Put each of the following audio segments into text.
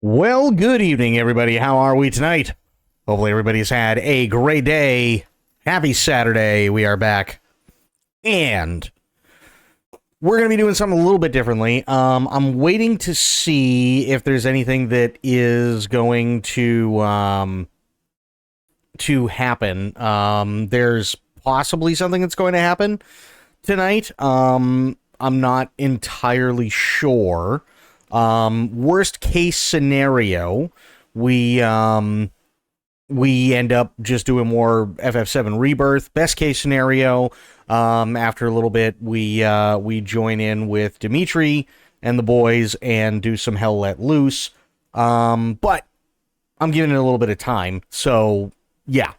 Well, good evening, everybody. How are we tonight? Hopefully, everybody's had a great day. Happy Saturday. We are back. And we're going to be doing something a little bit differently. I'm waiting to see if there's anything that is going to happen. There's possibly something that's going to happen tonight. I'm not entirely sure. Worst case scenario, we end up just doing more FF7 Rebirth. Best case scenario, after a little bit, we join in with Dimitri and the boys and do some Hell Let Loose. But I'm giving it a little bit of time, so yeah.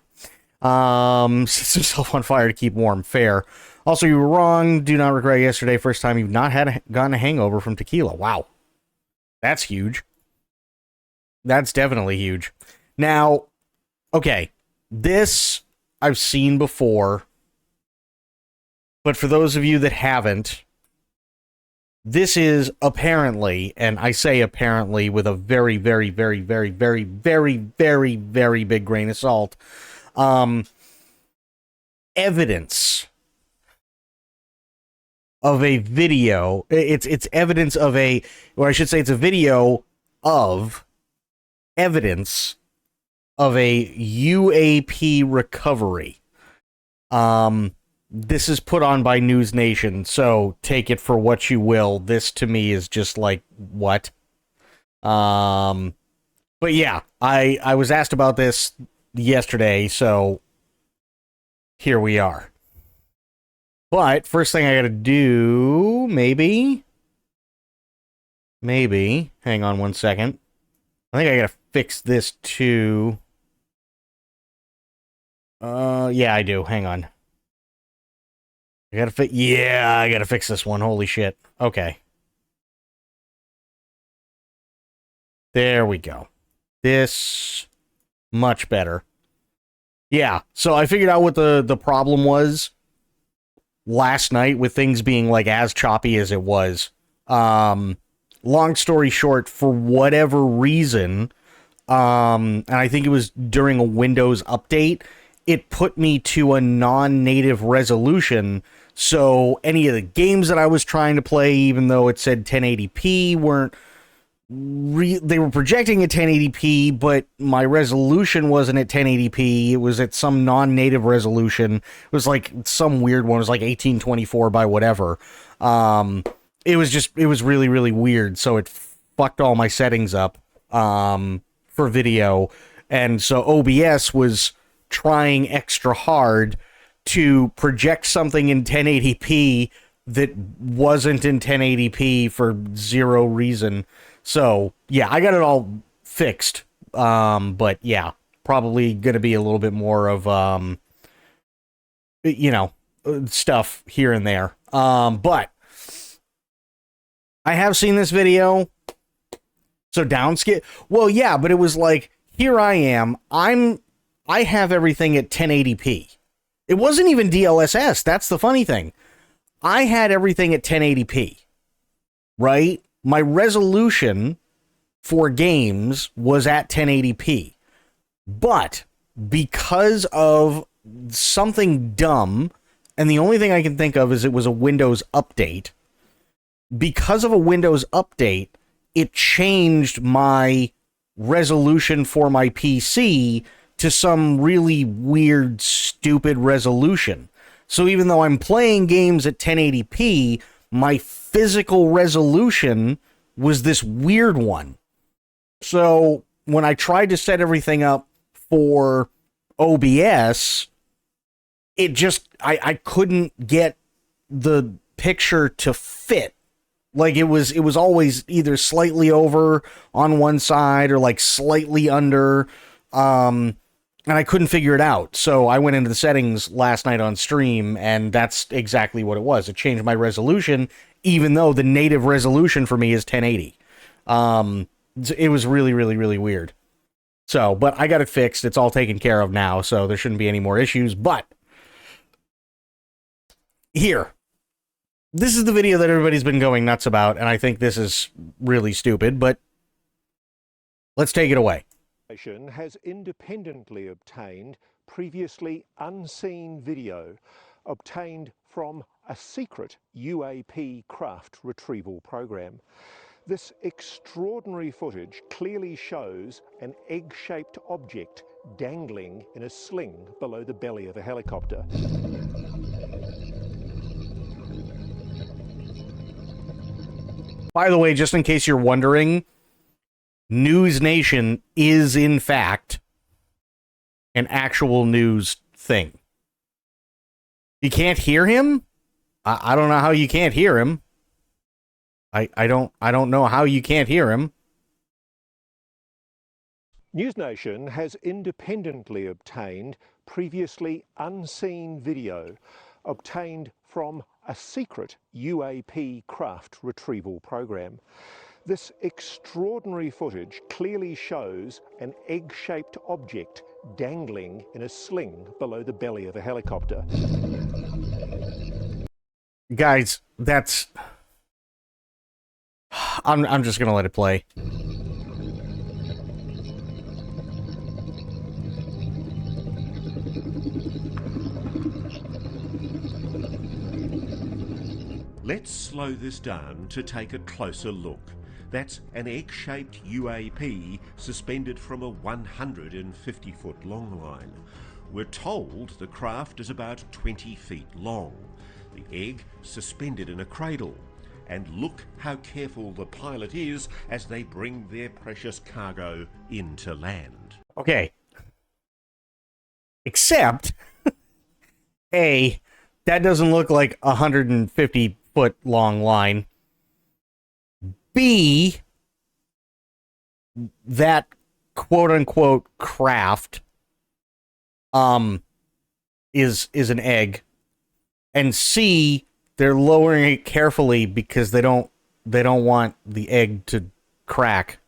Set yourself on fire to keep warm. Fair. Also, you were wrong. Do not regret yesterday. First time you've not gotten a hangover from tequila. Wow. That's huge. That's definitely huge. Now, okay, this I've seen before, but for those of you that haven't, this is apparently, and I say apparently with a very, very, very, very, very, very, very, very big grain of salt, evidence of a video. It's evidence of a, or I should say, it's a video of evidence of a UAP recovery. This is put on by News Nation, so take it for what you will. This to me is just like, what? But yeah, I was asked about this yesterday, so here we are. But first thing I gotta do, maybe, hang on one second. I think I gotta fix this too. Yeah, I do. Hang on. I gotta fix this one. Holy shit. Okay. There we go. This, much better. Yeah, so I figured out what the problem was last night with things being like as choppy as it was. Long story short, for whatever reason, and I think it was during a Windows update, it put me to a non-native resolution. So any of the games that I was trying to play, even though it said 1080p, they were projecting at 1080p, but my resolution wasn't at 1080p. It was at some non-native resolution. It was like some weird one. It was like 1824 by whatever. It was really, really weird. So it fucked all my settings up for video. And so OBS was trying extra hard to project something in 1080p that wasn't in 1080p for zero reason. So, yeah, I got it all fixed. But yeah, probably going to be a little bit more of, stuff here and there. But I have seen this video. So downscale. Well, yeah, but it was like, here I am. I have everything at 1080p. It wasn't even DLSS. That's the funny thing. I had everything at 1080p, right? My resolution for games was at 1080p. But because of something dumb, and the only thing I can think of is it was a Windows update. Because of a Windows update, it changed my resolution for my PC to some really weird, stupid resolution. So even though I'm playing games at 1080p, my physical resolution was this weird one. So when I tried to set everything up for OBS, I couldn't get the picture to fit. Like it was always either slightly over on one side or like slightly under. And I couldn't figure it out. So I went into the settings last night on stream, and that's exactly what it was. It changed my resolution, even though the native resolution for me is 1080. It was really, really, really weird. So, but I got it fixed. It's all taken care of now, so there shouldn't be any more issues. But here, this is the video that everybody's been going nuts about, and I think this is really stupid, but Let's take it away. Has independently obtained previously unseen video obtained from a secret UAP craft retrieval program. This extraordinary footage clearly shows an egg-shaped object dangling in a sling below the belly of a helicopter. By the way, just in case you're wondering, News Nation is, in fact, an actual news thing. You can't hear him? I don't know how you can't hear him. I don't know how you can't hear him. News Nation has independently obtained previously unseen video obtained from a secret UAP craft retrieval program. This extraordinary footage clearly shows an egg-shaped object dangling in a sling below the belly of a helicopter. Guys, that's... I'm just gonna let it play. Let's slow this down to take a closer look. That's an egg-shaped UAP suspended from a 150-foot long line. We're told the craft is about 20 feet long. The egg suspended in a cradle. And look how careful the pilot is as they bring their precious cargo into land. Okay. Except, A, that doesn't look like a 150-foot long line. B, that quote-unquote craft is an egg. And C, they're lowering it carefully because they don't want the egg to crack.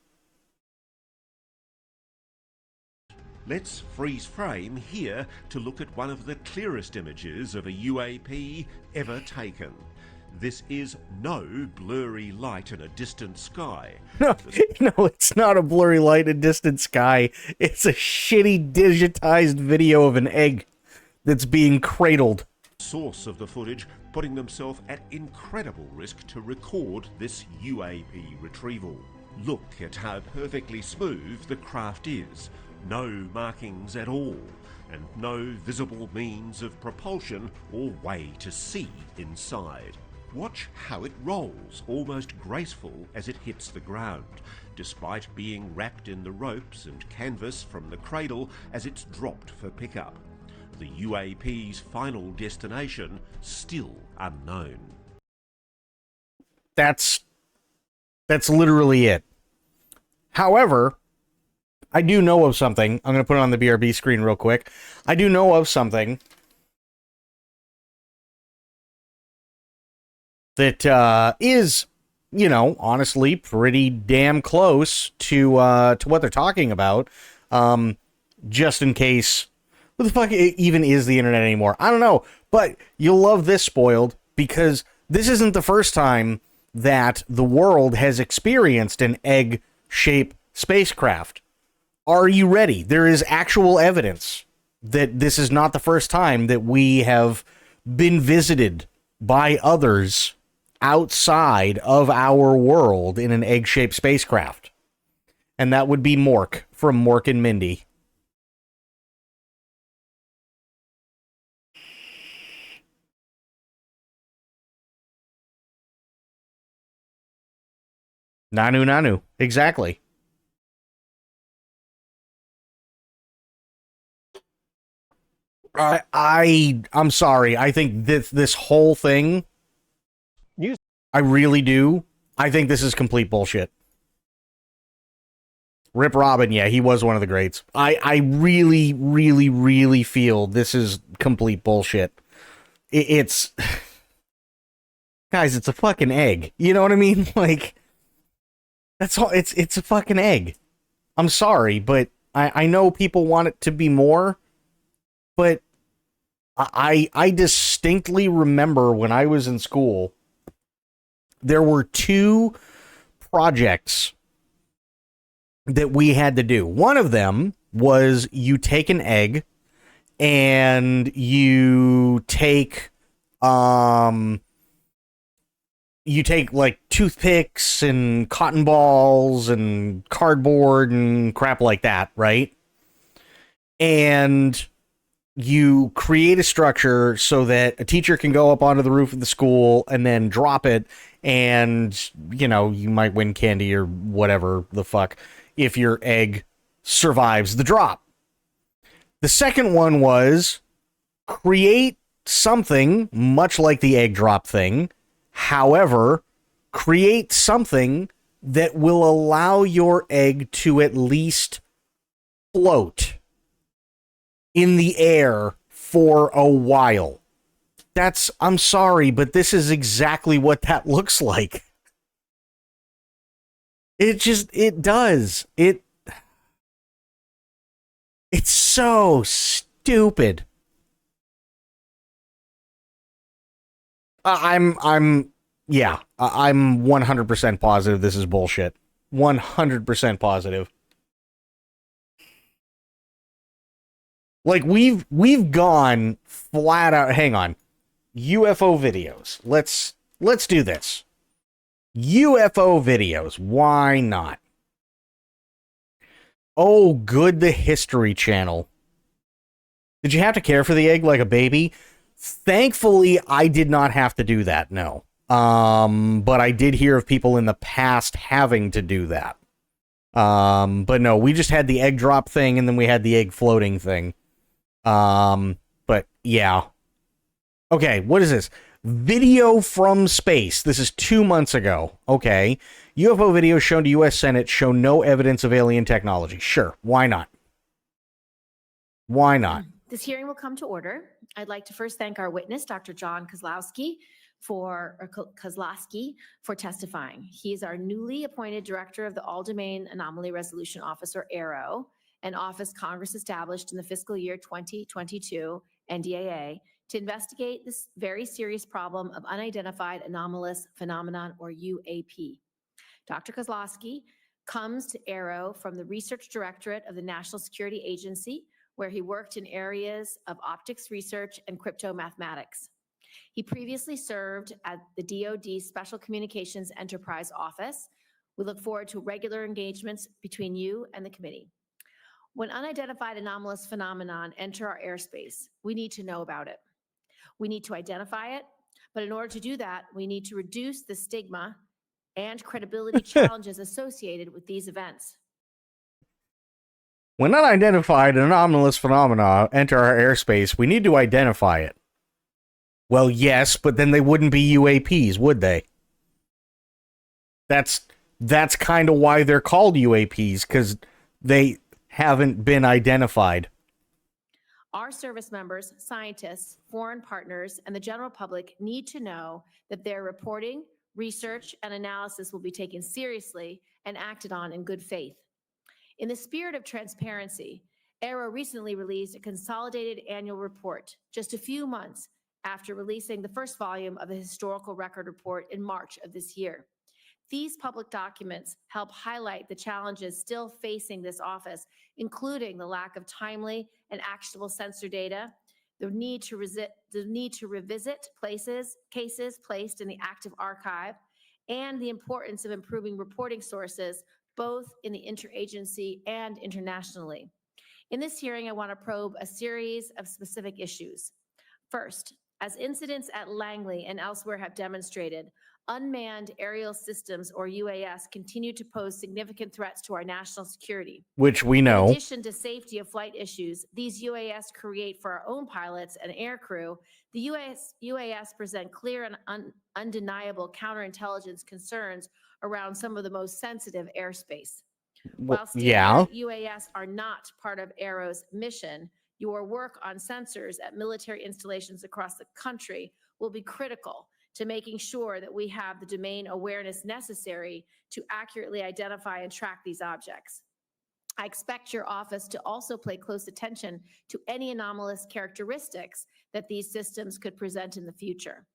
Let's freeze frame here to look at one of the clearest images of a UAP ever taken. This is no blurry light in a distant sky. No, it's not a blurry light in a distant sky. It's a shitty digitized video of an egg that's being cradled. Source of the footage putting themselves at incredible risk to record this UAP retrieval. Look at how perfectly smooth the craft is. No markings at all, and no visible means of propulsion or way to see inside. Watch how it rolls, almost graceful as it hits the ground, despite being wrapped in the ropes and canvas from the cradle as it's dropped for pickup. The UAP's final destination still unknown. That's literally it. However, I do know of something. I'm going to put it on the BRB screen real quick. I do know of something that is, you know, honestly pretty damn close to what they're talking about. Just in case, what the fuck even is the internet anymore? I don't know, but you'll love this, Spoiled, because this isn't the first time that the world has experienced an egg-shaped spacecraft. Are you ready? There is actual evidence that this is not the first time that we have been visited by others outside of our world in an egg-shaped spacecraft. And that would be Mork from Mork and Mindy. Nanu Nanu. Exactly. I'm sorry. I think this whole thing, I really do. I think this is complete bullshit. Rip Robin, yeah, he was one of the greats. I really, really, really feel this is complete bullshit. It's... Guys, it's a fucking egg. You know what I mean? Like, that's all. It's a fucking egg. I'm sorry, but I know people want it to be more, but I distinctly remember when I was in school, there were two projects that we had to do. One of them was you take an egg and you take like toothpicks and cotton balls and cardboard and crap like that, right? And you create a structure so that a teacher can go up onto the roof of the school and then drop it, and, you know, you might win candy or whatever the fuck if your egg survives the drop. The second one was create something much like the egg drop thing. However, create something that will allow your egg to at least float in the air for a while. I'm sorry, but this is exactly what that looks like. It does. It's so stupid. I'm 100% positive this is bullshit. 100% positive. Like, we've gone flat out. Hang on. UFO videos. Let's do this. UFO videos. Why not? Oh, good, the History Channel. Did you have to care for the egg like a baby? Thankfully, I did not have to do that, no. But I did hear of people in the past having to do that. But no, we just had the egg drop thing, and then we had the egg floating thing. But yeah. Okay, what is this? Video from space. This is 2 months ago. Okay. UFO videos shown to U.S. Senate show no evidence of alien technology. Sure, why not? Why not? This hearing will come to order. I'd like to first thank our witness, Dr. John Kozlowski, for testifying. He is our newly appointed director of the All-Domain Anomaly Resolution Office, or AARO, an office Congress established in the fiscal year 2022 NDAA to investigate this very serious problem of unidentified anomalous phenomenon, or UAP. Dr. Kozlowski comes to AARO from the Research Directorate of the National Security Agency, where he worked in areas of optics research and crypto mathematics. He previously served at the DoD Special Communications Enterprise Office. We look forward to regular engagements between you and the committee. When unidentified anomalous phenomenon enter our airspace, we need to know about it. We need to identify it, but in order to do that, we need to reduce the stigma and credibility challenges associated with these events. When unidentified anomalous phenomena enter our airspace, we need to identify it. Well, yes, but then they wouldn't be UAPs, would they? That's kind of why they're called UAPs, because they haven't been identified. Our service members, scientists, foreign partners, and the general public need to know that their reporting, research, and analysis will be taken seriously and acted on in good faith. In the spirit of transparency, AARO recently released a consolidated annual report just a few months after releasing the first volume of the historical record report in March of this year. These public documents help highlight the challenges still facing this office, including the lack of timely and actionable sensor data, the need to revisit cases placed in the active archive, and the importance of improving reporting sources, both in the interagency and internationally. In this hearing, I want to probe a series of specific issues. First, as incidents at Langley and elsewhere have demonstrated, unmanned aerial systems, or UAS, continue to pose significant threats to our national security. Which we know. In addition to safety of flight issues these UAS create for our own pilots and air crew, the UAS present clear and undeniable counterintelligence concerns around some of the most sensitive airspace. While standard UAS are not part of AARO's mission, your work on sensors at military installations across the country will be critical to making sure that we have the domain awareness necessary to accurately identify and track these objects. I expect your office to also pay close attention to any anomalous characteristics that these systems could present in the future.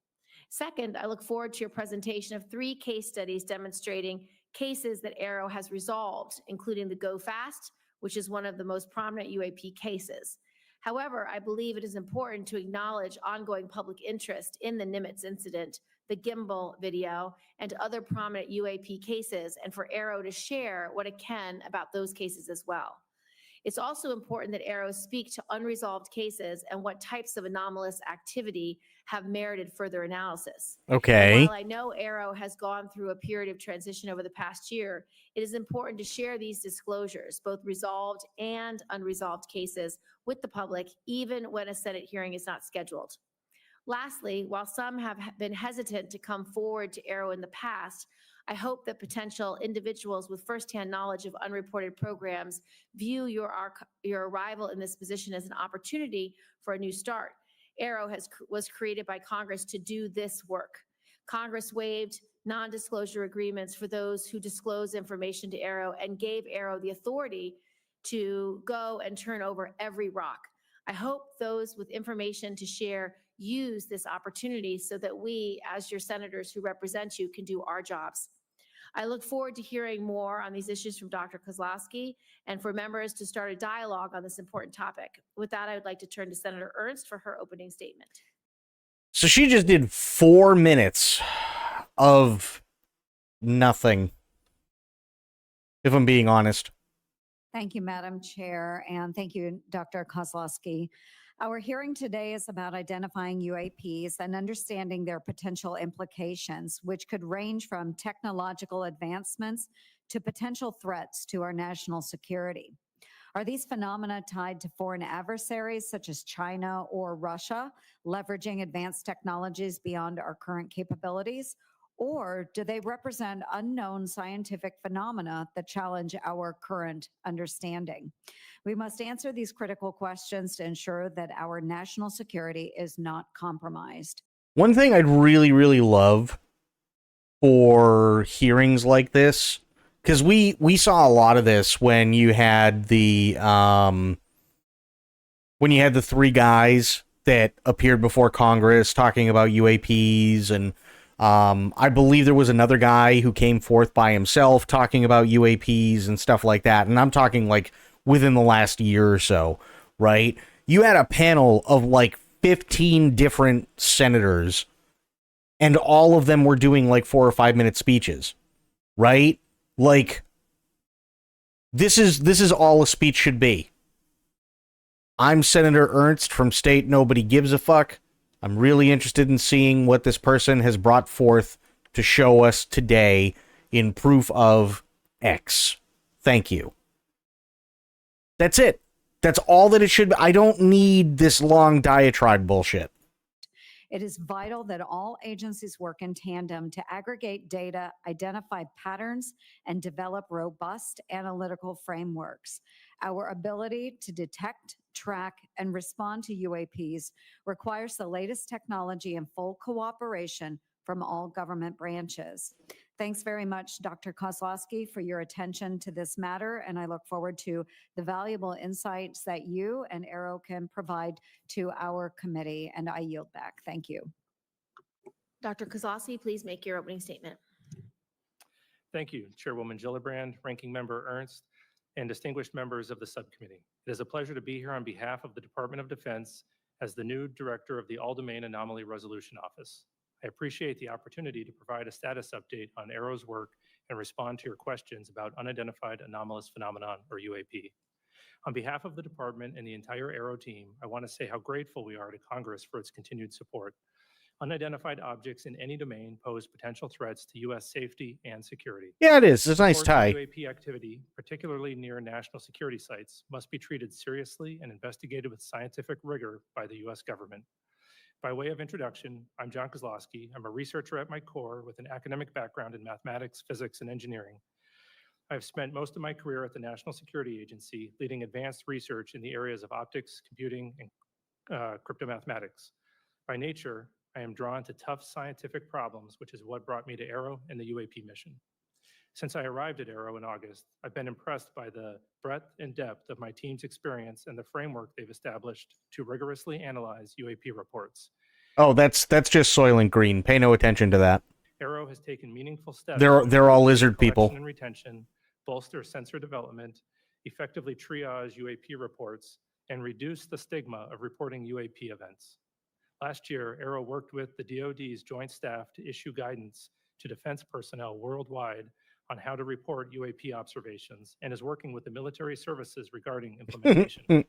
Second, I look forward to your presentation of 3 case studies demonstrating cases that Aero has resolved, including the Go Fast, which is one of the most prominent UAP cases. However, I believe it is important to acknowledge ongoing public interest in the Nimitz incident, the gimbal video, and other prominent UAP cases, and for Aero to share what it can about those cases as well. It's also important that Aero speak to unresolved cases and what types of anomalous activity have merited further analysis. Okay. While I know Aero has gone through a period of transition over the past year, it is important to share these disclosures, both resolved and unresolved cases, with the public, even when a Senate hearing is not scheduled. Lastly, while some have been hesitant to come forward to Aero in the past, I hope that potential individuals with firsthand knowledge of unreported programs view your arrival in this position as an opportunity for a new start. Aero was created by Congress to do this work. Congress waived non-disclosure agreements for those who disclose information to Aero and gave Aero the authority to go and turn over every rock. I hope those with information to share use this opportunity so that we, as your senators who represent you, can do our jobs. I look forward to hearing more on these issues from Dr. Kozlowski and for members to start a dialogue on this important topic. With that, I would like to turn to Senator Ernst for her opening statement. So she just did 4 minutes of nothing, if I'm being honest. Thank you, Madam Chair, and thank you, Dr. Kozlowski. Our hearing today is about identifying UAPs and understanding their potential implications, which could range from technological advancements to potential threats to our national security. Are these phenomena tied to foreign adversaries such as China or Russia, leveraging advanced technologies beyond our current capabilities? Or do they represent unknown scientific phenomena that challenge our current understanding? We must answer these critical questions to ensure that our national security is not compromised. One thing I'd really, really love for hearings like this, because we saw a lot of this when you had the 3 guys that appeared before Congress talking about UAPs, and I believe there was another guy who came forth by himself talking about UAPs and stuff like that. And I'm talking like within the last year or so, right? You had a panel of like 15 different senators, and all of them were doing like 4 or 5 minute speeches, right? Like, this is all a speech should be. I'm Senator Ernst from state nobody gives a fuck. I'm really interested in seeing what this person has brought forth to show us today in proof of X. Thank you. That's it. That's all that it should be. I don't need this long diatribe bullshit. It is vital that all agencies work in tandem to aggregate data, identify patterns, and develop robust analytical frameworks. Our ability to detect, track, and respond to UAPs requires the latest technology and full cooperation from all government branches. Thanks very much, Dr. Kozlowski, for your attention to this matter, and I look forward to the valuable insights that you and Aero can provide to our committee, and I yield back. Thank you. Dr. Kozlowski, please make your opening statement. Thank you, Chairwoman Gillibrand, Ranking Member Ernst, and distinguished members of the subcommittee. It is a pleasure to be here on behalf of the Department of Defense as the new director of the All-Domain Anomaly Resolution Office. I appreciate the opportunity to provide a status update on Aero's work and respond to your questions about unidentified anomalous phenomenon, or UAP. On behalf of the department and the entire Aero team, I want to say how grateful we are to Congress for its continued support. Unidentified objects in any domain pose potential threats to U.S. safety and security. Yeah, it is. It's a nice Reports tie. of UAP activity, particularly near national security sites, must be treated seriously and investigated with scientific rigor by the U.S. government. By way of introduction, I'm John Kozlowski. I'm a researcher at my core with an academic background in mathematics, physics, and engineering. I've spent most of my career at the National Security Agency, leading advanced research in the areas of optics, computing, and cryptomathematics. By nature, I am drawn to tough scientific problems, which is what brought me to Aero and the UAP mission. Since I arrived at Aero in August, I've been impressed by the breadth and depth of my team's experience and the framework they've established to rigorously analyze UAP reports. Oh, that's just Soylent Green. Pay no attention to that. Arrow has taken meaningful steps. They're to all improve lizard data people. collection and retention, bolster sensor development, effectively triage UAP reports, and reduce the stigma of reporting UAP events. Last year, Arrow worked with the DoD's Joint Staff to issue guidance to defense personnel worldwide on how to report UAP observations and is working with the military services regarding implementation.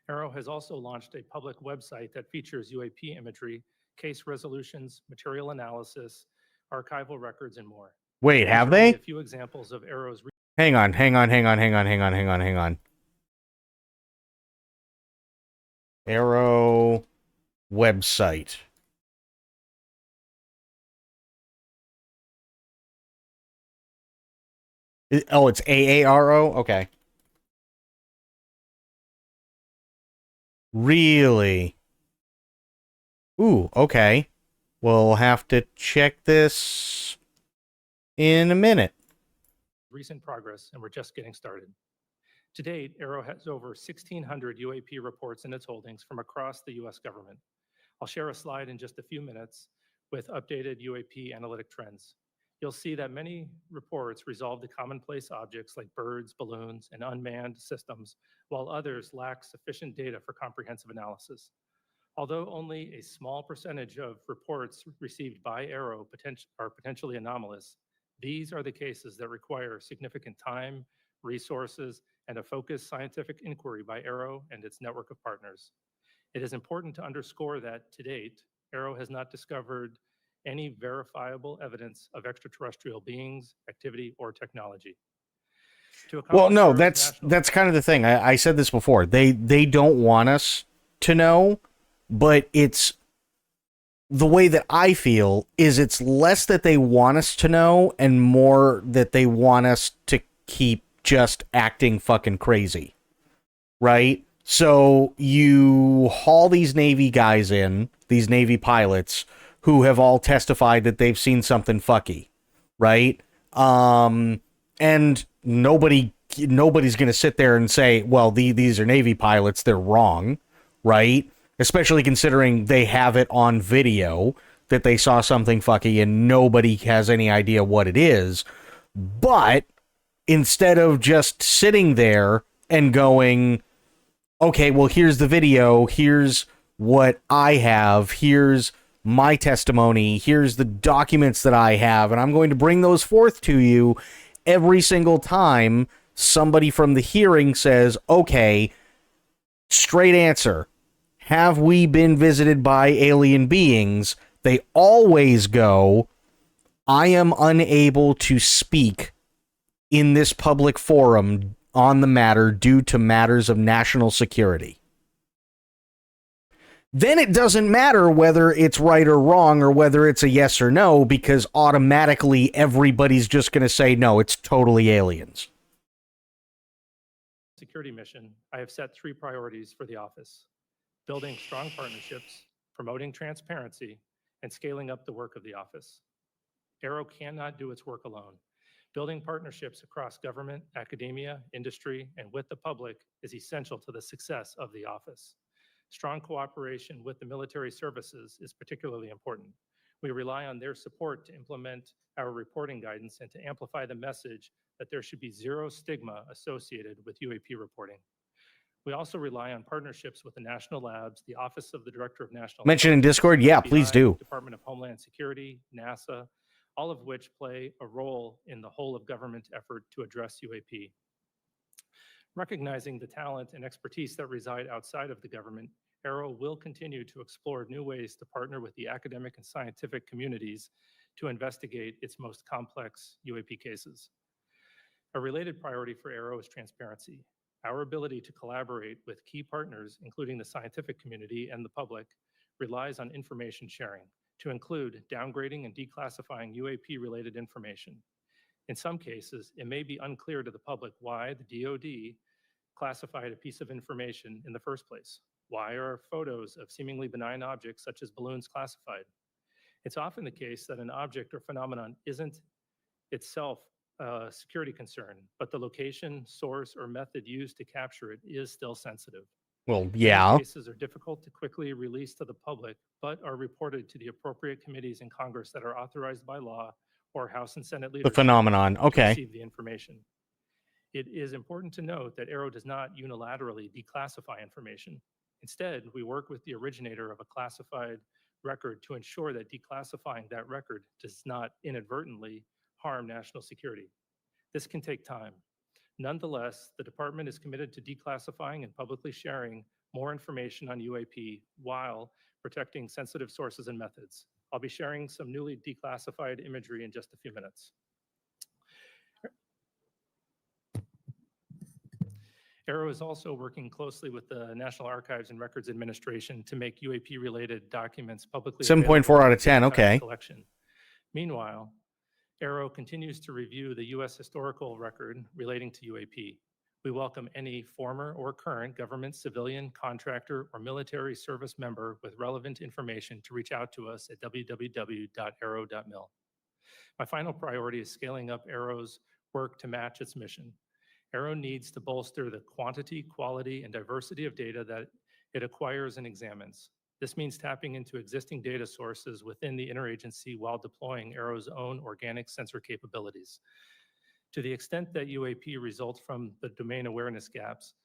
Arrow has also launched a public website that features UAP imagery, case resolutions, material analysis, archival records, and more. Wait, have These are only they? a few examples of Arrow's Hang on. Arrow website. Oh, it's AARO? Okay. Really? Ooh, okay. We'll have to check this in a minute. recent progress, and we're just getting started. To date, Arrow has over 1,600 UAP reports in its holdings from across the U.S. government. I'll share a slide in just a few minutes with updated UAP analytic trends. You'll see that many reports resolve the commonplace objects like birds, balloons, and unmanned systems, while others lack sufficient data for comprehensive analysis. Although only a small percentage of reports received by Arrow are potentially anomalous, these are the cases that require significant time, resources, and a focused scientific inquiry by Arrow and its network of partners. It is important to underscore that, to date, Arrow has not discovered any verifiable evidence of extraterrestrial beings, activity, or technology. Well, no, that's kind of the thing. I said this before. They don't want us to know, but it's the way that I feel is it's less that they want us to know and more that they want us to keep just acting fucking crazy. Right? So you haul these Navy guys in, these Navy pilots, who have all testified that they've seen something fucky, right? And nobody's going to sit there and say, well, these are Navy pilots, they're wrong, right? Especially considering they have it on video that they saw something fucky and nobody has any idea what it is. But instead of just sitting there and going, okay, well, here's the video, here's what I have, here's my testimony, here's the documents that I have, and I'm going to bring those forth to you every single time somebody from the hearing says, okay, straight answer, have we been visited by alien beings? They always go, I am unable to speak in this public forum on the matter due to matters of national security. Then it doesn't matter whether it's right or wrong or whether it's a yes or no, because automatically everybody's just going to say, no, it's totally aliens. Security mission, I have set 3 priorities for the office: building strong partnerships, promoting transparency, and scaling up the work of the office. Arrow cannot do its work alone. Building partnerships across government, academia, industry, and with the public is essential to the success of the office. Strong cooperation with the military services is particularly important. We rely on their support to implement our reporting guidance and to amplify the message that there should be zero stigma associated with UAP reporting. We also rely on partnerships with the national labs, the Office of the Director of National Mention in Discord? Yeah, please do. Department of Homeland Security, NASA, all of which play a role in the whole of government effort to address UAP. Recognizing the talent and expertise that reside outside of the government, Arrow will continue to explore new ways to partner with the academic and scientific communities to investigate its most complex UAP cases. A related priority for Arrow is transparency. Our ability to collaborate with key partners, including the scientific community and the public, relies on information sharing, to include downgrading and declassifying UAP-related information. In some cases, it may be unclear to the public why the DoD classified a piece of information in the first place. Why are photos of seemingly benign objects such as balloons classified? It's often the case that an object or phenomenon isn't itself a security concern, but the location, source, or method used to capture it is still sensitive. Well, Many yeah. cases are difficult to quickly release to the public, but are reported to the appropriate committees in Congress that are authorized by law or House and Senate The leadership phenomenon. to Okay. receive the information. It is important to note that Arrow does not unilaterally declassify information. Instead, we work with the originator of a classified record to ensure that declassifying that record does not inadvertently harm national security. This can take time. Nonetheless, the department is committed to declassifying and publicly sharing more information on UAP while protecting sensitive sources and methods. I'll be sharing some newly declassified imagery in just a few minutes. Arrow is also working closely with the National Archives and Records Administration to make UAP-related documents publicly 7.4 available out of to the 10, archives okay. collection. Meanwhile, Arrow continues to review the U.S. historical record relating to UAP. We welcome any former or current government, civilian, contractor, or military service member with relevant information to reach out to us at www.arrow.mil. My final priority is scaling up Arrow's work to match its mission. Arrow needs to bolster the quantity, quality, and diversity of data that it acquires and examines. This means tapping into existing data sources within the interagency while deploying Arrow's own organic sensor capabilities. To the extent that UAP results from the domain awareness gaps,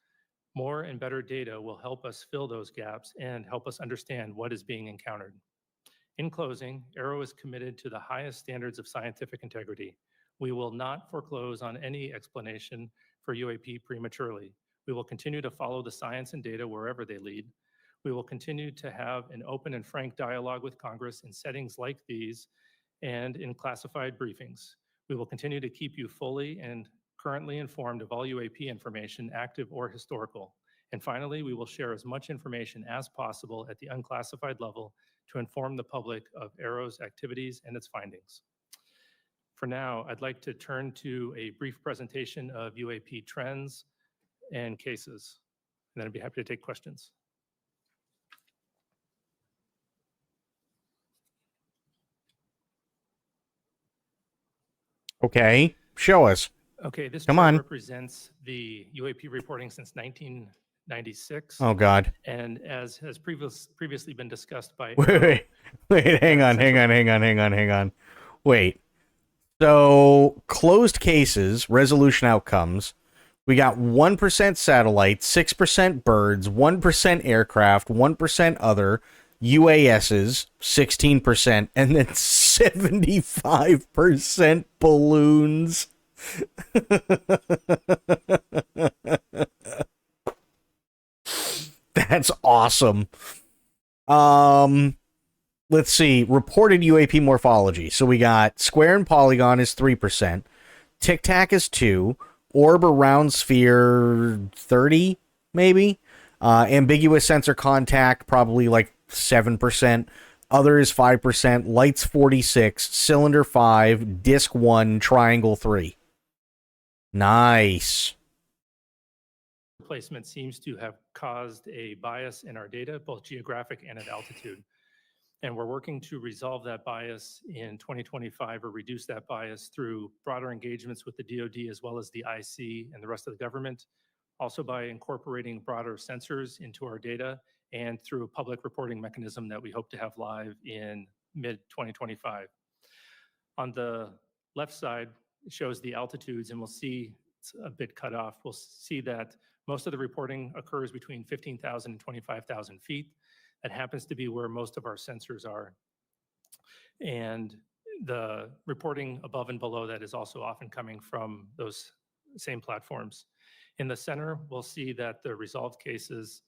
more and better data will help us fill those gaps and help us understand what is being encountered. In closing, Arrow is committed to the highest standards of scientific integrity. We will not foreclose on any explanation for UAP prematurely. We will continue to follow the science and data wherever they lead. We will continue to have an open and frank dialogue with Congress in settings like these and in classified briefings. We will continue to keep you fully and currently informed of all UAP information, active or historical. And finally, we will share as much information as possible at the unclassified level to inform the public of Arrow's activities and its findings. For now, I'd like to turn to a brief presentation of UAP trends and cases, and then I'd be happy to take questions. Okay. Show us. Okay, this Come chart on. represents the UAP reporting since 1996. Oh, God. And as has previously been discussed by Wait, hang on. Wait. So, closed cases, resolution outcomes. We got 1% satellite, 6% birds, 1% aircraft, 1% other, UASs, 16%, and then 75% balloons. That's awesome. Let's see. Reported UAP morphology. So we got square and polygon is 3%. Tic Tac is 2. Orb or round sphere 30, maybe. Ambiguous sensor contact, probably like 7%. Other is 5%. Lights 46. Cylinder 5. Disc 1. Triangle 3. Nice. Placement seems to have caused a bias in our data, both geographic and at altitude. And we're working to resolve that bias in 2025 or reduce that bias through broader engagements with the DoD as well as the IC and the rest of the government, also by incorporating broader sensors into our data and through a public reporting mechanism that we hope to have live in mid-2025. On the left side, it shows the altitudes, and we'll see it's a bit cut off. We'll see that most of the reporting occurs between 15,000 and 25,000 feet. That happens to be where most of our sensors are. And the reporting above and below that is also often coming from those same platforms. In the center, we'll see that the resolved cases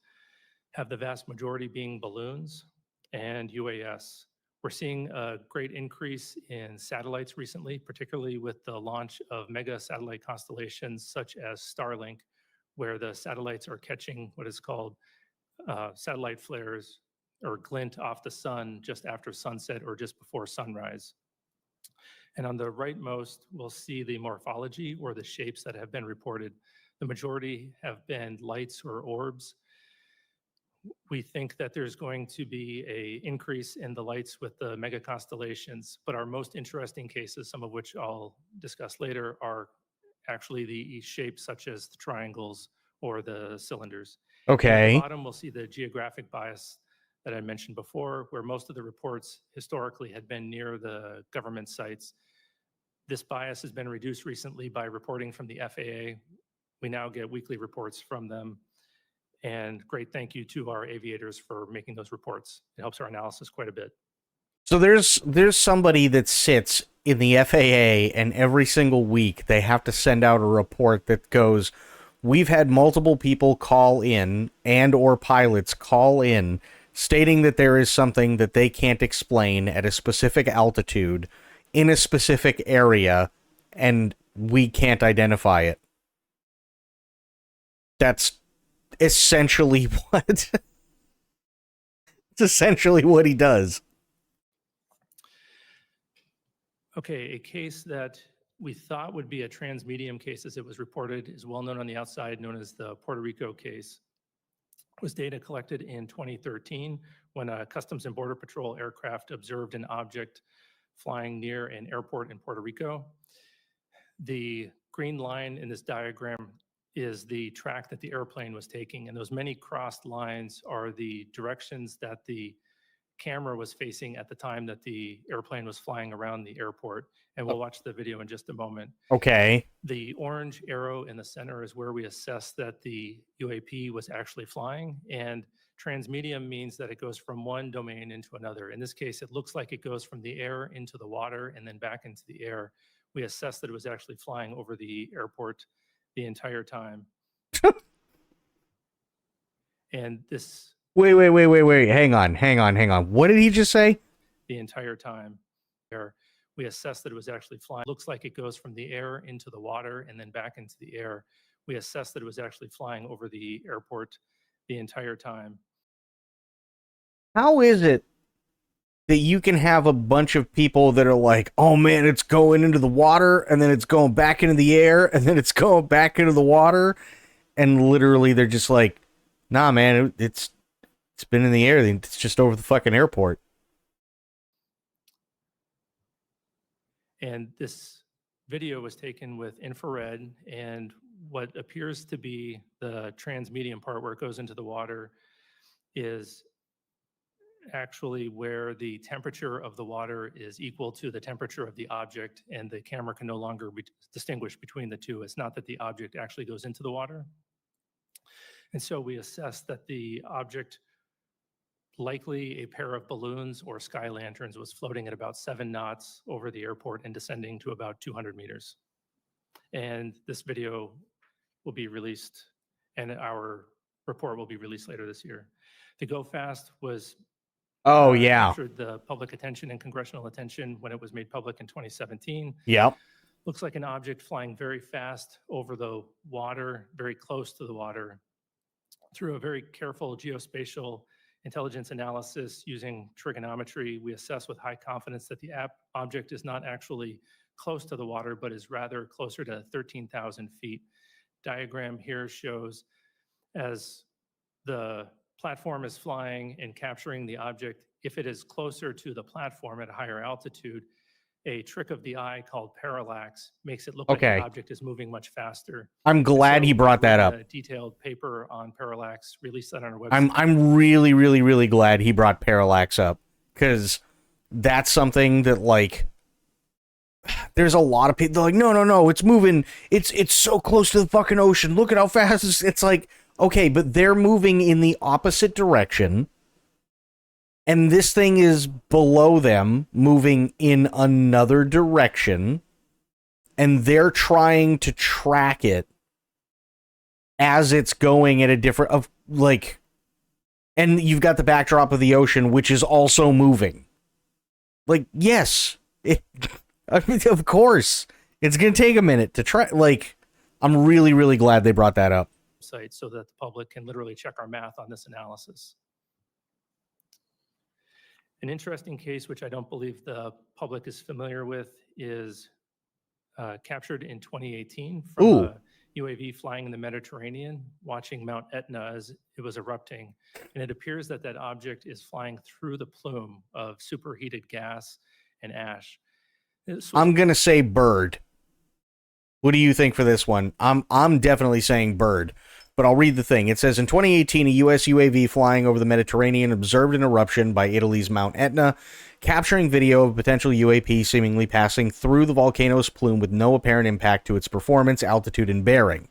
have the vast majority being balloons and UAS. We're seeing a great increase in satellites recently, particularly with the launch of mega satellite constellations such as Starlink, where the satellites are catching what is called satellite flares or glint off the sun just after sunset or just before sunrise. And on the rightmost, we'll see the morphology or the shapes that have been reported. The majority have been lights or orbs. We think that there's going to be an increase in the lights with the mega constellations, but our most interesting cases, some of which I'll discuss later, are actually the shapes such as the triangles or the cylinders. And at Okay. the bottom, we'll see the geographic bias that I mentioned before, where most of the reports historically had been near the government sites. This bias has been reduced recently by reporting from the FAA. We now get weekly reports from them. And great thank you to our aviators for making those reports. It helps our analysis quite a bit. So there's somebody that sits in the FAA, and every single week they have to send out a report that goes, we've had multiple people call in and or pilots call in stating that there is something that they can't explain at a specific altitude in a specific area, and we can't identify it. That's essentially what it's essentially what he does. Okay, a case that we thought would be a transmedium case as it was reported is well known on the outside, known as the Puerto Rico case. It was data collected in 2013 when a Customs and Border Patrol aircraft observed an object flying near an airport in Puerto Rico. The green line in this diagram is the track that the airplane was taking, and those many crossed lines are the directions that the camera was facing at the time that the airplane was flying around the airport. And we'll watch the video in just a moment. Okay. The orange arrow in the center is where we assess that the UAP was actually flying. And transmedium means that it goes from one domain into another. In this case, it looks like it goes from the air into the water and then back into the air. We assessed that it was actually flying over the airport the entire time. And this Wait. Hang on. What did he just say? the entire time. We assessed that it was actually flying. Looks like it goes from the air into the water and then back into the air. We assessed that it was actually flying over the airport the entire time. How is it that you can have a bunch of people that are like, oh man, it's going into the water, and then it's going back into the air, and then it's going back into the water, and literally they're just like, nah, man, it's been in the air. It's just over the fucking airport. And this video was taken with infrared, and what appears to be the transmedium part where it goes into the water is actually where the temperature of the water is equal to the temperature of the object, and the camera can no longer distinguish between the two. It's not that the object actually goes into the water. And so we assessed that the object, likely a pair of balloons or sky lanterns, was floating at about 7 knots over the airport and descending to about 200 meters. And this video will be released, and our report will be released later this year. The Go Fast was captured the public attention and congressional attention when it was made public in 2017. Yep. Looks like an object flying very fast over the water, very close to the water. Through a very careful geospatial intelligence analysis using trigonometry, we assess with high confidence that the object is not actually close to the water, but is rather closer to 13,000 feet. Diagram here shows as the platform is flying and capturing the object, if it is closer to the platform at a higher altitude, a trick of the eye called parallax makes it look like the object is moving much faster. I'm glad he brought that up. A detailed paper on parallax, released that on our website. I'm really glad he brought parallax up, because that's something that, like, there's a lot of people like, no, it's moving. It's so close to the fucking ocean. Look at how fast it's like, okay, but they're moving in the opposite direction. And this thing is below them, moving in another direction, and they're trying to track it as it's going at a different, and you've got the backdrop of the ocean, which is also moving. Like, yes, of course, it's going to take a minute to try. Like, I'm really glad they brought that up. Site so that the public can literally check our math on this analysis. An interesting case, which I don't believe the public is familiar with, is captured in 2018 from a UAV flying in the Mediterranean, watching Mount Etna as it was erupting. And it appears that that object is flying through the plume of superheated gas and ash. I'm going to say bird. What do you think for this one? I'm definitely saying bird. but I'll read the thing. It says, in 2018, a U.S. UAV flying over the Mediterranean observed an eruption by Italy's Mount Etna, capturing video of a potential UAP seemingly passing through the volcano's plume with no apparent impact to its performance, altitude, and bearing.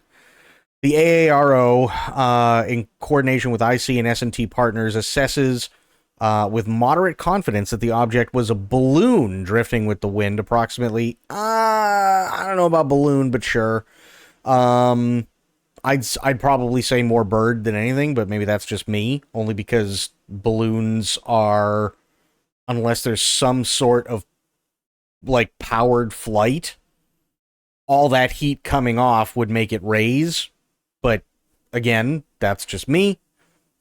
The AARO, in coordination with IC and S&T partners, assesses with moderate confidence that the object was a balloon drifting with the wind, approximately, I don't know about balloon, but sure. I'd probably say more bird than anything, but maybe that's just me, only because balloons are, unless there's some sort of, like, powered flight, all that heat coming off would make it raise, but, again, that's just me.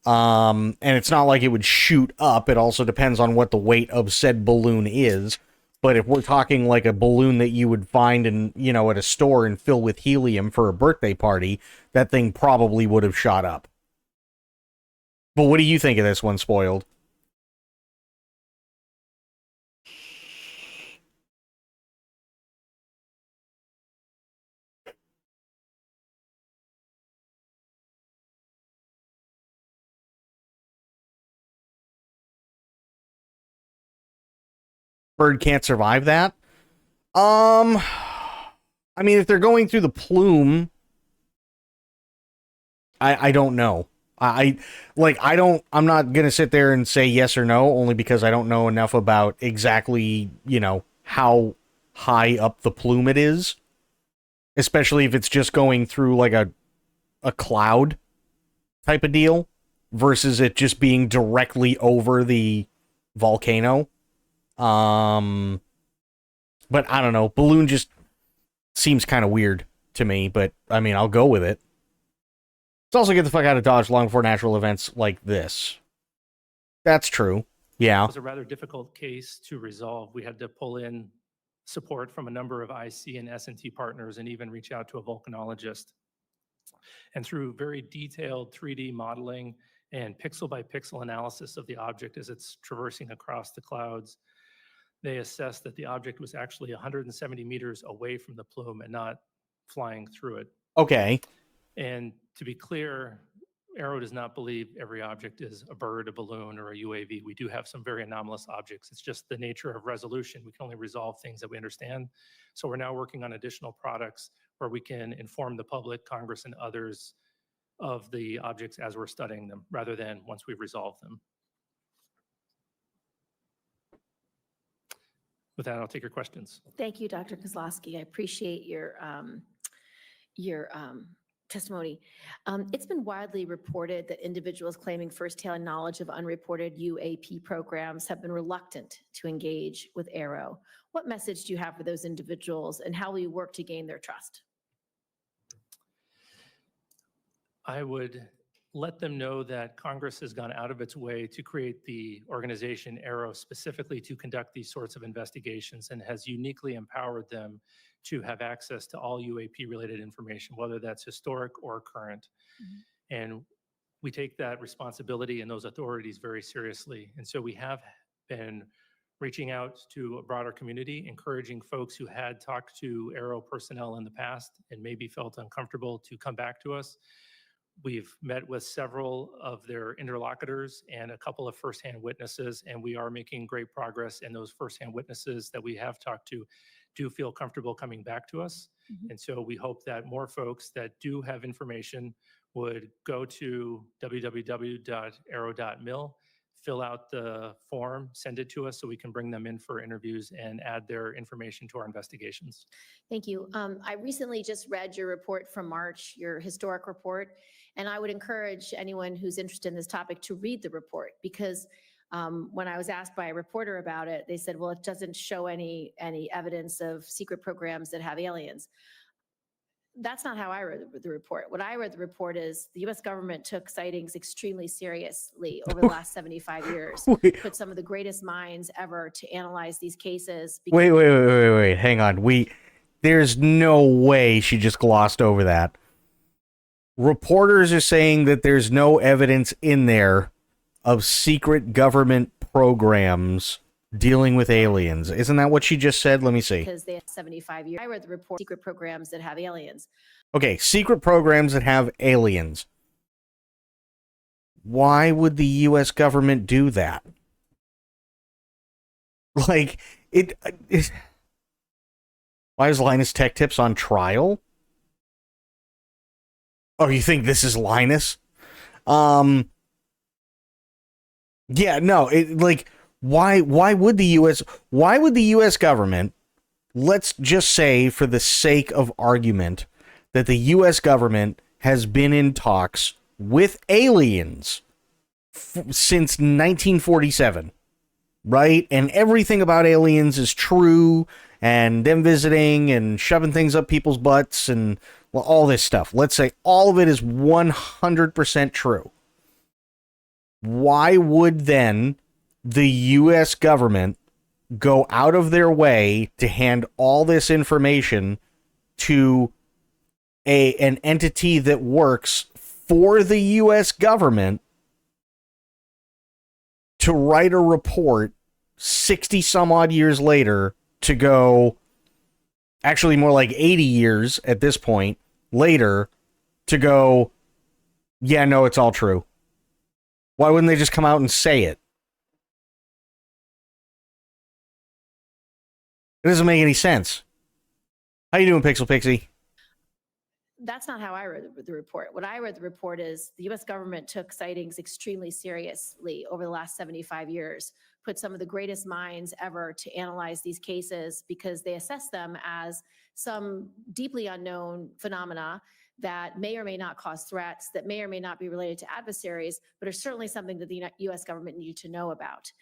And it's not like it would shoot up. It also depends on what the weight of said balloon is. But if we're talking like a balloon that you would find in, you know, at a store and fill with helium for a birthday party, that thing probably would have shot up. But what do you think of this one, Spoiled? Bird can't survive that? I mean, if they're going through the plume, I don't know. I'm not going to sit there and say yes or no, only because I don't know enough about exactly, you know, how high up the plume it is. Especially if it's just going through like a cloud type of deal versus it just being directly over the volcano. But I don't know. Balloon just seems kind of weird to me, but I mean, I'll go with it. Let's also get the fuck out of Dodge long before natural events like this. That's true. Yeah. It was a rather difficult case to resolve. We had to pull in support from a number of IC and S&T partners and even reach out to a volcanologist. And through very detailed 3D modeling and pixel by pixel analysis of the object as it's traversing across the clouds, they assessed that the object was actually 170 meters away from the plume and not flying through it. Okay. And to be clear, Aero does not believe every object is a bird, a balloon, or a UAV. We do have some very anomalous objects. It's just the nature of resolution. We can only resolve things that we understand. So we're now working on additional products where we can inform the public, Congress, and others of the objects as we're studying them, rather than once we've resolved them. With that, I'll take your questions. Thank you, Dr. Kozlowski. I appreciate your testimony. It's been widely reported that individuals claiming firsthand knowledge of unreported UAP programs have been reluctant to engage with Aero. What message do you have for those individuals, and how will you work to gain their trust? I would let them know that Congress has gone out of its way to create the organization Aero specifically to conduct these sorts of investigations, and has uniquely empowered them to have access to all UAP related information, whether that's historic or current. Mm-hmm. And we take that responsibility and those authorities very seriously. And so we have been reaching out to a broader community, encouraging folks who had talked to Aero personnel in the past and maybe felt uncomfortable to come back to us. We've met with several of their interlocutors and a couple of firsthand witnesses, and we are making great progress. And those firsthand witnesses that we have talked to do feel comfortable coming back to us. Mm-hmm. And so we hope that more folks that do have information would go to www.aero.mil, fill out the form, send it to us so we can bring them in for interviews and add their information to our investigations. Thank you. I recently just read your report from March, your historic report, and I would encourage anyone who's interested in this topic to read the report, because when I was asked by a reporter about it, they said, well, it doesn't show any evidence of secret programs that have aliens. That's not how I read the report. What I read the report is the U.S. government took sightings extremely seriously over the last 75 years, put some of the greatest minds ever to analyze these cases. Wait. Hang on. There's no way she just glossed over that. Reporters are saying that there's no evidence in there of secret government programs dealing with aliens. Isn't that what she just said? Let me see. Because they have 75 years. I read the report, secret programs that have aliens. Okay, secret programs that have aliens. Why would the U.S. government do that? Like, why is Linus Tech Tips on trial? Oh, you think this is Linus? Yeah, no, why would the US government, let's just say for the sake of argument that the US government has been in talks with aliens since 1947, right? And everything about aliens is true, and them visiting and shoving things up people's butts and all this stuff. Let's say all of it is 100% true. Why would then the U.S. government go out of their way to hand all this information to an entity that works for the U.S. government to write a report 60 some odd years later to go, actually more like 80 years at this point later, to go, yeah, no, it's all true? Why wouldn't they just come out and say it? It doesn't make any sense. How you doing, Pixel Pixie? That's not how I read the report. What I read the report is the U.S. government took sightings extremely seriously over the last 75 years, put some of the greatest minds ever to analyze these cases because they assess them as some deeply unknown phenomena that may or may not cause threats, that may or may not be related to adversaries, but are certainly something that the U.S. government needed to know about.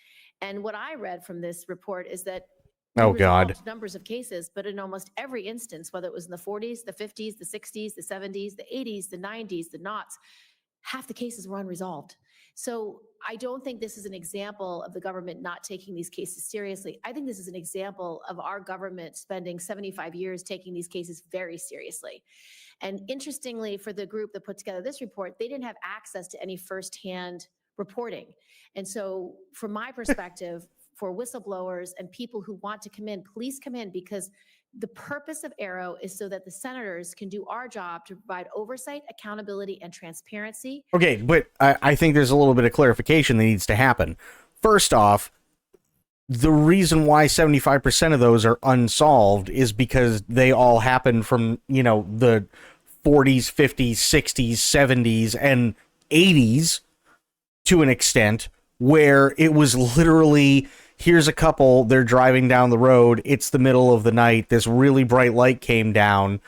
And what I read from this report is that oh God, numbers of cases, but in almost every instance, whether it was in the 40s, the 50s, the 60s, the 70s, the 80s, the 90s, the noughts, half the cases were unresolved. So I don't think this is an example of the government not taking these cases seriously. I think this is an example of our government spending 75 years taking these cases very seriously. And interestingly, for the group that put together this report, they didn't have access to any firsthand reporting. And so from my perspective, for whistleblowers and people who want to come in, please come in, because the purpose of AARO is so that the senators can do our job to provide oversight, accountability, and transparency. Okay, but I think there's a little bit of clarification that needs to happen. First off, the reason why 75% of those are unsolved is because they all happen from, the 40s, 50s, 60s, 70s, and 80s to an extent, where it was literally, here's a couple, they're driving down the road, it's the middle of the night, this really bright light came down,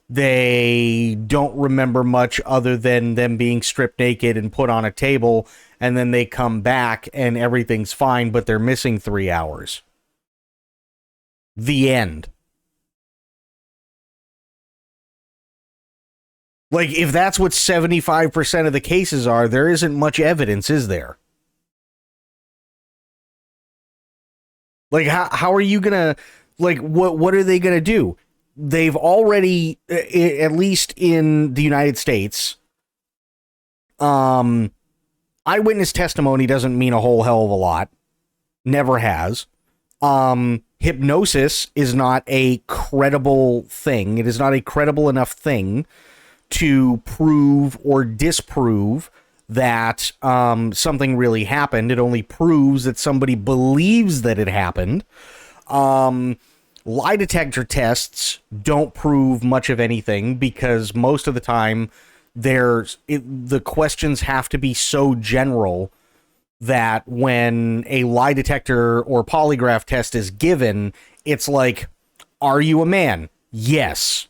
they don't remember much other than them being stripped naked and put on a table, and then they come back and everything's fine, but they're missing 3 hours. The end. Like, if that's what 75% of the cases are, there isn't much evidence, is there? Like, how are you gonna, like, what are they gonna do? They've already, at least in the United States, eyewitness testimony doesn't mean a whole hell of a lot. Never has. Hypnosis is not a credible thing. It is not a credible enough thing to prove or disprove that something really happened. It only proves that somebody believes that it happened. Lie detector tests don't prove much of anything because most of the time the questions have to be so general that when a lie detector or polygraph test is given, it's like, are you a man? Yes.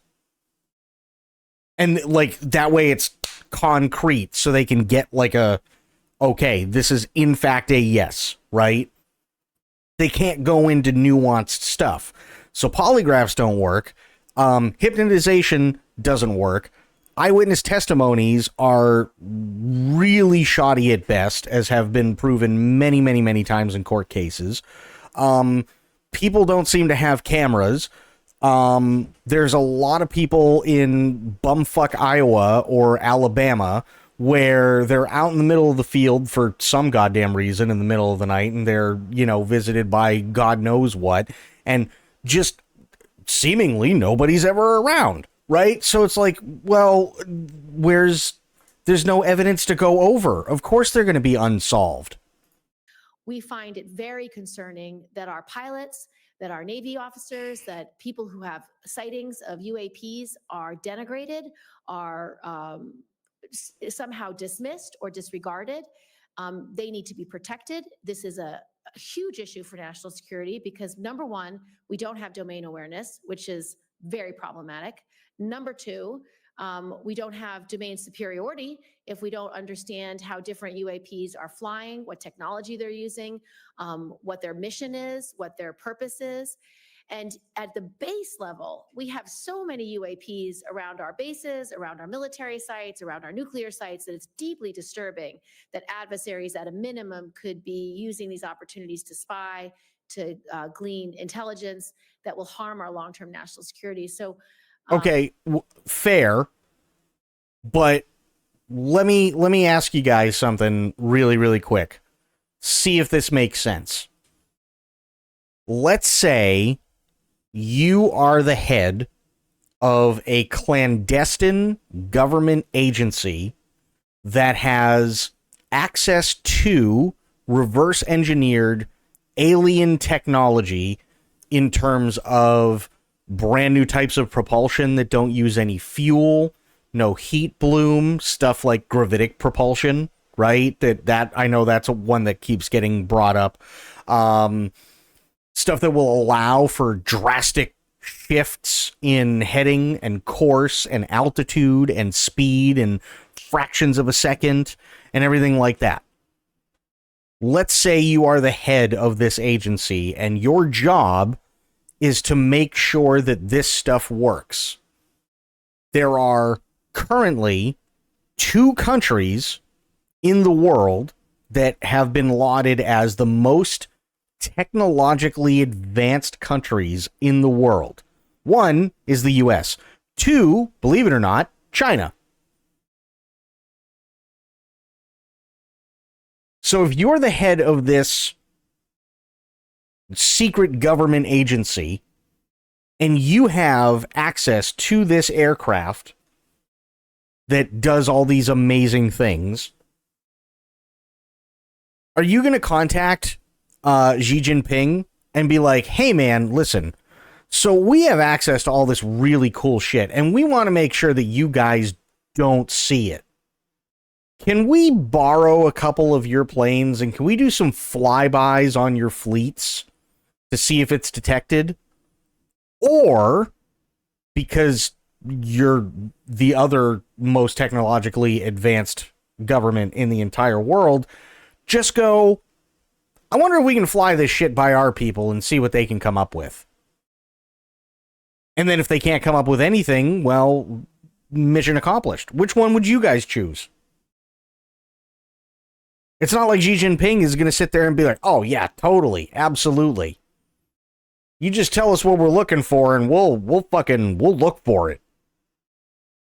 And like that way it's concrete, so they can get like okay, this is in fact a yes, right? They can't go into nuanced stuff. So polygraphs don't work. Hypnotization doesn't work. Eyewitness testimonies are really shoddy at best, as have been proven many, many, many times in court cases. People don't seem to have cameras. There's a lot of people in bumfuck Iowa or Alabama where they're out in the middle of the field for some goddamn reason in the middle of the night, and they're, visited by God knows what, and just seemingly nobody's ever around. right? So it's like, well, there's no evidence to go over. Of course they're going to be unsolved. We find it very concerning that our pilots, that our Navy officers, that people who have sightings of UAPs are denigrated, are somehow dismissed or disregarded. They need to be protected. This is a huge issue for national security because, number one, we don't have domain awareness, which is very problematic. Number two, we don't have domain superiority if we don't understand how different UAPs are flying, what technology they're using, what their mission is, what their purpose is. And at the base level, we have so many UAPs around our bases, around our military sites, around our nuclear sites, that it's deeply disturbing that adversaries at a minimum could be using these opportunities to spy, to glean intelligence that will harm our long-term national security. So, okay, fair, but let me ask you guys something really, really quick. See if this makes sense. Let's say you are the head of a clandestine government agency that has access to reverse engineered alien technology in terms of brand new types of propulsion that don't use any fuel, no heat bloom, stuff like gravitic propulsion, right? That I know that's one that keeps getting brought up. Stuff that will allow for drastic shifts in heading and course and altitude and speed and fractions of a second and everything like that. Let's say you are the head of this agency and your job is to make sure that this stuff works. There are currently 2 countries in the world that have been lauded as the most technologically advanced countries in the world. 1 is the US. 2, believe it or not, China. So if you're the head of this secret government agency and you have access to this aircraft that does all these amazing things, are you going to contact Xi Jinping and be like, hey man, listen, so we have access to all this really cool shit and we want to make sure that you guys don't see it. Can we borrow a couple of your planes and can we do some flybys on your fleets to see if it's detected? Or, because you're the other most technologically advanced government in the entire world, just go, I wonder if we can fly this shit by our people and see what they can come up with. And then if they can't come up with anything, well, mission accomplished. Which one would you guys choose? It's not like Xi Jinping is going to sit there and be like, oh yeah, totally, absolutely. You just tell us what we're looking for and we'll look for it.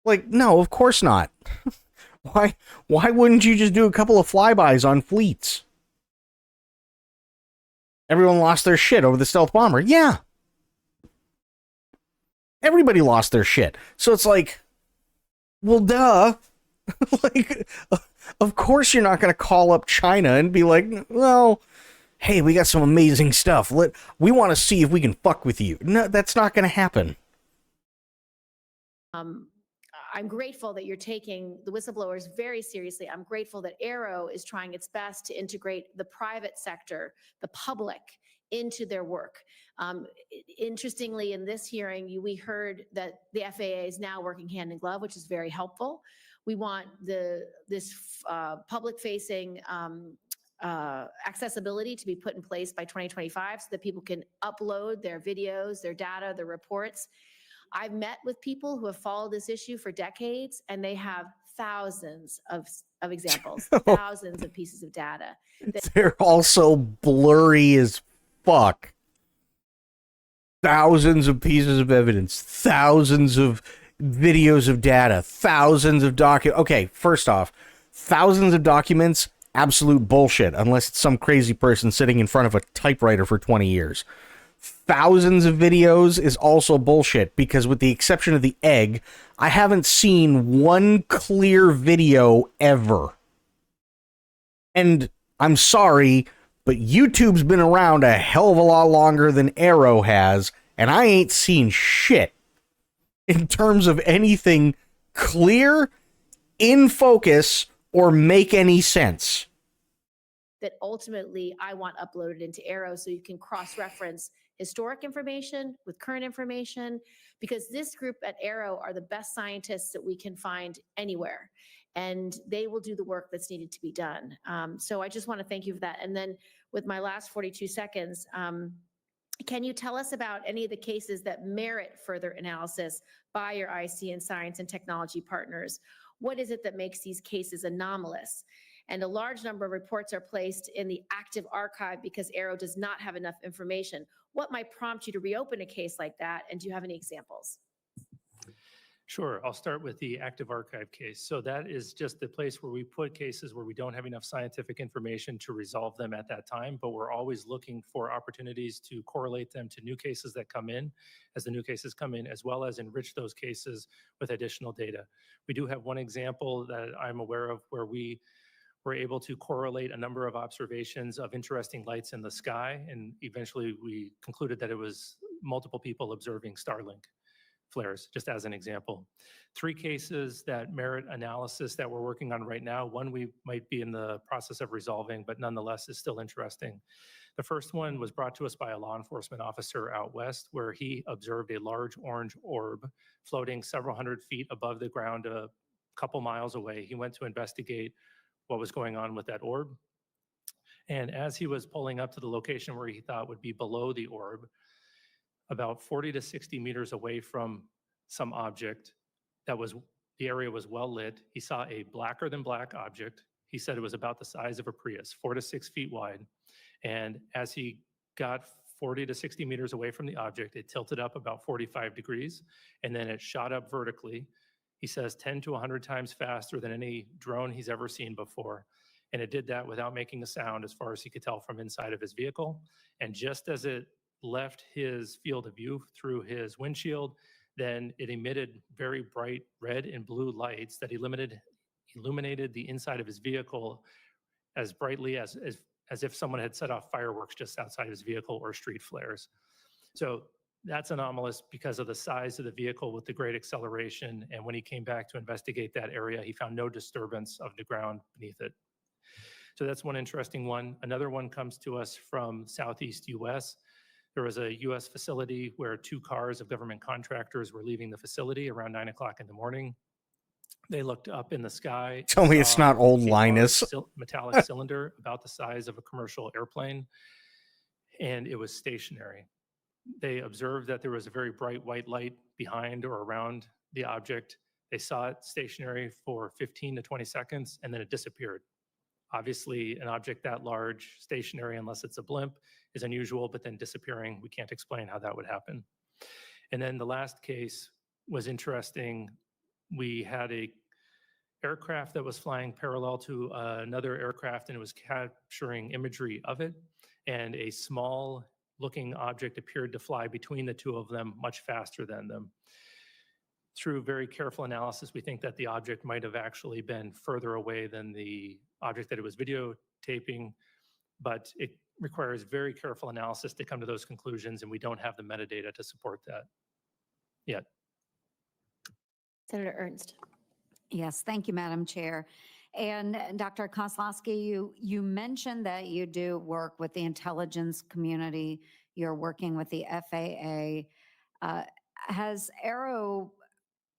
Like, no, of course not. Why wouldn't you just do a couple of flybys on fleets? Everyone lost their shit over the stealth bomber. Yeah. Everybody lost their shit. So it's like, well, duh. Like, of course you're not going to call up China and be like, well, hey, we got some amazing stuff. We want to see if we can fuck with you. No, that's not going to happen. I'm grateful that you're taking the whistleblowers very seriously. I'm grateful that Aero is trying its best to integrate the private sector, the public, into their work. Interestingly, in this hearing, we heard that the FAA is now working hand in glove, which is very helpful. We want this public-facing accessibility to be put in place by 2025 so that people can upload their videos, their data, their reports. I've met with people who have followed this issue for decades, and they have thousands of examples, thousands of pieces of data. They're also blurry as fuck. Thousands of pieces of evidence, thousands of videos of data, thousands of Okay, first off, thousands of documents, absolute bullshit, unless it's some crazy person sitting in front of a typewriter for 20 years. thousands of videos is also bullshit, because with the exception of the egg, I haven't seen one clear video ever. And I'm sorry, but YouTube's been around a hell of a lot longer than Arrow has, and I ain't seen shit in terms of anything clear, in focus, or make any sense. That ultimately I want uploaded into Arrow so you can cross-reference historic information with current information, because this group at Arrow are the best scientists that we can find anywhere, and they will do the work that's needed to be done. So I just want to thank you for that. And then with my last 42 seconds, can you tell us about any of the cases that merit further analysis by your IC and science and technology partners? What is it that makes these cases anomalous? And a large number of reports are placed in the active archive because Arrow does not have enough information. What might prompt you to reopen a case like that? And do you have any examples? Sure. I'll start with the active archive case. So that is just the place where we put cases where we don't have enough scientific information to resolve them at that time, but we're always looking for opportunities to correlate them to new cases that come in as the new cases come in, as well as enrich those cases with additional data. We do have one example that I'm aware of where we were able to correlate a number of observations of interesting lights in the sky, and eventually we concluded that it was multiple people observing Starlink flares, just as an example. 3 cases that merit analysis that we're working on right now. One we might be in the process of resolving, but nonetheless is still interesting. The first one was brought to us by a law enforcement officer out west, where he observed a large orange orb floating several hundred feet above the ground a couple miles away. He went to investigate what was going on with that orb. And as he was pulling up to the location where he thought would be below the orb, about 40 to 60 meters away from some object the area was well lit, he saw a blacker than black object. He said it was about the size of a Prius, 4 to 6 feet wide. And as he got 40 to 60 meters away from the object, it tilted up about 45 degrees, and then it shot up vertically. He says 10 to 100 times faster than any drone he's ever seen before. And it did that without making a sound, as far as he could tell from inside of his vehicle. And just as it left his field of view through his windshield, then it emitted very bright red and blue lights that illuminated the inside of his vehicle as brightly as if someone had set off fireworks just outside his vehicle, or street flares. So that's anomalous because of the size of the vehicle with the great acceleration. And when he came back to investigate that area, he found no disturbance of the ground beneath it. So that's one interesting one. Another one comes to us from Southeast US. There was a US facility where 2 cars of government contractors were leaving the facility around 9 o'clock in the morning. They looked up in the sky. Tell me it's not old a Linus. large metallic cylinder about the size of a commercial airplane, and it was stationary. They observed that there was a very bright white light behind or around the object. They saw it stationary for 15 to 20 seconds, and then it disappeared. Obviously, an object that large, stationary, unless it's a blimp, is unusual, but then disappearing, we can't explain how that would happen. And then the last case was interesting. We had a aircraft that was flying parallel to another aircraft, and it was capturing imagery of it. And a small looking object appeared to fly between the 2 of them much faster than them. Through very careful analysis, we think that the object might have actually been further away than the object that it was videotaping, but it requires very careful analysis to come to those conclusions, and we don't have the metadata to support that yet. Senator Ernst. Yes, thank you, Madam Chair. And Dr. Kozlowski, you mentioned that you do work with the intelligence community. You're working with the FAA. Has Arrow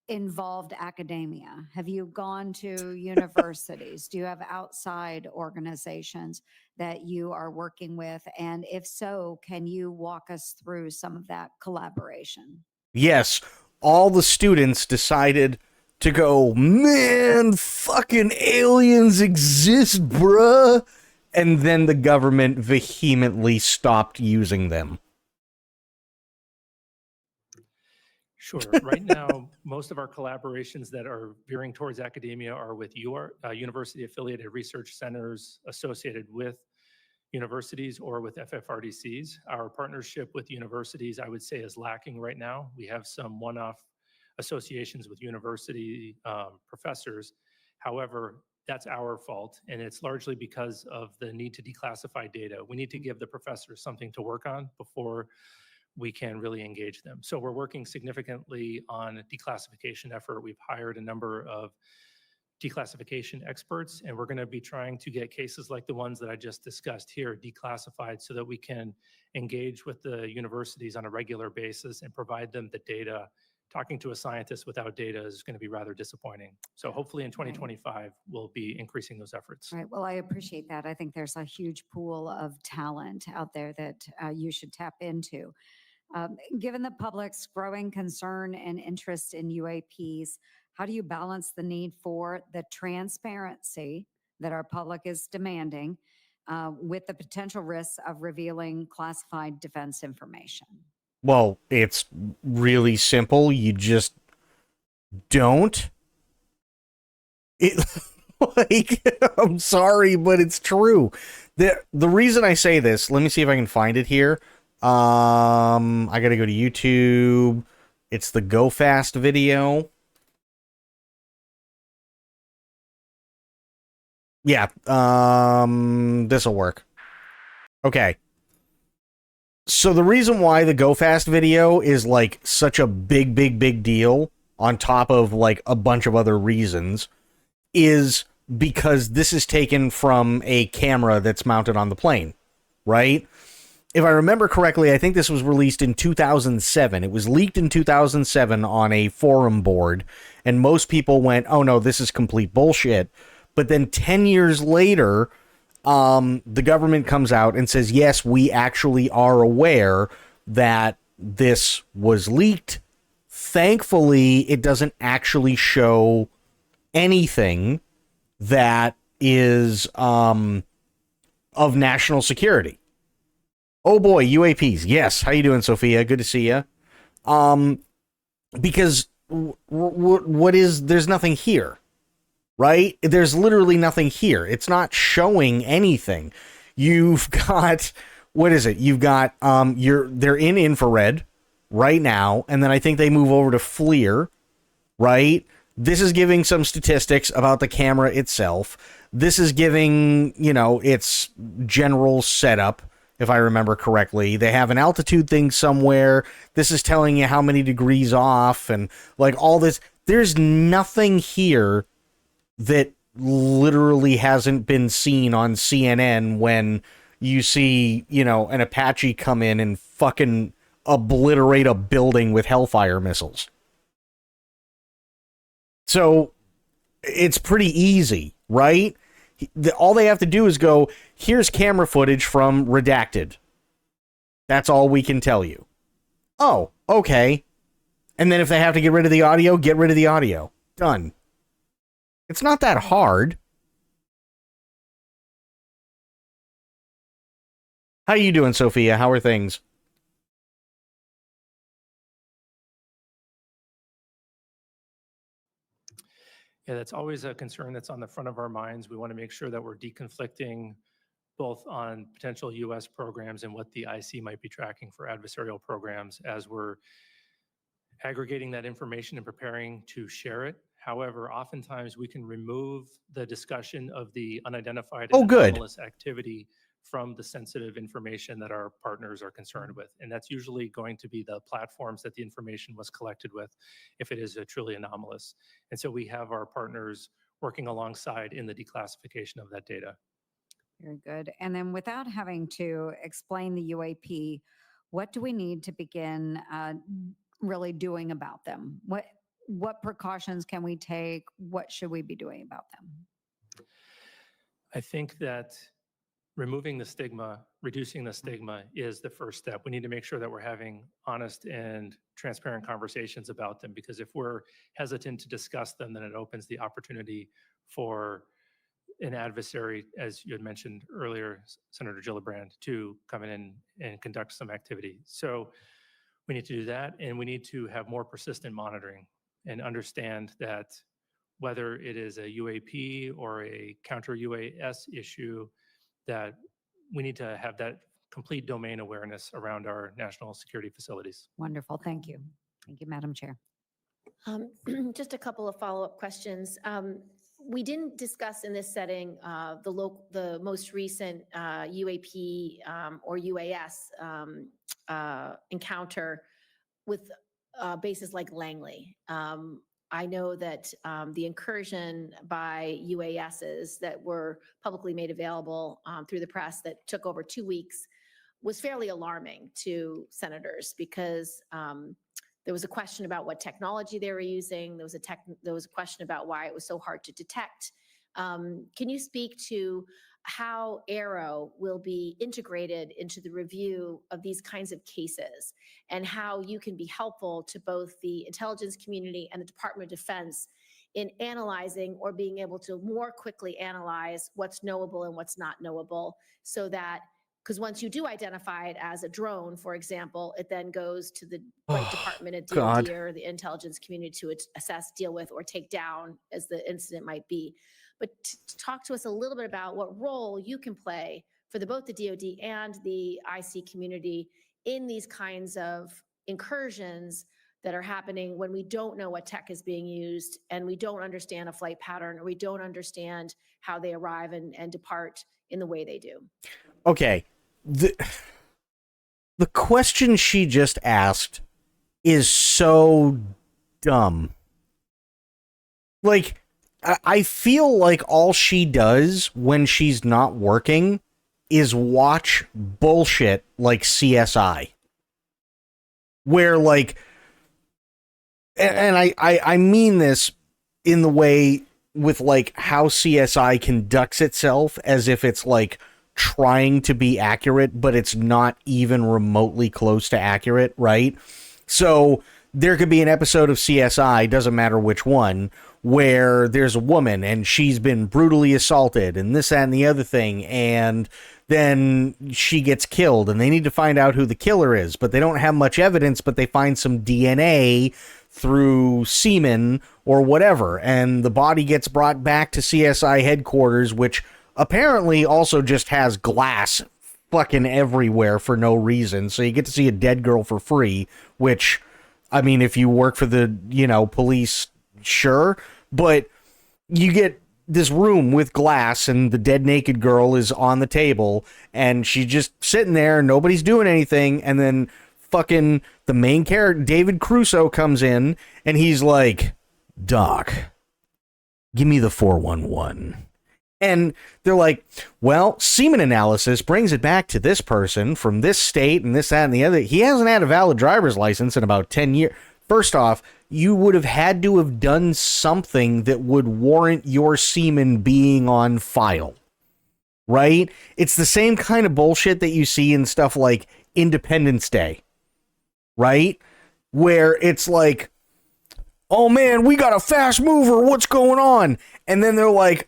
involved academia? Have you gone to universities? Do you have outside organizations that you are working with? And if so, can you walk us through some of that collaboration? Yes, all the students decided to go, man, fucking aliens exist, bruh. And then the government vehemently stopped using them. Sure. Right now, most of our collaborations that are veering towards academia are with university-affiliated research centers associated with universities or with FFRDCs. Our partnership with universities, I would say, is lacking right now. We have some one-off associations with university professors. However, that's our fault, and it's largely because of the need to declassify data. We need to give the professors something to work on before we can really engage them. So we're working significantly on a declassification effort. We've hired a number of declassification experts, and we're going to be trying to get cases like the ones that I just discussed here declassified so that we can engage with the universities on a regular basis and provide them the data. Talking to a scientist without data is going to be rather disappointing. So hopefully in 2025, we'll be increasing those efforts. Right. Well, I appreciate that. I think there's a huge pool of talent out there that you should tap into. Given the public's growing concern and interest in UAPs, how do you balance the need for the transparency that our public is demanding with the potential risks of revealing classified defense information? Well, it's really simple. You just don't. It like I'm sorry, but it's true. The reason I say this, let me see if I can find it here. I gotta go to YouTube. It's the Go Fast video. Yeah, this'll work. Okay. So the reason why the Go Fast video is like such a big deal on top of like a bunch of other reasons is because this is taken from a camera that's mounted on the plane, right? If I remember correctly, I think this was released in 2007. It was leaked in 2007 on a forum board, and most people went, oh no, this is complete bullshit. But then 10 years later, the government comes out and says, yes, we actually are aware that this was leaked. Thankfully, it doesn't actually show anything that is of national security. Oh boy, UAPs. Yes. How you doing, Sophia? Good to see you. Because there's nothing here. Right? There's literally nothing here. It's not showing anything. You've got, what is it? You've got, they're in infrared right now, and then I think they move over to FLIR, right? This is giving some statistics about the camera itself. This is giving, its general setup, if I remember correctly. They have an altitude thing somewhere. This is telling you how many degrees off, and like all this. There's nothing here that literally hasn't been seen on CNN when you see, an Apache come in and fucking obliterate a building with Hellfire missiles. So it's pretty easy, right? All they have to do is go, here's camera footage from Redacted. That's all we can tell you. Oh, okay. And then if they have to get rid of the audio, get rid of the audio. Done. It's not that hard. How you doing, Sophia? How are things? Yeah, that's always a concern that's on the front of our minds. We want to make sure that we're deconflicting both on potential U.S. programs and what the IC might be tracking for adversarial programs as we're aggregating that information and preparing to share it. However, oftentimes we can remove the discussion of the unidentified and anomalous activity from the sensitive information that our partners are concerned with. And that's usually going to be the platforms that the information was collected with if it is truly anomalous. And so we have our partners working alongside in the declassification of that data. Very good. And then without having to explain the UAP, what do we need to begin really doing about them? What precautions can we take? What should we be doing about them? I think that removing the stigma, reducing the stigma is the first step. We need to make sure that we're having honest and transparent conversations about them, because if we're hesitant to discuss them, then it opens the opportunity for an adversary, as you had mentioned earlier, Senator Gillibrand, to come in and conduct some activity. So we need to do that, and we need to have more persistent monitoring and understand that whether it is a UAP or a counter UAS issue, that we need to have that complete domain awareness around our national security facilities. Wonderful. Thank you. Thank you, Madam Chair. Just a couple of follow-up questions. We didn't discuss in this setting the most recent UAP or UAS encounter with bases like Langley. I know that the incursion by UASs that were publicly made available through the press that took over 2 weeks was fairly alarming to senators because there was a question about what technology they were using. There was a question about why it was so hard to detect. Can you speak to how Aero will be integrated into the review of these kinds of cases and how you can be helpful to both the intelligence community and the Department of Defense in analyzing or being able to more quickly analyze what's knowable and what's not knowable so that because once you do identify it as a drone, for example, it then goes to the right department at DoD or the intelligence community to assess, deal with, or take down as the incident might be. But talk to us a little bit about what role you can play for both the DoD and the IC community in these kinds of incursions that are happening when we don't know what tech is being used and we don't understand a flight pattern or we don't understand how they arrive and depart in the way they do. Okay. The question she just asked is so dumb. Like, I feel like all she does when she's not working is watch bullshit like CSI. Where, like, and I mean this in the way with, like, how CSI conducts itself as if it's, like, trying to be accurate, but it's not even remotely close to accurate, right? So there could be an episode of CSI, doesn't matter which one, where there's a woman and she's been brutally assaulted and this, that, and the other thing, and then she gets killed and they need to find out who the killer is, but they don't have much evidence, but they find some DNA through semen or whatever, and the body gets brought back to CSI headquarters, which apparently also just has glass fucking everywhere for no reason. So you get to see a dead girl for free, which, I mean, if you work for the, police, sure. But you get this room with glass and the dead naked girl is on the table and she's just sitting there. Nobody's doing anything. And then fucking the main character, David Crusoe, comes in and he's like, "Doc, give me the 411. And they're like, well, semen analysis brings it back to this person from this state and this, that, and the other. He hasn't had a valid driver's license in about 10 years. First off, you would have had to have done something that would warrant your semen being on file, right? It's the same kind of bullshit that you see in stuff like Independence Day, right? Where it's like, oh man, we got a fast mover. What's going on? And then they're like,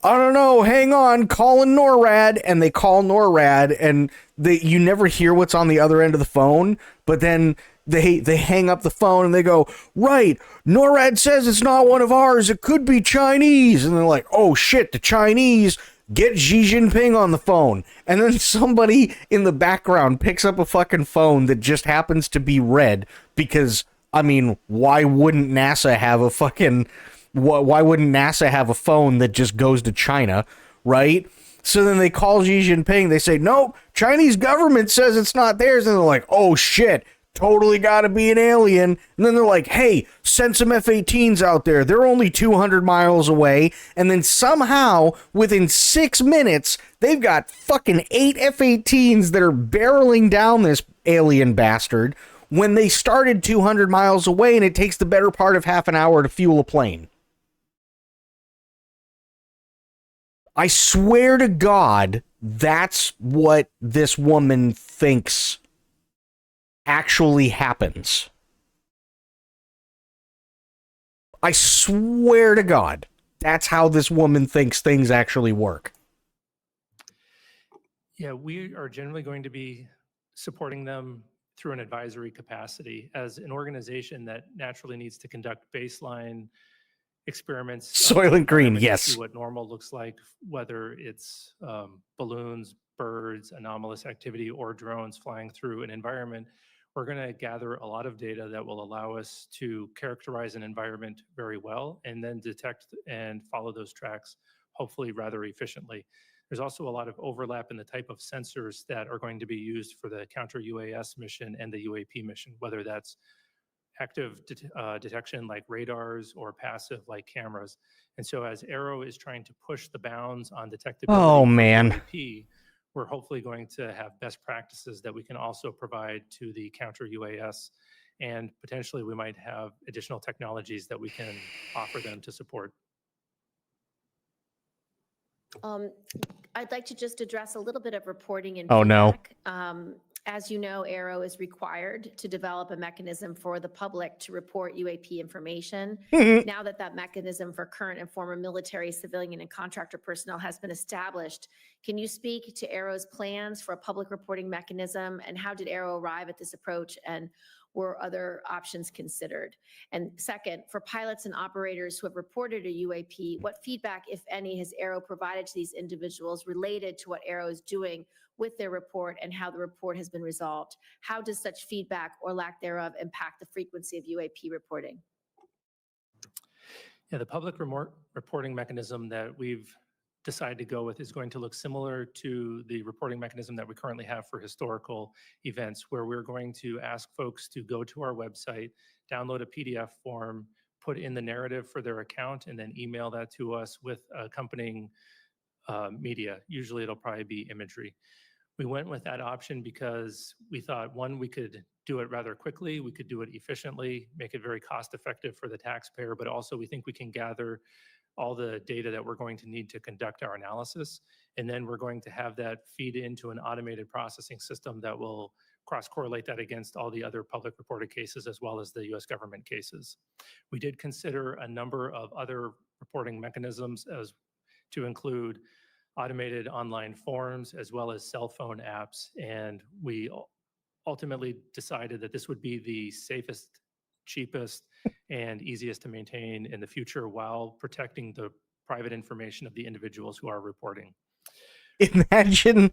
I don't know, hang on, calling NORAD, and they call NORAD, and you never hear what's on the other end of the phone, but then they hang up the phone and they go, right, NORAD says it's not one of ours, it could be Chinese, and they're like, oh shit, the Chinese, get Xi Jinping on the phone, and then somebody in the background picks up a fucking phone that just happens to be red, because, I mean, why wouldn't NASA have a fucking... Why wouldn't NASA have a phone that just goes to China, right? So then they call Xi Jinping. They say, no, Chinese government says it's not theirs. And they're like, oh, shit, totally got to be an alien. And then they're like, hey, send some F-18s out there. They're only 200 miles away. And then somehow, within 6 minutes, they've got fucking 8 F-18s that are barreling down this alien bastard when they started 200 miles away, and it takes the better part of half an hour to fuel a plane. I swear to God, that's what this woman thinks actually happens. I swear to God, that's how this woman thinks things actually work. Yeah, we are generally going to be supporting them through an advisory capacity as an organization that naturally needs to conduct baseline experiments. Soylent Green, environment to yes. see what normal looks like, whether it's balloons, birds, anomalous activity, or drones flying through an environment. We're going to gather a lot of data that will allow us to characterize an environment very well and then detect and follow those tracks, hopefully rather efficiently. There's also a lot of overlap in the type of sensors that are going to be used for the counter UAS mission and the UAP mission, whether that's active detection like radars or passive like cameras. And so as Aero is trying to push the bounds on detectability Oh, for man. UAP, we're hopefully going to have best practices that we can also provide to the counter UAS. And potentially we might have additional technologies that we can offer them to support. I'd like to just address a little bit of reporting and Oh, no. feedback. As you know, Aero is required to develop a mechanism for the public to report UAP information. Now that that mechanism for current and former military, civilian, and contractor personnel has been established, can you speak to Aero's plans for a public reporting mechanism, and how did Aero arrive at this approach, and were other options considered? And second, for pilots and operators who have reported a UAP, what feedback, if any, has Aero provided to these individuals related to what Aero is doing with their report and how the report has been resolved? How does such feedback or lack thereof impact the frequency of UAP reporting? Yeah, the public reporting mechanism that we've decided to go with is going to look similar to the reporting mechanism that we currently have for historical events, where we're going to ask folks to go to our website, download a PDF form, put in the narrative for their account, and then email that to us with accompanying media. Usually it'll probably be imagery. We went with that option because we thought, one, we could do it rather quickly, we could do it efficiently, make it very cost effective for the taxpayer, but also we think we can gather all the data that we're going to need to conduct our analysis. And then we're going to have that feed into an automated processing system that will cross-correlate that against all the other public reported cases as well as the US government cases. We did consider a number of other reporting mechanisms as to include automated online forms as well as cell phone apps. And we ultimately decided that this would be the safest, cheapest, and easiest to maintain in the future while protecting the private information of the individuals who are reporting. Imagine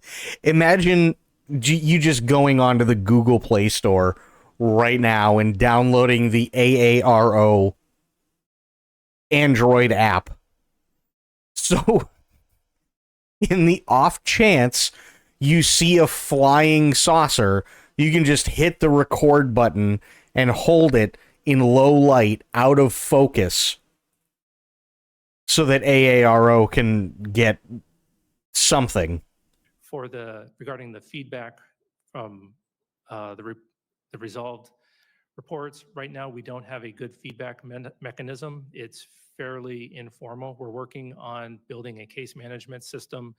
you just going onto the Google Play Store right now and downloading the AARO Android app. So, in the off chance you see a flying saucer, you can just hit the record button and hold it in low light, out of focus, so that AARO can get something. Regarding the feedback from the resolved reports, right now we don't have a good feedback mechanism. It's fairly informal. We're working on building a case management system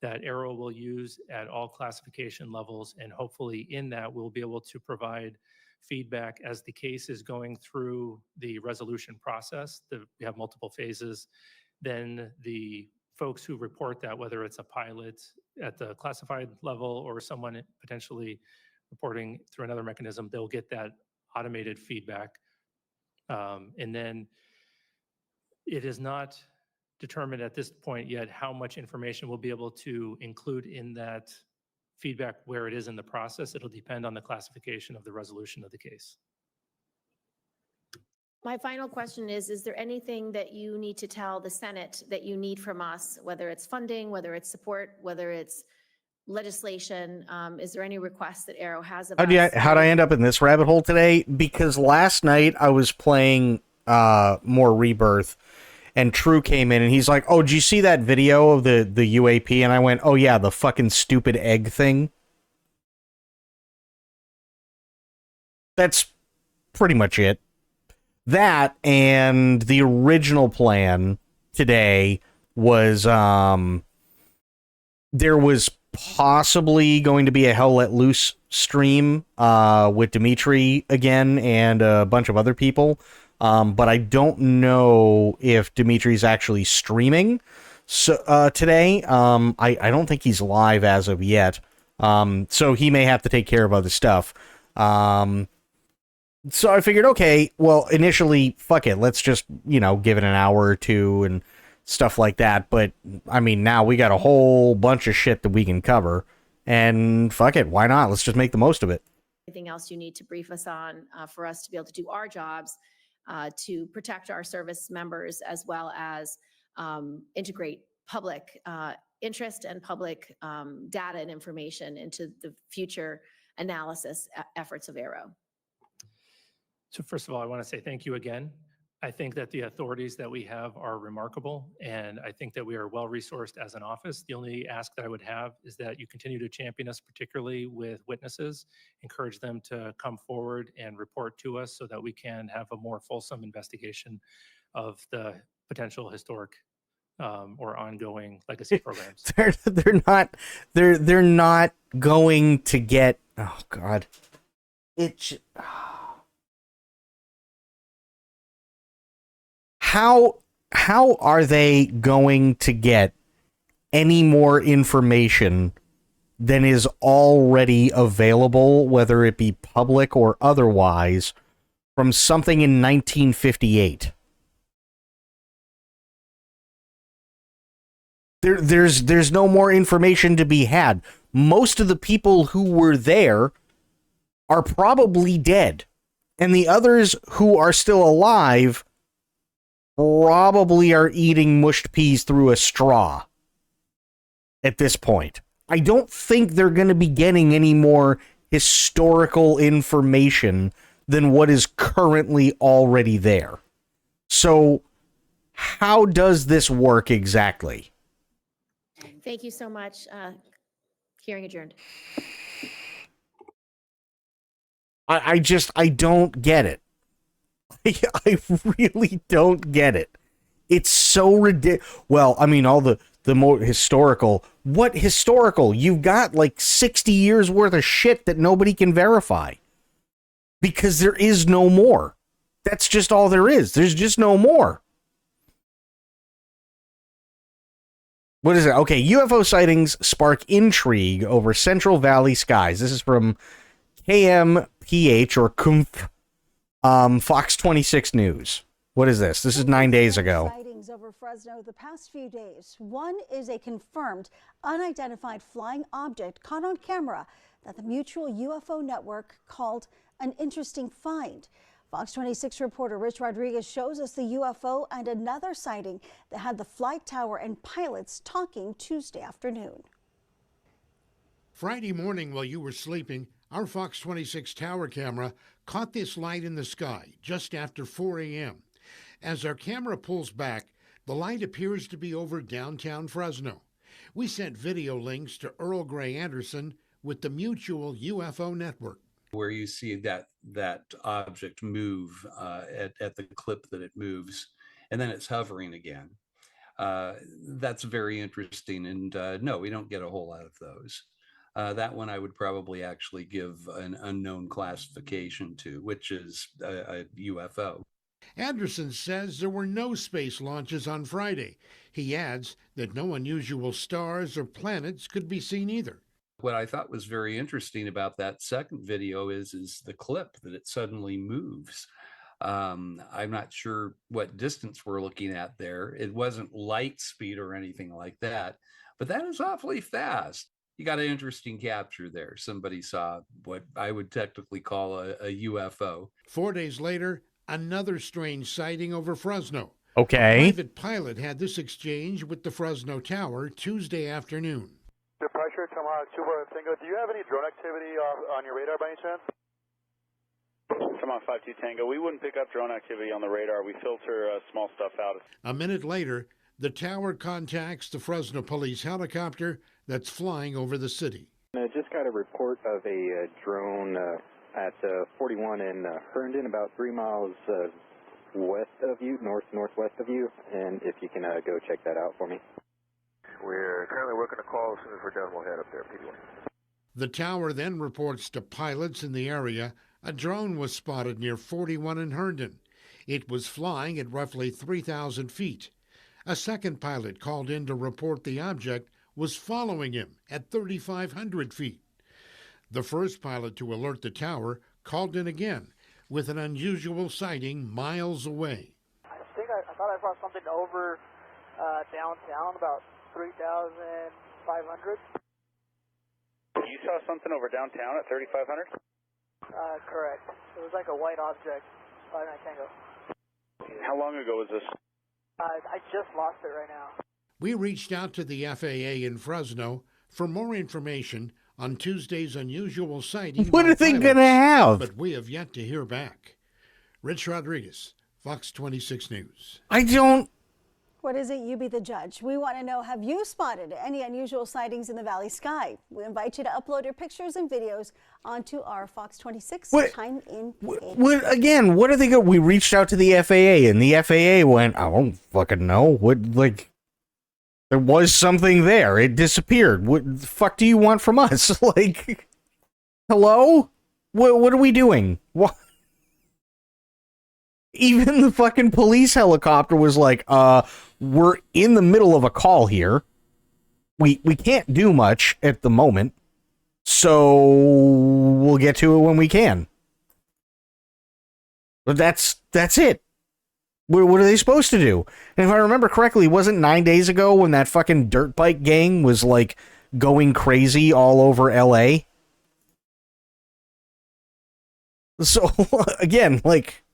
that Aero will use at all classification levels, and hopefully in that we'll be able to provide feedback as the case is going through the resolution process. We have multiple phases. Then the folks who report that, whether it's a pilot at the classified level or someone potentially reporting through another mechanism, they'll get that automated feedback. And then it is not determined at this point yet how much information we'll be able to include in that feedback where it is in the process. It'll depend on the classification of the resolution of the case. My final question is there anything that you need to tell the Senate that you need from us, whether it's funding, whether it's support, whether it's legislation? Is there any requests that Aero has of us? How'd I end up in this rabbit hole today? Because last night I was playing more Rebirth, and True came in and he's like, "Oh, did you see that video of the UAP?" And I went, "Oh yeah, the fucking stupid egg thing." That's pretty much it. That and the original plan today was there was possibly going to be a Hell Let Loose stream with Dimitri again and a bunch of other people. But I don't know if Dimitri's actually streaming today. I don't think he's live as of yet. So he may have to take care of other stuff. So I figured, okay, well, initially, fuck it, let's just, give it an hour or two and stuff like that. But I mean, now we got a whole bunch of shit that we can cover, and fuck it, why not? Let's just make the most of it. Anything else you need to brief us on for us to be able to do our jobs to protect our service members as well as integrate public interest and public data and information into the future analysis efforts of AARO. So first of all, I want to say thank you again. I think that the authorities that we have are remarkable, and I think that we are well-resourced as an office. The only ask that I would have is that you continue to champion us, particularly with witnesses, encourage them to come forward and report to us so that we can have a more fulsome investigation of the potential historic or ongoing legacy programs. they're not going to get, oh God. How are they going to get any more information than is already available, whether it be public or otherwise, from something in 1958? There's no more information to be had. Most of the people who were there are probably dead, and the others who are still alive probably are eating mushed peas through a straw at this point. I don't think they're going to be getting any more historical information than what is currently already there. So how does this work exactly? Thank you so much. Hearing adjourned. I don't get it. I really don't get it. It's so ridiculous. Well, I mean, all the more historical. What historical? You've got like 60 years worth of shit that nobody can verify. Because there is no more. That's just all there is. There's just no more. What is it? Okay, UFO sightings spark intrigue over Central Valley skies. This is from KMPH or KUMF, Fox 26 News. What is this? This is 9 days ago. Sightings over Fresno the past few days. One is a confirmed unidentified flying object caught on camera that the Mutual UFO Network called an interesting find. Fox 26 reporter Rich Rodriguez shows us the UFO and another sighting that had the flight tower and pilots talking Tuesday afternoon. Friday morning while you were sleeping, our Fox 26 tower camera caught this light in the sky just after 4 a.m. As our camera pulls back, the light appears to be over downtown Fresno. We sent video links to Earl Gray Anderson with the Mutual UFO Network. Where you see that object move at the clip that it moves, and then it's hovering again. That's very interesting, and no, we don't get a whole lot of those. That one I would probably actually give an unknown classification to, which is a UFO. Anderson says there were no space launches on Friday. He adds that no unusual stars or planets could be seen either. What I thought was very interesting about that second video is the clip that it suddenly moves. I'm not sure what distance we're looking at there. It wasn't light speed or anything like that, but that is awfully fast. You got an interesting capture there. Somebody saw what I would technically call a UFO. 4 days later, another strange sighting over Fresno. Okay. A private pilot had this exchange with the Fresno Tower Tuesday afternoon. The pressure, Tomahawk 2 Tango. Do you have any drone activity on your radar by any chance? Tomahawk 5-2 Tango. We wouldn't pick up drone activity on the radar. We filter small stuff out. A minute later, the tower contacts the Fresno police helicopter that's flying over the city. I just got a report of a drone at 41 in Herndon, about 3 miles west of you, northwest of you, and if you can go check that out for me. We're currently working a call. As soon as we're done, we'll head up there, PD1. The tower then reports to pilots in the area a drone was spotted near 41 in Herndon. It was flying at roughly 3,000 feet. A second pilot called in to report the object was following him at 3,500 feet. The first pilot to alert the tower called in again, with an unusual sighting miles away. I thought I saw something over downtown, about 3,500. You saw something over downtown at 3,500? Correct. It was like a white object. 59 Tango. How long ago was this? I just lost it right now. We reached out to the FAA in Fresno for more information on Tuesday's unusual sighting. What by are they pilots, going to have? But we have yet to hear back. Rich Rodriguez, Fox 26 News. I don't. What is it? You be the judge. We want to know, have you spotted any unusual sightings in the valley sky? We invite you to upload your pictures and videos onto our Fox 26 Chime In page. Again, what are they going? We reached out to the FAA, and the FAA went, I don't fucking know. What, like, there was something there. It disappeared. What the fuck do you want from us? Like, hello? What are we doing? What? Even the fucking police helicopter was like, we're in the middle of a call here. We can't do much at the moment, so we'll get to it when we can. But that's it. What are they supposed to do? And if I remember correctly, it wasn't 9 days ago when that fucking dirt bike gang was like going crazy all over LA? So again, like,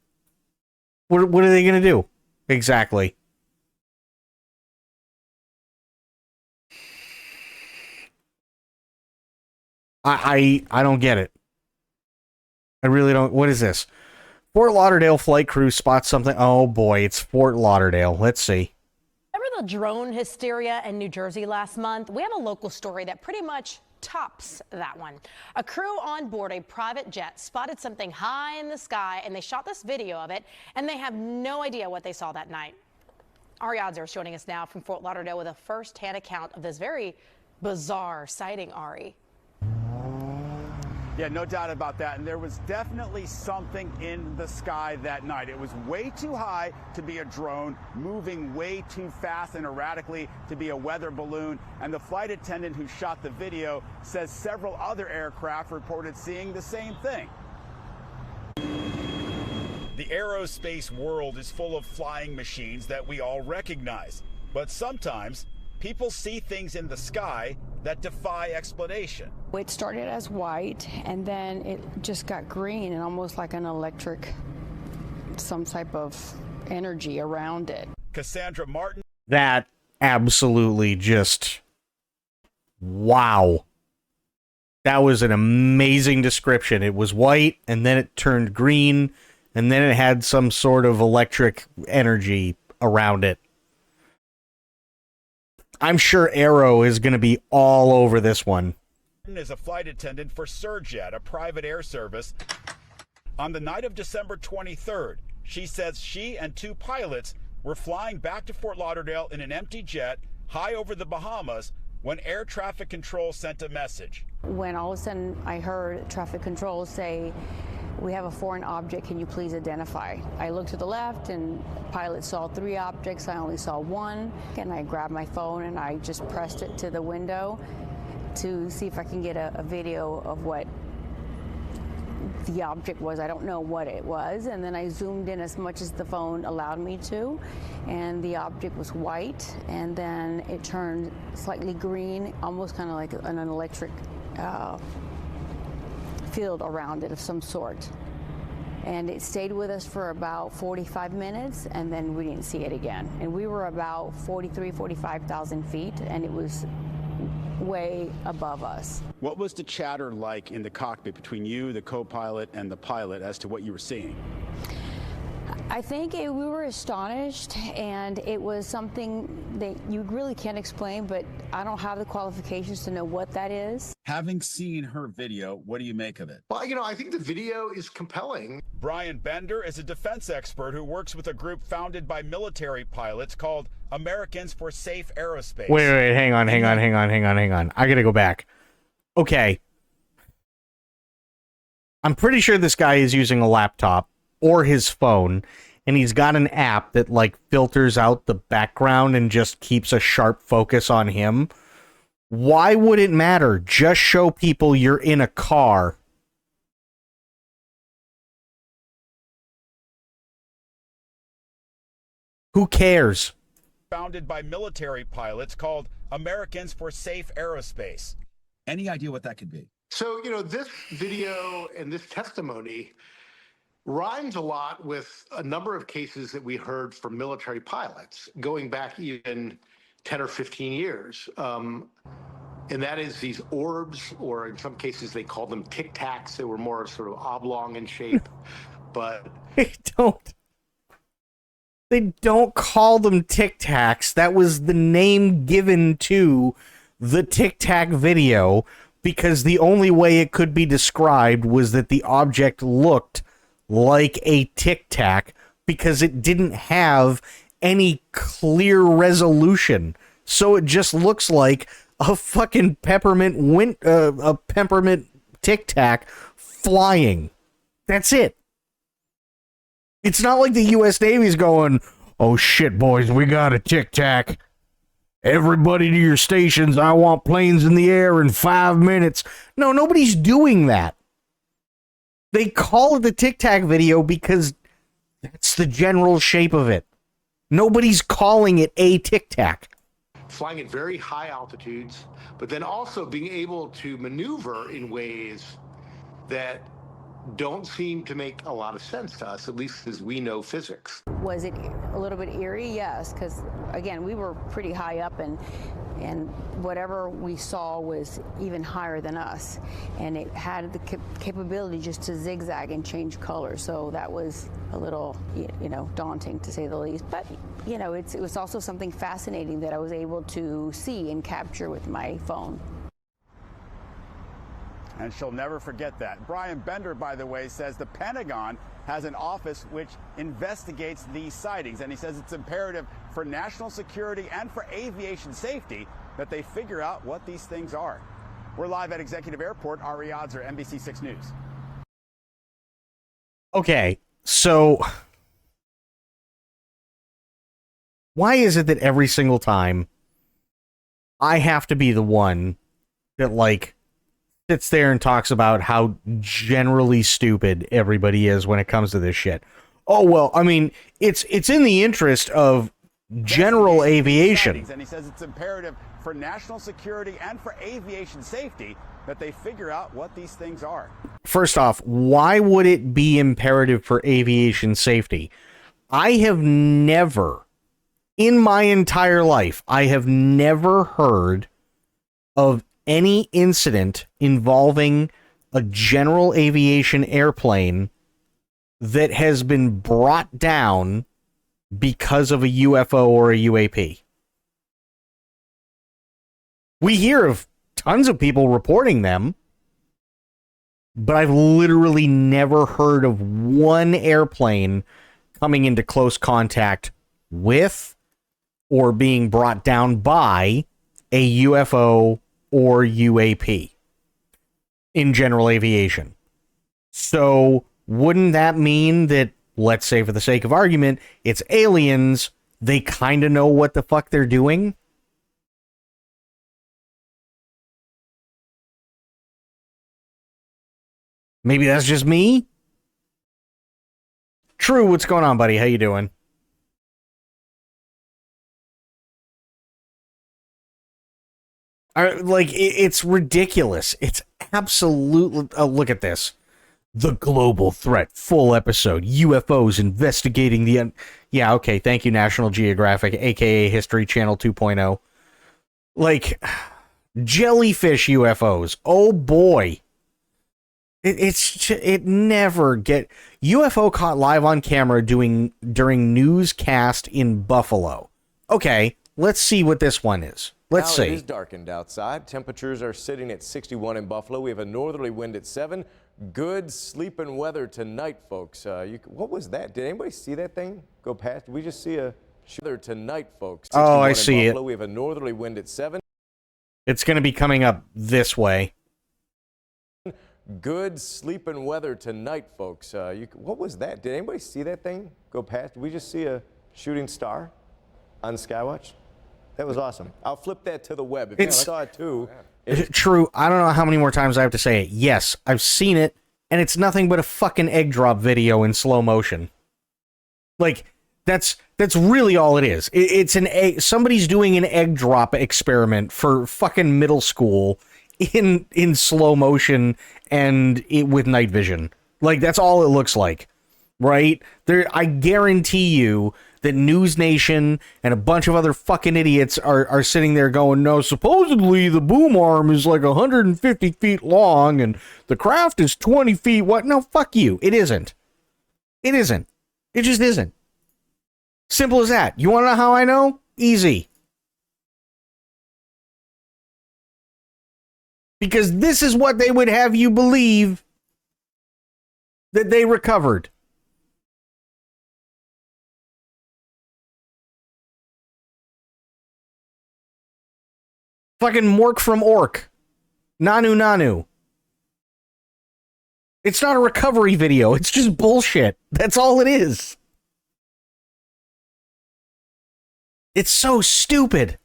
what are they going to do? Exactly. I don't get it. I really don't. What is this? Fort Lauderdale flight crew spots something. Oh boy, it's Fort Lauderdale. Let's see. Remember the drone hysteria in New Jersey last month? We have a local story that pretty much tops that one. A crew on board a private jet spotted something high in the sky, and they shot this video of it, and they have no idea what they saw that night. Ari Odzer is joining us now from Fort Lauderdale with a first-hand account of this very bizarre sighting, Ari. Yeah, no doubt about that. And there was definitely something in the sky that night. It was way too high to be a drone, moving way too fast and erratically to be a weather balloon. And the flight attendant who shot the video says several other aircraft reported seeing the same thing. The aerospace world is full of flying machines that we all recognize. But sometimes people see things in the sky that defy explanation. It started as white, and then it just got green and almost like an electric, some type of energy around it. Cassandra Martin. That absolutely just, wow. That was an amazing description. It was white, and then it turned green, and then it had some sort of electric energy around it. I'm sure Aero is going to be all over this one. Is a flight attendant for Surjet, a private air service. On the night of December 23rd, she says she and two pilots were flying back to Fort Lauderdale in an empty jet high over the Bahamas when air traffic control sent a message. When all of a sudden I heard traffic control say, "We have a foreign object, can you please identify?" I looked to the left and pilot saw 3 objects, I only saw 1. And I grabbed my phone and I just pressed it to the window to see if I can get a video of what the object was. I don't know what it was. And then I zoomed in as much as the phone allowed me to. And the object was white, and then it turned slightly green, almost kind of like an electric field around it of some sort. And it stayed with us for about 45 minutes, and then we didn't see it again. And we were about 45,000 feet, and it was way above us. What was the chatter like in the cockpit between you, the co-pilot, and the pilot as to what you were seeing? I think we were astonished, and it was something that you really can't explain, but I don't have the qualifications to know what that is. Having seen her video, what do you make of it? Well, I think the video is compelling. Brian Bender is a defense expert who works with a group founded by military pilots called Americans for Safe Aerospace. Wait, hang on. I gotta go back. Okay. I'm pretty sure this guy is using a laptop or his phone, and he's got an app that like filters out the background and just keeps a sharp focus on him. Why would it matter? Just show people you're in a car. Who cares? Founded by military pilots called Americans for Safe Aerospace. Any idea what that could be? So, this video and this testimony rhymes a lot with a number of cases that we heard from military pilots going back even 10 or 15 years. And that is these orbs, or in some cases they call them tic tacs. They were more sort of oblong in shape, but They don't call them Tic Tacs. That was the name given to the Tic Tac video because the only way it could be described was that the object looked like a Tic Tac because it didn't have any clear resolution. So it just looks like a fucking peppermint Tic Tac flying. That's it. It's not like the U.S. Navy's going, oh shit, boys, we got a Tic Tac. Everybody to your stations. I want planes in the air in 5 minutes. No, nobody's doing that. They call it the Tic Tac video because that's the general shape of it. Nobody's calling it a Tic Tac. flying at very high altitudes, but then also being able to maneuver in ways that don't seem to make a lot of sense to us, at least as we know physics. Was it a little bit eerie? Yes, because again, we were pretty high up, and whatever we saw was even higher than us, and it had the capability just to zigzag and change color. So that was a little, daunting to say the least. But it was also something fascinating that I was able to see and capture with my phone. And she'll never forget that. Brian Bender, by the way, says the Pentagon has an office which investigates these sightings. And he says it's imperative for national security and for aviation safety that they figure out what these things are. We're live at Executive Airport. Ari Odzer, NBC 6 News. Okay, so why is it that every single time I have to be the one that, sits there and talks about how generally stupid everybody is when it comes to this shit? Oh, well, I mean, it's in the interest of general aviation. And he says it's imperative for national security and for aviation safety that they figure out what these things are. First off, why would it be imperative for aviation safety? I have never, in my entire life, I have never heard of any incident involving a general aviation airplane that has been brought down because of a UFO or a UAP. We hear of tons of people reporting them, but I've literally never heard of one airplane coming into close contact with or being brought down by a UFO or UAP in general aviation. So wouldn't that mean that, let's say for the sake of argument, it's aliens, they kind of know what the fuck they're doing? Maybe that's just me? True, what's going on, buddy? How you doing? It's ridiculous. It's absolutely... Oh, look at this. The Global Threat, full episode. UFOs investigating the... Yeah, okay, thank you, National Geographic, a.k.a. History Channel 2.0. Jellyfish UFOs. Oh, boy. It never get... UFO caught live on camera during newscast in Buffalo. Okay, let's see what this one is. Let's see. It is darkened outside. Temperatures are sitting at 61 in Buffalo. We have a northerly wind at 7. Good sleeping weather tonight, folks. What was that? Did anybody see that thing go past? Did we just see a weather tonight, folks? Oh, I see it. We have a northerly wind at 7. It's going to be coming up this way. Good sleeping weather tonight, folks. What was that? Did anybody see that thing go past? Did we just see a shooting star on Skywatch? That was awesome. I'll flip that to the web. If you saw it too. True. I don't know how many more times I have to say it. Yes, I've seen it, and it's nothing but a fucking egg drop video in slow motion. That's really all it is. It's an egg. Somebody's doing an egg drop experiment for fucking middle school in slow motion and with night vision. Like, that's all it looks like, right? I guarantee you that News Nation and a bunch of other fucking idiots are sitting there going, no, supposedly the boom arm is like 150 feet long and the craft is 20 feet. What? No, fuck you. It isn't. It isn't. It just isn't. Simple as that. You want to know how I know? Easy. Because this is what they would have you believe that they recovered. Fucking Mork from Ork. Nanu. It's not a recovery video. It's just bullshit. That's all it is. It's so stupid.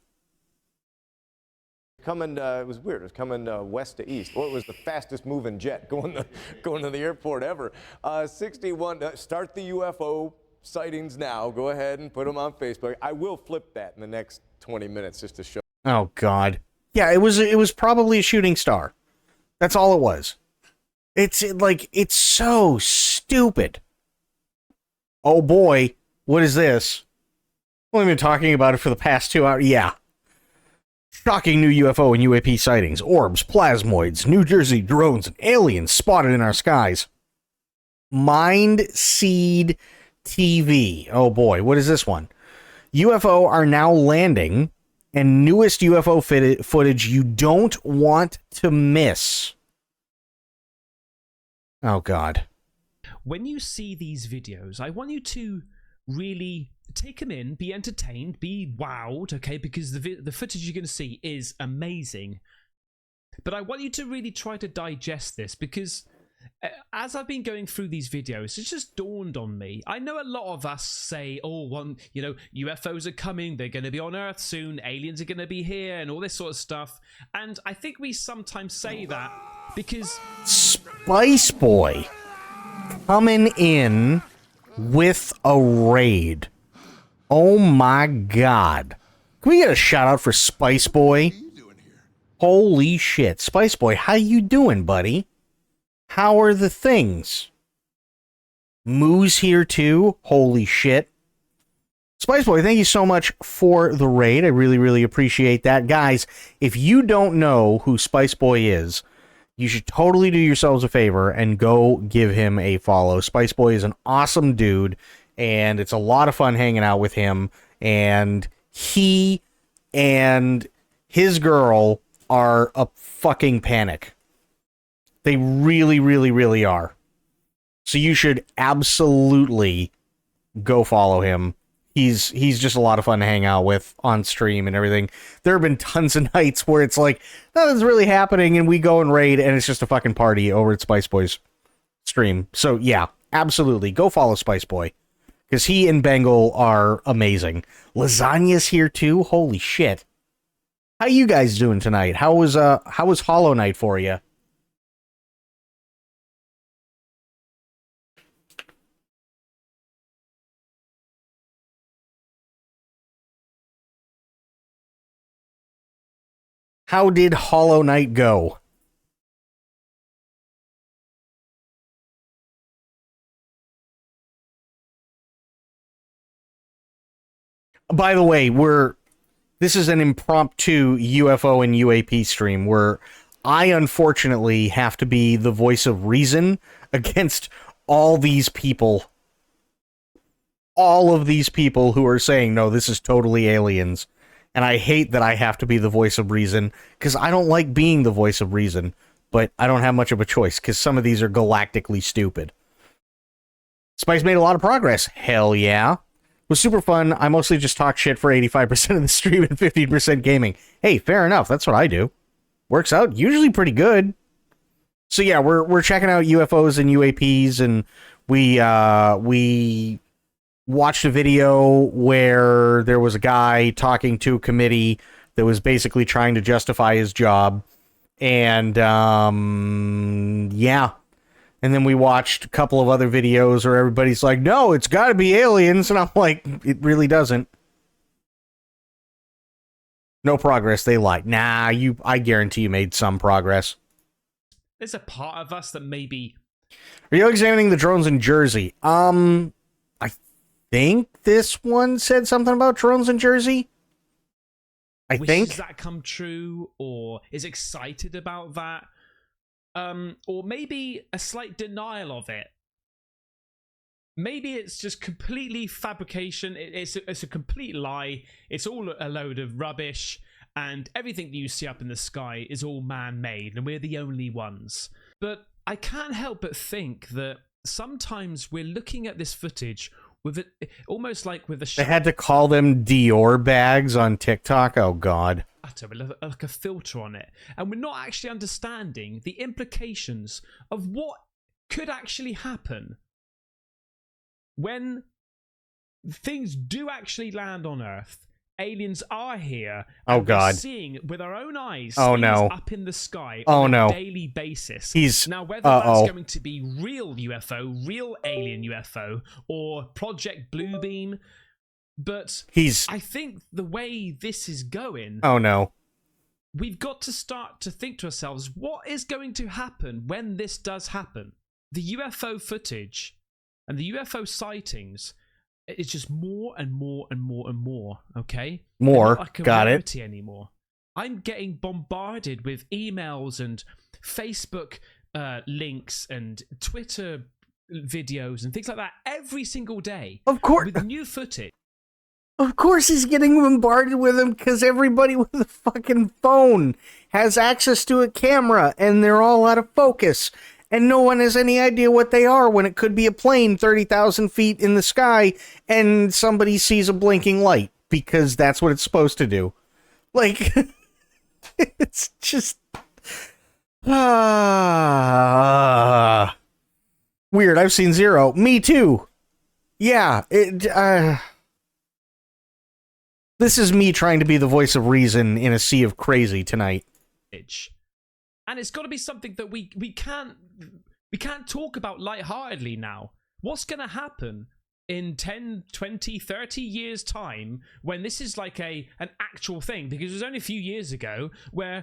Coming, it was weird. It was coming west to east. Well, it was the fastest moving jet going to the airport ever. 61. Start the UFO sightings now. Go ahead and put them on Facebook. I will flip that in the next 20 minutes just to show. Oh God. Yeah, it was probably a shooting star. That's all it was. It's so stupid. Oh boy, what is this? Well, I've been talking about it for the past 2 hours. Yeah. Shocking new UFO and UAP sightings. Orbs, plasmoids, New Jersey drones, and aliens spotted in our skies. Mindseed TV. Oh boy, what is this one? UFO are now landing, and newest UFO footage you don't want to miss. Oh God. When you see these videos, I want you to really take them in, be entertained, be wowed, okay? Because the footage you're going to see is amazing. But I want you to really try to digest this, because as I've been going through these videos, it's just dawned on me. I know a lot of us say, oh, UFOs are coming, they're going to be on Earth soon, aliens are going to be here, and all this sort of stuff. And I think we sometimes say that because Spice Boy coming in with a raid. Oh my God. Can we get a shout out for Spice Boy? Holy shit. Spice Boy, how you doing, buddy? How are the things? Moo's here too. Holy shit. Spice Boy, thank you so much for the raid. I really, really appreciate that. Guys, if you don't know who Spice Boy is, you should totally do yourselves a favor and go give him a follow. Spice Boy is an awesome dude, and it's a lot of fun hanging out with him. And he and his girl are a fucking panic. They really, really, really are. So you should absolutely go follow him. He's just a lot of fun to hang out with on stream and everything. There have been tons of nights where it's like, nothing's really happening, and we go and raid, and it's just a fucking party over at Spice Boy's stream. So yeah, absolutely. Go follow Spice Boy, because he and Bengal are amazing. Lasagna's here too. Holy shit. How you guys doing tonight? How was Hollow Knight for you? How did Hollow Knight go? By the way, this is an impromptu UFO and UAP stream where I unfortunately have to be the voice of reason against all these people. All of these people who are saying, no, this is totally aliens. And I hate that I have to be the voice of reason, because I don't like being the voice of reason, but I don't have much of a choice, because some of these are galactically stupid. Spice made a lot of progress. Hell yeah. It was super fun. I mostly just talk shit for 85% of the stream and 15% gaming. Hey, fair enough. That's what I do. Works out usually pretty good. So yeah, we're checking out UFOs and UAPs, and we watched a video where there was a guy talking to a committee that was basically trying to justify his job. And, yeah, And then we watched a couple of other videos where everybody's like, no, it's got to be aliens. And I'm like, it really doesn't. No progress. They lied. Nah, I guarantee you made some progress. There's a part of us that maybe... Are you examining the drones in Jersey? I think this one said something about drones in Jersey. I think. Wishes that come true, or is excited about that. Or maybe a slight denial of it. Maybe it's just completely fabrication. It's a complete lie. It's all a load of rubbish, and everything that you see up in the sky is all man-made, and we're the only ones. But I can't help but think that sometimes we're looking at this footage with it almost like with a... They had to call them Dior bags on TikTok. Oh, God. Like a filter on it, and we're not actually understanding the implications of what could actually happen when things do actually land on Earth. Aliens are here. Oh, and God. We're seeing with our own eyes Oh, things no. up in the sky Oh, on no. a daily basis. Now, whether Uh-oh. that's going to be real UFO, real alien UFO, or Project Bluebeam, but I think the way this is going... Oh, no. We've got to start to think to ourselves, what is going to happen when this does happen? The UFO footage and the UFO sightings, it's just more and more and more and more, okay? More, They're not like a got it. rarity anymore. I'm getting bombarded with emails and Facebook links and Twitter videos and things like that every single day. Of course. With new footage. Of course he's getting bombarded with them because everybody with a fucking phone has access to a camera and they're all out of focus. And no one has any idea what they are when it could be a plane 30,000 feet in the sky and somebody sees a blinking light because that's what it's supposed to do. Like, it's just... weird. I've seen zero. Me too. Yeah, this is me trying to be the voice of reason in a sea of crazy tonight. And it's got to be something that we can't talk about lightheartedly now. What's going to happen in 10, 20, 30 years' time when this is like an actual thing? Because it was only a few years ago where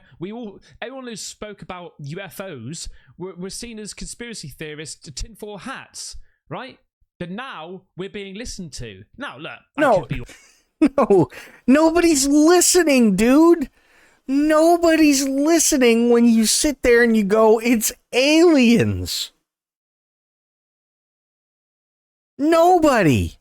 everyone who spoke about UFOs were seen as conspiracy theorists, tinfoil hats, right? But now we're being listened to. Now, look. No. No, nobody's listening, dude. Nobody's listening when you sit there and you go, it's aliens. Nobody.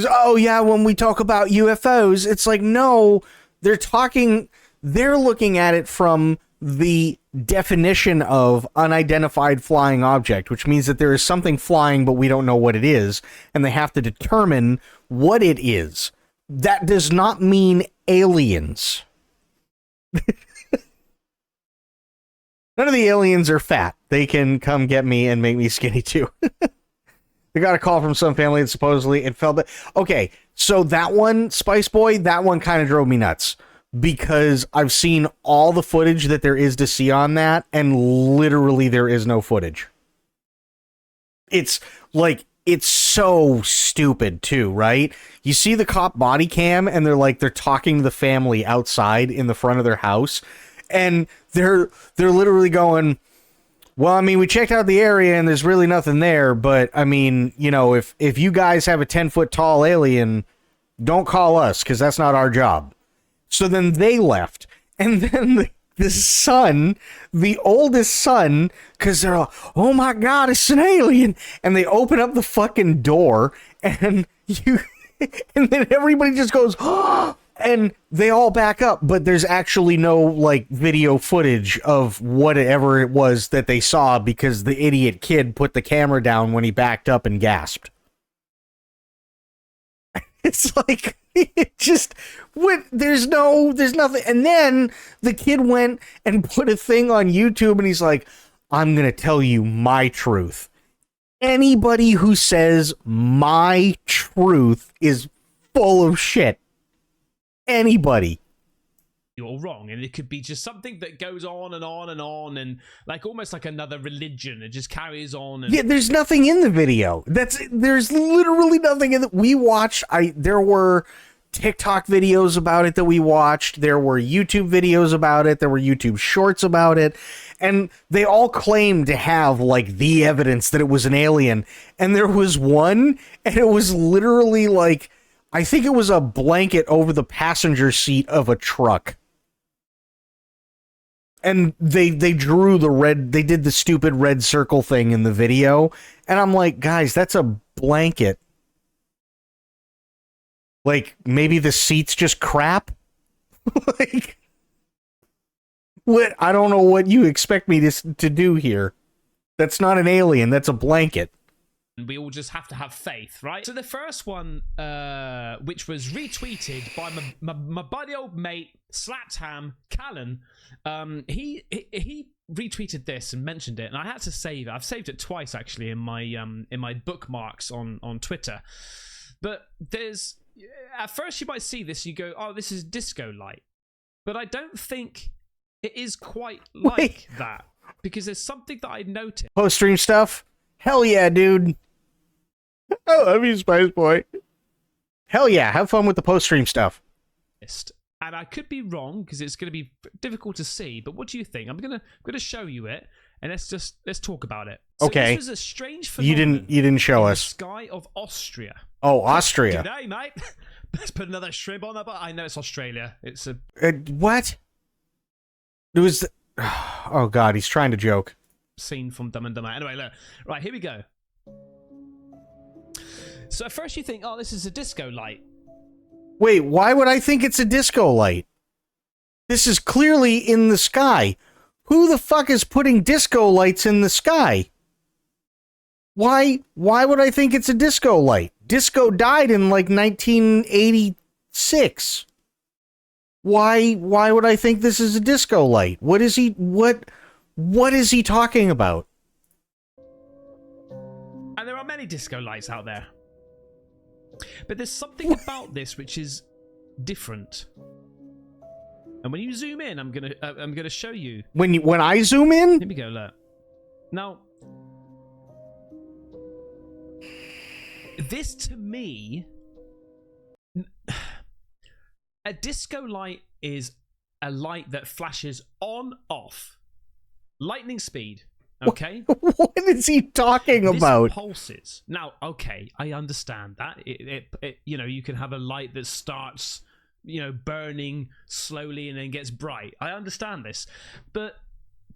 Oh, yeah, when we talk about UFOs, it's like, no, they're looking at it from the definition of unidentified flying object, which means that there is something flying, but we don't know what it is, and they have to determine what it is. That does not mean aliens. None of the aliens are fat. They can come get me and make me skinny too. They got a call from some family that supposedly it fell. Okay, so that one, Spice Boy, that one kind of drove me nuts. Because I've seen all the footage that there is to see on that, and literally there is no footage. It's so stupid too, right? You see the cop body cam, and they're talking to the family outside in the front of their house, and they're literally going, well, I mean, we checked out the area, and there's really nothing there, but, I mean, you know, if you guys have a 10-foot tall alien, don't call us, because that's not our job. So then they left, and then the son, the oldest son, because they're all, oh my God, it's an alien, and they open up the fucking door, and and then everybody just goes, oh, and they all back up, but there's actually no video footage of whatever it was that they saw because the idiot kid put the camera down when he backed up and gasped. It's like, it just, there's nothing. And then the kid went and put a thing on YouTube and he's like, I'm going to tell you my truth. Anybody who says my truth is full of shit. Anybody. you're wrong, and it could be just something that goes on and on and on, and like almost like another religion. It just carries on. And Yeah, there's nothing in the video. There's literally nothing in we watched. There were TikTok videos about it that we watched. There were YouTube videos about it. There were YouTube shorts about it, and they all claimed to have like the evidence that it was an alien. And there was one, and it was literally like, I think it was a blanket over the passenger seat of a truck. And they drew they did the stupid red circle thing in the video. And I'm like, guys, that's a blanket. Like, maybe the seat's just crap? Like, what? I don't know what you expect me to do here. That's not an alien, that's a blanket. We all just have to have faith, right? So the first one, which was retweeted by my buddy old mate, Slapped Ham, Callan, he retweeted this and mentioned it, and I had to save it. I've saved it twice, actually, in my bookmarks on Twitter. But there's... At first you might see this, you go, oh, this is disco light. But I don't think it is quite like that. Because there's something that I noticed. Post-stream stuff? Hell yeah, dude. I love you, Spice Boy. Hell yeah, have fun with the post-stream stuff. And I could be wrong, because it's going to be difficult to see, but what do you think? I'm gonna show you it, and let's talk about it. So okay. This was a strange phenomenon. You didn't show in us. The sky of Austria. Oh, Austria. G'day, mate. Let's put another shrimp on that, but I know it's Australia. It's a... what? It was... Oh, God, he's trying to joke. Scene from Dumb and Dumber. Anyway, look. Right, here we go. So at first you think, oh, this is a disco light. Wait, why would I think it's a disco light? This is clearly in the sky. Who the fuck is putting disco lights in the sky? Why would I think it's a disco light? Disco died in like 1986. Why would I think this is a disco light? What is he talking about? And there are many disco lights out there. But there's something about this which is different. And when you zoom in, I'm gonna show you. When I zoom in? Here we go, look. Now, this to me, a disco light is a light that flashes on, off, lightning speed. Okay. What is he talking about? This pulses. Now, okay, I understand that. It you know, you can have a light that starts, you know, burning slowly and then gets bright. I understand this. But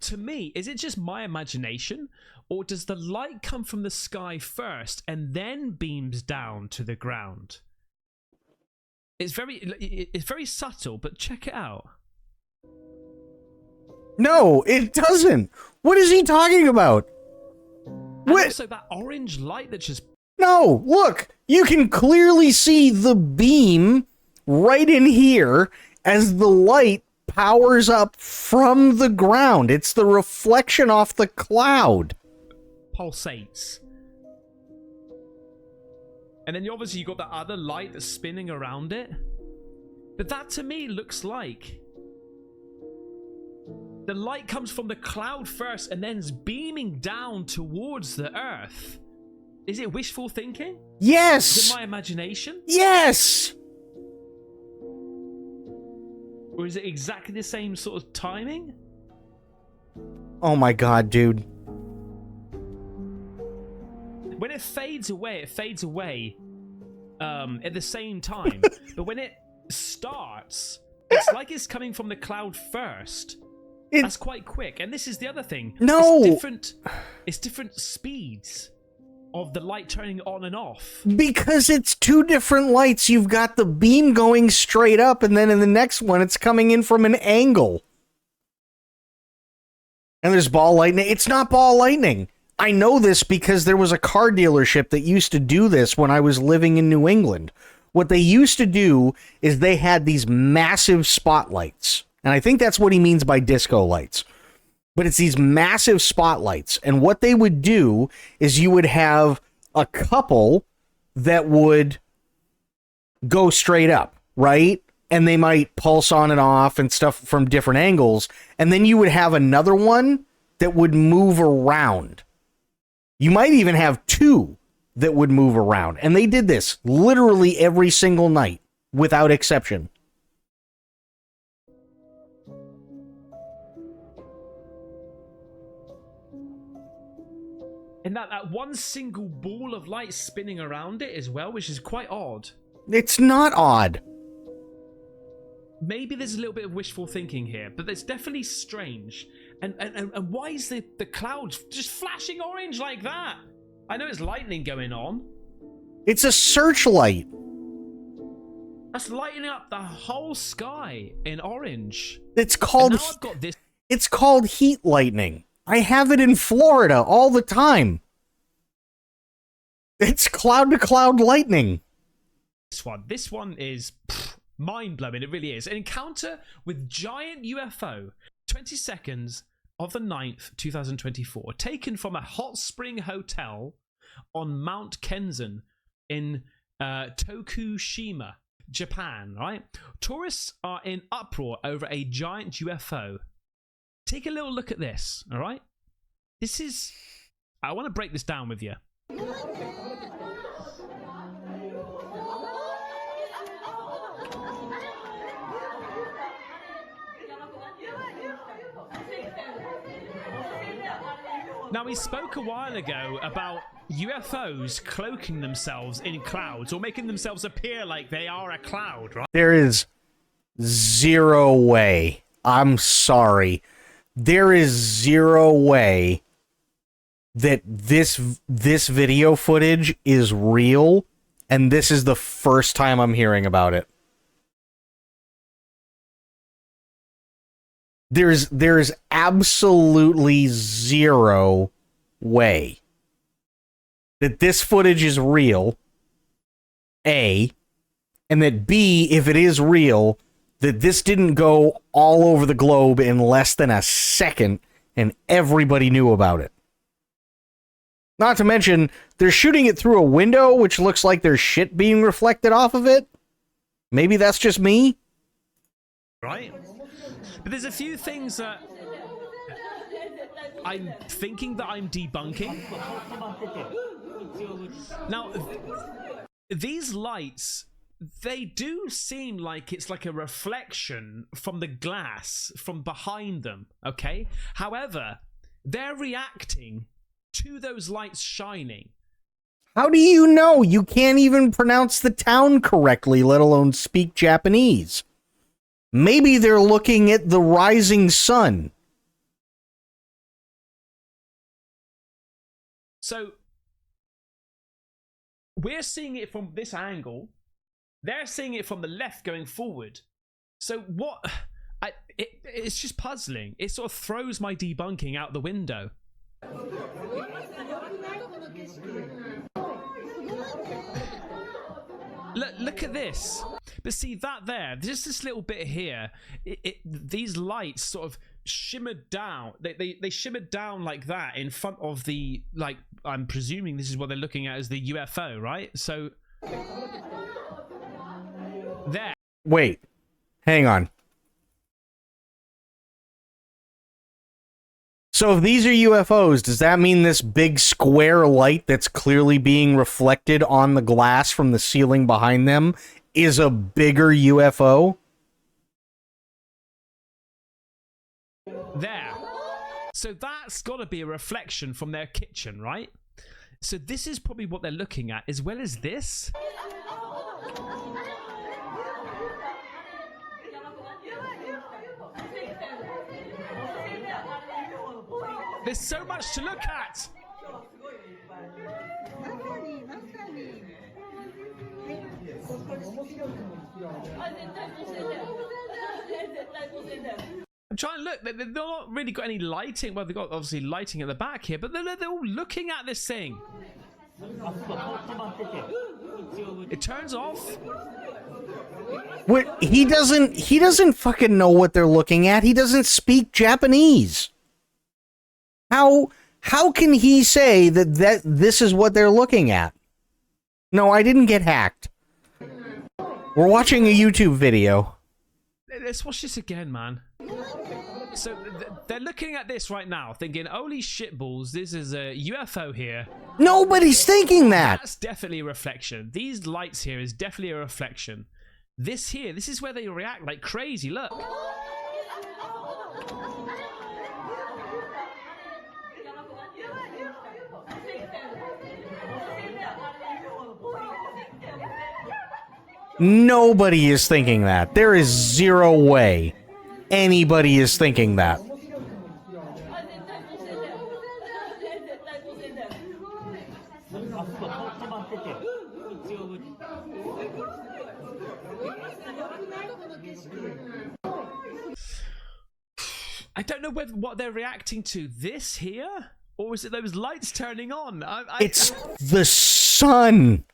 to me, is it just my imagination, or does the light come from the sky first and then beams down to the ground? It's very subtle, but check it out. No, it doesn't. What is he talking about? What? Also, that orange light that just... No, look. You can clearly see the beam right in here as the light powers up from the ground. It's the reflection off the cloud. Pulsates. And then obviously you got that other light that's spinning around it. But that to me looks like... the light comes from the cloud first and then is beaming down towards the earth. Is it wishful thinking? Yes! Is it my imagination? Yes! Or is it exactly the same sort of timing? Oh my god, dude. When it fades away at the same time. But when it starts, it's like it's coming from the cloud first. That's quite quick. And this is the other thing. No! It's different speeds of the light turning on and off. Because it's two different lights. You've got the beam going straight up, and then in the next one, it's coming in from an angle. And there's ball lightning. It's not ball lightning. I know this because there was a car dealership that used to do this when I was living in New England. What they used to do is they had these massive spotlights. And I think that's what he means by disco lights. But it's these massive spotlights. And what they would do is you would have a couple that would go straight up, right? and they might pulse on and off and stuff from different angles, and then you would have another one that would move around. You might even have two that would move around, and they did this literally every single night, without exception. And that one single ball of light spinning around it as well, which is quite odd. It's not odd. Maybe there's a little bit of wishful thinking here, but it's definitely strange. And why is the clouds just flashing orange like that? I know it's lightning going on. It's a searchlight. That's lighting up the whole sky in orange. It's called. And now I've got this. It's called heat lightning. I have it in Florida all the time. It's cloud to cloud lightning. This one is mind-blowing. It really is. An encounter with giant UFO. 22nd of the 9th, 2024. Taken from a hot spring hotel on Mount Kenzan in Tokushima, Japan, right? Tourists are in uproar over a giant UFO. Take a little look at this, all right? This is... I want to break this down with you. Now, we spoke a while ago about UFOs cloaking themselves in clouds or making themselves appear like they are a cloud, right? There is zero way. I'm sorry. There is zero way that this video footage is real, and this is the first time I'm hearing about it. There's absolutely zero way that this footage is real, A, and that B, if it is real, that this didn't go all over the globe in less than a second and everybody knew about it. Not to mention, they're shooting it through a window, which looks like there's shit being reflected off of it. Maybe that's just me. Right? But there's a few things that I'm thinking that I'm debunking. Now, these lights, they do seem like it's like a reflection from the glass from behind them, okay? However, they're reacting to those lights shining. How do you know? You can't even pronounce the town correctly, let alone speak Japanese. Maybe they're looking at the rising sun. So, we're seeing it from this angle. They're seeing it from the left going forward. So what... it's just puzzling. It sort of throws my debunking out the window. Look at this. But see, that there, just this little bit here, these lights sort of shimmered down. They shimmered down like that in front of the, like, I'm presuming this is what they're looking at as the UFO, right? So... there. Wait. Hang on. So if these are UFOs, does that mean this big square light that's clearly being reflected on the glass from the ceiling behind them is a bigger UFO? There. So that's got to be a reflection from their kitchen, right? So this is probably what they're looking at, as well as this. There's so much to look at. I'm trying to look. They've not really got any lighting. Well, they've got obviously lighting at the back here, but they're all looking at this thing. It turns off. What, he doesn't fucking know what they're looking at. He doesn't speak Japanese. How can he say that this is what they're looking at? No, I didn't get hacked. We're watching a YouTube video. let's watch this again, man. So they're looking at this right now, thinking, "Holy shitballs! This is a UFO here." Nobody's thinking that. That's definitely a reflection. These lights here is definitely a reflection. This here, this is where they react like crazy. Look. Nobody is thinking that. There is zero way anybody is thinking that. I don't know what they're reacting to. This here? Or is it those lights turning on? It's the sun.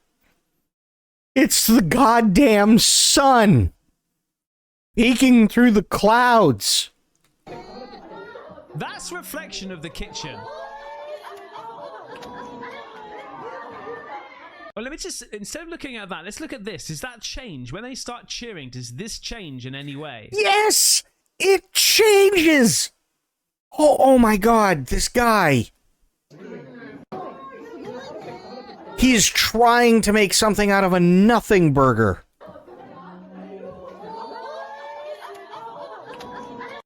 It's the goddamn sun. Peeking through the clouds. That's reflection of the kitchen. Well, let me just, instead of looking at that, let's look at this. Does that change? When they start cheering, does this change in any way? Yes! It changes! Oh my god, this guy. He's trying to make something out of a nothing burger.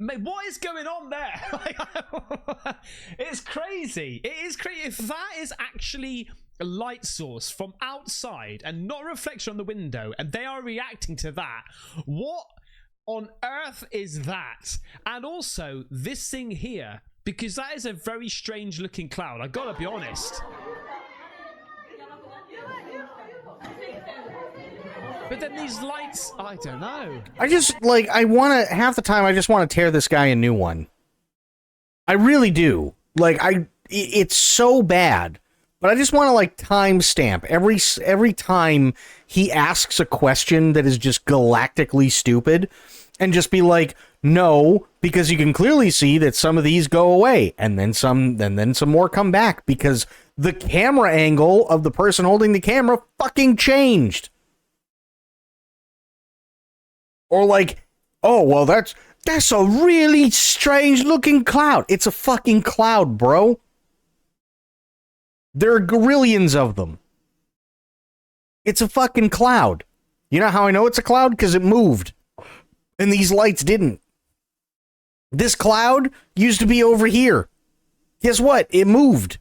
Mate, what is going on there? It's crazy. It is crazy. If that is actually a light source from outside and not a reflection on the window, and they are reacting to that, what on earth is that? And also, this thing here, because that is a very strange looking cloud. I gotta be honest. But then these lights, I don't know. I just, like, half the time I just want to tear this guy a new one. I really do. Like, it's so bad. But I just want to, like, timestamp every time he asks a question that is just galactically stupid and just be like, no, because you can clearly see that some of these go away and then some more come back because the camera angle of the person holding the camera fucking changed. Or like, oh, well, that's a really strange looking cloud. It's a fucking cloud, bro. There are gazillions of them. It's a fucking cloud. You know how I know it's a cloud? Because it moved. And these lights didn't. This cloud used to be over here. Guess what? It moved.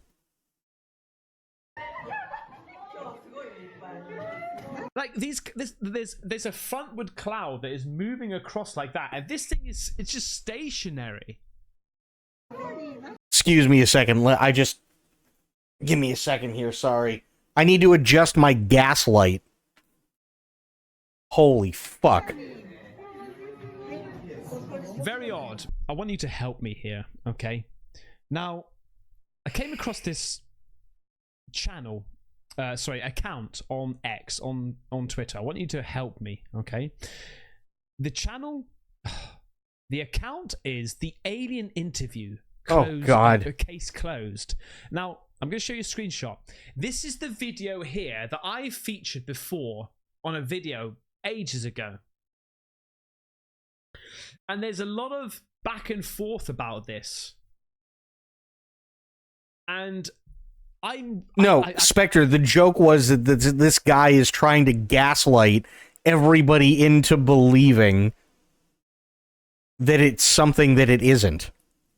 Like there's a frontward cloud that is moving across like that, and this thing it's just stationary. Excuse me a second. Give me a second here. Sorry, I need to adjust my gas light. Holy fuck! Very odd. I want you to help me here, okay? Now, I came across this channel. Account on X, on Twitter. I want you to help me, okay? The channel, the account is The Alien Interview. Oh, God. Case closed. Now, I'm going to show you a screenshot. This is the video here that I featured before on a video ages ago. And there's a lot of back and forth about this. And Spectre, the joke was that this guy is trying to gaslight everybody into believing that it's something that it isn't.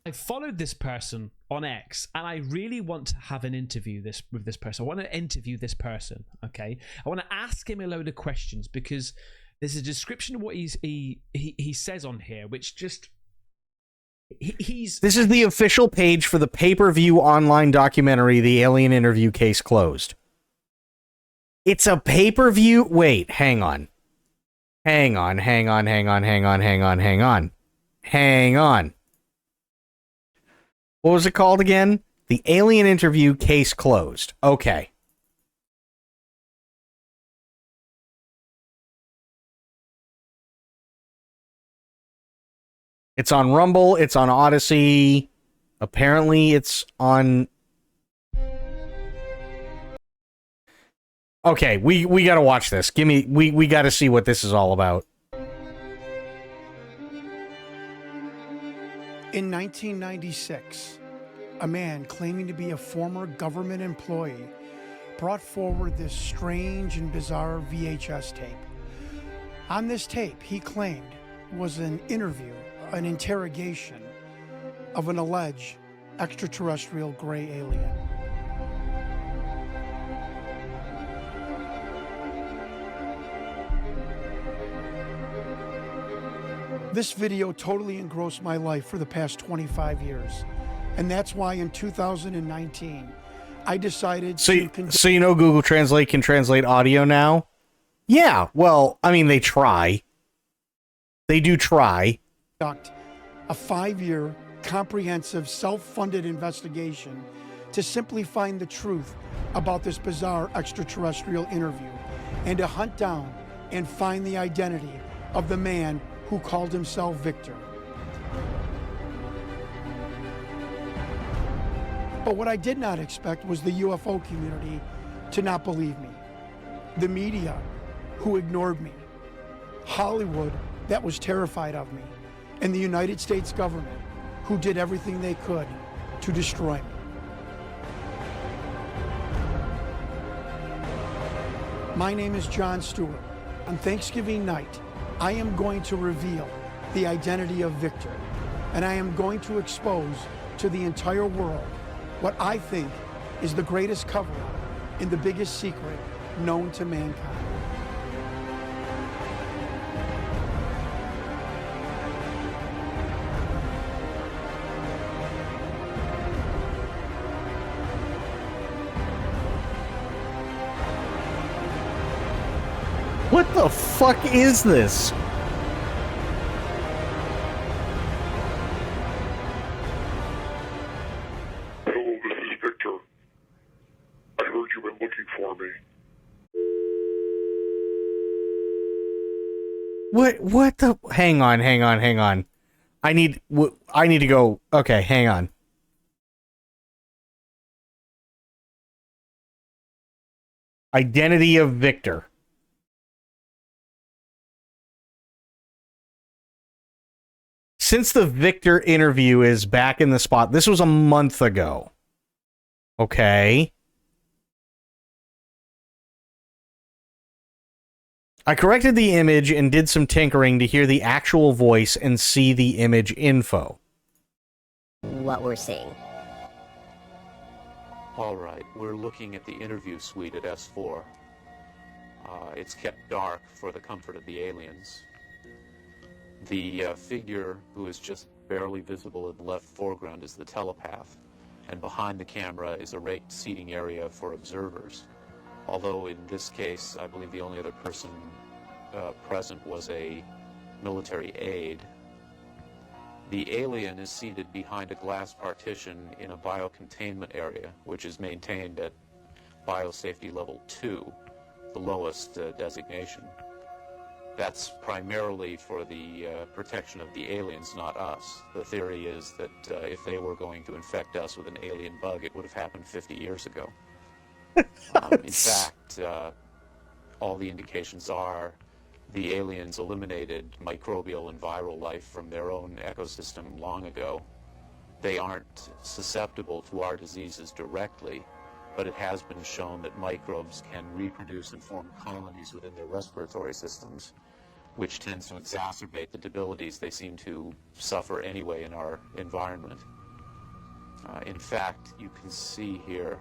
I followed this person on X, and I really want to have an interview with this person. I want to interview this person, okay? I want to ask him a load of questions because there's a description of what he says on here, which just... This is the official page for the pay-per-view online documentary, The Alien Interview Case Closed. It's a pay-per-view... Wait, hang on. Hang on. What was it called again? The Alien Interview Case Closed. Okay. It's on Rumble, it's on Odyssey. Apparently it's on... Okay, we gotta watch this. We gotta see what this is all about. In 1996, a man claiming to be a former government employee brought forward this strange and bizarre VHS tape. On this tape, he claimed, was an interview, an interrogation of an alleged extraterrestrial gray alien. This video totally engrossed my life for the past 25 years. And that's why in 2019, I decided So you know Google Translate can translate audio now? Yeah, well, I mean, they try. They do try. conduct a 5-year comprehensive self-funded investigation to simply find the truth about this bizarre extraterrestrial interview and to hunt down and find the identity of the man who called himself Victor. But what I did not expect was the UFO community to not believe me. The media, who ignored me. Hollywood, that was terrified of me. And the United States government, who did everything they could to destroy me. My name is Jon Stewart. On Thanksgiving night, I am going to reveal the identity of Victor, and I am going to expose to the entire world what I think is the greatest cover-up and the biggest secret known to mankind. What the fuck is this? Hello, this is Victor. I heard you've been looking for me. What the? Hang on. I need to go. Okay, hang on. Identity of Victor. Since the Victor interview is back in the spot, this was a month ago. Okay. I corrected the image and did some tinkering to hear the actual voice and see the image info. What we're seeing. All right, we're looking at the interview suite at S4. It's kept dark for the comfort of the aliens. The figure who is just barely visible in the left foreground is the telepath, and behind the camera is a raked seating area for observers. Although in this case, I believe the only other person present was a military aide. The alien is seated behind a glass partition in a biocontainment area, which is maintained at Biosafety Level 2, the lowest designation. That's primarily for the protection of the aliens, not us. The theory is that if they were going to infect us with an alien bug, it would have happened 50 years ago. In fact, all the indications are the aliens eliminated microbial and viral life from their own ecosystem long ago. They aren't susceptible to our diseases directly, but it has been shown that microbes can reproduce and form colonies within their respiratory systems, which tends to exacerbate the debilities they seem to suffer anyway in our environment. In fact, you can see here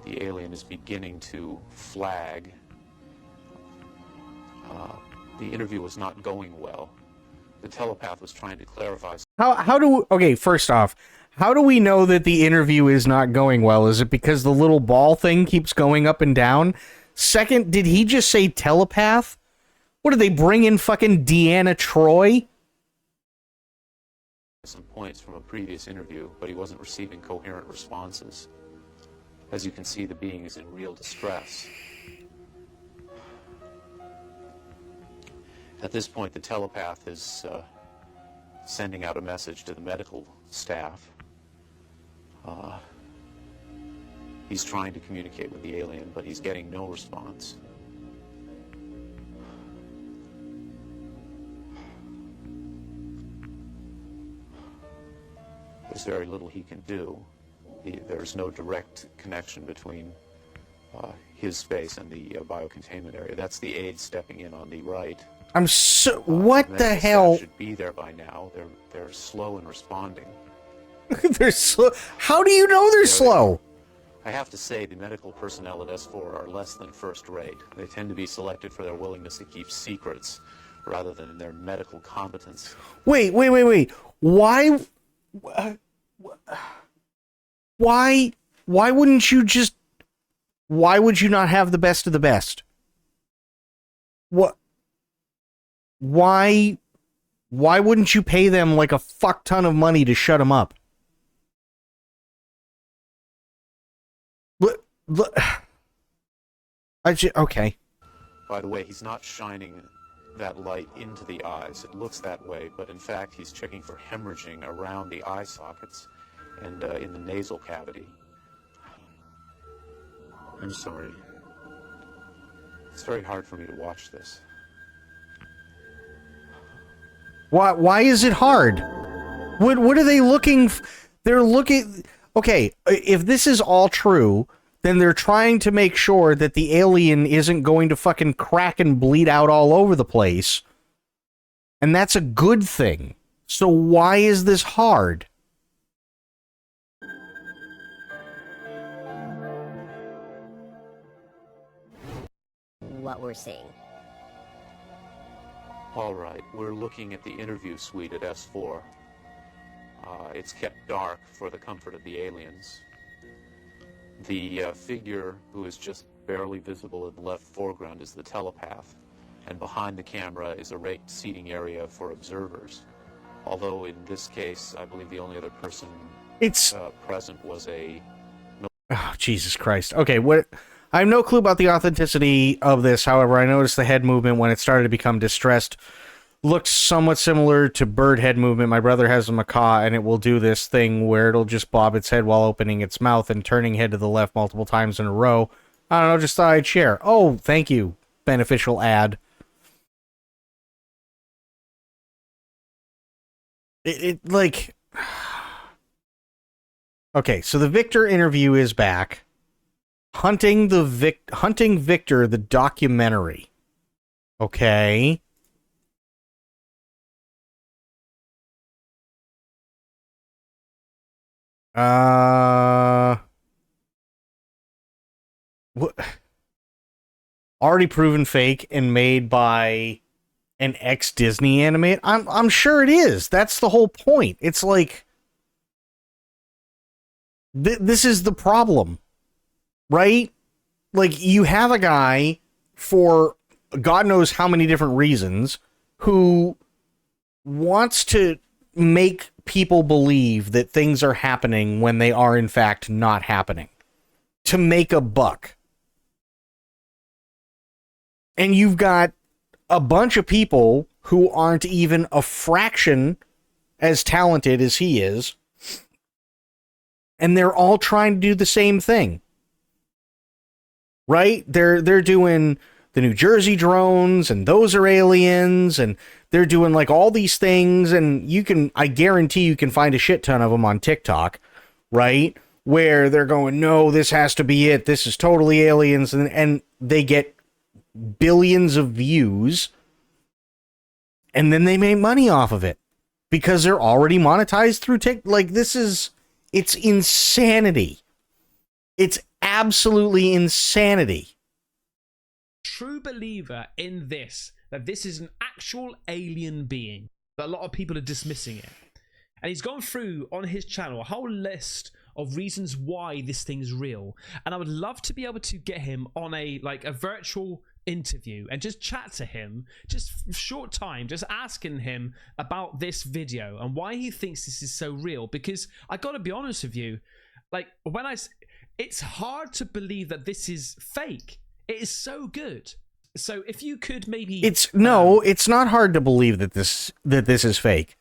the alien is beginning to flag. The interview was not going well. The telepath was trying to clarify. Okay, first off, how do we know that the interview is not going well? Is it because the little ball thing keeps going up and down? Second, did he just say telepath? What did they bring in fucking Deanna Troy? Some points from a previous interview, but he wasn't receiving coherent responses. As you can see, the being is in real distress. At this point, the telepath is sending out a message to the medical staff. He's trying to communicate with the alien, but he's getting no response. there's very little he can do. There's no direct connection between his space and the biocontainment area. That's the aide stepping in on the right. What the hell? Should be there by now. They're slow in responding. They're slow. How do you know they're slow? I have to say the medical personnel at S4 are less than first rate. They tend to be selected for their willingness to keep secrets rather than their medical competence. Wait. Why wouldn't you just... Why would you not have the best of the best? What? Why wouldn't you pay them like a fuck ton of money to shut them up? Okay. By the way, he's not shining that light into the eyes. It looks that way, but in fact, he's checking for hemorrhaging around the eye sockets and in the nasal cavity. I'm sorry. It's very hard for me to watch this. Why is it hard? What are they looking? They're looking... Okay, if this is all true, then they're trying to make sure that the alien isn't going to fucking crack and bleed out all over the place. And that's a good thing. So why is this hard? What we're seeing. All right, we're looking at the interview suite at S4. It's kept dark for the comfort of the aliens. The figure who is just barely visible in the left foreground is the telepath, and behind the camera is a raked seating area for observers. Although in this case, I believe the only other person present was a... Oh, Jesus Christ. Okay, what... I have no clue about the authenticity of this. However, I noticed the head movement when it started to become distressed looks somewhat similar to bird head movement. My brother has a macaw, and it will do this thing where it'll just bob its head while opening its mouth and turning head to the left multiple times in a row. I don't know, just thought I'd share. Oh, thank you, beneficial ad. Like... Okay, so the Victor interview is back. Hunting Victor, the documentary. Okay. What? Already proven fake and made by an ex-Disney animator? I'm sure it is. That's the whole point. It's like... This is the problem. Right? Like, you have a guy, for God knows how many different reasons, who wants to make people believe that things are happening when they are, in fact, not happening. To make a buck. And you've got a bunch of people who aren't even a fraction as talented as he is, and they're all trying to do the same thing. Right? They're doing the New Jersey drones, and those are aliens, and they're doing like all these things, and I guarantee you can find a shit ton of them on TikTok, right? Where they're going, no, this has to be it. This is totally aliens, and they get billions of views, and then they make money off of it because they're already monetized through TikTok. Like, it's insanity. It's absolutely insanity. True believer in this, that this is an actual alien being, but a lot of people are dismissing it. And he's gone through on his channel a whole list of reasons why this thing's real. And I would love to be able to get him on a virtual interview and just chat to him, just for a short time, just asking him about this video and why he thinks this is so real. Because I gotta be honest with you, like, it's hard to believe that this is fake. It is so good. So if you could maybe... It's not hard to believe that this is fake.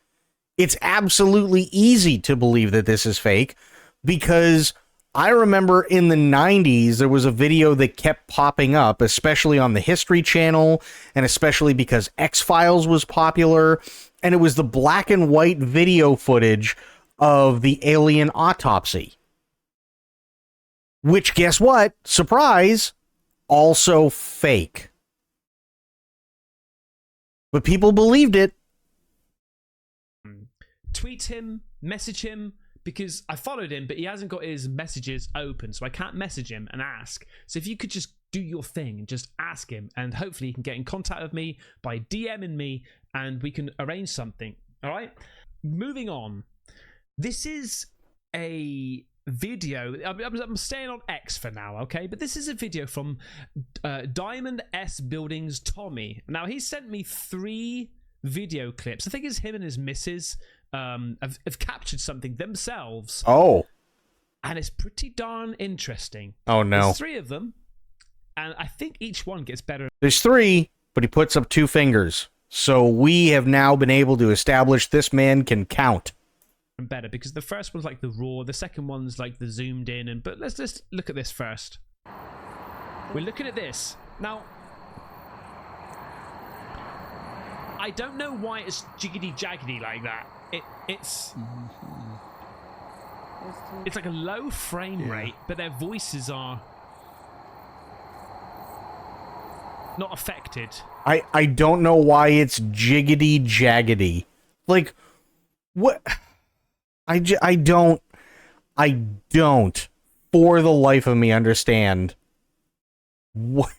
It's absolutely easy to believe that this is fake, because I remember in the 90s, there was a video that kept popping up, especially on the History Channel, and especially because X-Files was popular, and it was the black and white video footage of the alien autopsy. Which, guess what? Surprise! Also fake. But people believed it. Tweet him, message him, because I followed him, but he hasn't got his messages open, so I can't message him and ask. So if you could just do your thing and just ask him, and hopefully he can get in contact with me by DMing me, and we can arrange something. All right? Moving on. This is a video. I'm staying on X for now, okay? But this is a video from Diamond S Buildings Tommy. Now, he sent me 3 video clips. I think it's him and his missus have captured something themselves. Oh. And it's pretty darn interesting. Oh, no. There's 3 of them, and I think each one gets better. There's 3, but he puts up 2 fingers. So we have now been able to establish this man can count. And better, because the first one's like the raw, the second one's like the zoomed in, but let's just look at this first. We're looking at this. Now, I don't know why it's jiggity-jaggedy like that. It's like a low frame rate, but their voices are not affected. I don't know why it's jiggity-jaggedy. Like, what? I don't, for the life of me, understand what,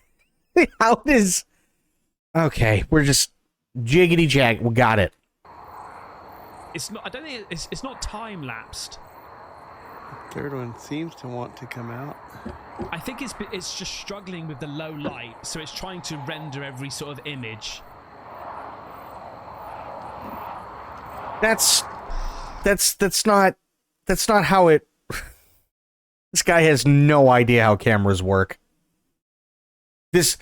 how does, okay, we're just jiggity-jag, we got it. It's not, I don't think it's not time-lapsed. Third one seems to want to come out. I think it's just struggling with the low light, so it's trying to render every sort of image. That's not how it. This guy has no idea how cameras work. This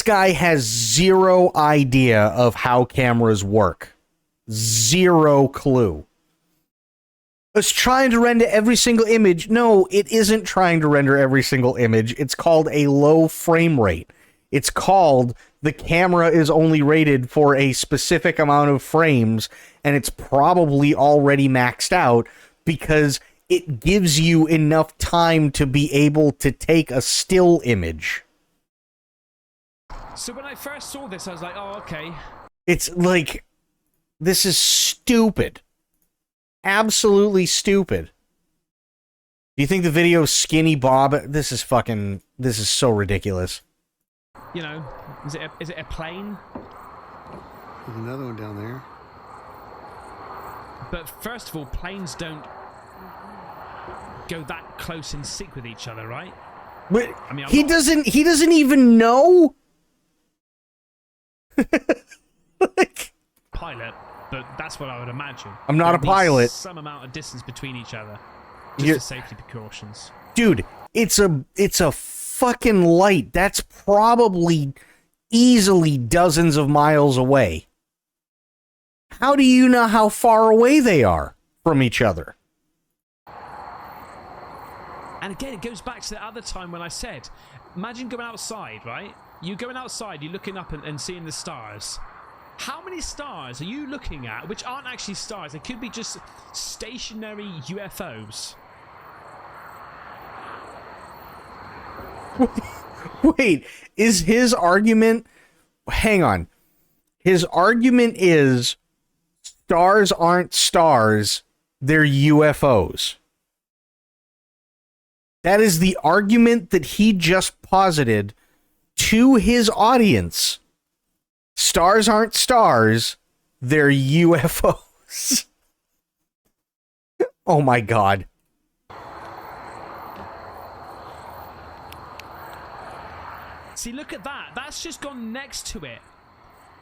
guy has zero idea of how cameras work. Zero clue. It's trying to render every single image. No, it isn't trying to render every single image. It's called a low frame rate. It's called the camera is only rated for a specific amount of frames, and it's probably already maxed out because it gives you enough time to be able to take a still image. So when I first saw this, I was like, oh, okay. It's like, this is stupid. Absolutely stupid. Do you think the video Skinny Bob? This is so ridiculous. You know, is it a plane? There's another one down there. But first of all, planes don't go that close in sync with each other, right? But I mean, he doesn't even know. Pilot, but that's what I would imagine. I'm not a There'd be pilot. Some amount of distance between each other, just for safety precautions. Dude, it's a fucking light. That's probably easily dozens of miles away. How do you know how far away they are from each other? And again, it goes back to the other time when I said, imagine going outside, right? You're going outside, you're looking up and seeing the stars. How many stars are you looking at which aren't actually stars? They could be just stationary UFOs. Wait, is his argument... Hang on. His argument is stars aren't stars, they're UFOs. That is the argument that he just posited to his audience. Stars aren't stars, they're UFOs. Oh my god. See, look at that. That's just gone next to it.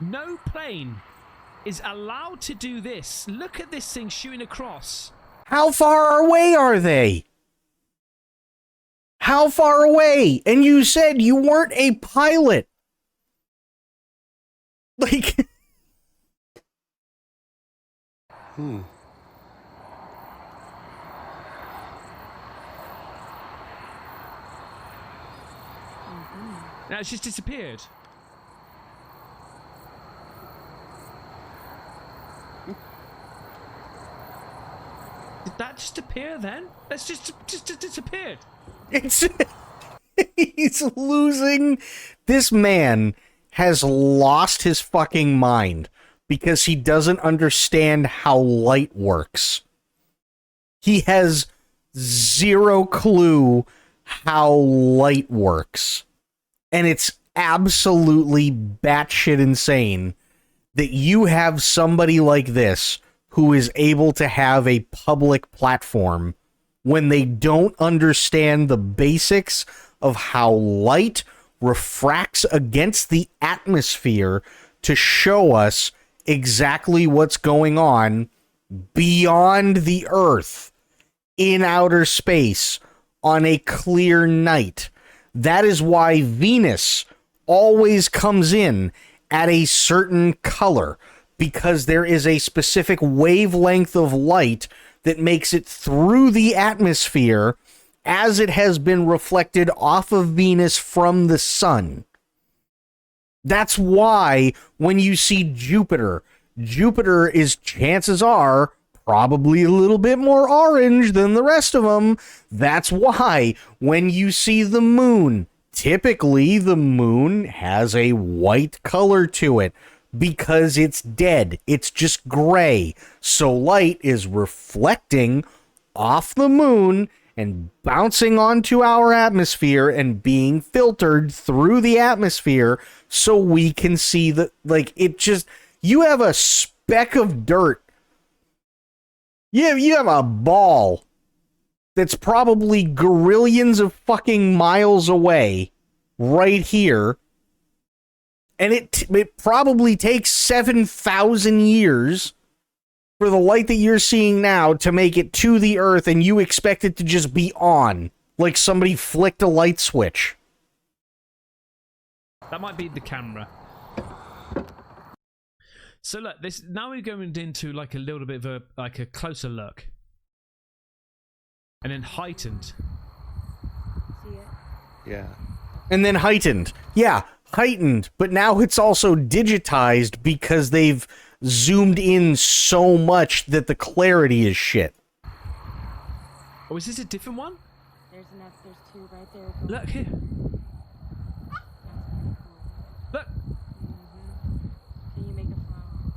No plane is allowed to do this. Look at this thing shooting across. How far away are they? How far away? And you said you weren't a pilot. Like... Now it's just disappeared. just appear then? Let's just disappeared. It's he's losing. This man has lost his fucking mind because he doesn't understand how light works. He has zero clue how light works. And it's absolutely batshit insane that you have somebody like this who is able to have a public platform when they don't understand the basics of how light refracts against the atmosphere to show us exactly what's going on beyond the Earth in outer space on a clear night. That is why Venus always comes in at a certain color, because there is a specific wavelength of light that makes it through the atmosphere as it has been reflected off of Venus from the sun. That's why when you see Jupiter is, chances are, probably a little bit more orange than the rest of them. That's why when you see the moon, typically the moon has a white color to it because it's dead. It's just gray. So light is reflecting off the moon and bouncing onto our atmosphere and being filtered through the atmosphere so we can see the, like, it just, you have a speck of dirt. You have a ball that's probably gorillions of fucking miles away right here. And it probably takes 7,000 years for the light that you're seeing now to make it to the Earth, and you expect it to just be on, like somebody flicked a light switch. That might be the camera. So look, this now we're going into like a little bit of a closer look, and then heightened. See it? Yeah. And then heightened. Yeah, heightened. But now it's also digitized because they've zoomed in so much that the clarity is shit. Oh, is this a different one? There's two right there. Look here. Look. Can you make a file?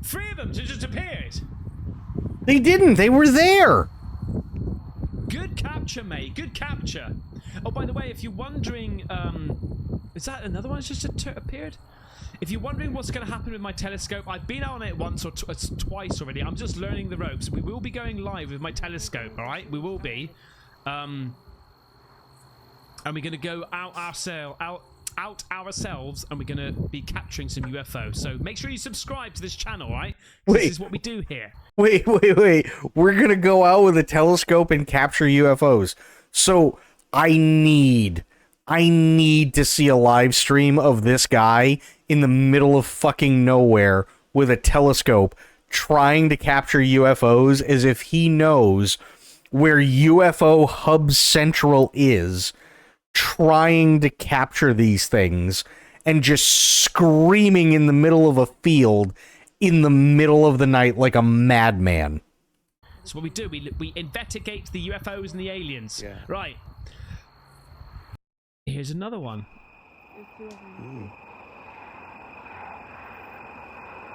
Three of them just appeared. They didn't. They were there. Good capture, mate. Good capture. Oh, by the way, if you're wondering, is that another one that's just appeared? If you're wondering what's going to happen with my telescope, I've been on it once or twice already. I'm just learning the ropes. We will be going live with my telescope, all right? We will be. And we're going to go out ourselves, and we're going to be capturing some UFO. So make sure you subscribe to this channel, right? This is what we do here. Wait. We're going to go out with a telescope and capture UFOs. So I need to see a live stream of this guy in the middle of fucking nowhere with a telescope trying to capture UFOs as if he knows where UFO Hub Central is, trying to capture these things and just screaming in the middle of a field in the middle of the night like a madman. That's what we do. We investigate the UFOs and the aliens. Yeah. Right. Here's another one.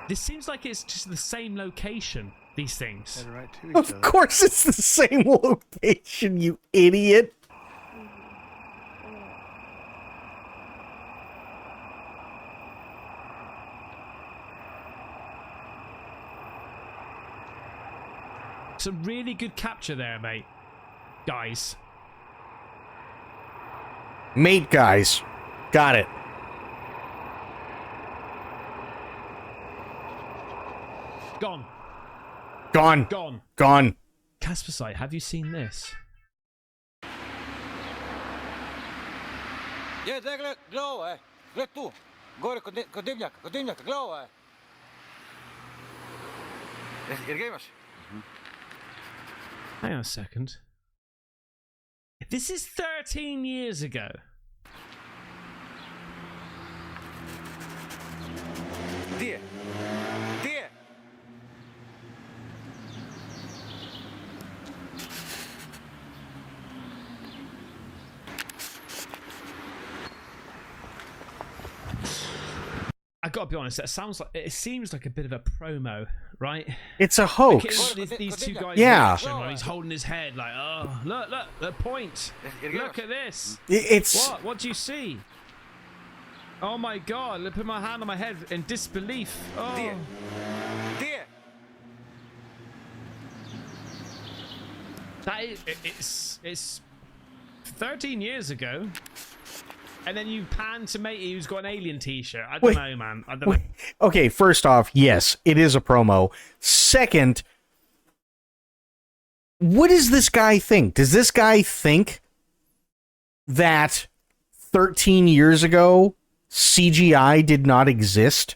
This seems like it's just the same location, these things. Right to each Of course it's the same location, you idiot. Some really good capture there, mate. Guys. Mate, guys. Got it. Gone. Gone. Gone. Gone. Kaspersite, have you seen this? Hang on a second. This is 13 years ago. I gotta be honest, it seems like a bit of a promo, right? It's a hoax. Like, these two guys, yeah. while he's holding his head, like, oh, look, the point. Look at this. It's what do you see? Oh my God! I put my hand on my head in disbelief. Oh. Dear. That is, it's 13 years ago. And then you pan to matey who's got an alien t-shirt. I don't know, man. I don't know. Okay, first off, yes, it is a promo. Second, what does this guy think? Does this guy think that 13 years ago CGI did not exist?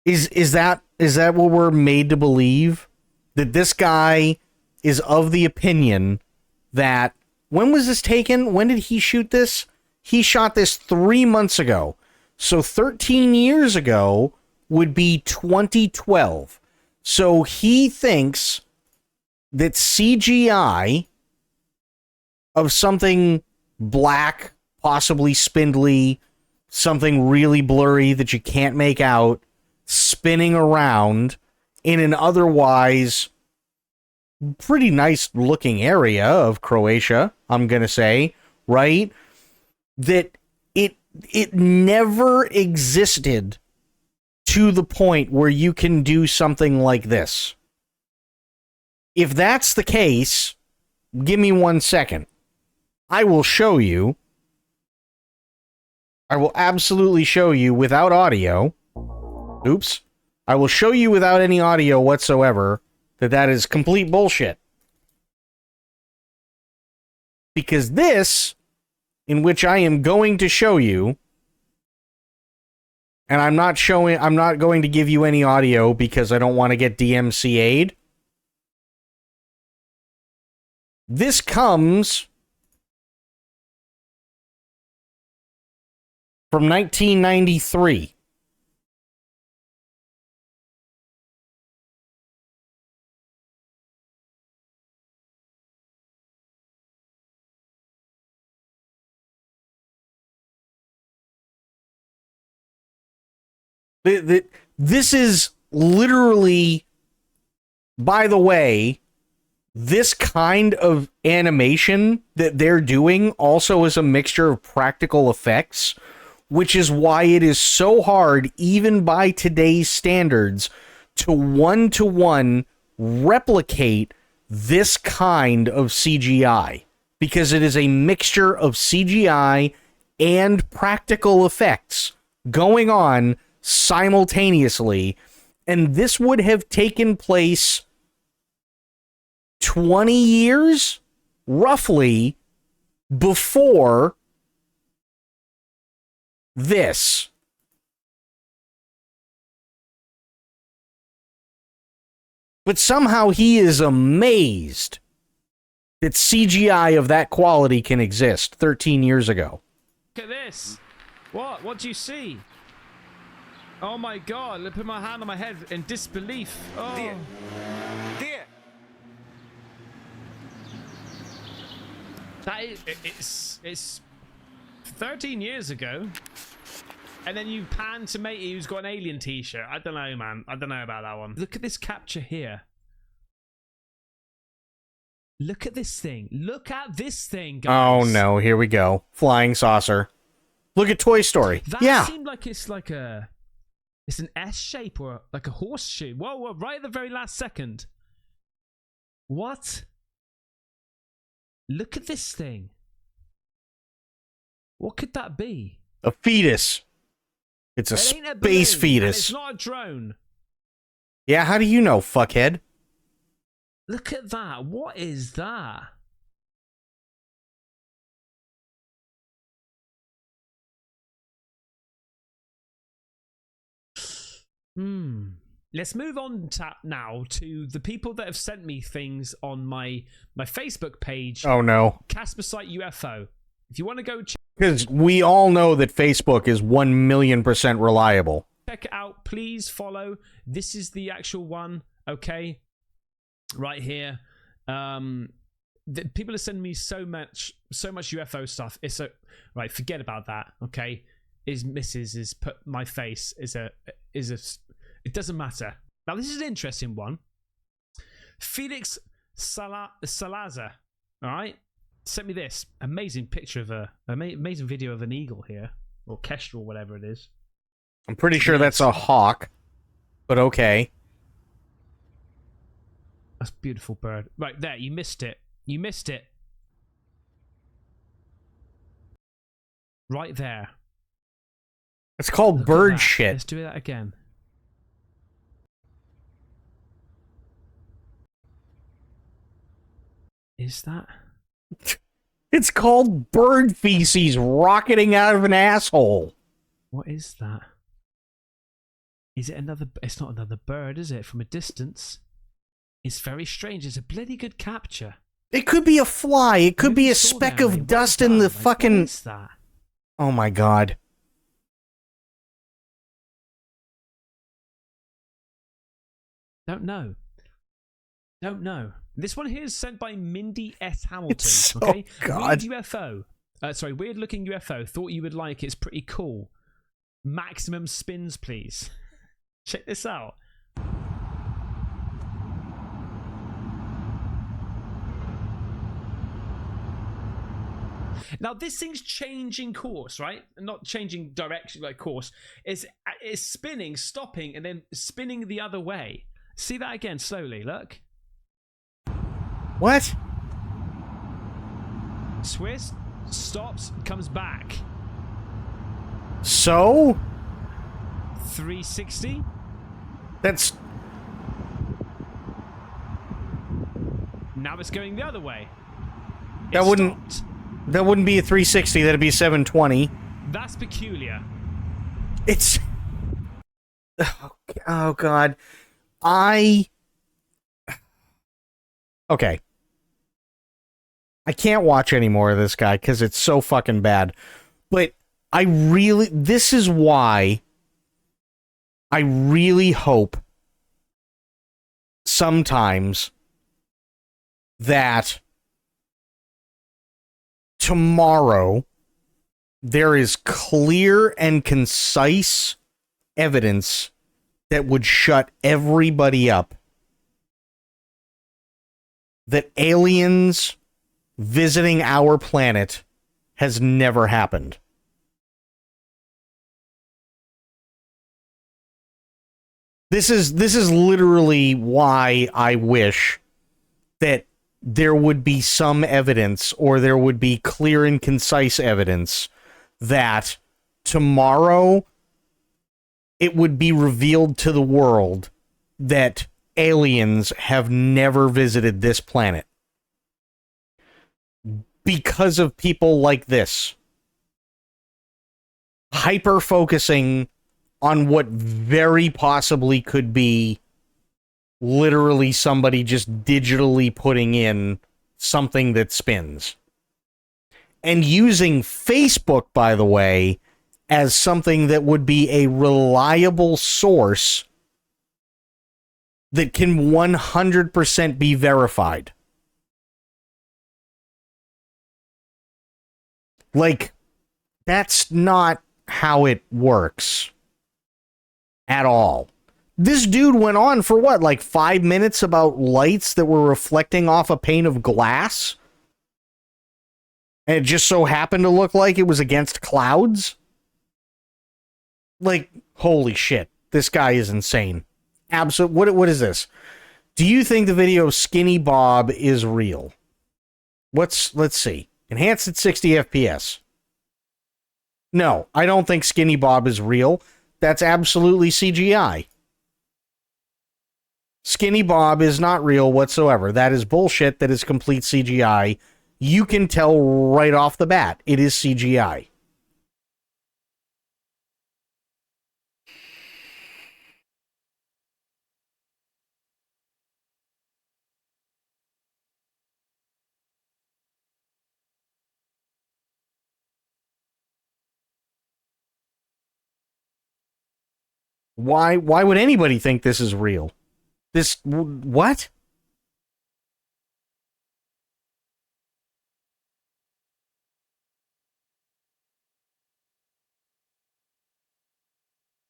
Is that what we're made to believe? That this guy is of the opinion that, when was this taken? When did he shoot this? He shot this 3 months ago. So 13 years ago would be 2012. So he thinks that CGI of something black, possibly spindly, something really blurry that you can't make out, spinning around in an otherwise pretty nice looking area of Croatia, I'm going to say, right? That it never existed to the point where you can do something like this. If that's the case, give me 1 second. I will show you. I will absolutely show you without audio. Oops. I will show you without any audio whatsoever that is complete bullshit. Because this, in which I am going to show you, and I'm not going to give you any audio because I don't want to get DMCA'd. This comes from 1993. This is literally, by the way, this kind of animation that they're doing also is a mixture of practical effects, which is why it is so hard, even by today's standards, to one-to-one replicate this kind of CGI, because it is a mixture of CGI and practical effects going on simultaneously, and this would have taken place 20 years, roughly, before this. But somehow he is amazed that CGI of that quality can exist 13 years ago. Look at this. What do you see? Oh my God! I put my hand on my head in disbelief. Oh. Dear. That is, it's 13 years ago, and then you pan to matey who's got an alien t-shirt. I don't know, man. I don't know about that one. Look at this capture here. Look at this thing. Look at this thing, guys. Oh no, here we go. Flying saucer. Look at Toy Story. That seemed like it's like a... It's an S shape or like a horseshoe. Whoa, right at the very last second. What? Look at this thing. What could that be? A fetus. It's a space fetus. It's not a drone. Yeah, how do you know, fuckhead? Look at that. What is that? Let's move on now to the people that have sent me things on my Facebook page. Oh no. Casper Site UFO. If you want to go check, because we all know that Facebook is 1,000,000% reliable. Check it out. Please follow. This is the actual one. Okay. Right here. People are sending me so much UFO stuff. It's right. Forget about that. Okay. his missus has put my face it doesn't matter. Now this is an interesting one. Felix Salazar, all right, sent me this amazing picture of amazing video of an eagle here, or kestrel, whatever it is. I'm pretty sure that's a hawk, but okay. That's a beautiful bird. Right there, you missed it. You missed it. Right there. It's called Look bird at that. shit. Let's do that again. Is that? It's called bird feces rocketing out of an asshole. What is that? Is it another? It's not another bird, is it? From a distance. It's very strange. It's a bloody good capture. It could be a fly. It could be a speck of dust in the fucking... What is that? Oh my god. Don't know. Don't know. This one here is sent by Mindy S. Hamilton. Okay. God. Weird UFO. Weird looking UFO. Thought you would like it. It's pretty cool. Maximum spins, please. Check this out. Now this thing's changing course, right? Not changing direction, like course. It's spinning, stopping, and then spinning the other way. See that again, slowly. Look. What? Swiss stops, comes back. So? 360. That's... Now it's going the other way. That wouldn't be a 360, that'd be a 720. That's peculiar. It's... Oh god. Okay. I can't watch any more of this guy because it's so fucking bad. But this is why I really hope sometimes that tomorrow there is clear and concise evidence that would shut everybody up that aliens visiting our planet has never happened. This is literally why I wish that there would be some evidence, or there would be clear and concise evidence that tomorrow it would be revealed to the world that aliens have never visited this planet. Because of people like this. Hyper-focusing on what very possibly could be literally somebody just digitally putting in something that spins. And using Facebook, by the way, as something that would be a reliable source that can 100% be verified. Like, that's not how it works. At all. This dude went on for what, like 5 minutes about lights that were reflecting off a pane of glass? And it just so happened to look like it was against clouds? Like, holy shit. This guy is insane. What is this? Do you think the video of Skinny Bob is real? Let's see. Enhanced at 60 FPS. No, I don't think Skinny Bob is real. That's absolutely CGI. Skinny Bob is not real whatsoever. That is bullshit. That is complete CGI. You can tell right off the bat. It is CGI. Why would anybody think this is real? What?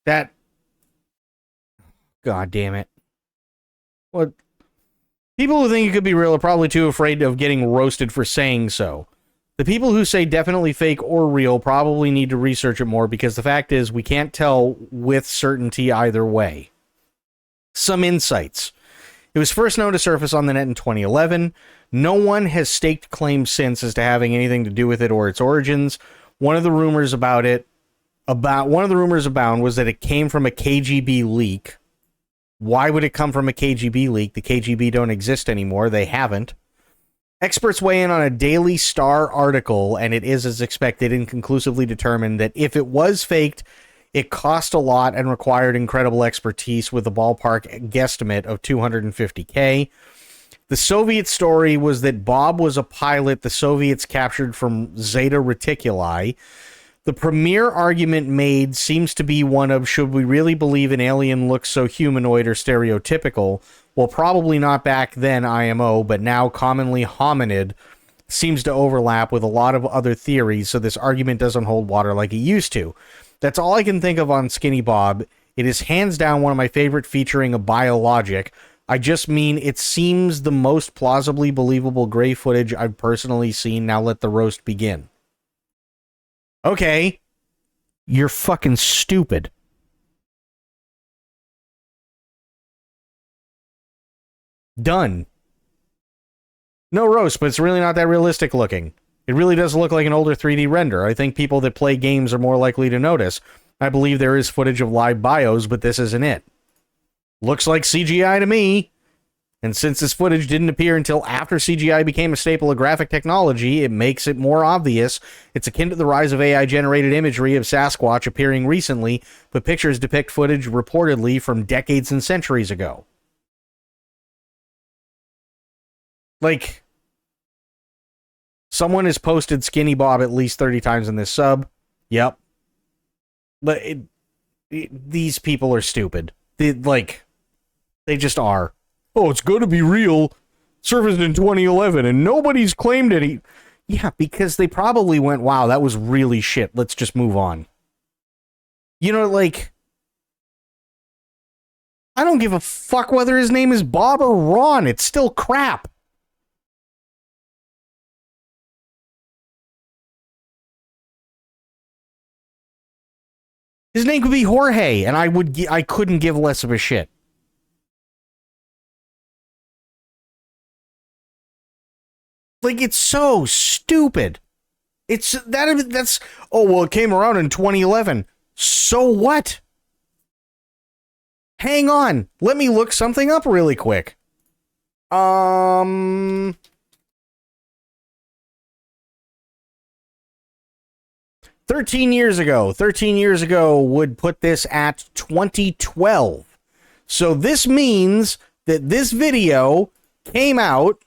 That... God damn it. What? People who think it could be real are probably too afraid of getting roasted for saying so. The people who say definitely fake or real probably need to research it more, because the fact is we can't tell with certainty either way. Some insights. It was first known to surface on the net in 2011. No one has staked claims since as to having anything to do with it or its origins. One of the rumors abound was that it came from a KGB leak. Why would it come from a KGB leak? The KGB don't exist anymore. They haven't. Experts weigh in on a Daily Star article, and it is, as expected, inconclusively determined that if it was faked, it cost a lot and required incredible expertise, with a ballpark guesstimate of $250K. The Soviet story was that Bob was a pilot the Soviets captured from Zeta Reticuli. The premier argument made seems to be one of, should we really believe an alien looks so humanoid or stereotypical? Well, probably not back then IMO, but now commonly hominid, seems to overlap with a lot of other theories, so this argument doesn't hold water like it used to. That's all I can think of on Skinny Bob. It is hands down one of my favorite featuring a biologic. I just mean it seems the most plausibly believable gray footage I've personally seen. Now let the roast begin. Okay. You're fucking stupid. Done. No roast, but it's really not that realistic looking. It really does look like an older 3D render. I think people that play games are more likely to notice. I believe there is footage of live bios, but this isn't it. Looks like CGI to me. And since this footage didn't appear until after CGI became a staple of graphic technology, it makes it more obvious. It's akin to the rise of AI-generated imagery of Sasquatch appearing recently, but pictures depict footage reportedly from decades and centuries ago. Like, someone has posted Skinny Bob at least 30 times in this sub. Yep. But these people are stupid. They just are. Oh, it's going to be real. Surfaced in 2011, and nobody's claimed any. Yeah, because they probably went, wow, that was really shit. Let's just move on. You know, like, I don't give a fuck whether his name is Bob or Ron. It's still crap. His name could be Jorge, and I couldn't give less of a shit. Like, it's so stupid. That's oh well, it came around in 2011. So what? Hang on, let me look something up really quick. 13 years ago. 13 years ago would put this at 2012. So this means that this video came out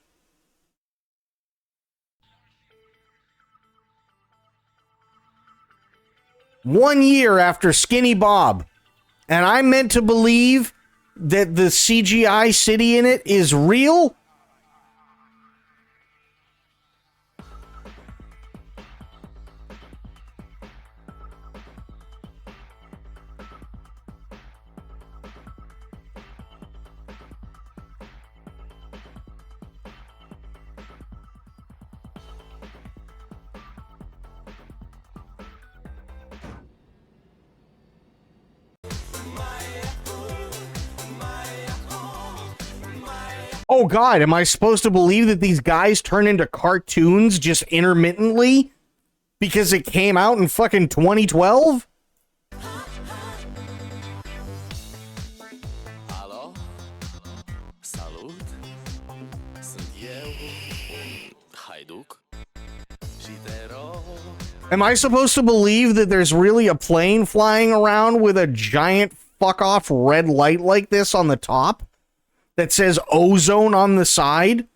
one year after Skinny Bob. And I'm meant to believe that the CGI city in it is real? Oh God, am I supposed to believe that these guys turn into cartoons just intermittently? Because it came out in fucking 2012? Hello? Salut? Sunt eu, Hajduk. Am I supposed to believe that there's really a plane flying around with a giant fuck-off red light like this on the top? That says Ozone on the side?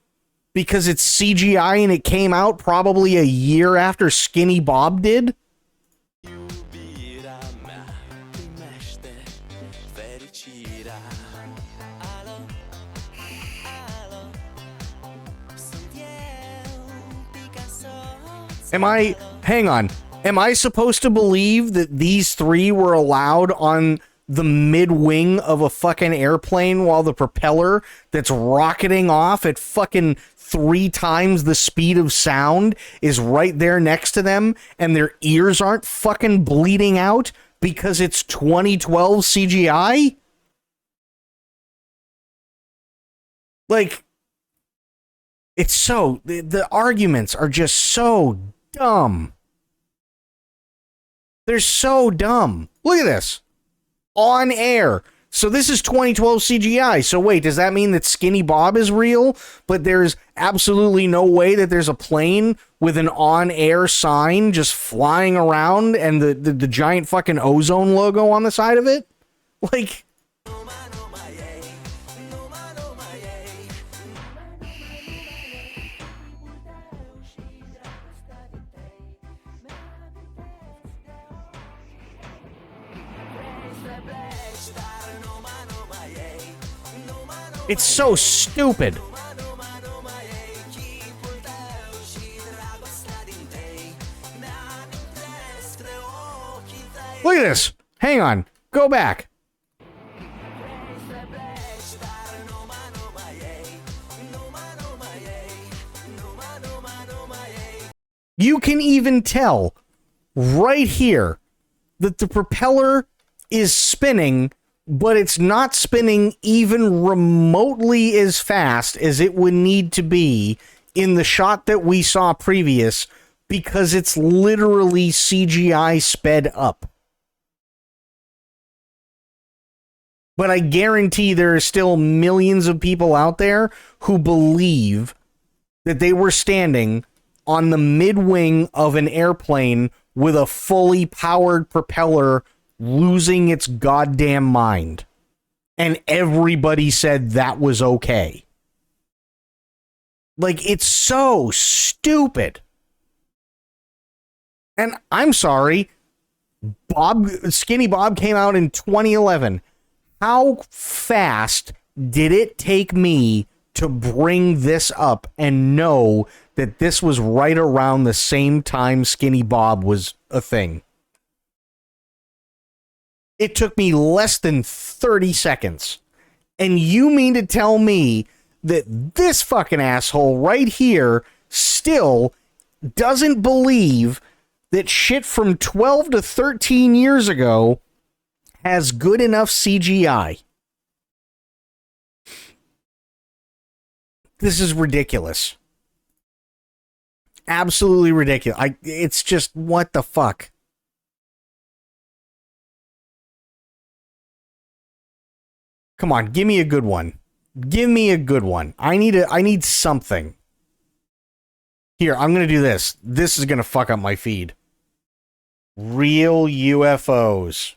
Because it's CGI and it came out probably a year after Skinny Bob did? Hang on. Am I supposed to believe that these three were allowed on the mid wing of a fucking airplane while the propeller that's rocketing off at fucking 3 times the speed of sound is right there next to them, and their ears aren't fucking bleeding out because it's 2012 CGI? Like, it's so, the arguments are just so dumb. They're so dumb. Look at this. On air. So this is 2012 CGI. So wait, does that mean that Skinny Bob is real? But there's absolutely no way that there's a plane with an on-air sign just flying around and the giant fucking ozone logo on the side of it? Like... It's so stupid. Look at this. Hang on. Go back. You can even tell right here that the propeller is spinning, but it's not spinning even remotely as fast as it would need to be in the shot that we saw previous, because it's literally CGI sped up. But I guarantee there are still millions of people out there who believe that they were standing on the mid-wing of an airplane with a fully powered propeller losing its goddamn mind. And everybody said that was okay. Like, it's so stupid. And I'm sorry, Skinny Bob came out in 2011. How fast did it take me to bring this up and know that this was right around the same time Skinny Bob was a thing? It took me less than 30 seconds. And you mean to tell me that this fucking asshole right here still doesn't believe that shit from 12 to 13 years ago has good enough CGI? This is ridiculous. Absolutely ridiculous. It's just, what the fuck? Come on, give me a good one. Give me a good one. I need something. Here, I'm going to do this. This is going to fuck up my feed. Real UFOs.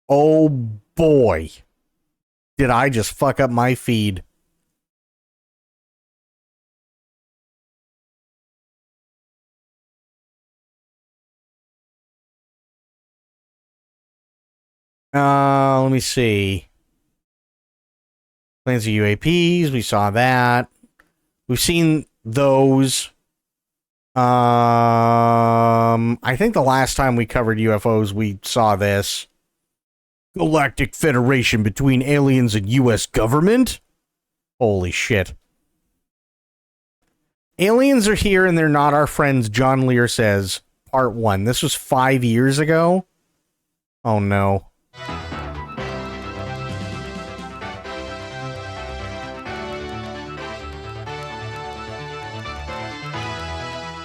Oh boy. Did I just fuck up my feed. Let me see. Plans of UAPs, we saw that. We've seen those. I think the last time we covered UFOs, we saw this. Galactic Federation between aliens and U.S. government? Holy shit. Aliens are here and they're not our friends, John Lear says. Part 1. This was 5 years ago? Oh no.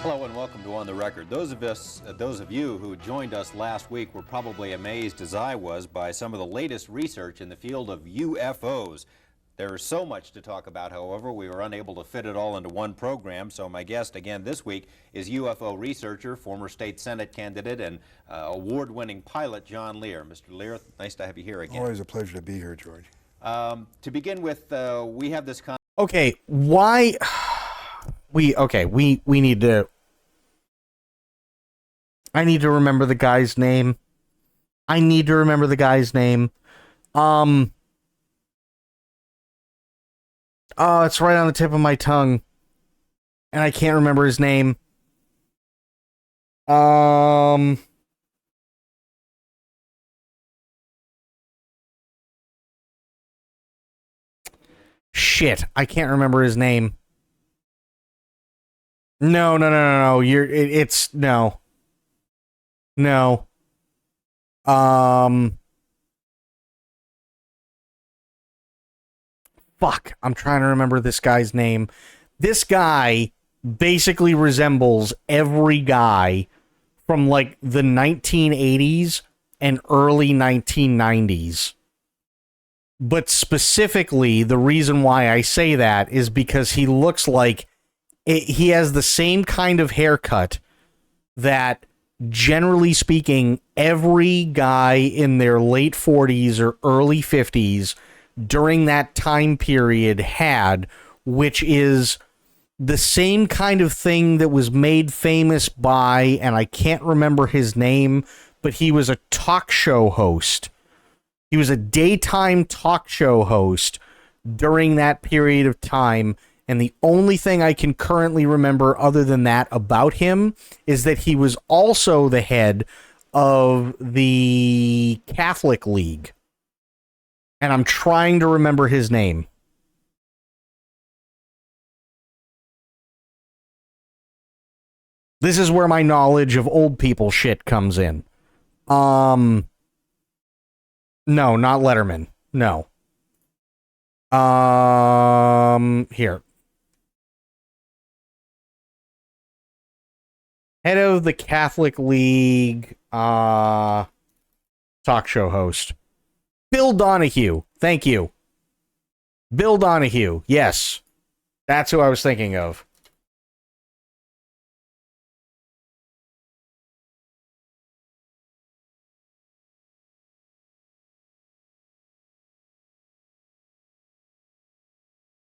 Hello and welcome to On the Record. Those of you who joined us last week were probably amazed, as I was, by some of the latest research in the field of UFOs. There is so much to talk about, however, we were unable to fit it all into one program, so my guest again this week is UFO researcher, former state Senate candidate, and award-winning pilot John Lear. Mr. Lear, nice to have you here again. Always a pleasure to be here, George. To begin with, we have this... Okay, why... We need to... I need to remember the guy's name. Oh, it's right on the tip of my tongue. And I can't remember his name. Shit, I can't remember his name. No. It's no. No. Fuck, I'm trying to remember this guy's name. This guy basically resembles every guy from like the 1980s and early 1990s. But specifically, the reason why I say that is because he looks like he has the same kind of haircut that, generally speaking, every guy in their late 40s or early 50s during that time period had, which is the same kind of thing that was made famous by, and I can't remember his name, but he was a talk show host. He was a daytime talk show host during that period of time, and the only thing I can currently remember other than that about him is that he was also the head of the Catholic League. And I'm trying to remember his name. This is where my knowledge of old people shit comes in. No, not Letterman. No. Here. Head of the Catholic League talk show host. Bill Donahue. Thank you. Bill Donahue. Yes. That's who I was thinking of.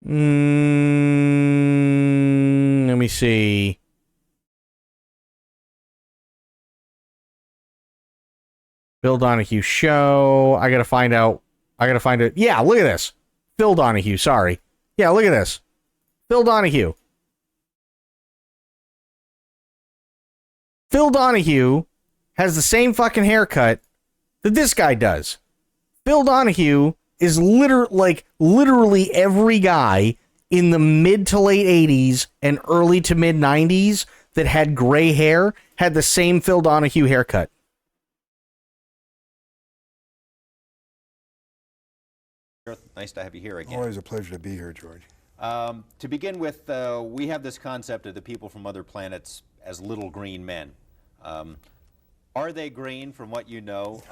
Let me see. Bill Donahue show. I gotta find it. Yeah, look at this. Phil Donahue, sorry. Yeah, look at this. Phil Donahue. Phil Donahue has the same fucking haircut that this guy does. Phil Donahue is literally every guy in the mid to late 80s and early to mid 90s that had gray hair had the same Phil Donahue haircut. Nice to have you here again. Always a pleasure to be here, George. To begin with, we have this concept of the people from other planets as little green men. Are they green from what you know?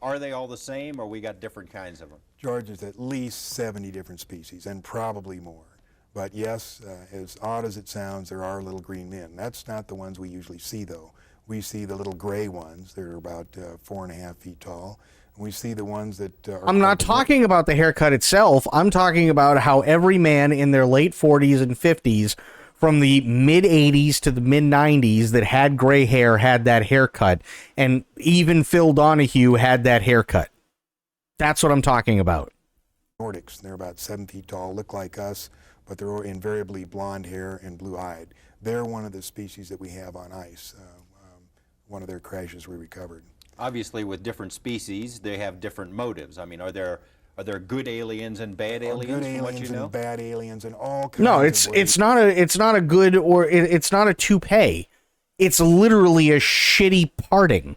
Are they all the same, or we got different kinds of them? George, there's at least 70 different species, and probably more. But yes, as odd as it sounds, there are little green men. That's not the ones we usually see, though. We see the little gray ones. They're about 4.5 feet tall. We see the ones that are... I'm not talking about the haircut itself. I'm talking about how every man in their late 40s and 50s, from the mid 80s to the mid 90s, that had gray hair had that haircut. And even Phil Donahue had that haircut. That's what I'm talking about. Nordics. They're about 7 feet tall, look like us, but they're invariably blonde hair and blue-eyed. They're one of the species that we have on ice. One of their crashes we recovered. Obviously, with different species, they have different motives. I mean, are there good aliens and bad aliens? Good from what aliens you know? and bad aliens and all kinds. No, of it's not a good, or it's not a toupee. It's literally a shitty parting.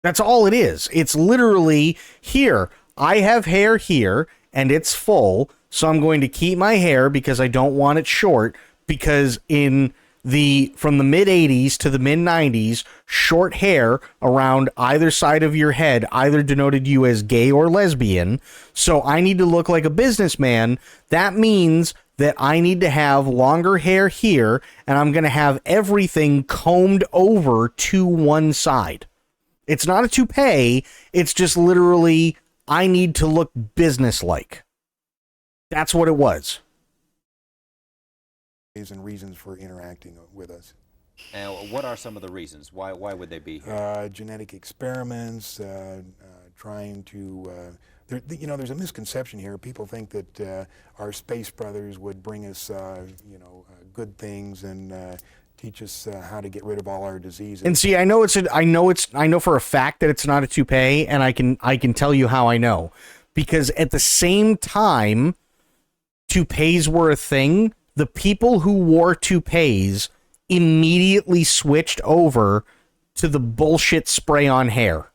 That's all it is. It's literally, here, I have hair here and it's full, so I'm going to keep my hair because I don't want it short, because from the mid 80s to the mid 90s, short hair around either side of your head either denoted you as gay or lesbian. So I need to look like a businessman. That means that I need to have longer hair here, and I'm going to have everything combed over to one side. It's not a toupee. It's just literally, I need to look businesslike. That's what it was. And reasons for interacting with us. And what are some of the reasons? Why would they be here? Genetic experiments, trying to... there's a misconception here. People think that our space brothers would bring us, good things and teach us how to get rid of all our diseases. And see, I know for a fact that it's not a toupee, and I can tell you how I know, because at the same time toupees were a thing, the people who wore toupees immediately switched over to the bullshit spray-on hair.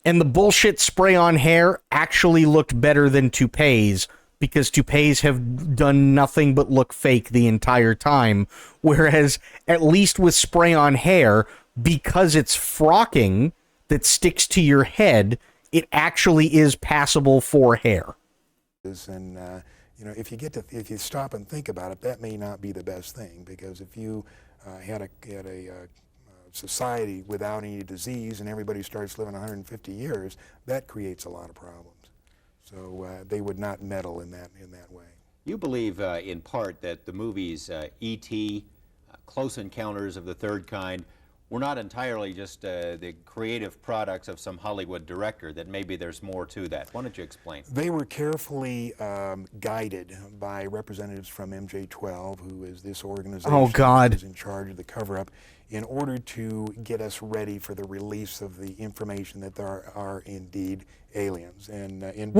And the bullshit spray-on hair actually looked better than toupees, because toupees have done nothing but look fake the entire time. Whereas, at least with spray-on hair, because it's frocking that sticks to your head, it actually is passable for hair. And if you stop and think about it, that may not be the best thing, because if you had a society without any disease and everybody starts living 150 years, that creates a lot of problems. So they would not meddle in that way. You believe, in part, that the movies E.T., Close Encounters of the Third Kind, were not entirely just the creative products of some Hollywood director, that maybe there's more to that. Why don't you explain? They were carefully guided by representatives from MJ12, who is this organization that is in charge of the cover-up, in order to get us ready for the release of the information that there are indeed aliens. And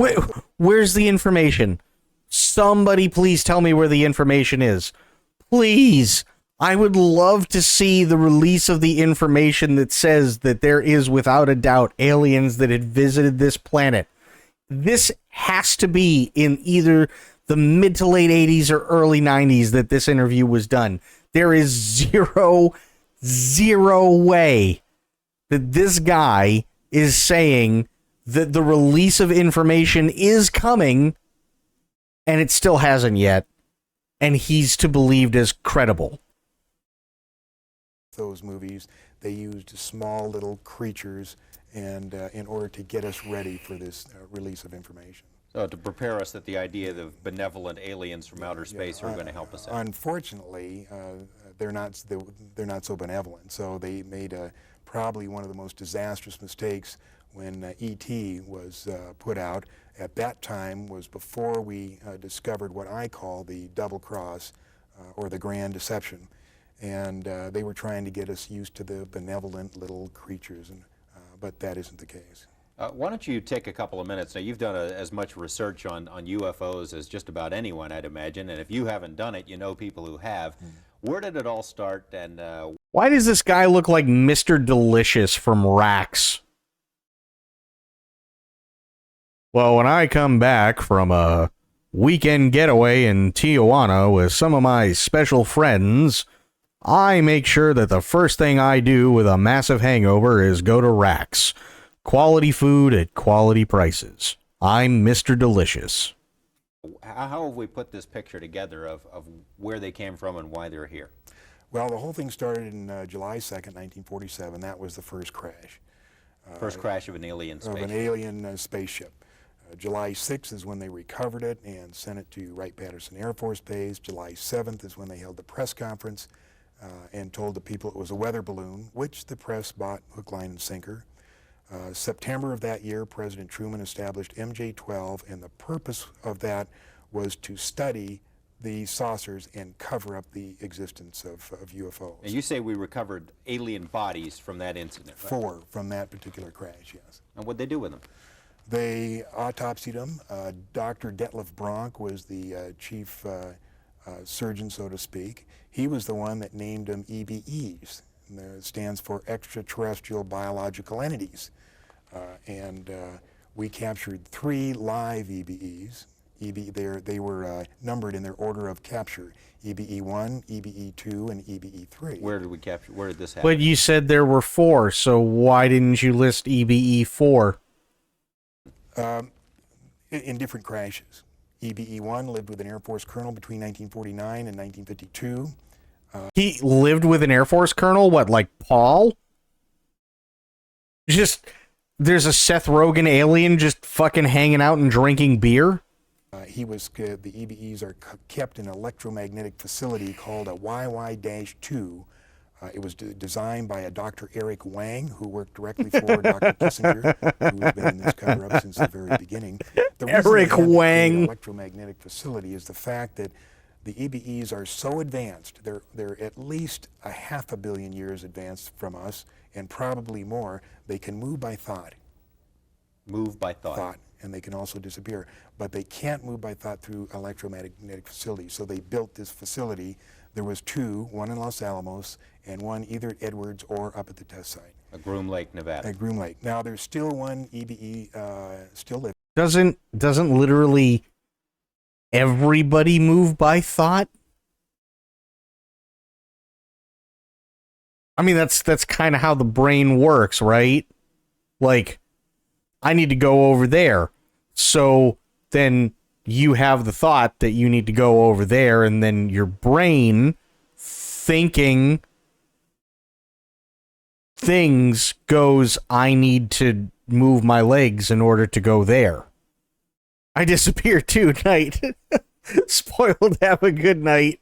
where's the information? Somebody please tell me where the information is. Please. I would love to see the release of the information that says that there is, without a doubt, aliens that had visited this planet. This has to be in either the mid to late 80s or early 90s that this interview was done. There is zero way that this guy is saying that the release of information is coming, and it still hasn't yet, and he's to be believed as credible. Those movies, they used small little creatures and in order to get us ready for this release of information. So to prepare us that the idea of benevolent aliens from outer space are going to help us out. Unfortunately, they're not so benevolent. So they made probably one of the most disastrous mistakes when E.T. was put out. At that time was before we discovered what I call the double cross or the grand deception. And they were trying to get us used to the benevolent little creatures, but that isn't the case. Why don't you take a couple of minutes? Now, you've done as much research on UFOs as just about anyone, I'd imagine, and if you haven't done it, you know people who have. Where did it all start, and why does this guy look like Mr. Delicious from Rax? Well, when I come back from a weekend getaway in Tijuana with some of my special friends, I make sure that the first thing I do with a massive hangover is go to Rax. Quality food at quality prices. I'm Mr. Delicious. How have we put this picture together of where they came from and why they're here? Well, the whole thing started in July 2nd, 1947. That was the first crash. First crash of an alien spaceship. Of an alien spaceship. July 6th is when they recovered it and sent it to Wright-Patterson Air Force Base. July 7th is when they held the press conference and told the people it was a weather balloon, which the press bought hook, line, and sinker. September of that year, President Truman established MJ12, and the purpose of that was to study the saucers and cover up the existence of UFOs. And you say we recovered alien bodies from that incident, right? 4 from that particular crash, yes. And what'd they do with them? They autopsied them. Dr. Detlef Bronk was the chief surgeon, so to speak. He was the one that named them EBEs. It stands for extraterrestrial biological entities. And we captured 3 live EBEs. They were numbered in their order of capture: EBE-1, EBE-2, and EBE-3. Where did we capture? Where did this happen? But you said there were 4, so why didn't you list EBE-4? In different crashes. EBE-1 lived with an Air Force colonel between 1949 and 1952. He lived with an Air Force colonel? What, like Paul? There's a Seth Rogen alien just fucking hanging out and drinking beer? The EBEs are kept in an electromagnetic facility called a YY-2. It was designed by a Dr. Eric Wang, who worked directly for Dr. Kissinger, who has been in this cover-up since the very beginning. The Eric Wang. The electromagnetic facility is the fact that the EBEs are so advanced, they're at least 500 million years advanced from us, and probably more. They can move by thought. Move by thought. and they can also disappear. But they can't move by thought through electromagnetic facilities. So they built this facility. There was two, one in Los Alamos and one either at Edwards or up at the test site. At Groom Lake, Nevada. At Groom Lake. Now there's still one EBE still living. Doesn't literally everybody move by thought? I mean, that's kind of how the brain works, right? Like, I need to go over there. So then you have the thought that you need to go over there, and then your brain thinking things goes, I need to move my legs in order to go there. I disappear too, night. Spoiled, have a good night.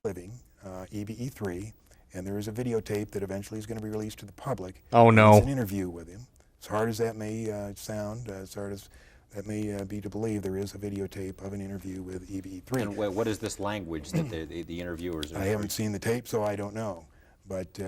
Living, EBE3. And there is a videotape that eventually is going to be released to the public. Oh, no. It's an interview with him. As hard as that may sound, as hard as that may be to believe, there is a videotape of an interview with EBE3. And what is this language that the interviewers are? I haven't seen the tape, so I don't know. But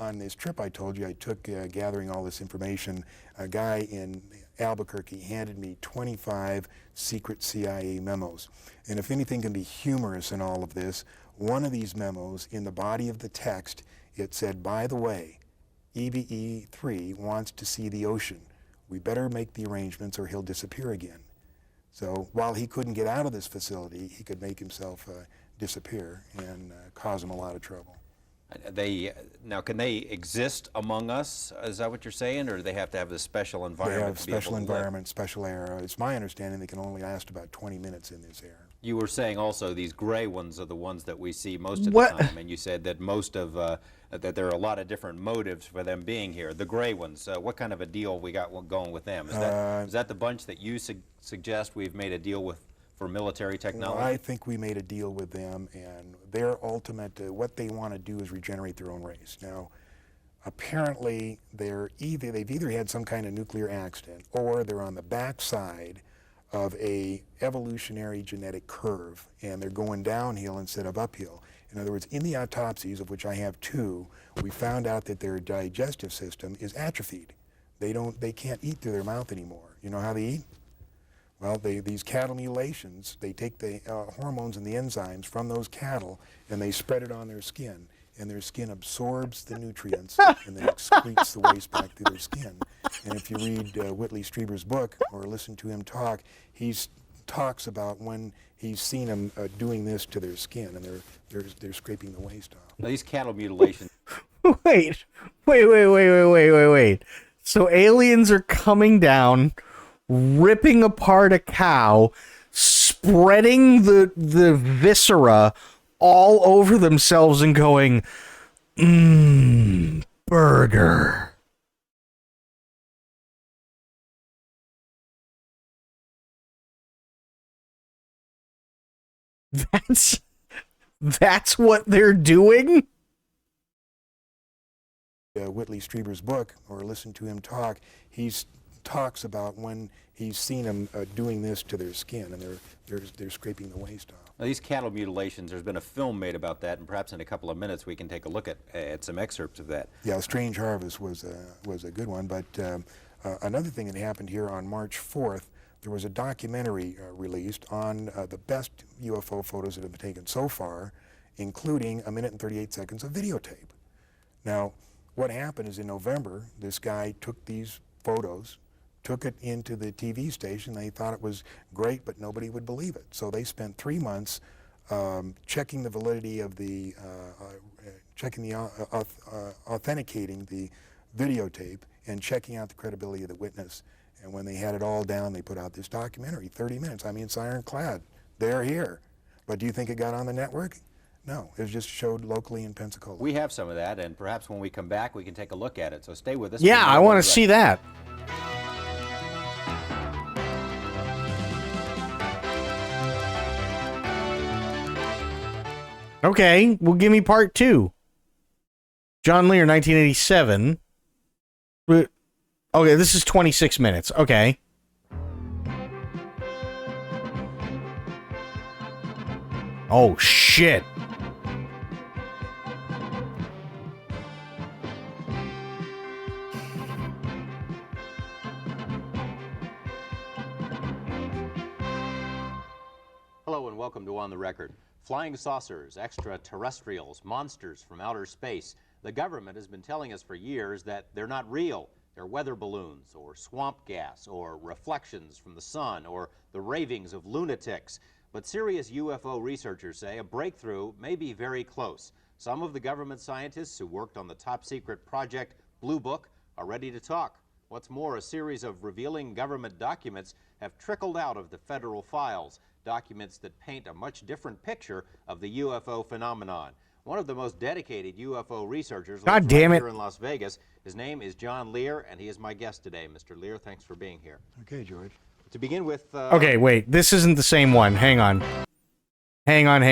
on this trip I told you I took gathering all this information, a guy in Albuquerque handed me 25 secret CIA memos. And if anything can be humorous in all of this, one of these memos, in the body of the text, it said, by the way, EBE3 wants to see the ocean. We better make the arrangements or he'll disappear again. So while he couldn't get out of this facility, he could make himself disappear and cause him a lot of trouble. Now, can they exist among us? Is that what you're saying, or do they have to have this special environment? They have to be able special to live? environment, special air. It's my understanding they can only last about 20 minutes in this air. You were saying also these gray ones are the ones that we see most of the time, and you said that most of that there are a lot of different motives for them being here. The gray ones, what kind of a deal we got going with them? Is that the bunch that you suggest we've made a deal with for military technology? Well, I think we made a deal with them, and their ultimate, what they want to do is regenerate their own race. Now, apparently, they've either had some kind of nuclear accident, or they're on the backside of a evolutionary genetic curve, and they're going downhill instead of uphill. In other words, in the autopsies, of which I have two, we found out that their digestive system is atrophied. They can't eat through their mouth anymore. You know how they eat? Well, these cattle mutilations, they take the hormones and the enzymes from those cattle and they spread it on their skin, and their skin absorbs the nutrients and then excretes the waste back through their skin. And if you read Whitley Strieber's book or listen to him talk, he talks about when he's seen them doing this to their skin, and they're scraping the waste off. Now, these cattle mutilations. Wait. So aliens are coming down, ripping apart a cow, spreading the viscera all over themselves and going, burger. That's what they're doing? Whitley Strieber's book, or listen to him talk, he talks about when he's seen them doing this to their skin, and they're scraping the waste off. Now, these cattle mutilations, there's been a film made about that, and perhaps in a couple of minutes we can take a look at some excerpts of that. Yeah, Strange Harvest was a good one, but another thing that happened here on March 4th, there was a documentary released on the best UFO photos that have been taken so far, including 1 minute and 38 seconds of videotape. Now, what happened is in November, this guy took these photos, took it into the TV station. They thought it was great, but nobody would believe it. So they spent 3 months checking the validity of the, authenticating the videotape and checking out the credibility of the witness. And when they had it all down, they put out this documentary, 30 minutes. I mean, it's ironclad. They're here. But do you think it got on the network? No, it was just showed locally in Pensacola. We have some of that, and perhaps when we come back, we can take a look at it. So stay with us. Yeah, I want to see that. Okay, well, give me part 2. John Lear, 1987. Okay, this is 26 minutes. Okay. Oh, shit. Hello and welcome to On the Record. Flying saucers, extraterrestrials, monsters from outer space. The government has been telling us for years that they're not real. They're weather balloons or swamp gas or reflections from the sun or the ravings of lunatics. But serious UFO researchers say a breakthrough may be very close. Some of the government scientists who worked on the top-secret project Blue Book are ready to talk. What's more, a series of revealing government documents have trickled out of the federal files, documents that paint a much different picture of the UFO phenomenon. One of the most dedicated UFO researchers lives right here in Las Vegas. His name is John Lear, and he is my guest today. Mr. Lear, thanks for being here. Okay, George. To begin with... Okay, wait. This isn't the same one. Hang on. Hang on.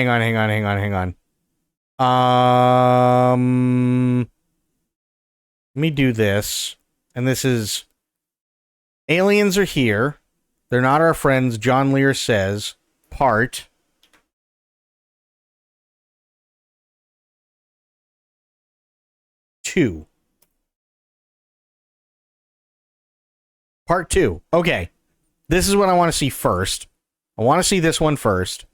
Let me do this. And this is... Aliens are here. They're not our friends, John Lear says. Part... Part 2. Okay. This is what I want to see first. I want to see this one first.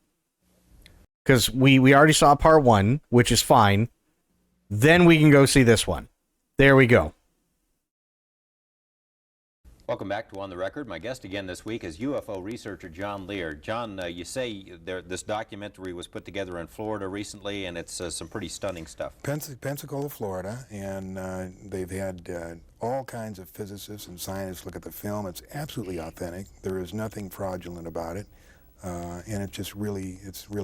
Because we already saw part 1, which is fine. Then we can go see this one. There we go. Welcome back to On the Record. My guest again this week is UFO researcher John Lear. John, you say this documentary was put together in Florida recently, and it's some pretty stunning stuff. Pensacola, Florida, and they've had all kinds of physicists and scientists look at the film. It's absolutely authentic. There is nothing fraudulent about it, and it's really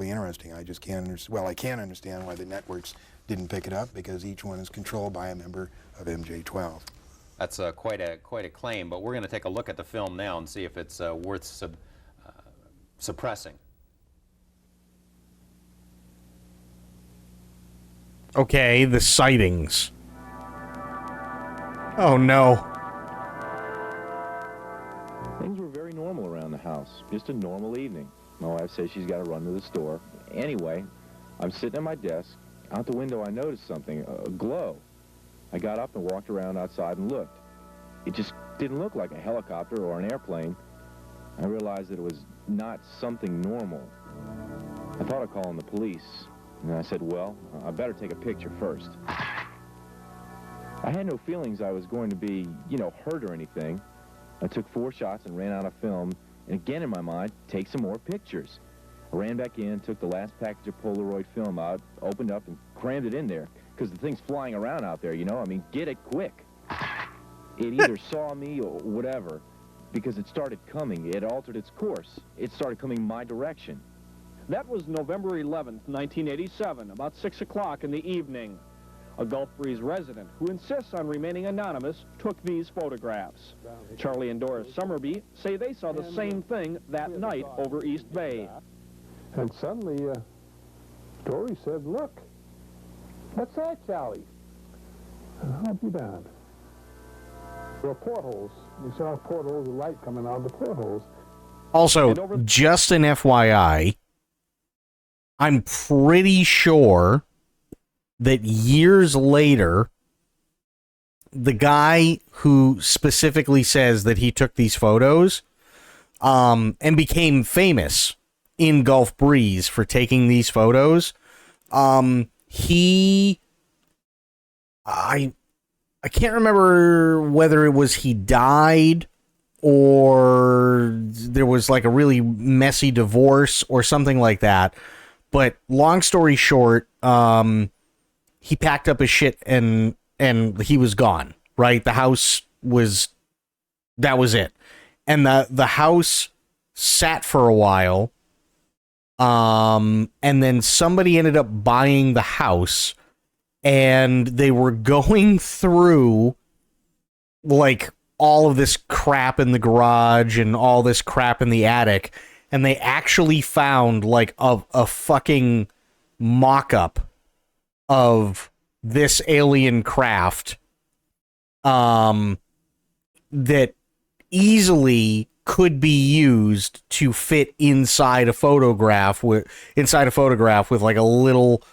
interesting. I just can't understand. Well, I can understand why the networks didn't pick it up, because each one is controlled by a member of MJ-12. That's quite a claim, but we're going to take a look at the film now and see if it's worth suppressing. Okay, the sightings. Oh no. Things were very normal around the house. Just a normal evening. My wife says she's got to run to the store. Anyway, I'm sitting at my desk. Out the window, I noticed something, a glow. I got up and walked around outside and looked. It just didn't look like a helicopter or an airplane. I realized that it was not something normal. I thought of calling the police, and I said, well, I better take a picture first. I had no feelings I was going to be, hurt or anything. I took 4 shots and ran out of film, and again in my mind, take some more pictures. I ran back in, took the last package of Polaroid film out, opened up and crammed it in there. Because the thing's flying around out there, get it quick. It either saw me or whatever, because it started coming. It altered its course. It started coming my direction. That was November 11th, 1987, about 6 o'clock in the evening. A Gulf Breeze resident who insists on remaining anonymous took these photographs. Charlie and Doris Summerby say they saw the same thing that night over East Bay. And suddenly, Dory said, look, what's that, Charlie? I'll help you down. There were portholes. We saw portholes of light coming out of the portholes. Also, just an FYI, I'm pretty sure that years later, the guy who specifically says that he took these photos and became famous in Gulf Breeze for taking these photos, I can't remember whether it was he died or there was like a really messy divorce or something like that. But long story short, he packed up his shit and he was gone, right? The house that was it. And the house sat for a while. And then somebody ended up buying the house. And they were going through, like, all of this crap in the garage and all this crap in the attic. And they actually found, like, a fucking mock-up of this alien craft that easily could be used to fit inside a photograph with like, a little,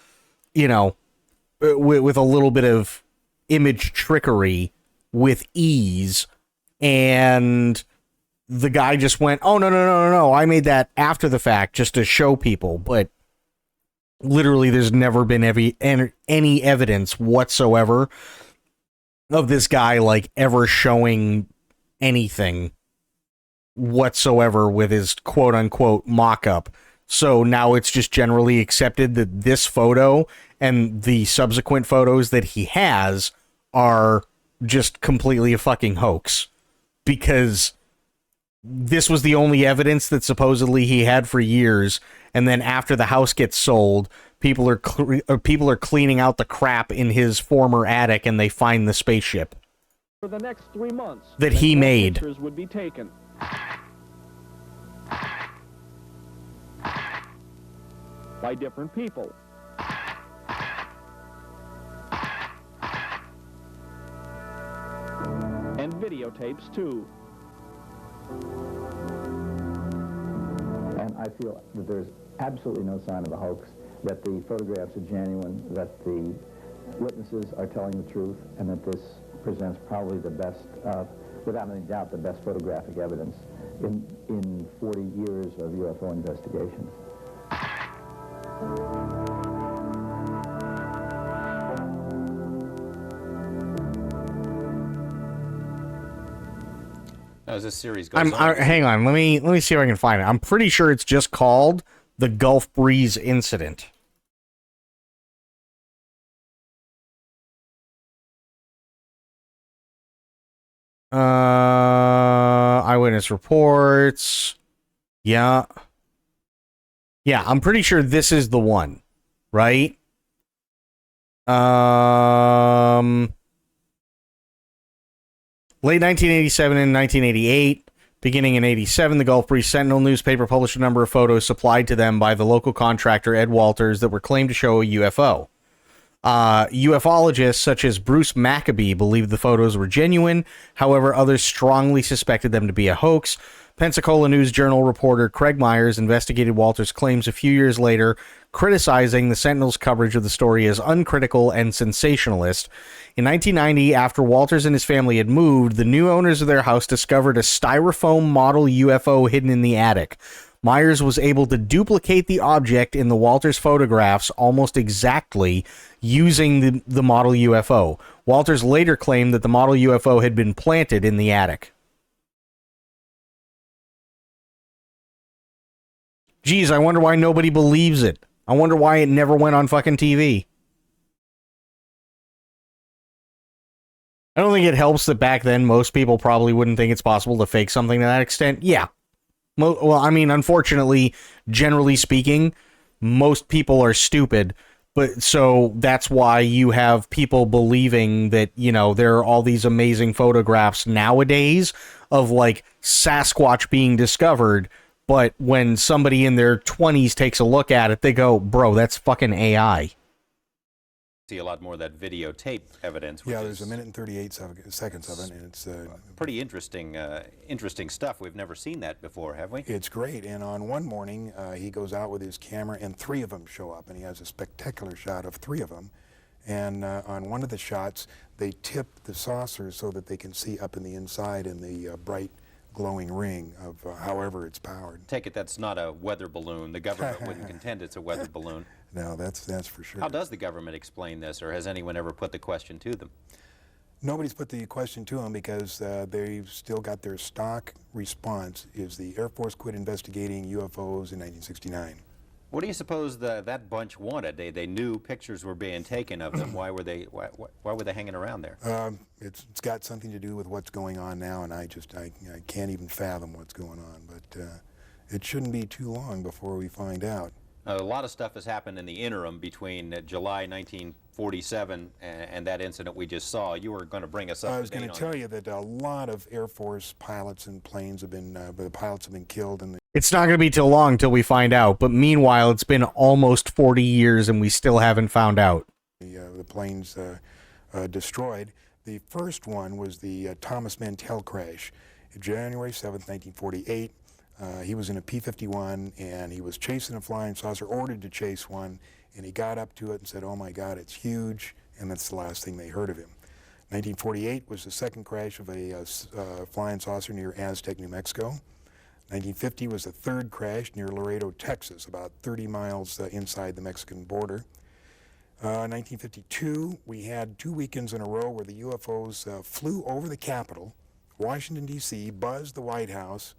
with a little bit of image trickery with ease. And the guy just went, oh, no, I made that after the fact just to show people. But literally, there's never been any evidence whatsoever of this guy, like, ever showing anything whatsoever with his quote-unquote mock-up. So now it's just generally accepted that this photo and the subsequent photos that he has are just completely a fucking hoax. Because this was the only evidence that supposedly he had for years, and then after the house gets sold, people are cleaning out the crap in his former attic, and they find the spaceship For the next 3 months, that he made. Pictures would be taken. By different people. And videotapes too. And I feel that there's absolutely no sign of a hoax, that the photographs are genuine, that the witnesses are telling the truth, and that this presents probably the best, without any doubt, the best photographic evidence in 40 years of UFO investigations. As this series goes on, hang on, let me see if I can find it. I'm pretty sure it's just called the Gulf Breeze Incident. Eyewitness reports. Yeah, I'm pretty sure this is the one, right? Late 1987 and 1988, beginning in 87, the Gulf Breeze Sentinel newspaper published a number of photos supplied to them by the local contractor Ed Walters that were claimed to show a UFO. UFologists such as Bruce Maccabee believed the photos were genuine. However, others strongly suspected them to be a hoax. Pensacola News-Journal reporter Craig Myers investigated Walters' claims a few years later, criticizing the Sentinel's coverage of the story as uncritical and sensationalist. In 1990, after Walters and his family had moved, the new owners of their house discovered a styrofoam model UFO hidden in the attic. Myers was able to duplicate the object in the Walters photographs almost exactly using the model UFO. Walters later claimed that the model UFO had been planted in the attic. Geez, I wonder why nobody believes it. I wonder why it never went on fucking TV. I don't think it helps that back then most people probably wouldn't think it's possible to fake something to that extent. Yeah. Well, I mean, unfortunately, generally speaking, most people are stupid. But so that's why you have people believing that, you know, there are all these amazing photographs nowadays of like Sasquatch being discovered. But when somebody in their 20s takes a look at it, they go, bro, that's fucking AI. See a lot more of that videotape evidence. Yeah, there's a minute and 38 seconds of it, and it's pretty interesting, interesting stuff. We've never seen that before, have we? It's great. And on one morning, he goes out with his camera, and 3 of them show up, and he has a spectacular shot of 3 of them. And on one of the shots, they tip the saucer so that they can see up in the inside in the bright glowing ring of however it's powered. Take it that's not a weather balloon. The government wouldn't contend it's a weather balloon. No, that's for sure. How does the government explain this, or has anyone ever put the question to them? Nobody's put the question to them because they've still got their stock response is the Air Force quit investigating UFOs in 1969. What do you suppose that bunch wanted? They knew pictures were being taken of them. Why were they hanging around there? It's got something to do with what's going on now, and I can't even fathom what's going on. But it shouldn't be too long before we find out. A lot of stuff has happened in the interim between July 1947 and that incident we just saw. You were going to bring us up. I was going to tell you that a lot of Air Force pilots and planes have been, the pilots have been killed. It's not going to be too long till we find out. But meanwhile, it's been almost 40 years and we still haven't found out. The planes destroyed. The first one was the Thomas Mantell crash, January 7th, 1948. He was in a P-51 and he was chasing a flying saucer, ordered to chase one, and he got up to it and said, "Oh my God, it's huge," and that's the last thing they heard of him. 1948 was the second crash of a flying saucer near Aztec, New Mexico. 1950 was the third crash near Laredo, Texas, about 30 miles inside the Mexican border. 1952, we had 2 weekends in a row where the UFOs flew over the Capitol, Washington, D.C., buzzed the White House.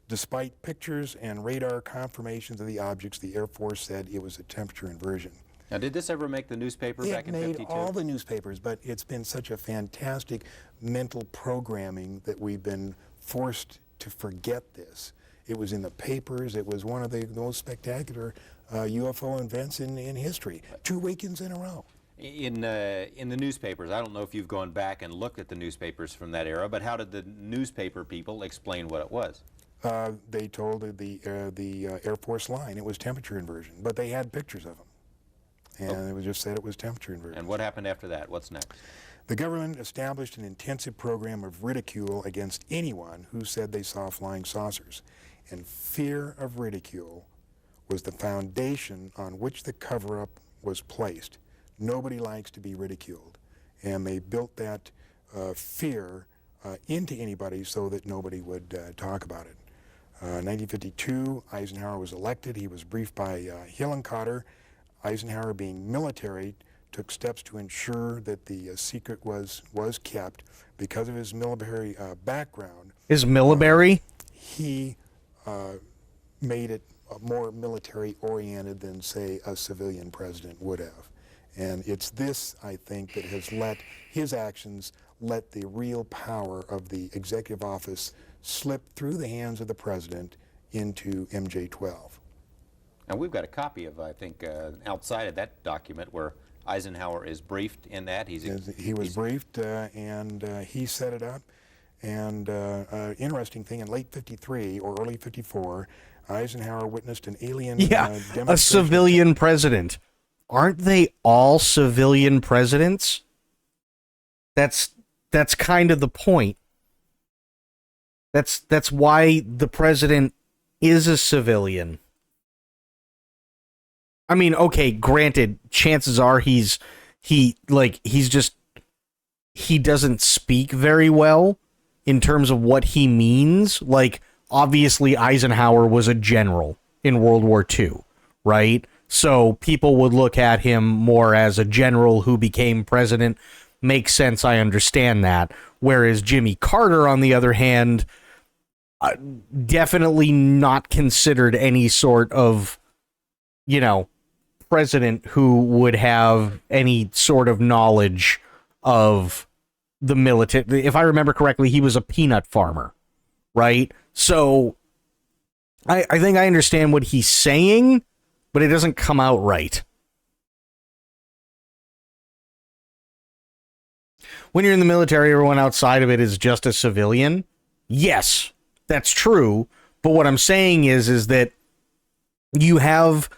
Despite pictures and radar confirmations of the objects, the Air Force said it was a temperature inversion. Now, did this ever make the newspaper back in 52? It made all the newspapers, but it's been such a fantastic mental programming that we've been forced to forget this. It was in the papers. It was one of the most spectacular UFO events in history. 2 weekends in a row. In the newspapers, I don't know if you've gone back and looked at the newspapers from that era, but how did the newspaper people explain what it was? They told the Air Force line it was temperature inversion, but they had pictures of them. And it was just said it was temperature inversion. And what happened after that? What's next? The government established an intensive program of ridicule against anyone who said they saw flying saucers. And fear of ridicule was the foundation on which the cover-up was placed. Nobody likes to be ridiculed. And they built that fear into anybody so that nobody would talk about it. 1952, Eisenhower was elected. He was briefed by Hillenkotter. Eisenhower, being military, took steps to ensure that the secret was kept because of his military background. Is military? He made it more military-oriented than, say, a civilian president would have. And it's this, I think, that has let his actions let the real power of the executive office slip through the hands of the president into MJ-12. And we've got a copy of, I think, outside of that document where Eisenhower is briefed in that. He was briefed, and he set it up. And interesting thing, in late 53 or early 54, Eisenhower witnessed an alien demonstration. A civilian president. Aren't they all civilian presidents? That's kind of the point. That's why the president is a civilian. I mean, okay, granted, chances are he doesn't speak very well in terms of what he means. Like, obviously Eisenhower was a general in World War II, right? So people would look at him more as a general who became president. Makes sense, I understand that. Whereas Jimmy Carter, on the other hand, definitely not considered any sort of, president who would have any sort of knowledge of the military. If I remember correctly, he was a peanut farmer, right? So I think I understand what he's saying, but it doesn't come out right. When you're in the military, everyone outside of it is just a civilian. Yes, that's true. But what I'm saying is that you have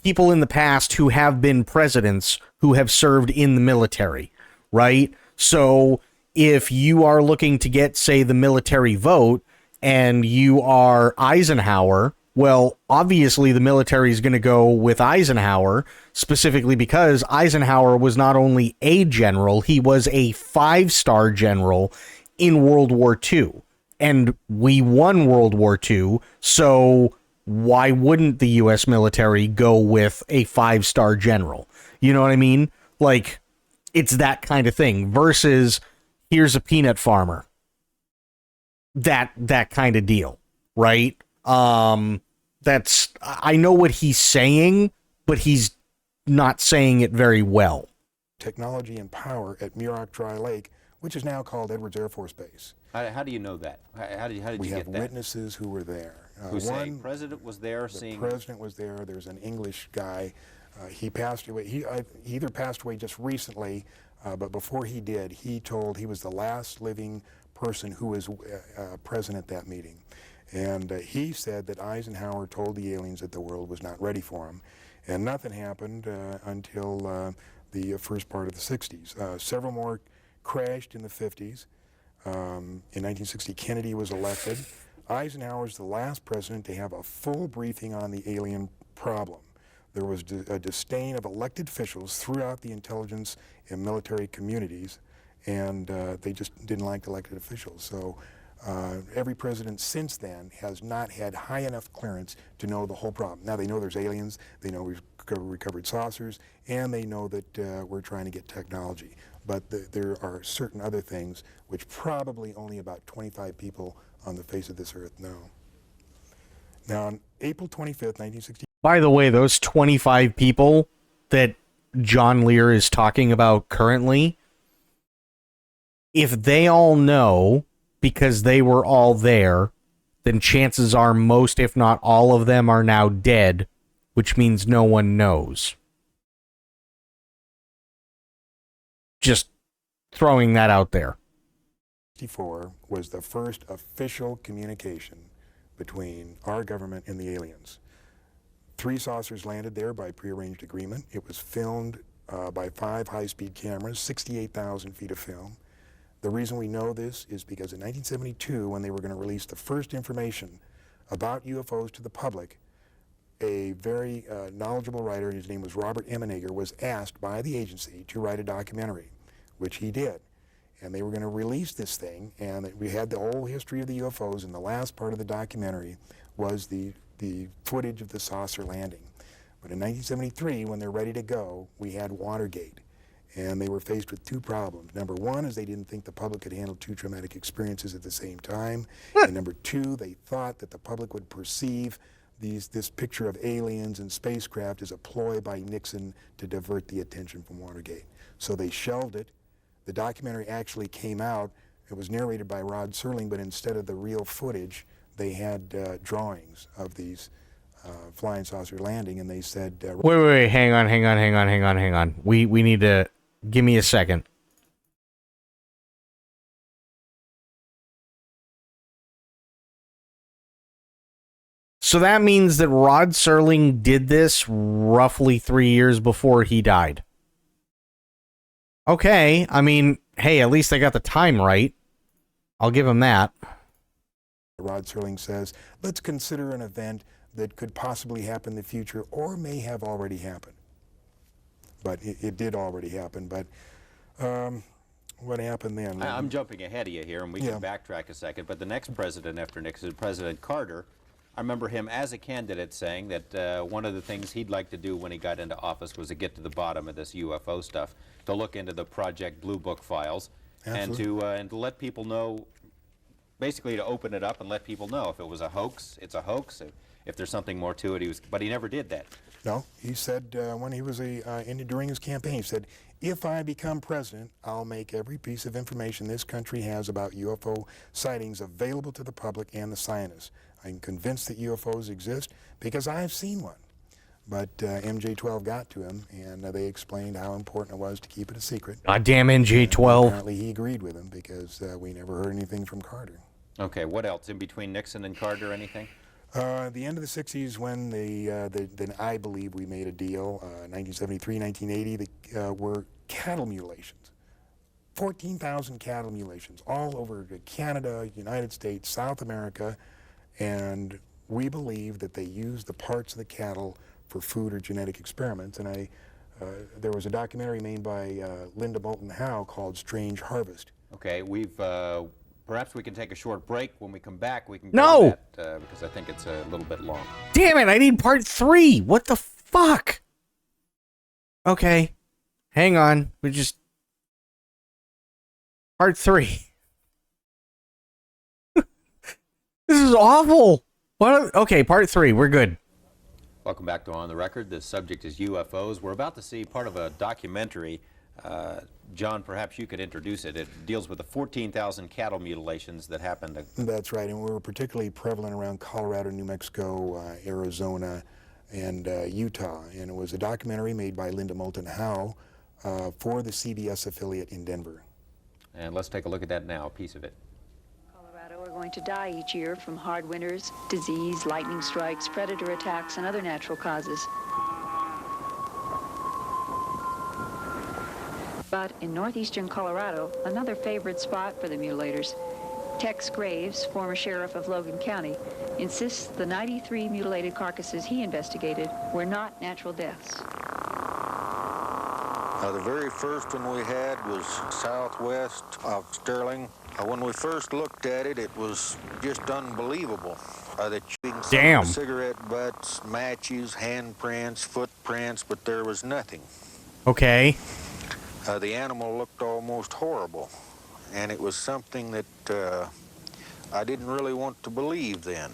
people in the past who have been presidents who have served in the military, right? So if you are looking to get, say, the military vote and you are Eisenhower, well, obviously the military is going to go with Eisenhower, specifically because Eisenhower was not only a general, he was a 5-star general in World War II. And we won World War II, so why wouldn't the U.S. military go with a 5-star general? You know what I mean? Like, it's that kind of thing versus here's a peanut farmer. That kind of deal, right? I know what he's saying, but he's not saying it very well. Technology and power at Muroc Dry Lake, which is now called Edwards Air Force Base. How do you know that? How did you get that? We have witnesses who were there. Who say the president was there seeing? The president was there. There's an English guy. He passed away. He either passed away just recently, but before he did, he was the last living person who was present at that meeting. And he said that Eisenhower told the aliens that the world was not ready for him. And nothing happened until the first part of the 60s. Several more crashed in the 50s. In 1960, Kennedy was elected. Eisenhower was the last president to have a full briefing on the alien problem. There was a disdain of elected officials throughout the intelligence and military communities, and they just didn't like elected officials. So every president since then has not had high enough clearance to know the whole problem. Now they know there's aliens, they know we've recovered saucers, and they know that we're trying to get technology. But there are certain other things which probably only about 25 people on the face of this earth know. Now on April 25th, 1960. By the way, those 25 people that John Lear is talking about currently, if they all know because they were all there, then chances are most, if not all of them, are now dead, which means no one knows. Just throwing that out there. 1964 was the first official communication between our government and the aliens. 3 saucers landed there by prearranged agreement. It was filmed by 5 high-speed cameras, 68,000 feet of film. The reason we know this is because in 1972, when they were going to release the first information about UFOs to the public, a very knowledgeable writer, his name was Robert Emenegger, was asked by the agency to write a documentary, which he did. And they were going to release this thing, and we had the whole history of the UFOs, and the last part of the documentary was the footage of the saucer landing. But in 1973, when they're ready to go, we had Watergate. And they were faced with 2 problems. Number 1 is they didn't think the public could handle 2 traumatic experiences at the same time. And number 2, they thought that the public would perceive this picture of aliens and spacecraft as a ploy by Nixon to divert the attention from Watergate. So they shelved it. The documentary actually came out. It was narrated by Rod Serling, but instead of the real footage, they had drawings of these flying saucer landing, and they said... Wait, hang on. We need to... Give me a second. So that means that Rod Serling did this roughly 3 years before he died. Okay, I mean, hey, at least I got the time right. I'll give him that. Rod Serling says, let's consider an event that could possibly happen in the future or may have already happened. But it did already happen. But what happened then? I'm jumping ahead of you here, and we can backtrack a second. But the next president after Nixon, President Carter, I remember him as a candidate saying that one of the things he'd like to do when he got into office was to get to the bottom of this UFO stuff, to look into the Project Blue Book files, and to let people know, basically to open it up and let people know if it was a hoax, it's a hoax. If there's something more to it, but he never did that. No, he said when he was during his campaign, he said, if I become president, I'll make every piece of information this country has about UFO sightings available to the public and the scientists. I'm convinced that UFOs exist because I've seen one. But MJ-12 got to him, and they explained how important it was to keep it a secret. Goddamn MJ-12. Apparently he agreed with him because we never heard anything from Carter. Okay, what else? In between Nixon and Carter, anything? The end of the 60s, when then I believe we made a deal, 1973, 1980, were cattle mutilations. 14,000 cattle mutilations all over Canada, United States, South America, and we believe that they used the parts of the cattle for food or genetic experiments. And there was a documentary made by Linda Moulton Howe called Strange Harvest. Okay, we've... Perhaps we can take a short break. When we come back, we can go to that, because I think it's a little bit long. Damn it, I need part 3. What the fuck? Okay. Hang on. We just... Part 3. This is awful. What? Okay, part 3. We're good. Welcome back to On the Record. The subject is UFOs. We're about to see part of a documentary. John, perhaps you could introduce it. It deals with the 14,000 cattle mutilations that happened. That's right, and we were particularly prevalent around Colorado, New Mexico, Arizona, and Utah. And it was a documentary made by Linda Moulton Howe for the CBS affiliate in Denver. And let's take a look at that now, a piece of it. Colorado are going to die each year from hard winters, disease, lightning strikes, predator attacks, and other natural causes. But in northeastern Colorado, another favorite spot for the mutilators, Tex Graves, former sheriff of Logan County, insists the 93 mutilated carcasses he investigated were not natural deaths. The very first one we had was southwest of Sterling. When we first looked at it, it was just unbelievable. The Damn. Cigarette butts, matches, handprints, footprints, but there was nothing. Okay. The animal looked almost horrible, and it was something that I didn't really want to believe then.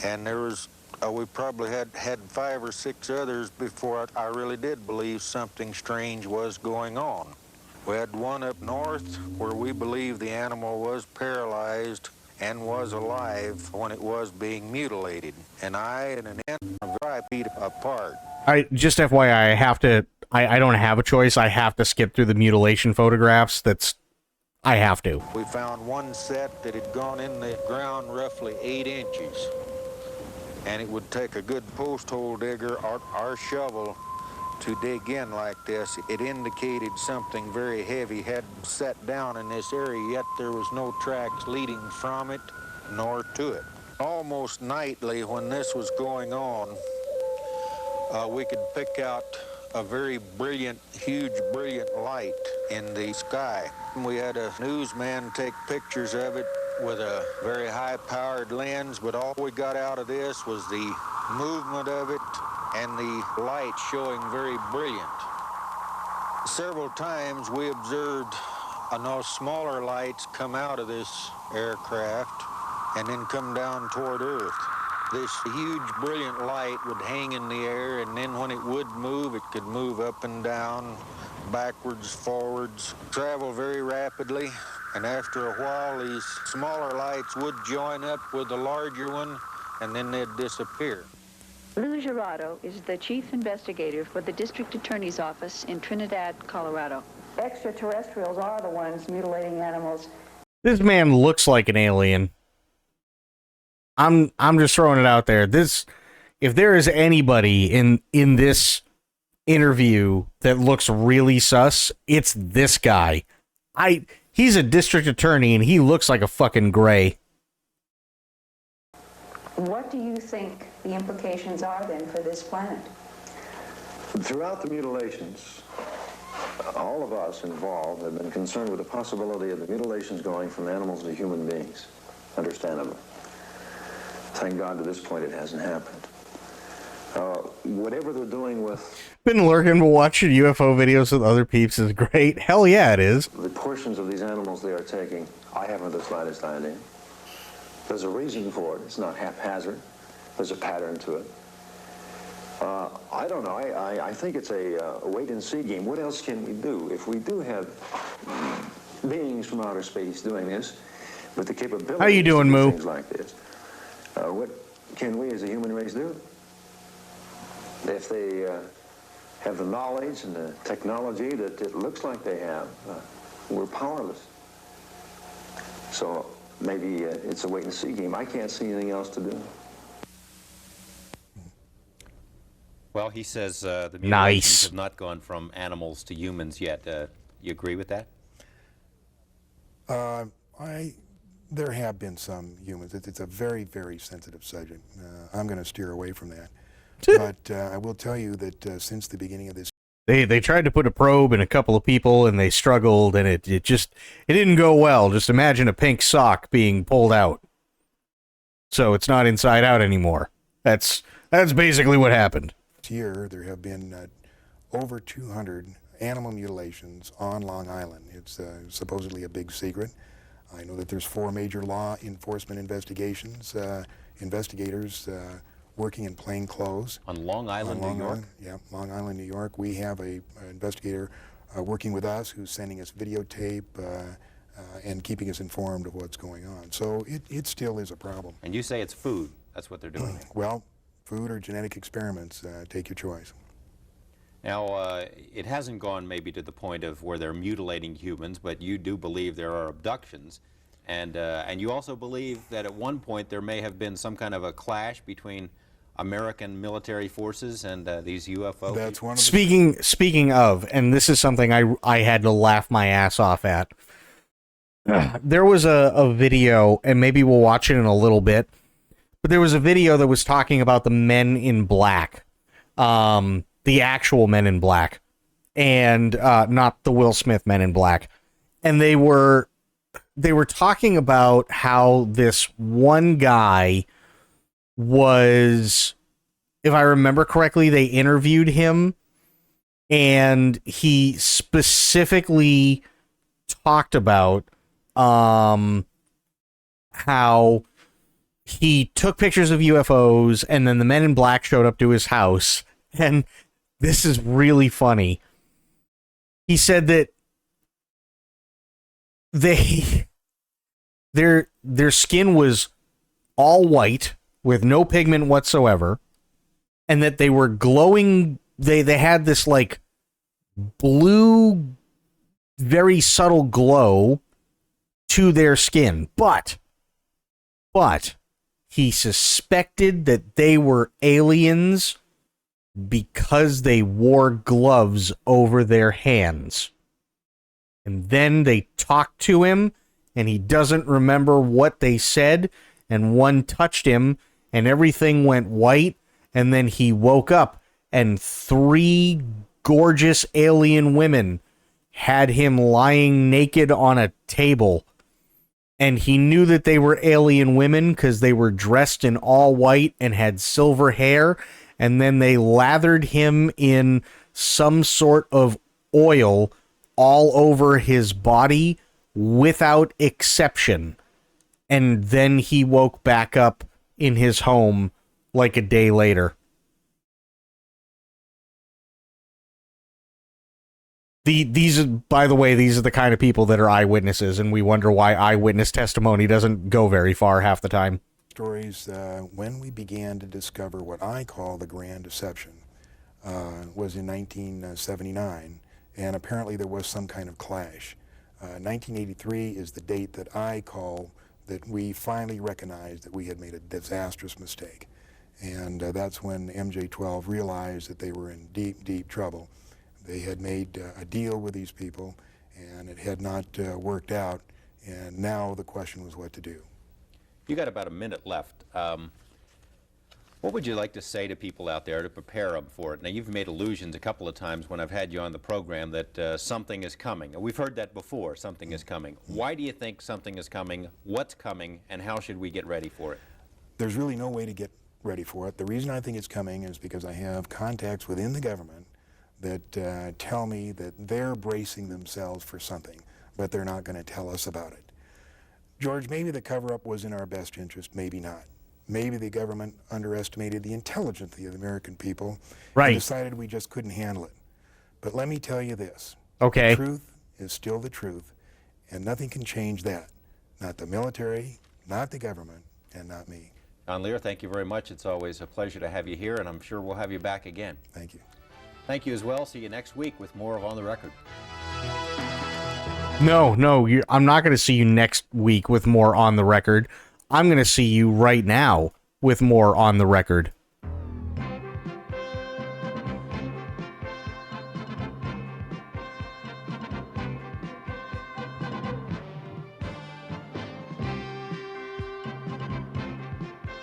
And there was, we probably had 5 or 6 others before I really did believe something strange was going on. We had one up north where we believed the animal was paralyzed and was alive when it was being mutilated. And I and an ant are 5 feet apart. Just FYI, I have to. I don't have a choice. I have to skip through the mutilation photographs. I have to. We found one set that had gone in the ground roughly 8 inches. And it would take a good post hole digger or shovel to dig in like this. It indicated something very heavy had set down in this area, yet there was no tracks leading from it nor to it. Almost nightly when this was going on, we could pick out a very brilliant, huge, brilliant light in the sky. We had a newsman take pictures of it with a very high-powered lens, but all we got out of this was the movement of it and the light showing very brilliant. Several times we observed smaller lights come out of this aircraft and then come down toward Earth. This huge, brilliant light would hang in the air, and then when it would move, it could move up and down, backwards, forwards, travel very rapidly. And after a while, these smaller lights would join up with the larger one, and then they'd disappear. Lou Gerardo is the chief investigator for the district attorney's office in Trinidad, Colorado. Extraterrestrials are the ones mutilating animals. This man looks like an alien. I'm just throwing it out there. If there is anybody in this interview that looks really sus, it's this guy. He's a district attorney and he looks like a fucking gray. What do you think the implications are then for this planet? Throughout the mutilations, all of us involved have been concerned with the possibility of the mutilations going from animals to human beings, understandably. Thank God to this point it hasn't happened. Whatever they're doing with... Been lurking watching UFO videos with other peeps is great. Hell yeah, it is. The portions of these animals they are taking, I haven't the slightest idea. There's a reason for it. It's not haphazard. There's a pattern to it. I don't know. I think it's a wait-and-see game. What else can we do? If we do have beings from outer space doing this, with the capability How you doing, to do Moo? things like this, what can we as a human race do? If they have the knowledge and the technology that it looks like they have, we're powerless. So maybe it's a wait-and-see game. I can't see anything else to do. Well, he says the mutilations Nice. have not gone from animals to humans yet. You agree with that? There have been some humans. It's a very, very sensitive subject. I'm going to steer away from that. But I will tell you that since the beginning of this, They tried to put a probe in a couple of people and they struggled and it didn't go well. Just imagine a pink sock being pulled out. So it's not inside out anymore. That's basically what happened. this year there have been over 200 animal mutilations on Long Island. It's supposedly a big secret. I know that there's 4 major law enforcement investigations, investigators working in plain clothes. On Long Island, New York? Yeah, Long Island, New York. We have an investigator working with us who's sending us videotape and keeping us informed of what's going on. So it still is a problem. And you say it's food. That's what they're doing. Well, food or genetic experiments, take your choice. Now, it hasn't gone maybe to the point of where they're mutilating humans, but you do believe there are abductions. And you also believe that at one point there may have been some kind of a clash between American military forces and these UFO. That's one of Speaking of, and this is something I had to laugh my ass off at. There was a video, and maybe we'll watch it in a little bit, but there was a video that was talking about the Men in Black, the actual Men in Black, and not the Will Smith Men in Black. And they were talking about how this one guy was, if I remember correctly, they interviewed him, and he specifically talked about how he took pictures of UFOs, and then the Men in Black showed up to his house. And this is really funny. He said that their skin was all white with no pigment whatsoever, and that they were glowing. They had this like blue, very subtle glow to their skin, but he suspected that they were aliens because they wore gloves over their hands. And then they talked to him, and he doesn't remember what they said, and one touched him, and everything went white, and then he woke up, and 3 gorgeous alien women had him lying naked on a table. And he knew that they were alien women because they were dressed in all white and had silver hair. And then they lathered him in some sort of oil all over his body without exception. And then he woke back up in his home like a day later. These, by the way, these are the kind of people that are eyewitnesses, and we wonder why eyewitness testimony doesn't go very far half the time. Stories, when we began to discover what I call the Grand Deception, was in 1979, and apparently there was some kind of clash. 1983 is the date that I call that we finally recognized that we had made a disastrous mistake. And that's when MJ-12 realized that they were in deep, deep trouble. They had made a deal with these people, and it had not worked out, and now the question was what to do. You got about a minute left. What would you like to say to people out there to prepare them for it? Now, you've made allusions a couple of times when I've had you on the program that something is coming. We've heard that before, something is coming. Why do you think something is coming? What's coming? And how should we get ready for it? There's really no way to get ready for it. The reason I think it's coming is because I have contacts within the government that tell me that they're bracing themselves for something, but they're not going to tell us about it. George, maybe the cover-up was in our best interest, maybe not. Maybe the government underestimated the intelligence of the American people and decided we just couldn't handle it. But let me tell you this. Okay. The truth is still the truth, and nothing can change that. Not the military, not the government, and not me. John Lear, thank you very much. It's always a pleasure to have you here, and I'm sure we'll have you back again. Thank you. Thank you as well. See you next week with more of On the Record. No, I'm not going to see you next week with more On the Record. I'm going to see you right now with more On the Record.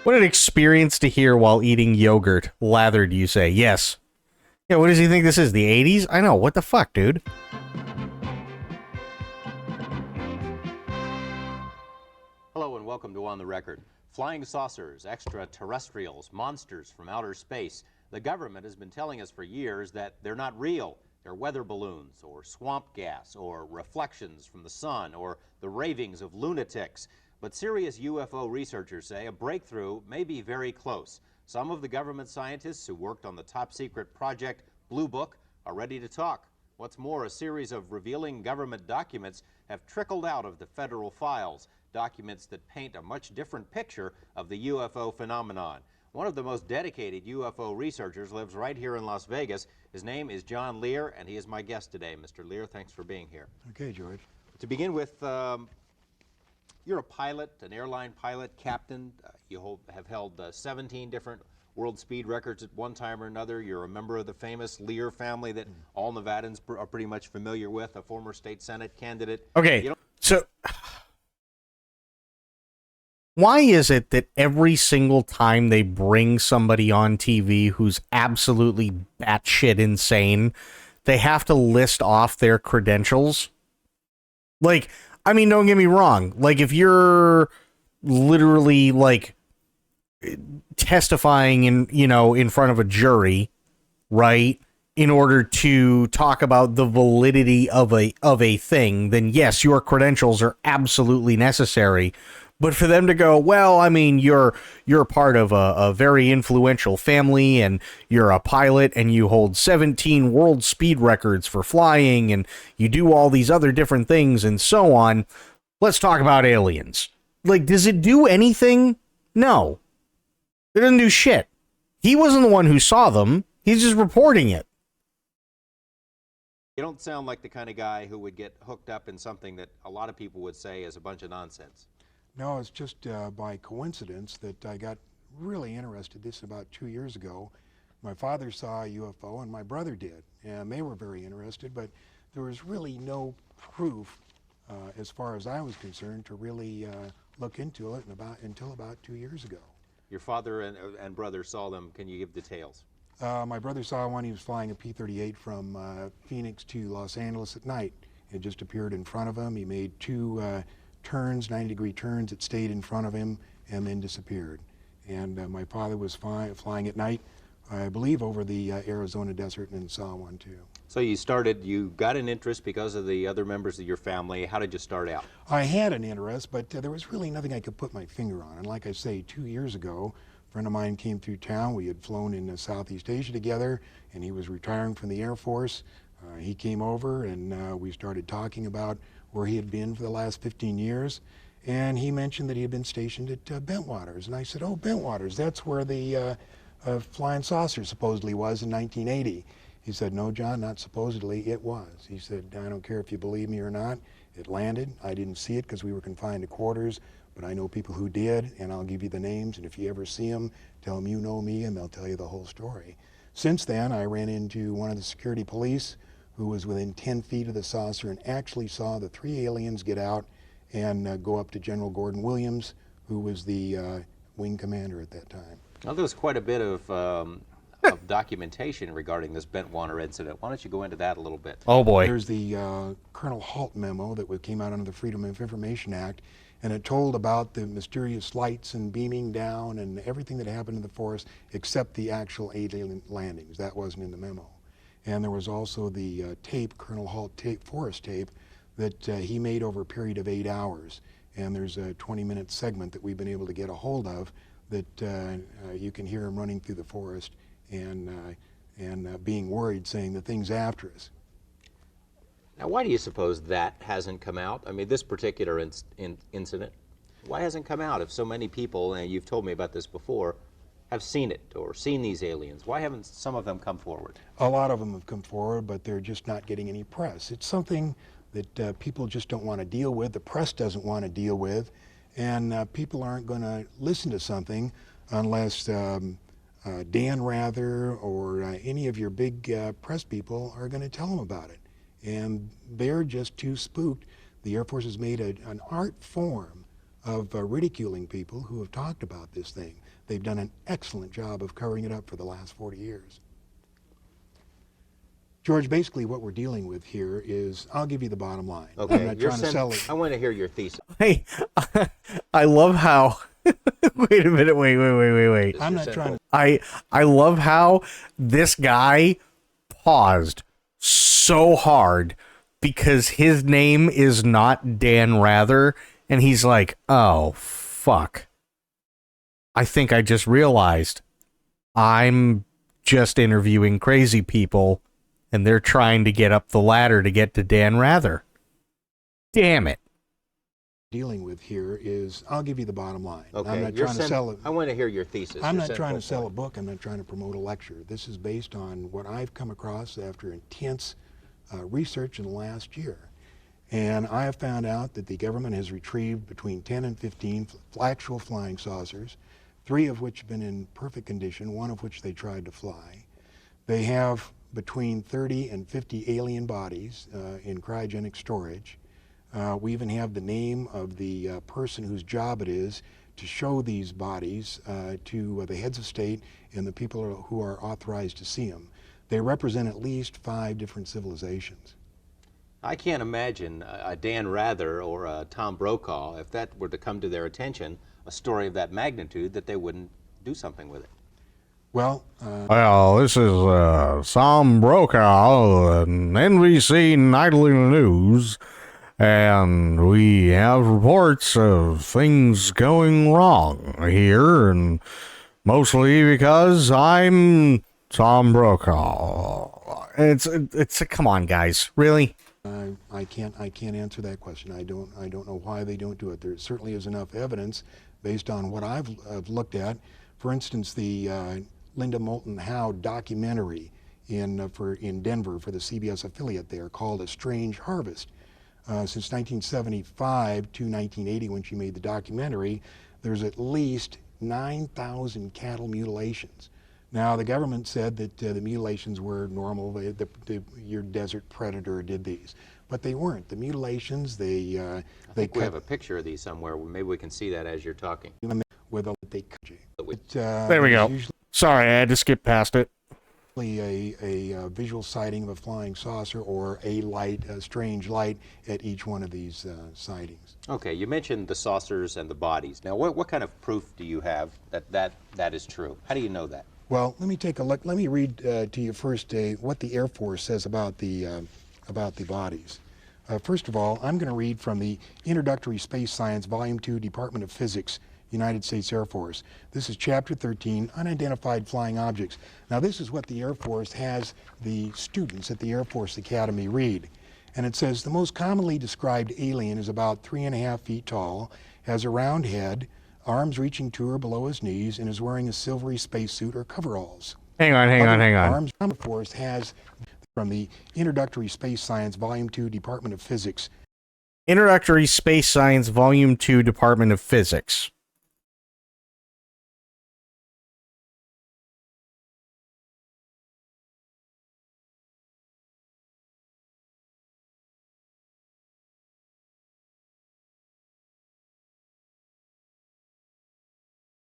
What an experience to hear while eating yogurt. Lathered, you say. Yes. Yeah, what does he think this is? The 80s? I know. What the fuck, dude? Hello and welcome to On the Record. Flying saucers, extraterrestrials, monsters from outer space. The government has been telling us for years that they're not real. They're weather balloons, or swamp gas, or reflections from the sun, or the ravings of lunatics. But serious UFO researchers say a breakthrough may be very close. Some of the government scientists who worked on the top-secret Project Blue Book are ready to talk. What's more, a series of revealing government documents have trickled out of the federal files, documents that paint a much different picture of the UFO phenomenon. One of the most dedicated UFO researchers lives right here in Las Vegas. His name is John Lear, and he is my guest today. Mr. Lear, thanks for being here. Okay, George. To begin with, you're a pilot, an airline pilot, captain. You have held 17 different world speed records at one time or another. You're a member of the famous Lear family that all Nevadans are pretty much familiar with, a former state Senate candidate. Okay, so why is it that every single time they bring somebody on TV who's absolutely batshit insane, they have to list off their credentials. Like, I mean, don't get me wrong. Like, if you're literally, like, testifying in front of a jury, right, in order to talk about the validity of a thing, then yes, your credentials are absolutely necessary. But for them to go, well, I mean, you're part of a very influential family, and you're a pilot, and you hold 17 world speed records for flying, and you do all these other different things, and so on. Let's talk about aliens. Like, does it do anything? No. It doesn't do shit. He wasn't the one who saw them. He's just reporting it. You don't sound like the kind of guy who would get hooked up in something that a lot of people would say is a bunch of nonsense. No, it's just by coincidence that I got really interested. This about 2 years ago. My father saw a UFO and my brother did, and they were very interested, but there was really no proof, as far as I was concerned, to really look into it until about 2 years ago. Your father and brother saw them. Can you give details? My brother saw one. He was flying a P-38 from Phoenix to Los Angeles at night. It just appeared in front of him. He made two turns, 90-degree turns. It stayed in front of him and then disappeared. And my father was flying at night, I believe, over the Arizona desert, and saw one too. So you got an interest because of the other members of your family. How did you start out? I had an interest, but there was really nothing I could put my finger on. And like I say, 2 years ago, a friend of mine came through town. We had flown in Southeast Asia together, and he was retiring from the Air Force. He came over, and we started talking about where he had been for the last 15 years. And he mentioned that he had been stationed at Bentwaters. And I said, oh, Bentwaters, that's where the flying saucer supposedly was in 1980. He said, no, John, not supposedly, it was. He said, I don't care if you believe me or not. It landed. I didn't see it because we were confined to quarters, but I know people who did, and I'll give you the names, and if you ever see them, tell them you know me, and they'll tell you the whole story. Since then, I ran into one of the security police who was within 10 feet of the saucer and actually saw the 3 aliens get out and go up to General Gordon Williams, who was the wing commander at that time. Now, there was quite a bit of documentation regarding this Bentwater incident. Why don't you go into that a little bit? Oh, boy. There's the Colonel Halt memo that came out under the Freedom of Information Act, and it told about the mysterious lights and beaming down and everything that happened in the forest except the actual alien landings. That wasn't in the memo. And there was also the tape, Colonel Halt tape, forest tape, that he made over a period of 8 hours. And there's a 20-minute segment that we've been able to get a hold of that you can hear him running through the forest and being worried, saying the thing's after us. Now, why do you suppose that hasn't come out? I mean, this particular incident, why hasn't come out if so many people, and you've told me about this before, have seen it or seen these aliens? Why haven't some of them come forward? A lot of them have come forward, but they're just not getting any press. It's something that people just don't want to deal with, the press doesn't want to deal with, and people aren't going to listen to something unless Dan Rather or any of your big press people are going to tell them about it. And they're just too spooked. The Air Force has made an art form of ridiculing people who have talked about this thing. They've done an excellent job of covering it up for the last 40 years. George, basically what we're dealing with here is, I'll give you the bottom line. Okay, I'm not trying to sell it. I want to hear your thesis. Hey, I love how... wait a minute, wait. I'm not trying to... I love how this guy paused so hard because his name is not Dan Rather, and he's like, oh, fuck. I think I just realized I'm just interviewing crazy people, and they're trying to get up the ladder to get to Dan Rather. Damn it. Dealing with here is, I'll give you the bottom line. Okay, I'm not trying to sell it. I want to hear your thesis. I'm not trying to sell a book. I'm not trying to promote a lecture. This is based on what I've come across after intense research in the last year. And I have found out that the government has retrieved between 10 and 15 actual flying saucers, 3 of which have been in perfect condition, 1 of which they tried to fly. They have between 30 and 50 alien bodies in cryogenic storage. We even have the name of the person whose job it is to show these bodies to the heads of state and the people who are authorized to see them. they represent at least 5 different civilizations. I can't imagine a Dan Rather or a Tom Brokaw, if that were to come to their attention, a story of that magnitude, that they wouldn't do something with it. Well, this is Sam Brokaw, NBC Nightly News, and we have reports of things going wrong here, and mostly because I'm Tom Brokaw. It's come on, guys, really? I can't answer that question. I don't know why they don't do it. There certainly is enough evidence based on what I've looked at. For instance, the Linda Moulton Howe documentary in Denver for the CBS affiliate there called A Strange Harvest. Since 1975 to 1980, when she made the documentary, there's at least 9,000 cattle mutilations. Now, the government said that the mutilations were normal. Your desert predator did these, but they weren't. The mutilations, I think we have a picture of these somewhere. Maybe we can see that as you're talking. There we go. Sorry, I had to skip past it. A visual sighting of a flying saucer or a strange light at each one of these sightings. Okay, you mentioned the saucers and the bodies. Now, what kind of proof do you have that is true? How do you know that? Well, let me take a look. Let me read to you first what the Air Force says about the bodies. First of all, I'm going to read from the Introductory Space Science, Volume 2, Department of Physics, United States Air Force. This is Chapter 13, Unidentified Flying Objects. Now, this is what the Air Force has the students at the Air Force Academy read. And it says, the most commonly described alien is about 3.5 feet tall, has a round head, arms reaching to or below his knees, and is wearing a silvery spacesuit or coveralls. Hang on. Arms Air Force has from the Introductory Space Science, Volume 2, Department of Physics. Introductory Space Science, Volume 2, Department of Physics.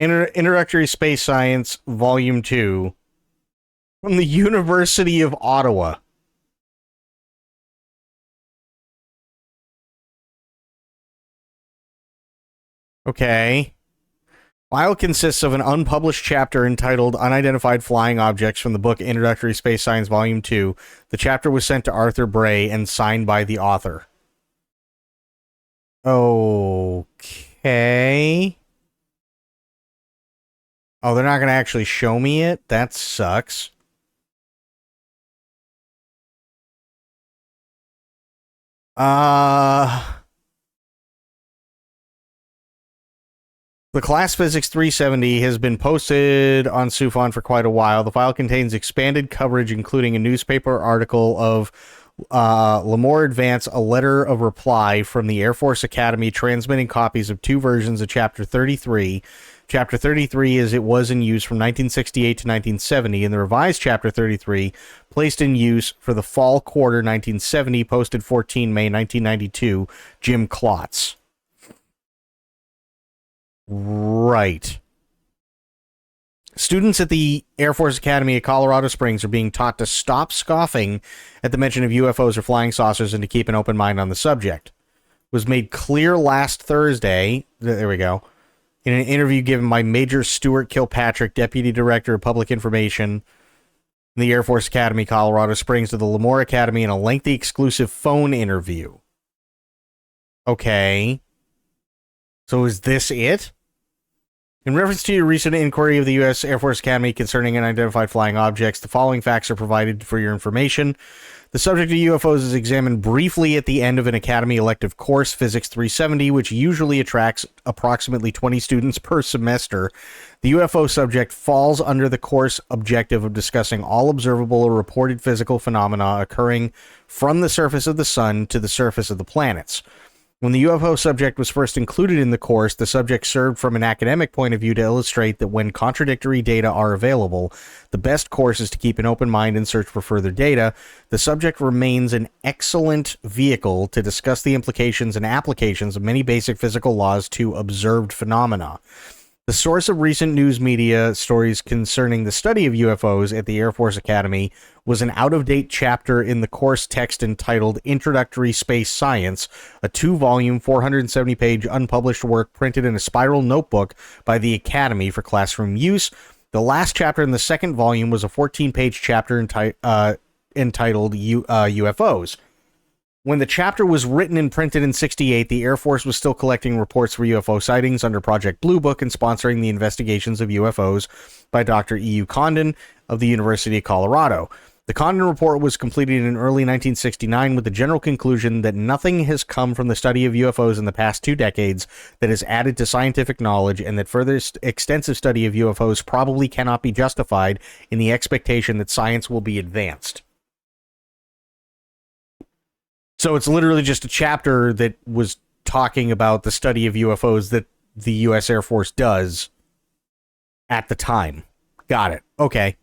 Introductory Space Science, Volume 2, from the University of Ottawa. Okay. File consists of an unpublished chapter entitled Unidentified Flying Objects from the book Introductory Space Science, Volume 2. The chapter was sent to Arthur Bray and signed by the author. Okay. Oh, they're not going to actually show me it? That sucks. The Class Physics 370 has been posted on SUFON for quite a while. The file contains expanded coverage, including a newspaper article of Lemoore Advance, a letter of reply from the Air Force Academy transmitting copies of 2 versions of Chapter 33. Chapter 33 is it was in use from 1968 to 1970, and the revised Chapter 33 placed in use for the fall quarter 1970, posted 14 May 1992, Jim Klotz. Right. Students at the Air Force Academy at Colorado Springs are being taught to stop scoffing at the mention of UFOs or flying saucers and to keep an open mind on the subject. It was made clear last Thursday, there we go, in an interview given by Major Stuart Kilpatrick, Deputy Director of Public Information in the Air Force Academy, Colorado Springs, to the Lemoore Academy in a lengthy exclusive phone interview. Okay. So is this it? In reference to your recent inquiry of the U.S. Air Force Academy concerning unidentified flying objects, the following facts are provided for your information. The subject of UFOs is examined briefly at the end of an Academy elective course, Physics 370, which usually attracts approximately 20 students per semester. The UFO subject falls under the course objective of discussing all observable or reported physical phenomena occurring from the surface of the sun to the surface of the planets. When the UFO subject was first included in the course, the subject served from an academic point of view to illustrate that when contradictory data are available, the best course is to keep an open mind and search for further data. The subject remains an excellent vehicle to discuss the implications and applications of many basic physical laws to observed phenomena. The source of recent news media stories concerning the study of UFOs at the Air Force Academy was an out-of-date chapter in the course text entitled Introductory Space Science, a 2-volume, 470-page unpublished work printed in a spiral notebook by the Academy for classroom use. The last chapter in the second volume was a 14-page chapter entitled UFOs. When the chapter was written and printed in '68, the Air Force was still collecting reports for UFO sightings under Project Blue Book and sponsoring the investigations of UFOs by Dr. E.U. Condon of the University of Colorado. The Condon report was completed in early 1969 with the general conclusion that nothing has come from the study of UFOs in the past 2 decades that has added to scientific knowledge, and that further extensive study of UFOs probably cannot be justified in the expectation that science will be advanced. So it's literally just a chapter that was talking about the study of UFOs that the U.S. Air Force does at the time. Got it. Okay.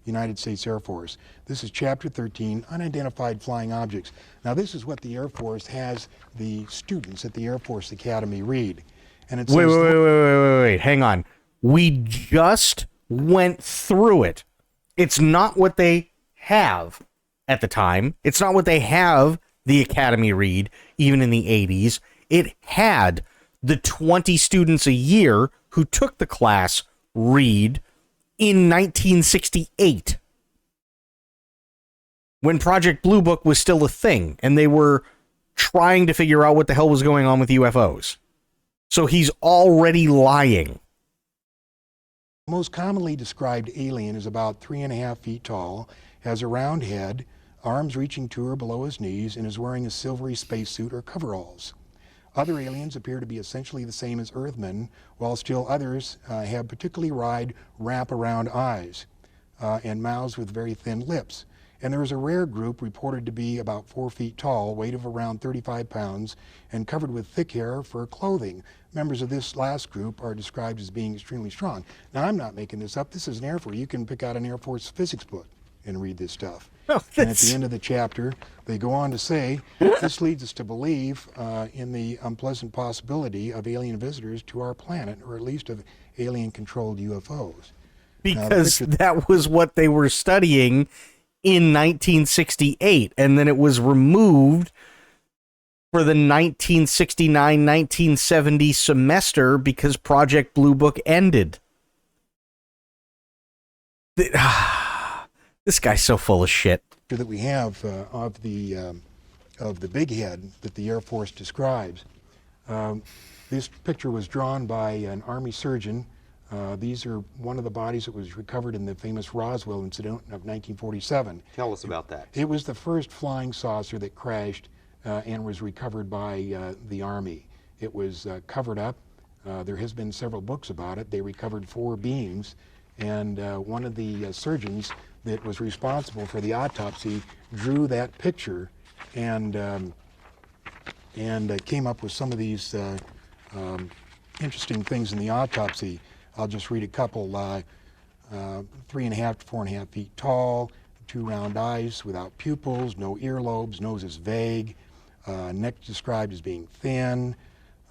United States Air Force. This is Chapter 13, Unidentified Flying Objects. Now, this is what the Air Force has the students at the Air Force Academy read. And it says... Wait. Hang on. We just went through it. It's not what they have at the time. It's not what they have the Academy read, even in the 80s. It had the 20 students a year who took the class read in 1968, when Project Blue Book was still a thing, and they were trying to figure out what the hell was going on with UFOs. So he's already lying. Most commonly described alien is about 3.5 feet tall, has a round head, arms reaching to or below his knees, and is wearing a silvery spacesuit or coveralls. Other aliens appear to be essentially the same as Earthmen, while still others have particularly wide wrap-around eyes and mouths with very thin lips. And there is a rare group reported to be about 4 feet tall, weight of around 35 pounds, and covered with thick hair for clothing. Members of this last group are described as being extremely strong. Now, I'm not making this up. This is an Air Force. You can pick out an Air Force physics book and read this stuff. And at the end of the chapter, they go on to say, this leads us to believe in the unpleasant possibility of alien visitors to our planet, or at least of alien-controlled UFOs. Because that was what they were studying in 1968, and then it was removed for the 1969-1970 semester because Project Blue Book ended. This guy's so full of shit. That we have of the big head that the Air Force describes. This picture was drawn by an Army surgeon. These are one of the bodies that was recovered in the famous Roswell incident of 1947. Tell us about that. It was the first flying saucer that crashed and was recovered by the Army. It was covered up. There has been several books about it. They recovered 4 beings, and one of the surgeons that was responsible for the autopsy drew that picture and came up with some of these interesting things in the autopsy. I'll just read a couple. 3.5 to 4.5 feet tall, 2 round eyes without pupils, no earlobes, nose is vague, neck described as being thin,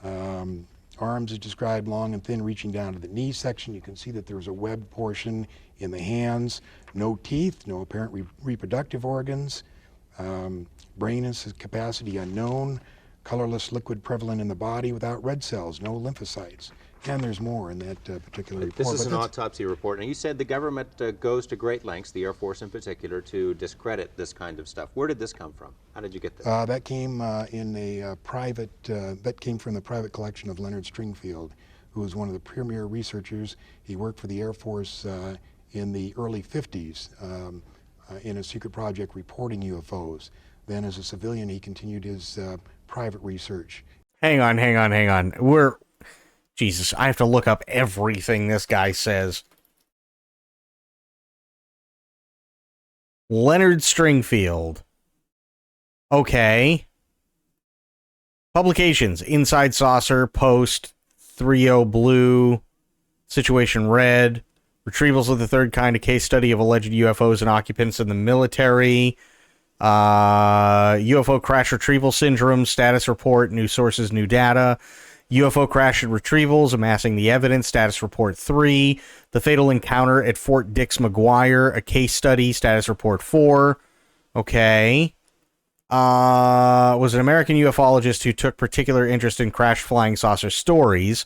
arms is described long and thin, reaching down to the knee section. You can see that there's a webbed portion in the hands, no teeth, no apparent reproductive organs, brain capacity unknown, colorless liquid prevalent in the body without red cells, no lymphocytes. And there's more in that particular report. This is an autopsy report. Now, you said the government goes to great lengths, the Air Force in particular, to discredit this kind of stuff. Where did this come from? How did you get this? That came in a private, that came from the private collection of Leonard Stringfield, who was one of the premier researchers. He worked for the Air Force in the early 50s in a secret project reporting UFOs. Then as a civilian, he continued his private research. Hang on. Jesus, I have to look up everything this guy says. Leonard Stringfield. Okay. Publications: Inside Saucer, Post, 3O Blue, Situation Red, Retrievals of the Third Kind, a case study of alleged UFOs and occupants in the military, UFO Crash Retrieval Syndrome, Status Report, New Sources, New Data, UFO crash and retrievals, amassing the evidence, status report 3. The fatal encounter at Fort Dix McGuire, a case study, status report 4. Okay. Was an American ufologist who took particular interest in crash flying saucer stories.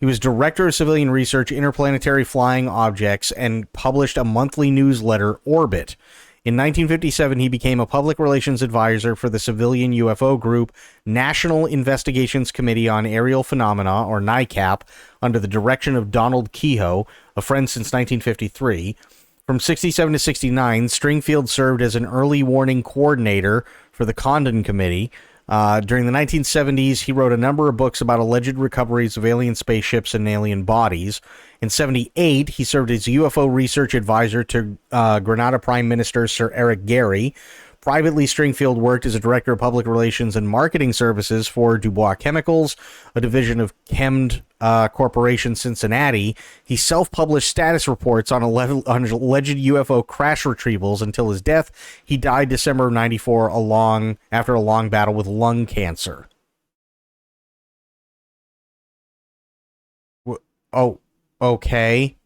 He was director of civilian research, interplanetary flying objects, and published a monthly newsletter, Orbit. In 1957, he became a public relations advisor for the civilian UFO group National Investigations Committee on Aerial Phenomena, or NICAP, under the direction of Donald Kehoe, a friend since 1953. From 67 to 69, Stringfield served as an early warning coordinator for the Condon Committee. During the 1970s, he wrote a number of books about alleged recoveries of alien spaceships and alien bodies. In 78, he served as UFO research advisor to Grenada Prime Minister Sir Eric Gary. Privately, Stringfield worked as a director of public relations and marketing services for Dubois Chemicals, a division of Chemd Corporation Cincinnati. He self-published status reports on alleged UFO crash retrievals until his death. He died December of 94 after a long battle with lung cancer. Oh, okay.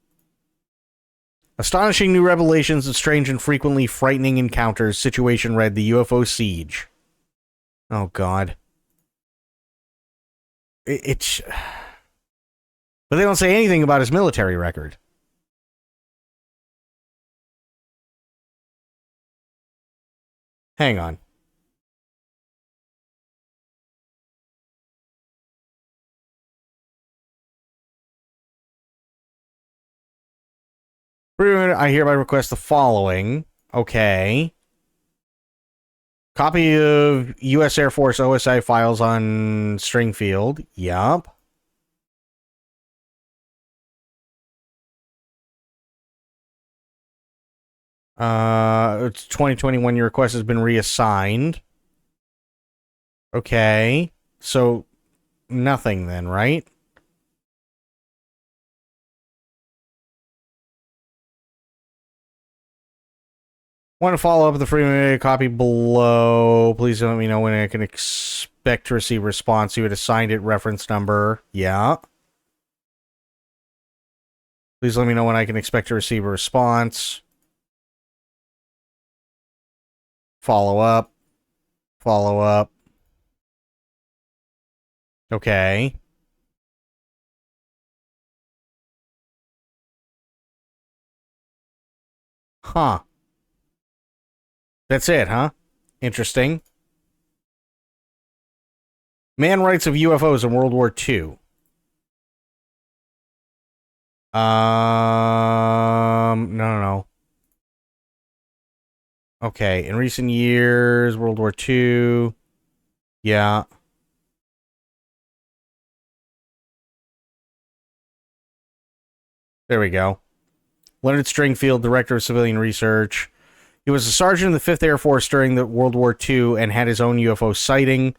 Astonishing new revelations of strange and frequently frightening encounters. Situation read, the UFO siege. Oh, God. It's... But they don't say anything about his military record. Hang on. I hereby request the following. Okay. Copy of U.S. Air Force OSI files on Stringfield. Yup. It's 2021. Your request has been reassigned. Okay. So, nothing then, right? Want to follow up with the free copy below. Please let me know when I can expect to receive a response. You had assigned it reference number. Yeah. Please let me know when I can expect to receive a response. Follow up. Follow up. Okay. Huh. That's it, huh? Interesting. Man writes of UFOs in World War II. No. Okay, in recent years, World War II. Yeah. There we go. Leonard Stringfield, Director of Civilian Research. He was a sergeant in the 5th Air Force during the World War II and had his own UFO sighting.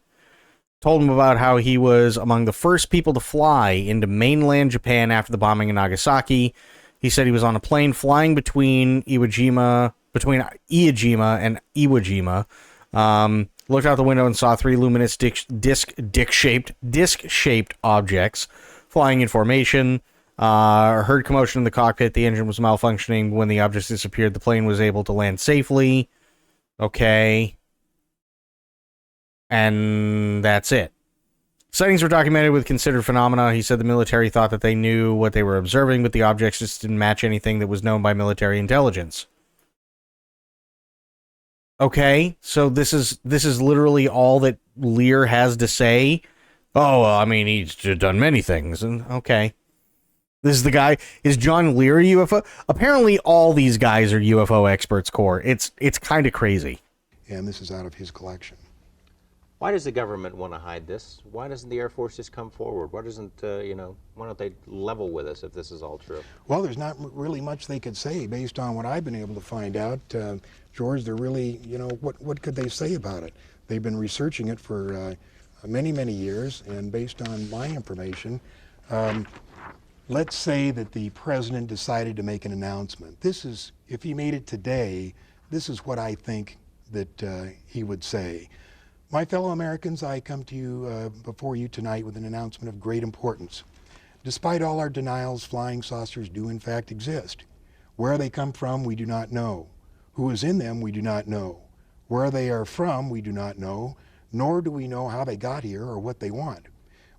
Told him about how he was among the first people to fly into mainland Japan after the bombing in Nagasaki. He said he was on a plane flying between Iwo Jima and Iwo Jima. Looked out the window and saw 3 luminous disc-shaped objects flying in formation. Heard commotion in the cockpit. The engine was malfunctioning. When the objects disappeared, the plane was able to land safely. Okay. And that's it. Sightings were documented with considered phenomena. He said the military thought that they knew what they were observing, but the objects just didn't match anything that was known by military intelligence. Okay, so this is literally all that Lear has to say. Oh, I mean, he's done many things. And okay. This is the guy. Is John Lear a UFO? Apparently, all these guys are UFO experts. Core. It's kind of crazy. And this is out of his collection. Why does the government want to hide this? Why doesn't the Air Force just come forward? Why doesn't why don't they level with us if this is all true? Well, there's not really much they could say based on what I've been able to find out. George, they're really, what could they say about it? They've been researching it for many, many years, and based on my information, let's say that the president decided to make an announcement. This is, if he made it today, this is what I think that he would say. My fellow Americans, I come to you before you tonight with an announcement of great importance. Despite all our denials, flying saucers do in fact exist. Where they come from, we do not know. Who is in them, we do not know. Where they are from, we do not know, nor do we know how they got here or what they want.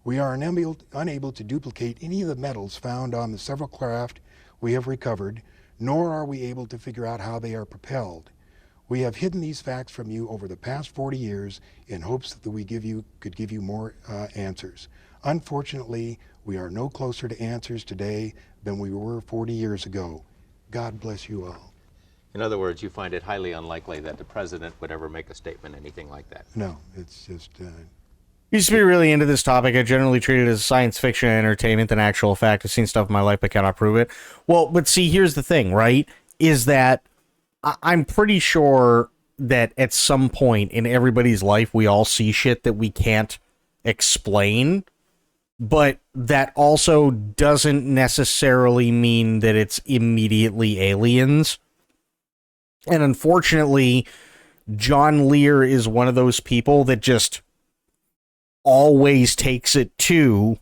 We are unable to duplicate any of the metals found on the several craft we have recovered, nor are we able to figure out how they are propelled. We have hidden these facts from you over the past 40 years in hopes that we could give you more answers. Unfortunately, we are no closer to answers today than we were 40 years ago. God bless you all. In other words, you find it highly unlikely that the president would ever make a statement, anything like that? No, it's just... Used to be really into this topic. I generally treat it as science fiction and entertainment than actual fact. I've seen stuff in my life but cannot prove it. Well, but see, here's the thing, right? Is that I'm pretty sure that at some point in everybody's life, we all see shit that we can't explain, but that also doesn't necessarily mean that it's immediately aliens. And unfortunately, John Lear is one of those people that just always takes it to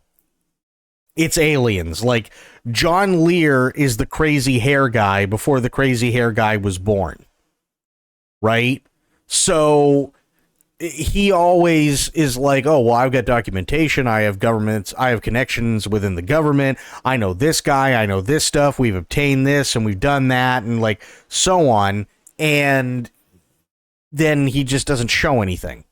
it's aliens. Like, John Lear is the crazy hair guy before the crazy hair guy was born, right? So he always is like, oh, well, I've got documentation, I have governments, I have connections within the government, I know this guy, I know this stuff, we've obtained this and we've done that, and like so on. And then he just doesn't show anything.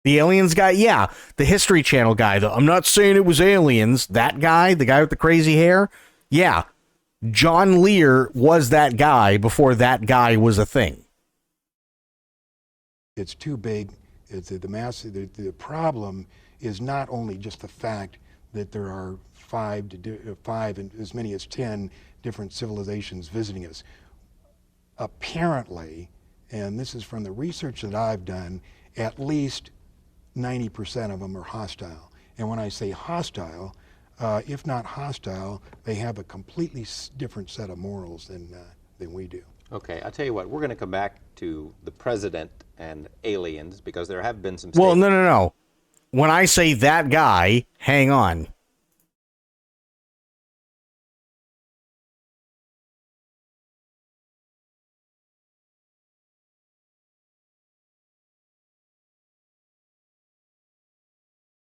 The aliens guy, yeah, the History Channel guy, though. I'm not saying it was aliens. That guy, the guy with the crazy hair, yeah. John Lear was that guy before that guy was a thing. It's too big. It's the problem is not only just the fact that there are five and as many as 10 different civilizations visiting us. Apparently, and this is from the research that I've done, at least 90% of them are hostile. And when I say hostile, if not hostile, they have a completely different set of morals than we do. Okay, I'll tell you what, we're going to come back to the president and aliens because there have been some Well, no. When I say that guy, hang on.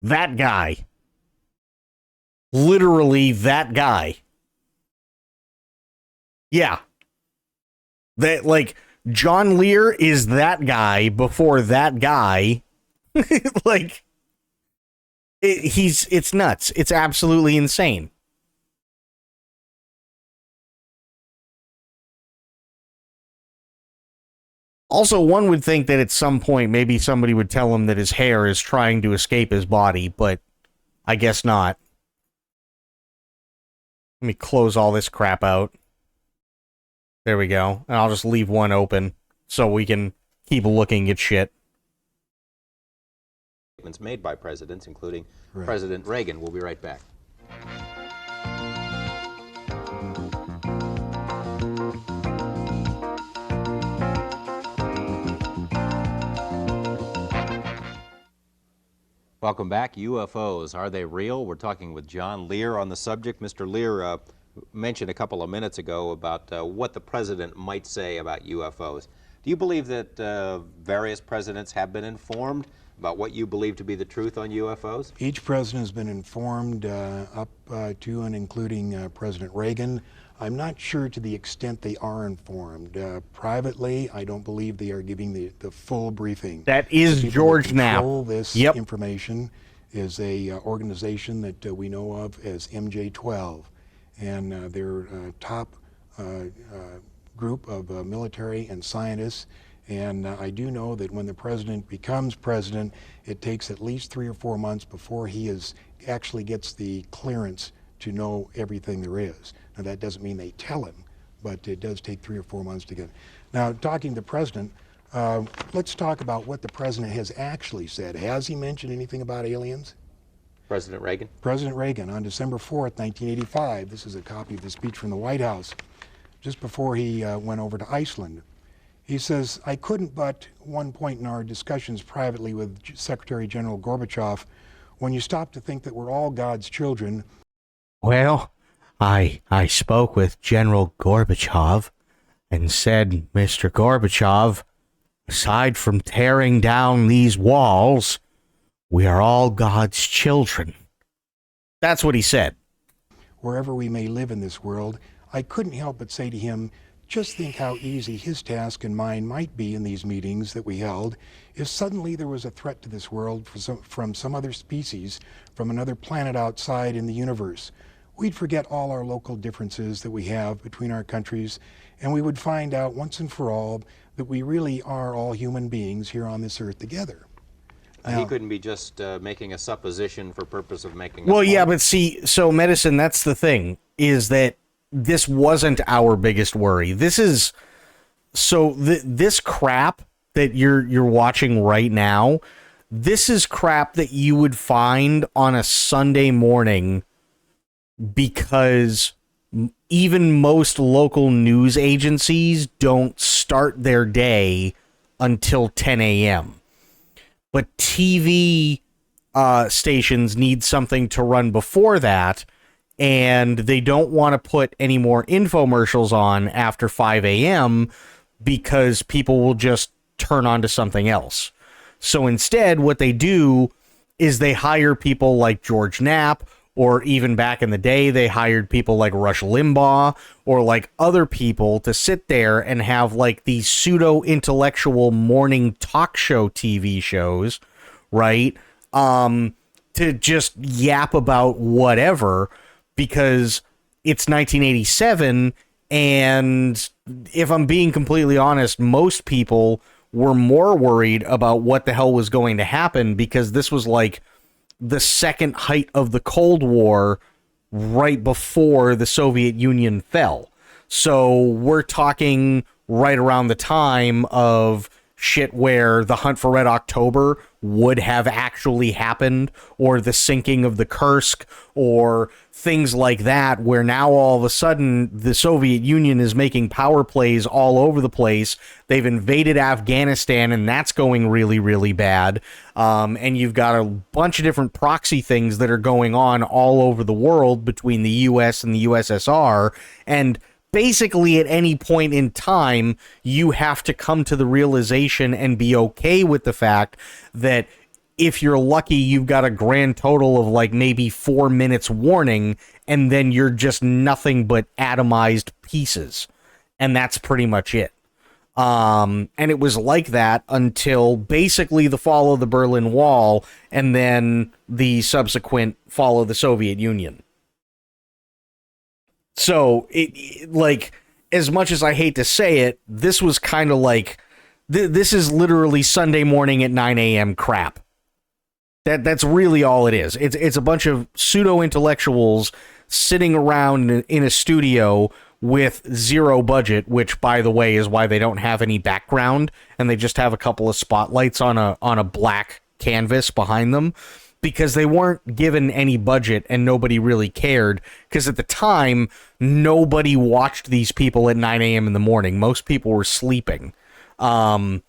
That guy. Literally that guy. Yeah. That, like, John Lear is that guy before that guy. Like, it's nuts. It's absolutely insane. Also, one would think that at some point maybe somebody would tell him that his hair is trying to escape his body, but I guess not. Let me close all this crap out. There we go. And I'll just leave one open so we can keep looking at shit. Statements made by presidents, including President Reagan. We'll be right back. Welcome back. UFOs, are they real? We're talking with John Lear on the subject. Mr. Lear mentioned a couple of minutes ago about what the president might say about UFOs. Do you believe that various presidents have been informed about what you believe to be the truth on UFOs? Each president has been informed up to and including President Reagan. I'm not sure to the extent they are informed. Privately, I don't believe they are giving the full briefing. That is George Knapp. This information is a organization that we know of as MJ-12, and they're a top group of military and scientists. And I do know that when the president becomes president, it takes at least 3 or 4 months before he actually gets the clearance to know everything there is. Now, that doesn't mean they tell him, but it does take 3 or 4 months to get. Now, talking to the president, let's talk about what the president has actually said. Has he mentioned anything about aliens? President Reagan? President Reagan, on December 4th, 1985, this is a copy of the speech from the White House, just before he went over to Iceland. He says, I couldn't but, one point in our discussions privately with Secretary General Gorbachev, when you stop to think that we're all God's children. Well, I spoke with General Gorbachev and said, Mr. Gorbachev, aside from tearing down these walls, we are all God's children. That's what he said. Wherever we may live in this world, I couldn't help but say to him, just think how easy his task and mine might be in these meetings that we held if suddenly there was a threat to this world from some other species, from another planet outside in the universe. We'd forget all our local differences that we have between our countries, and we would find out once and for all that we really are all human beings here on this earth together. He couldn't be just making a supposition for purpose of making Well, yeah, but see, so Medicine, that's the thing, is that this wasn't our biggest worry. This is, so this crap that you're watching right now, this is crap that you would find on a Sunday morning because even most local news agencies don't start their day until 10 a.m. But TV stations need something to run before that, and they don't want to put any more infomercials on after 5 a.m. because people will just turn on to something else. So instead, what they do is they hire people like George Knapp, or even back in the day, they hired people like Rush Limbaugh, or like other people to sit there and have like these pseudo-intellectual morning talk show TV shows, right? To just yap about whatever, because it's 1987, and if I'm being completely honest, most people were more worried about what the hell was going to happen, because this was like the second height of the Cold War right before the Soviet Union fell. So we're talking right around the time of shit where the Hunt for Red October would have actually happened, or the sinking of the Kursk, or things like that, where now all of a sudden the Soviet Union is making power plays all over the place. They've invaded Afghanistan, and that's going really, really bad. And you've got a bunch of different proxy things that are going on all over the world between the US and the USSR, and basically at any point in time, you have to come to the realization and be okay with the fact that if you're lucky, you've got a grand total of like maybe 4 minutes warning, and then you're just nothing but atomized pieces. And that's pretty much it. And it was like that until basically the fall of the Berlin Wall, and then the subsequent fall of the Soviet Union. So, like, as much as I hate to say it, this was kind of like, this is literally Sunday morning at 9 a.m. crap. That's really all it is. It's a bunch of pseudo-intellectuals sitting around in a studio with zero budget, which, by the way, is why they don't have any background, and they just have a couple of spotlights on a black canvas behind them, because they weren't given any budget and nobody really cared, because at the time, nobody watched these people at 9 a.m. in the morning. Most people were sleeping. And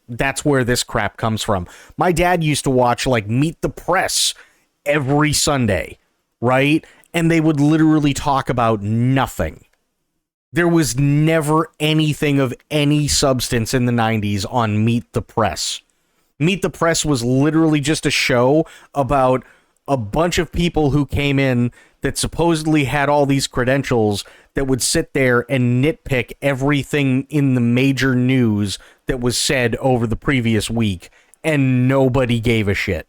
that's where this crap comes from. My dad used to watch, like, Meet the Press every Sunday, right? And they would literally talk about nothing. There was never anything of any substance in the 90s on Meet the Press. Meet the Press was literally just a show about a bunch of people who came in that supposedly had all these credentials that would sit there and nitpick everything in the major news that was said over the previous week, and nobody gave a shit.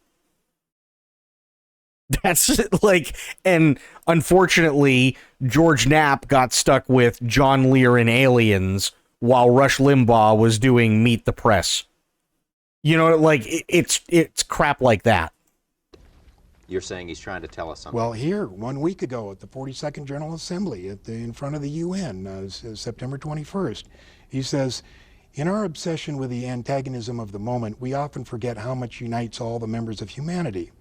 That's like, and unfortunately, George Knapp got stuck with John Lear and Aliens while Rush Limbaugh was doing Meet the Press. You know, like, it's crap like that. You're saying he's trying to tell us something. Well, here, 1 week ago at the 42nd General Assembly in front of the UN, September 21st, he says, in our obsession with the antagonism of the moment, we often forget how much unites all the members of humanity.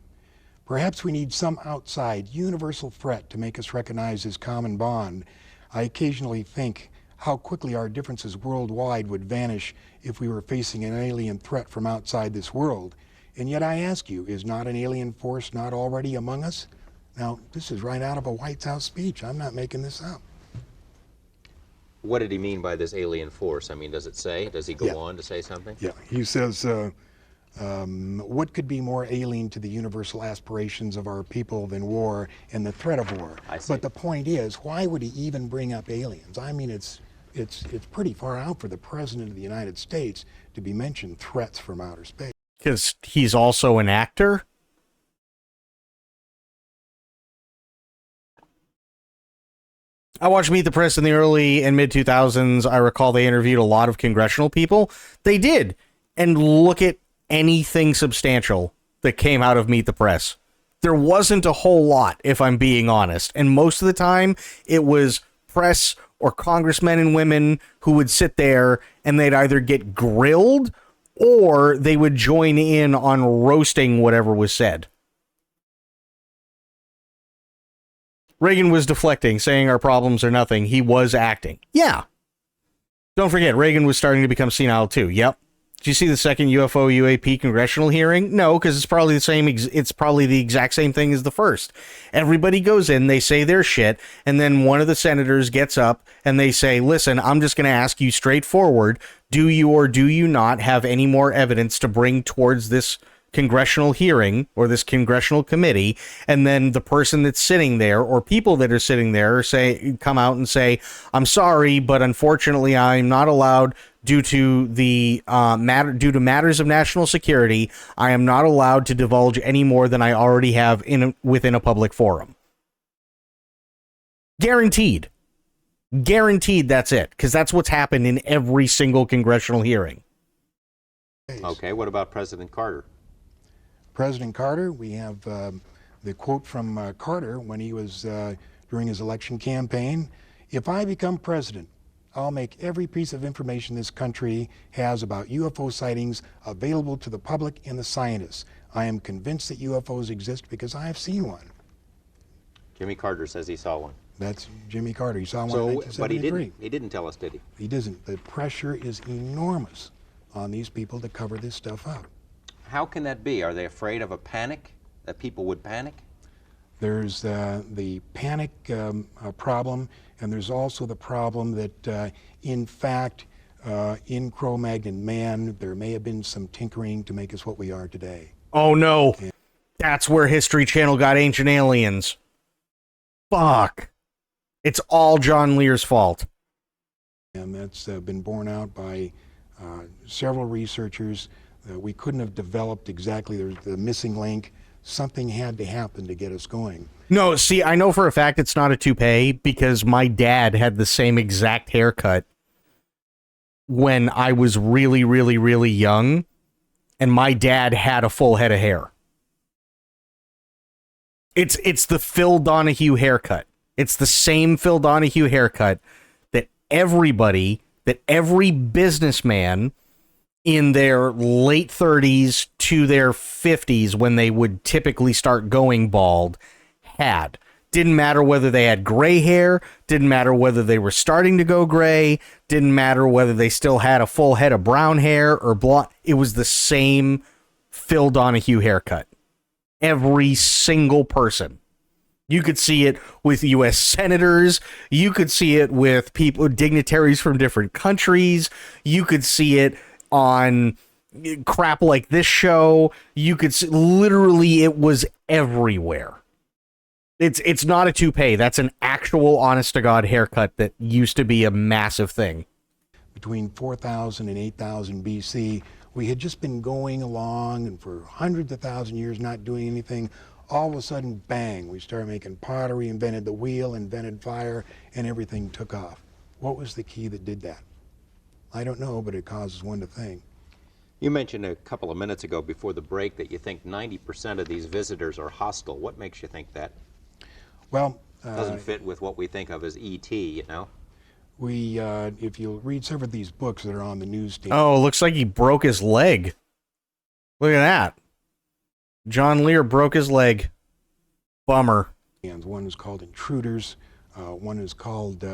Perhaps we need some outside, universal threat to make us recognize this common bond. I occasionally think how quickly our differences worldwide would vanish if we were facing an alien threat from outside this world. And yet I ask you, is not an alien force not already among us? Now, this is right out of a White House speech. I'm not making this up. What did he mean by this alien force? I mean, does it say? Does he go Yeah. on to say something? Yeah, he says, what could be more alien to the universal aspirations of our people than war and the threat of war? But the point is, why would he even bring up aliens? I mean, it's pretty far out for the President of the United States to be mentioned threats from outer space. Because he's also an actor? I watched Meet the Press in the early and mid 2000s. I recall they interviewed a lot of congressional people. They did. And look at anything substantial that came out of Meet the Press. There wasn't a whole lot, if I'm being honest. And most of the time, it was press or congressmen and women who would sit there and they'd either get grilled or they would join in on roasting whatever was said. Reagan was deflecting, saying our problems are nothing. He was acting. Yeah. Don't forget, Reagan was starting to become senile too. Yep. Did you see the second UFO UAP congressional hearing? No, because it's probably the same. It's probably the exact same thing as the first. Everybody goes in, they say their shit, and then one of the senators gets up and they say, "Listen, I'm just going to ask you straightforward: do you or do you not have any more evidence to bring towards this congressional hearing or this congressional committee?" And then the person that's sitting there or people that are sitting there come out and say, "I'm sorry, but unfortunately I'm not allowed due to the matters of national security. I am not allowed to divulge any more than I already have within a public forum." Guaranteed that's it, because that's what's happened in every single congressional hearing. Okay, what about President Carter? President Carter, we have the quote from Carter when he was during his election campaign. "If I become president, I'll make every piece of information this country has about UFO sightings available to the public and the scientists. I am convinced that UFOs exist because I have seen one." Jimmy Carter says he saw one. That's Jimmy Carter. He saw one in 1973. But he didn't tell us, did he? He doesn't. The pressure is enormous on these people to cover this stuff up. How can that be? Are they afraid of a panic? That people would panic? There's the panic problem, and there's also the problem that, in fact, in Cro-Magnon man, there may have been some tinkering to make us what we are today. Oh no, that's where History Channel got Ancient Aliens. Fuck. It's all John Lear's fault. And that's been borne out by several researchers. We couldn't have developed exactly the missing link. Something had to happen to get us going. No, see, I know for a fact it's not a toupee because my dad had the same exact haircut when I was really, really, really young, and my dad had a full head of hair. It's the Phil Donahue haircut. It's the same Phil Donahue haircut that every businessman in their late 30s to their 50s, when they would typically start going bald, had. Didn't matter whether they had gray hair, didn't matter whether they were starting to go gray, didn't matter whether they still had a full head of brown hair or blonde. It was the same Phil Donahue haircut. Every single person. You could see it with U.S. senators. You could see it with people, dignitaries from different countries. You could see it on crap like this show. You could see, literally, it was everywhere. It's not a toupee. That's an actual honest-to-God haircut that used to be a massive thing. Between 4000 and 8000 BC, we had just been going along and for hundreds of thousand years not doing anything. All of a sudden, bang, we started making pottery, invented the wheel, invented fire, and everything took off. What was the key that did that? I don't know, but it causes one to think. You mentioned a couple of minutes ago before the break that you think 90% of these visitors are hostile. What makes you think that? Well, doesn't fit with what we think of as E.T., you know? We, if you read some of these books that are on the newsstand. Oh, looks like he broke his leg. Look at that. John Lear broke his leg. Bummer. And one is called Intruders. One is called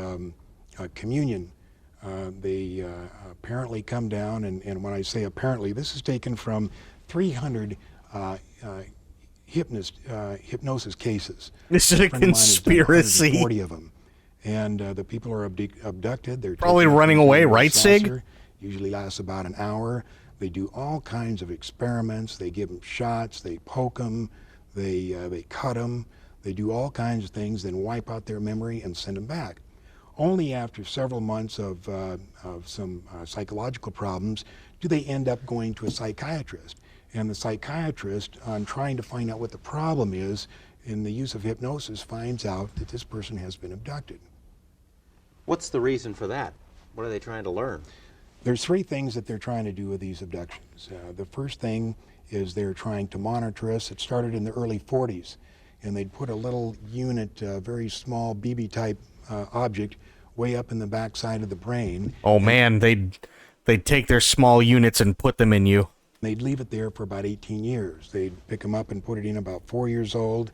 Communion. They apparently come down, and when I say apparently, this is taken from 300 hypnosis cases. This is a conspiracy. 40 of them. And the people are abducted. They're probably taken running to away, a right, saucer. Sig? Usually lasts about an hour. They do all kinds of experiments. They give them shots. They poke them. They cut them. They do all kinds of things, then wipe out their memory and send them back. Only after several months of some psychological problems do they end up going to a psychiatrist. And the psychiatrist, on trying to find out what the problem is in the use of hypnosis, finds out that this person has been abducted. What's the reason for that? What are they trying to learn? There's three things that they're trying to do with these abductions. The first thing is they're trying to monitor us. It started in the early 40s, and they'd put a little unit, very small BB-type object, way up in the backside of the brain. Oh man, they'd take their small units and put them in you. They'd leave it there for about 18 years. They'd pick them up and put it in about 4 years old.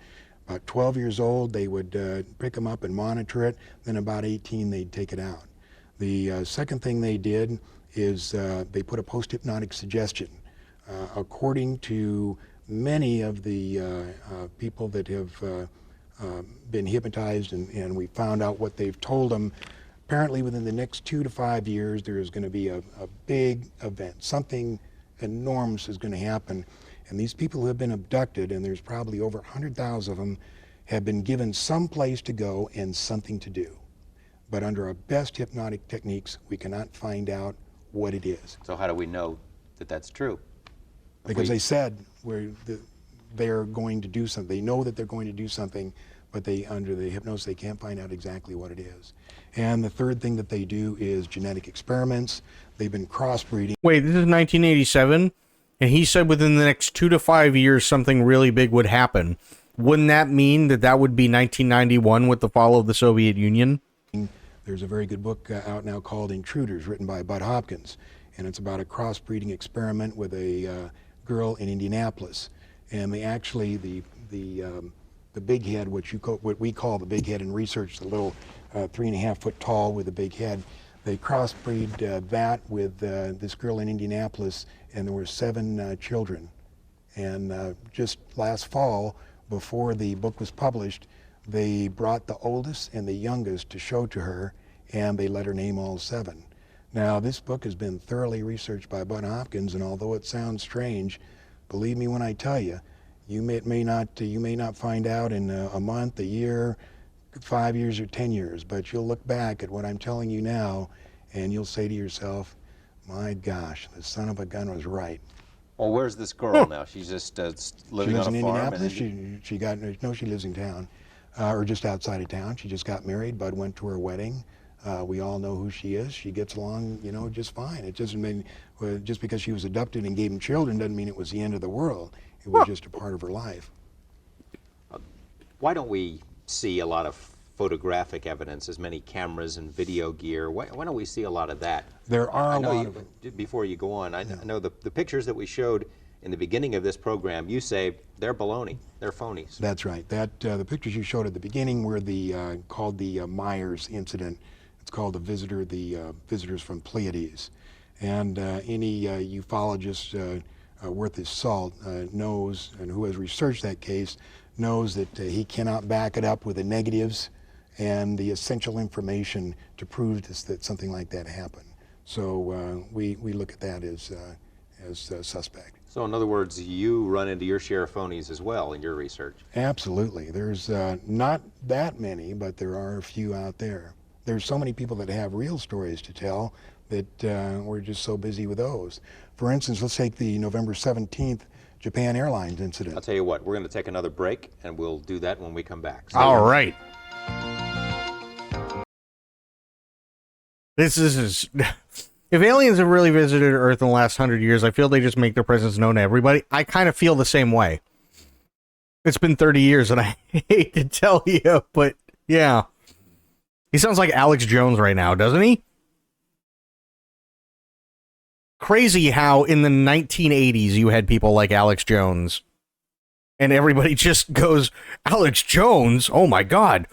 About 12 years old, they would pick them up and monitor it. Then about 18, they'd take it out. The second thing they did is they put a post-hypnotic suggestion. According to many of the people that have been hypnotized, and we found out what they've told them, apparently within the next 2 to 5 years, there is going to be a big event. Something enormous is going to happen. And these people who have been abducted, and there's probably over 100,000 of them, have been given some place to go and something to do. But under our best hypnotic techniques, we cannot find out what it is. So how do we know that that's true? Because they said they're going to do something. They know that they're going to do something, but under the hypnosis, they can't find out exactly what it is. And the third thing that they do is genetic experiments. They've been crossbreeding. Wait, this is 1987, and he said within the next 2 to 5 years something really big would happen. Wouldn't that mean that would be 1991 with the fall of the Soviet Union? There's a very good book out now called Intruders, written by Bud Hopkins, and it's about a crossbreeding experiment with a girl in Indianapolis. And they actually, the big head, what we call the big head in research, the little 3.5 foot tall with a big head, they crossbreed that with this girl in Indianapolis, and there were 7 children. And just last fall, before the book was published, they brought the oldest and the youngest to show to her, and they let her name all 7. Now, this book has been thoroughly researched by Bud Hopkins, and although it sounds strange, believe me when I tell you, you may not find out in a month, a year, 5 years, or 10 years, but you'll look back at what I'm telling you now, and you'll say to yourself, my gosh, the son of a gun was right. Well, where's this girl now? She's just living She lives on a in farm? Indianapolis. She lives in town, or just outside of town. She just got married. Bud went to her wedding. We all know who she is. She gets along, just fine. It doesn't mean, just because she was abducted and gave him children doesn't mean it was the end of the world. It was just a part of her life. Why don't we see a lot of photographic evidence, as many cameras and video gear? Why don't we see a lot of that? There are a lot of them. Before you go on, I know the pictures that we showed in the beginning of this program, you say they're baloney, they're phonies. That's right. The pictures you showed at the beginning were called the Myers incident. It's called the visitors from Pleiades. And any ufologist worth his salt knows, and who has researched that case, knows that he cannot back it up with the negatives and the essential information to prove that something like that happened. So we look at that as suspect. So in other words, you run into your share of phonies as well in your research? Absolutely. There's not that many, but there are a few out there. There's so many people that have real stories to tell that we're just so busy with those. For instance, let's take the November 17th Japan Airlines incident. I'll tell you what, we're going to take another break, and we'll do that when we come back. All right. This is... If aliens have really visited Earth in the last 100 years, I feel they just make their presence known to everybody. I kind of feel the same way. It's been 30 years, and I hate to tell you, but yeah. He sounds like Alex Jones right now, doesn't he? Crazy how in the 1980s you had people like Alex Jones, and everybody just goes, Alex Jones? Oh my God.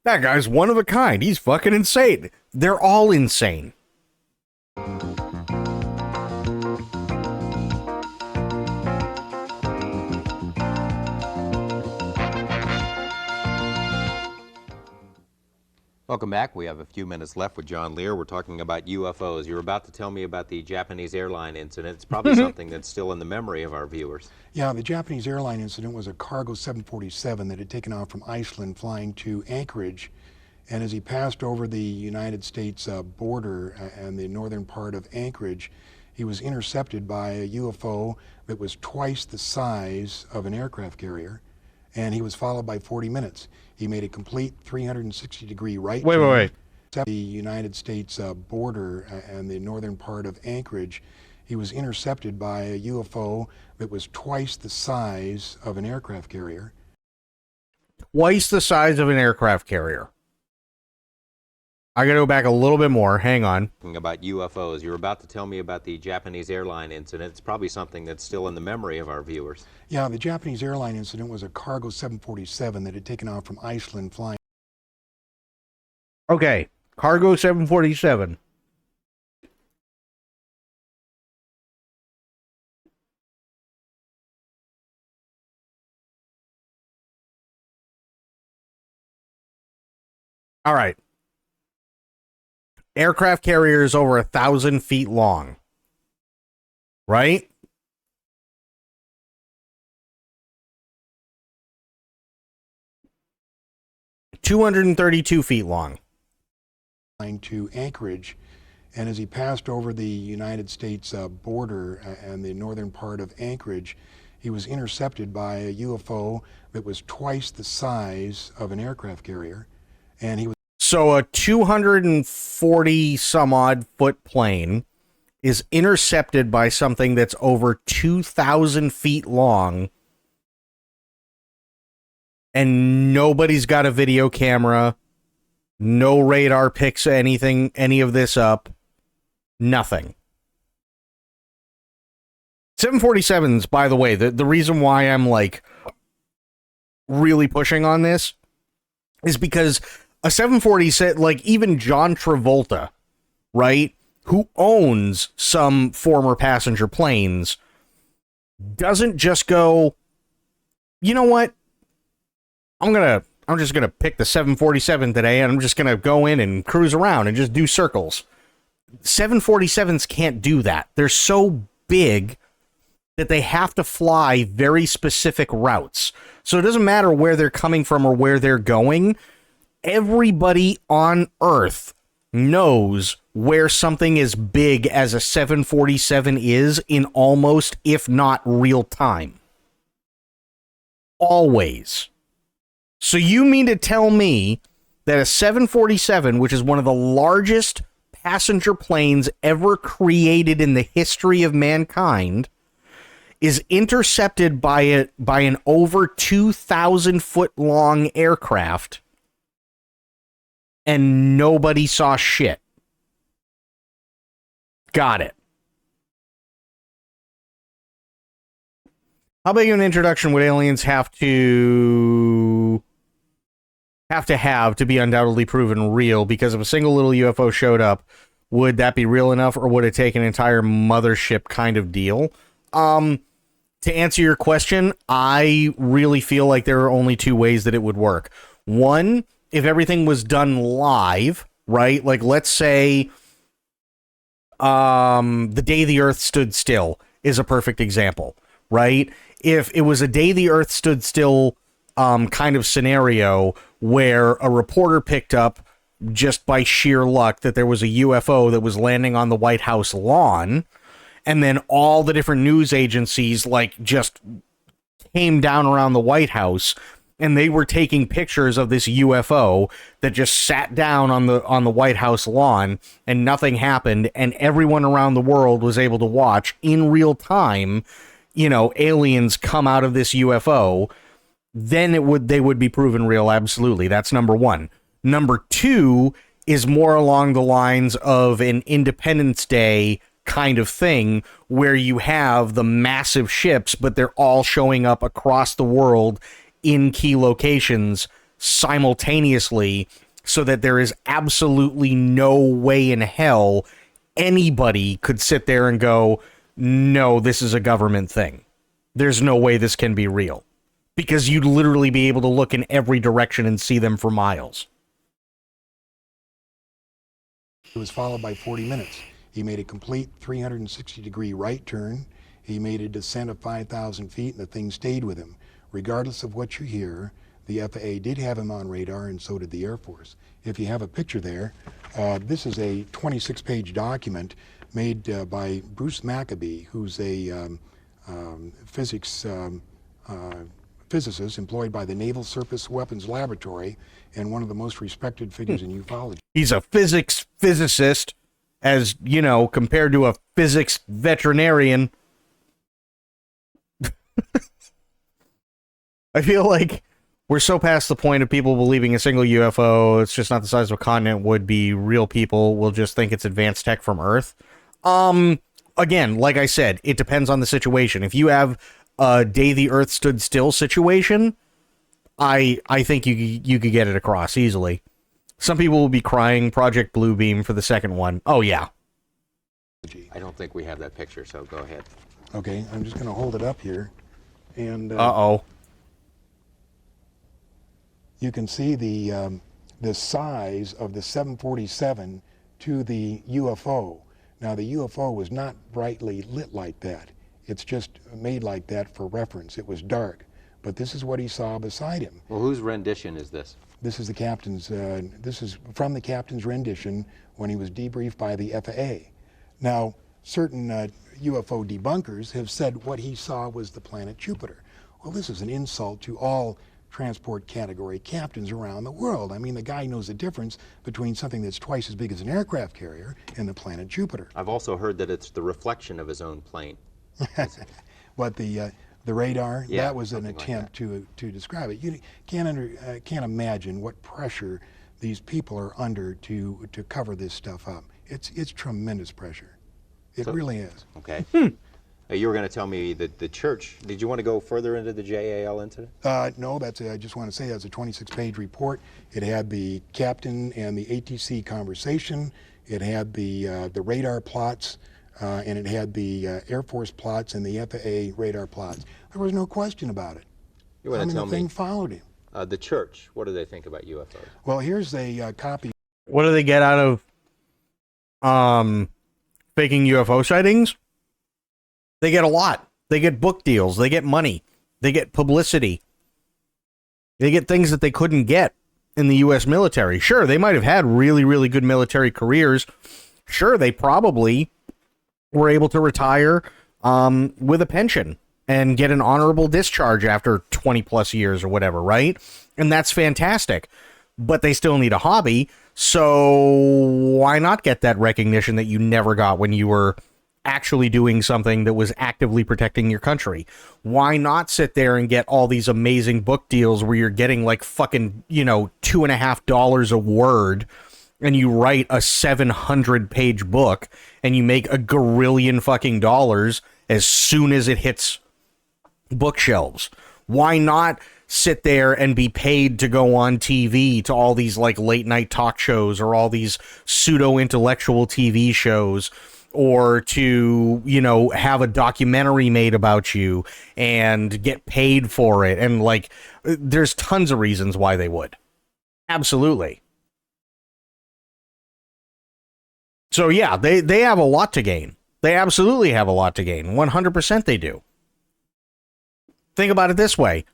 That guy's one of a kind. He's fucking insane. They're all insane. Welcome back. We have a few minutes left with John Lear. We're talking about UFOs. You're about to tell me about the Japanese airline incident. It's probably something that's still in the memory of our viewers. Yeah, the Japanese airline incident was a cargo 747 that had taken off from Iceland flying to Anchorage. And as he passed over the United States border and the northern part of Anchorage, he was intercepted by a UFO that was twice the size of an aircraft carrier, and he was followed by 40 minutes. He made a complete 360-degree right Wait. The United States border and the northern part of Anchorage. He was intercepted by a UFO that was twice the size of an aircraft carrier. Twice the size of an aircraft carrier. I gotta go back a little bit more. Hang on. About UFOs. You're about to tell me about the Japanese airline incident. It's probably something that's still in the memory of our viewers. Yeah, the Japanese airline incident was a cargo 747 that had taken off from Iceland flying. Okay, cargo 747. All right. Aircraft carrier is over 1,000 feet long. Right? $232 feet long. Flying to Anchorage, and as he passed over the United States border and the northern part of Anchorage, he was intercepted by a UFO that was twice the size of an aircraft carrier, and he was. So a 240 some odd foot plane is intercepted by something that's over 2,000 feet long, and nobody's got a video camera. No radar picks any of this up. Nothing. 747s, by the way, the reason why I'm like really pushing on this is because a 747, like even John Travolta, right, who owns some former passenger planes, doesn't just go, you know what? I'm just gonna pick the 747 today, and I'm just gonna go in and cruise around and just do circles. 747s can't do that. They're so big that they have to fly very specific routes. So it doesn't matter where they're coming from or where they're going. Everybody on Earth knows where something as big as a 747 is in almost, if not real time. Always. So you mean to tell me that a 747, which is one of the largest passenger planes ever created in the history of mankind, is intercepted by an over 2,000 foot long aircraft, and nobody saw shit? Got it. How big of an introduction would aliens have to be undoubtedly proven real? Because if a single little UFO showed up, would that be real enough, or would it take an entire mothership kind of deal? To answer your question, I really feel like there are only two ways that it would work. One, if everything was done live, right? Like, let's say the day the Earth stood still is a perfect example, right? If it was a day the Earth stood still kind of scenario where a reporter picked up just by sheer luck that there was a UFO that was landing on the White House lawn, and then all the different news agencies like just came down around the White House and they were taking pictures of this UFO that just sat down on the White House lawn and nothing happened, and everyone around the world was able to watch in real time, you know, aliens come out of this UFO, then they would be proven real. Absolutely. That's number one. Number two is more along the lines of an Independence Day kind of thing where you have the massive ships, but they're all showing up across the world in key locations simultaneously, so that there is absolutely no way in hell anybody could sit there and go, no, this is a government thing. There's no way this can be real. Because you'd literally be able to look in every direction and see them for miles. It was followed by 40 minutes. He made a complete 360-degree right turn. He made a descent of 5,000 feet, and the thing stayed with him. Regardless of what you hear, the FAA did have him on radar, and so did the Air Force. If you have a picture there, this is a 26-page document made by Bruce Maccabee, who's a physicist employed by the Naval Surface Weapons Laboratory and one of the most respected figures in ufology. He's a physicist, as, you know, compared to a physics veterinarian. I feel like we're so past the point of people believing a single UFO, it's just not the size of a continent, would be real people. Will just think it's advanced tech from Earth. Again, like I said, it depends on the situation. If you have a day the Earth stood still situation, I think you could get it across easily. Some people will be crying Project Bluebeam for the second one. Oh, yeah. I don't think we have that picture, so go ahead. Okay, I'm just going to hold it up here. And uh-oh. You can see the size of the 747 to the UFO. Now, the UFO was not brightly lit like that. It's just made like that for reference. It was dark. But this is what he saw beside him. Well, whose rendition is this? This is the captain's, this is from the captain's rendition when he was debriefed by the FAA. Now, certain UFO debunkers have said what he saw was the planet Jupiter. Well, this is an insult to all transport category captains around the world. I mean, the guy knows the difference between something that's twice as big as an aircraft carrier and the planet Jupiter. I've also heard that it's the reflection of his own plane. But the radar, Yeah, that was an something like attempt to describe it. You can't imagine what pressure these people are under to cover this stuff up. It's tremendous pressure. It really is. Okay. You were going to tell me that the church, did you want to go further into the JAL incident? No, I just want to say that's a 26-page report. It had the captain and the ATC conversation. It had the radar plots, and it had the Air Force plots and the FAA radar plots. There was no question about it. You want to tell the thing me, followed him. The church, what do they think about UFOs? Well, here's a copy. What do they get out of faking UFO sightings? They get a lot. They get book deals. They get money. They get publicity. They get things that they couldn't get in the U.S. military. Sure, they might have had really, really good military careers. Sure, they probably were able to retire with a pension and get an honorable discharge after 20 plus years or whatever, right? And that's fantastic. But they still need a hobby, so why not get that recognition that you never got when you were actually doing something that was actively protecting your country? Why not sit there and get all these amazing book deals where you're getting like fucking, $2.50 a word, and you write a 700-page book and you make $1 gazillion fucking dollars as soon as it hits bookshelves? Why not sit there and be paid to go on TV to all these like late night talk shows or all these pseudo intellectual TV shows, or to, have a documentary made about you and get paid for it? And like, there's tons of reasons why they would. Absolutely. So yeah, they have a lot to gain. They absolutely have a lot to gain. 100% they do. Think about it this way.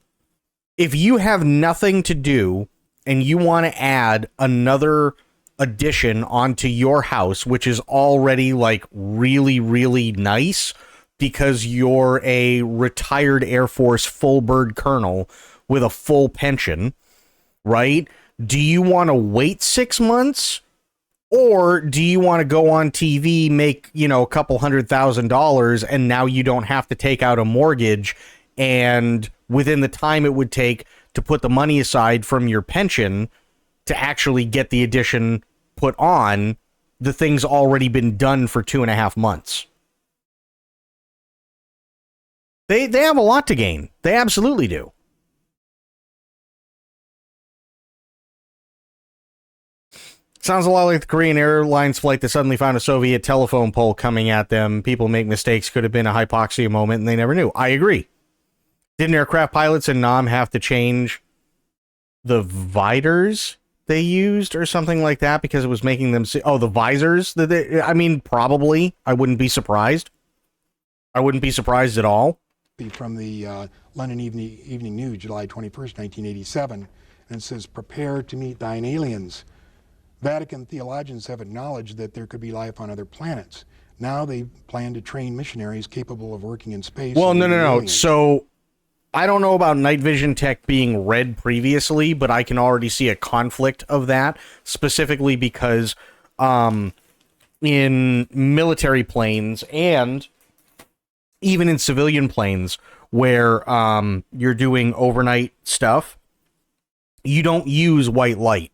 If you have nothing to do and you want to add another addition onto your house, which is already like really, really nice because you're a retired Air Force full bird colonel with a full pension, right? Do you want to wait 6 months? Or do you want to go on TV, make, a couple $100,000, and now you don't have to take out a mortgage, and within the time it would take to put the money aside from your pension to actually get the addition put on, the thing's already been done for 2.5 months. They have a lot to gain. They absolutely do. Sounds a lot like the Korean Airlines flight that suddenly found a Soviet telephone pole coming at them. People make mistakes. Could have been a hypoxia moment, and they never knew. I agree. Didn't aircraft pilots in Nam have to change the viters they used or something like that because it was making them see. Oh, the visors that they, I mean, probably. I wouldn't be surprised. I wouldn't be surprised at all. From the London Evening News, July 21st, 1987, and it says, "Prepare to meet thine aliens." Vatican theologians have acknowledged that there could be life on other planets. Now they plan to train missionaries capable of working in space. Well, no. So I don't know about night vision tech being read previously, but I can already see a conflict of that, specifically because in military planes and even in civilian planes where you're doing overnight stuff, you don't use white light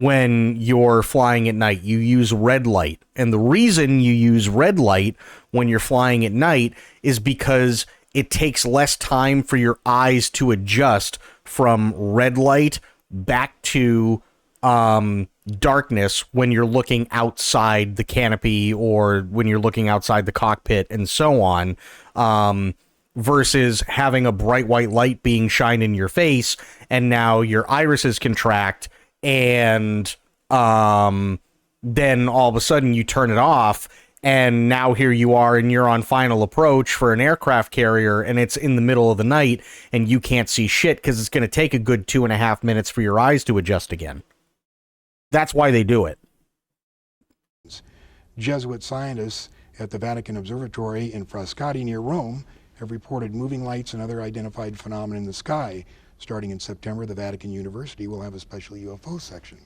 when you're flying at night. You use red light. And the reason you use red light when you're flying at night is because it takes less time for your eyes to adjust from red light back to darkness when you're looking outside the canopy or when you're looking outside the cockpit and so on, versus having a bright white light being shined in your face and now your irises contract and then all of a sudden you turn it off and now here you are and you're on final approach for an aircraft carrier and it's in the middle of the night and you can't see shit because it's going to take a good 2.5 minutes for your eyes to adjust again. That's why they do it. Jesuit scientists at the Vatican Observatory in Frascati near Rome have reported moving lights and other identified phenomena in the sky. Starting in September, the Vatican University will have a special UFO section.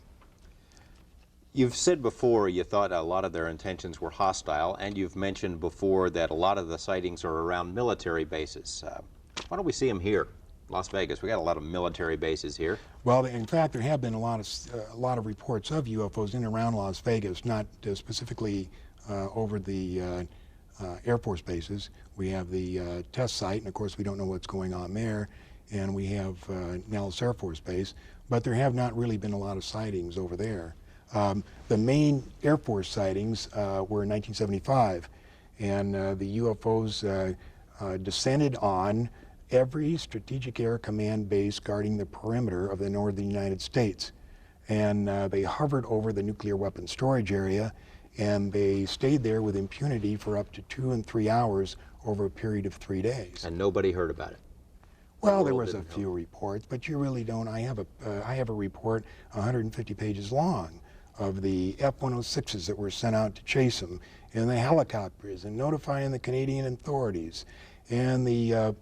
You've said before you thought a lot of their intentions were hostile, and you've mentioned before that a lot of the sightings are around military bases. Why don't we see them here? Las Vegas, we got a lot of military bases here. Well, in fact, there have been a lot of reports of UFOs in and around Las Vegas, not specifically over the Air Force bases. We have the test site, and of course we don't know what's going on there, and we have Nellis Air Force Base, but there have not really been a lot of sightings over there. The main Air Force sightings were in 1975, and the UFOs descended on every Strategic Air Command base guarding the perimeter of the northern United States. And they hovered over the nuclear weapons storage area, and they stayed there with impunity for up to 2 and 3 hours over a period of 3 days. And nobody heard about it? Well, there was a few reports, but you really don't. I have a report 150 pages long of the F-106s that were sent out to chase them, and the helicopters, and notifying the Canadian authorities, and the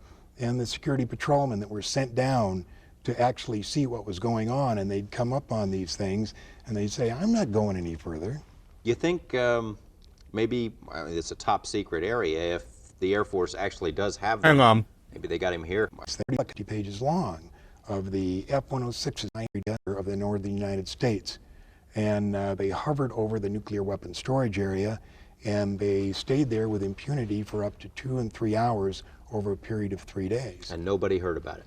security patrolmen that were sent down to actually see what was going on, and they'd come up on these things, and they'd say, "I'm not going any further." You think maybe it's a top secret area if the Air Force actually does have them? Hang on. Maybe they got him here. 30 pages long of the F-106s of the northern United States. And they hovered over the nuclear weapons storage area, and they stayed there with impunity for up to 2 and 3 hours over a period of 3 days. And nobody heard about it?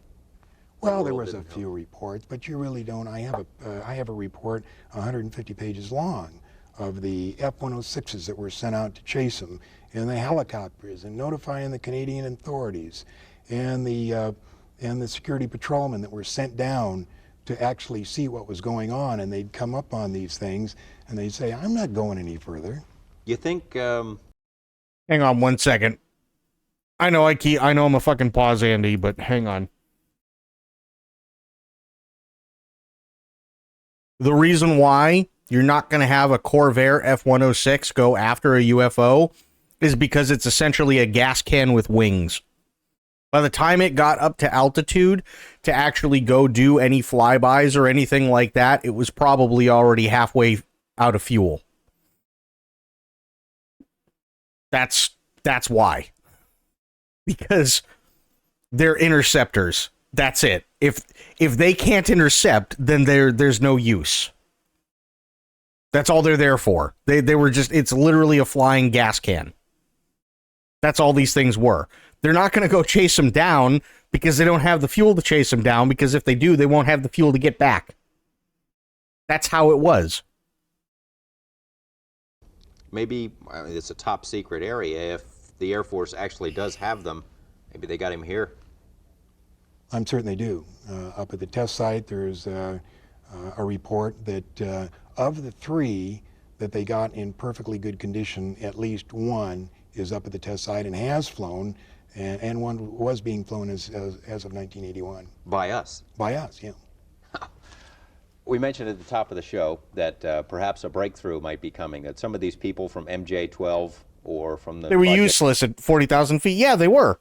Well, there was a few reports, but you really don't. I have a report 150 pages long of the F-106s that were sent out to chase them, and the helicopters, and notifying the Canadian authorities, and the security patrolmen that were sent down to actually see what was going on, and they'd come up on these things, and they'd say, "I'm not going any further." You think? Hang on 1 second. I know I'm a fucking pause, Andy, but hang on. The reason why you're not going to have a Corvair F-106 go after a UFO is because it's essentially a gas can with wings. By the time it got up to altitude to actually go do any flybys or anything like that, it was probably already halfway out of fuel. That's why. Because they're interceptors. That's it. If they can't intercept, then there's no use. That's all they're there for. They were just, it's literally a flying gas can. That's all these things were. They're not going to go chase them down because they don't have the fuel to chase them down, because if they do, they won't have the fuel to get back. That's how it was. Maybe it's a top secret area. If the Air Force actually does have them, maybe they got him here. I'm certain they do. Up at the test site, there's a report that of the 3 that they got in perfectly good condition, at least 1 is up at the test site and has flown, and 1 was being flown as of 1981. By us? By us, yeah. We mentioned at the top of the show that perhaps a breakthrough might be coming, that some of these people from MJ-12 or from the... They were useless at 40,000 feet. Yeah, they were.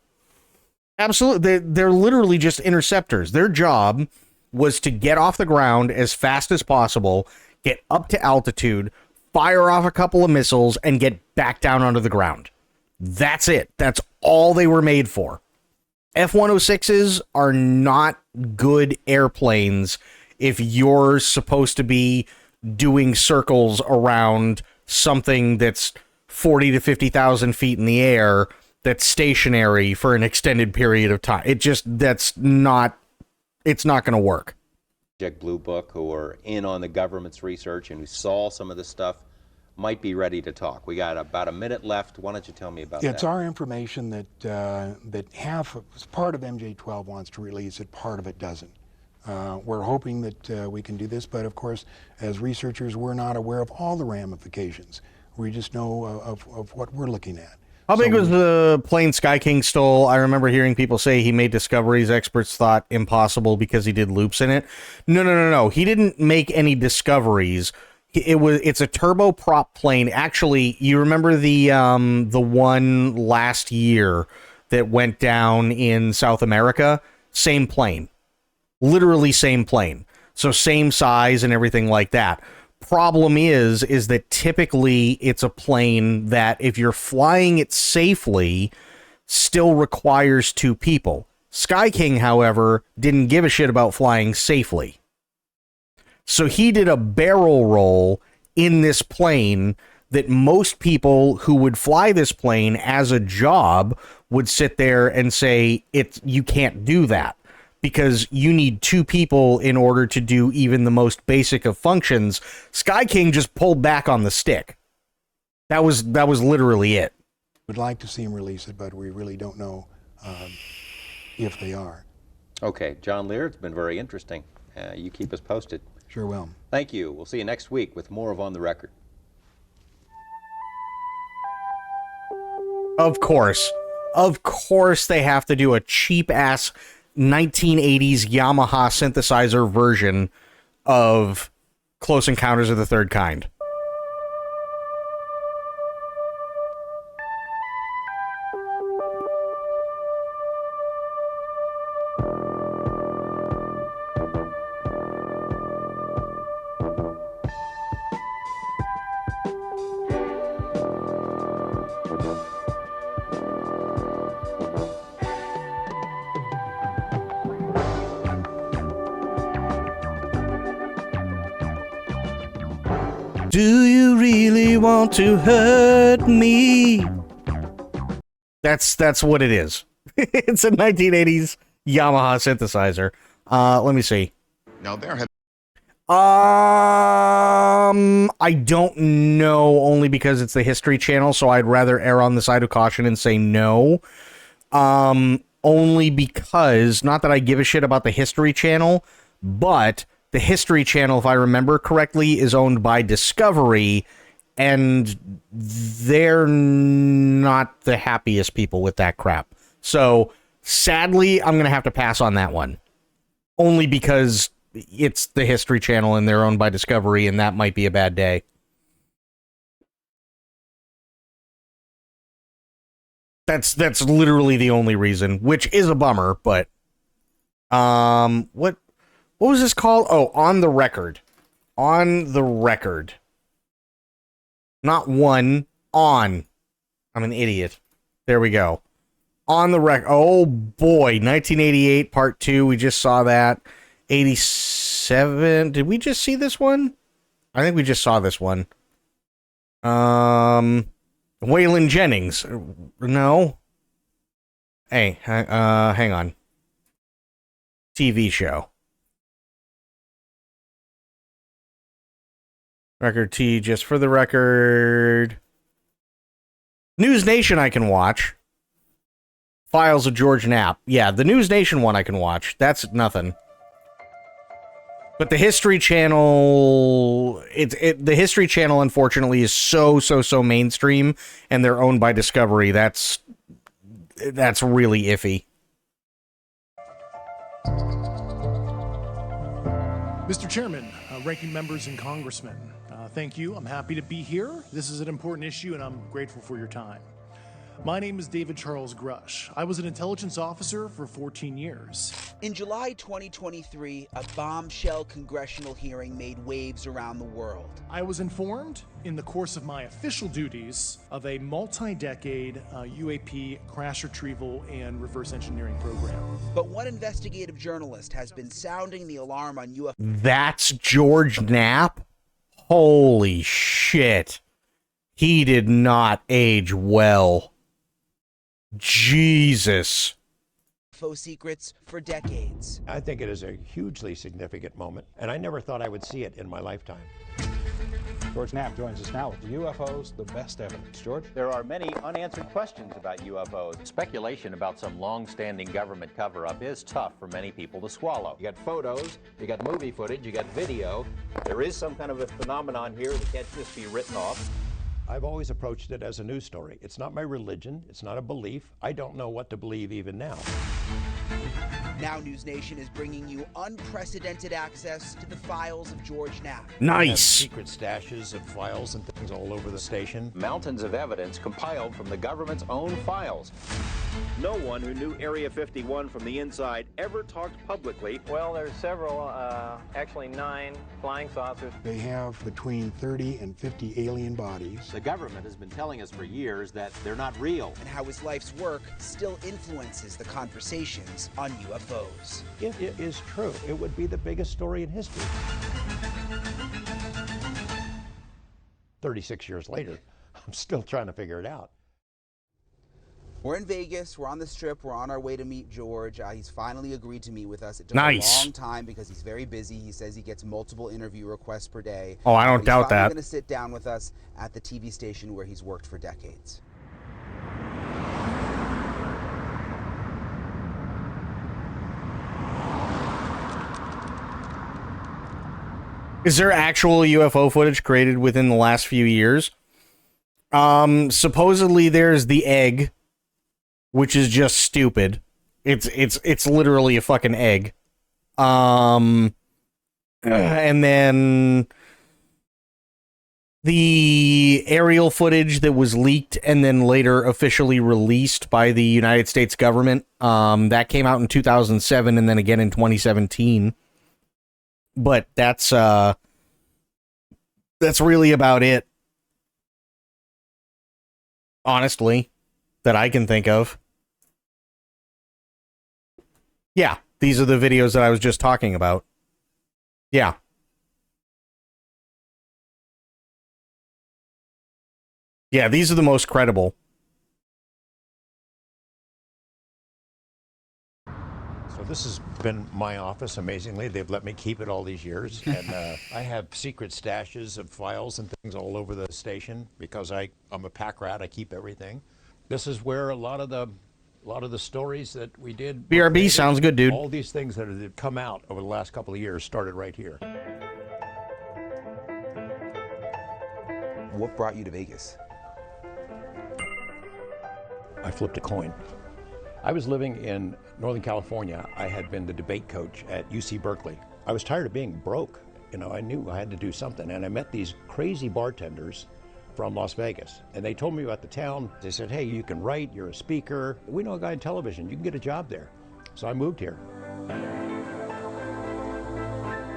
Absolutely. They're literally just interceptors. Their job was to get off the ground as fast as possible, get up to altitude, fire off a couple of missiles, and get back down onto the ground. That's it. That's all they were made for. F-106s are not good airplanes if you're supposed to be doing circles around something that's 40 to 50,000 feet in the air that's stationary for an extended period of time. It's not going to work. Project Blue Book, who are in on the government's research and who saw some of this stuff, might be ready to talk. We got about a minute left. Why don't you tell me about that? It's our information that part of MJ-12 wants to release it, part of it doesn't. We're hoping that we can do this, but of course, as researchers, we're not aware of all the ramifications. We just know of what we're looking at. How big was the plane Sky King stole? I remember hearing people say he made discoveries experts thought impossible because he did loops in it. No. He didn't make any discoveries. It's a turboprop plane. Actually, you remember the one last year that went down in South America? Same plane. Literally same plane. So same size and everything like that. Problem is that typically it's a plane that if you're flying it safely still requires 2 people. Sky King, however, didn't give a shit about flying safely. So he did a barrel roll in this plane that most people who would fly this plane as a job would sit there and say, you can't do that. Because you need 2 people in order to do even the most basic of functions. Sky King just pulled back on the stick. That was literally it. We'd like to see him release it, but we really don't know if they are. Okay, John Lear, it's been very interesting. You keep us posted. Sure will. Thank you. We'll see you next week with more of On the Record. Of course they have to do a cheap-ass 1980s Yamaha synthesizer version of Close Encounters of the Third Kind. Do you really want to hurt me? That's what it is. It's a 1980s Yamaha synthesizer. Let me see. Now there have I don't know, only because it's the History Channel, so I'd rather err on the side of caution and say no. Only because, not that I give a shit about the History Channel, but the History Channel, if I remember correctly, is owned by Discovery, and they're not the happiest people with that crap. So, sadly, I'm going to have to pass on that one. Only because it's the History Channel and they're owned by Discovery, and that might be a bad day. That's literally the only reason, which is a bummer, but what was this called? Oh, On the Record. On the Record. Not one, on. I'm an idiot. There we go. On the Record. Oh boy, 1988 part 2, we just saw that. 87. Did we just see this one? I think we just saw this one. Waylon Jennings. No. Hey, hang on. TV show. Record T, just for the record. News Nation I can watch. Files of George Knapp. Yeah, the News Nation one I can watch. That's nothing. But the History Channel, the History Channel, unfortunately, is so mainstream, and they're owned by Discovery. That's really iffy. Mr. Chairman, ranking members and congressmen, thank you. I'm happy to be here. This is an important issue, and I'm grateful for your time. My name is David Charles Grush. I was an intelligence officer for 14 years. In July 2023, a bombshell congressional hearing made waves around the world. I was informed, in the course of my official duties, of a multi-decade UAP crash retrieval and reverse engineering program. But one investigative journalist has been sounding the alarm on UFO. That's George Knapp? Holy shit. He did not age well. Jesus. UFO secrets for decades. I think it is a hugely significant moment, and I never thought I would see it in my lifetime. George Knapp joins us now with UFOs, the best evidence. George? There are many unanswered questions about UFOs. Speculation about some long-standing government cover-up is tough for many people to swallow. You got photos, you got movie footage, you got video. There is some kind of a phenomenon here that can't just be written off. I've always approached it as a news story. It's not my religion. It's not a belief. I don't know what to believe even now. Now News Nation is bringing you unprecedented access to the files of George Knapp. Nice. We have secret stashes of files and things all over the station. Mountains of evidence compiled from the government's own files. No one who knew Area 51 from the inside ever talked publicly. Well, there's several, actually 9 flying saucers. They have between 30 and 50 alien bodies. The government has been telling us for years that they're not real. And how his life's work still influences the conversations on UFOs. If it is true, it would be the biggest story in history. 36 years later, I'm still trying to figure it out. We're in Vegas. We're on the Strip. We're on our way to meet George. He's finally agreed to meet with us. It took a long time because he's very busy. He says he gets multiple interview requests per day. Oh, I don't doubt that. He's going to sit down with us at the TV station where he's worked for decades. Is there actual UFO footage created within the last few years? Supposedly there's the egg, which is just stupid. It's literally a fucking egg. And then the aerial footage that was leaked and then later officially released by the United States government, that came out in 2007 and then again in 2017. But that's really about it, honestly, that I can think of. Yeah, these are the videos that I was just talking about. Yeah. Yeah, these are the most credible. So this has been my office, amazingly. They've let me keep it all these years. And I have secret stashes of files and things all over the station because I'm a pack rat. I keep everything. This is where a lot of the stories that we did. BRB sounds good, dude. All these things that have come out over the last couple of years started right here. What brought you to Vegas? I flipped a coin. I was living in Northern California. I had been the debate coach at UC Berkeley. I was tired of being broke. You know, I knew I had to do something. And I met these crazy bartenders from Las Vegas. And they told me about the town. They said, hey, you can write, you're a speaker. We know a guy in television, you can get a job there. So I moved here.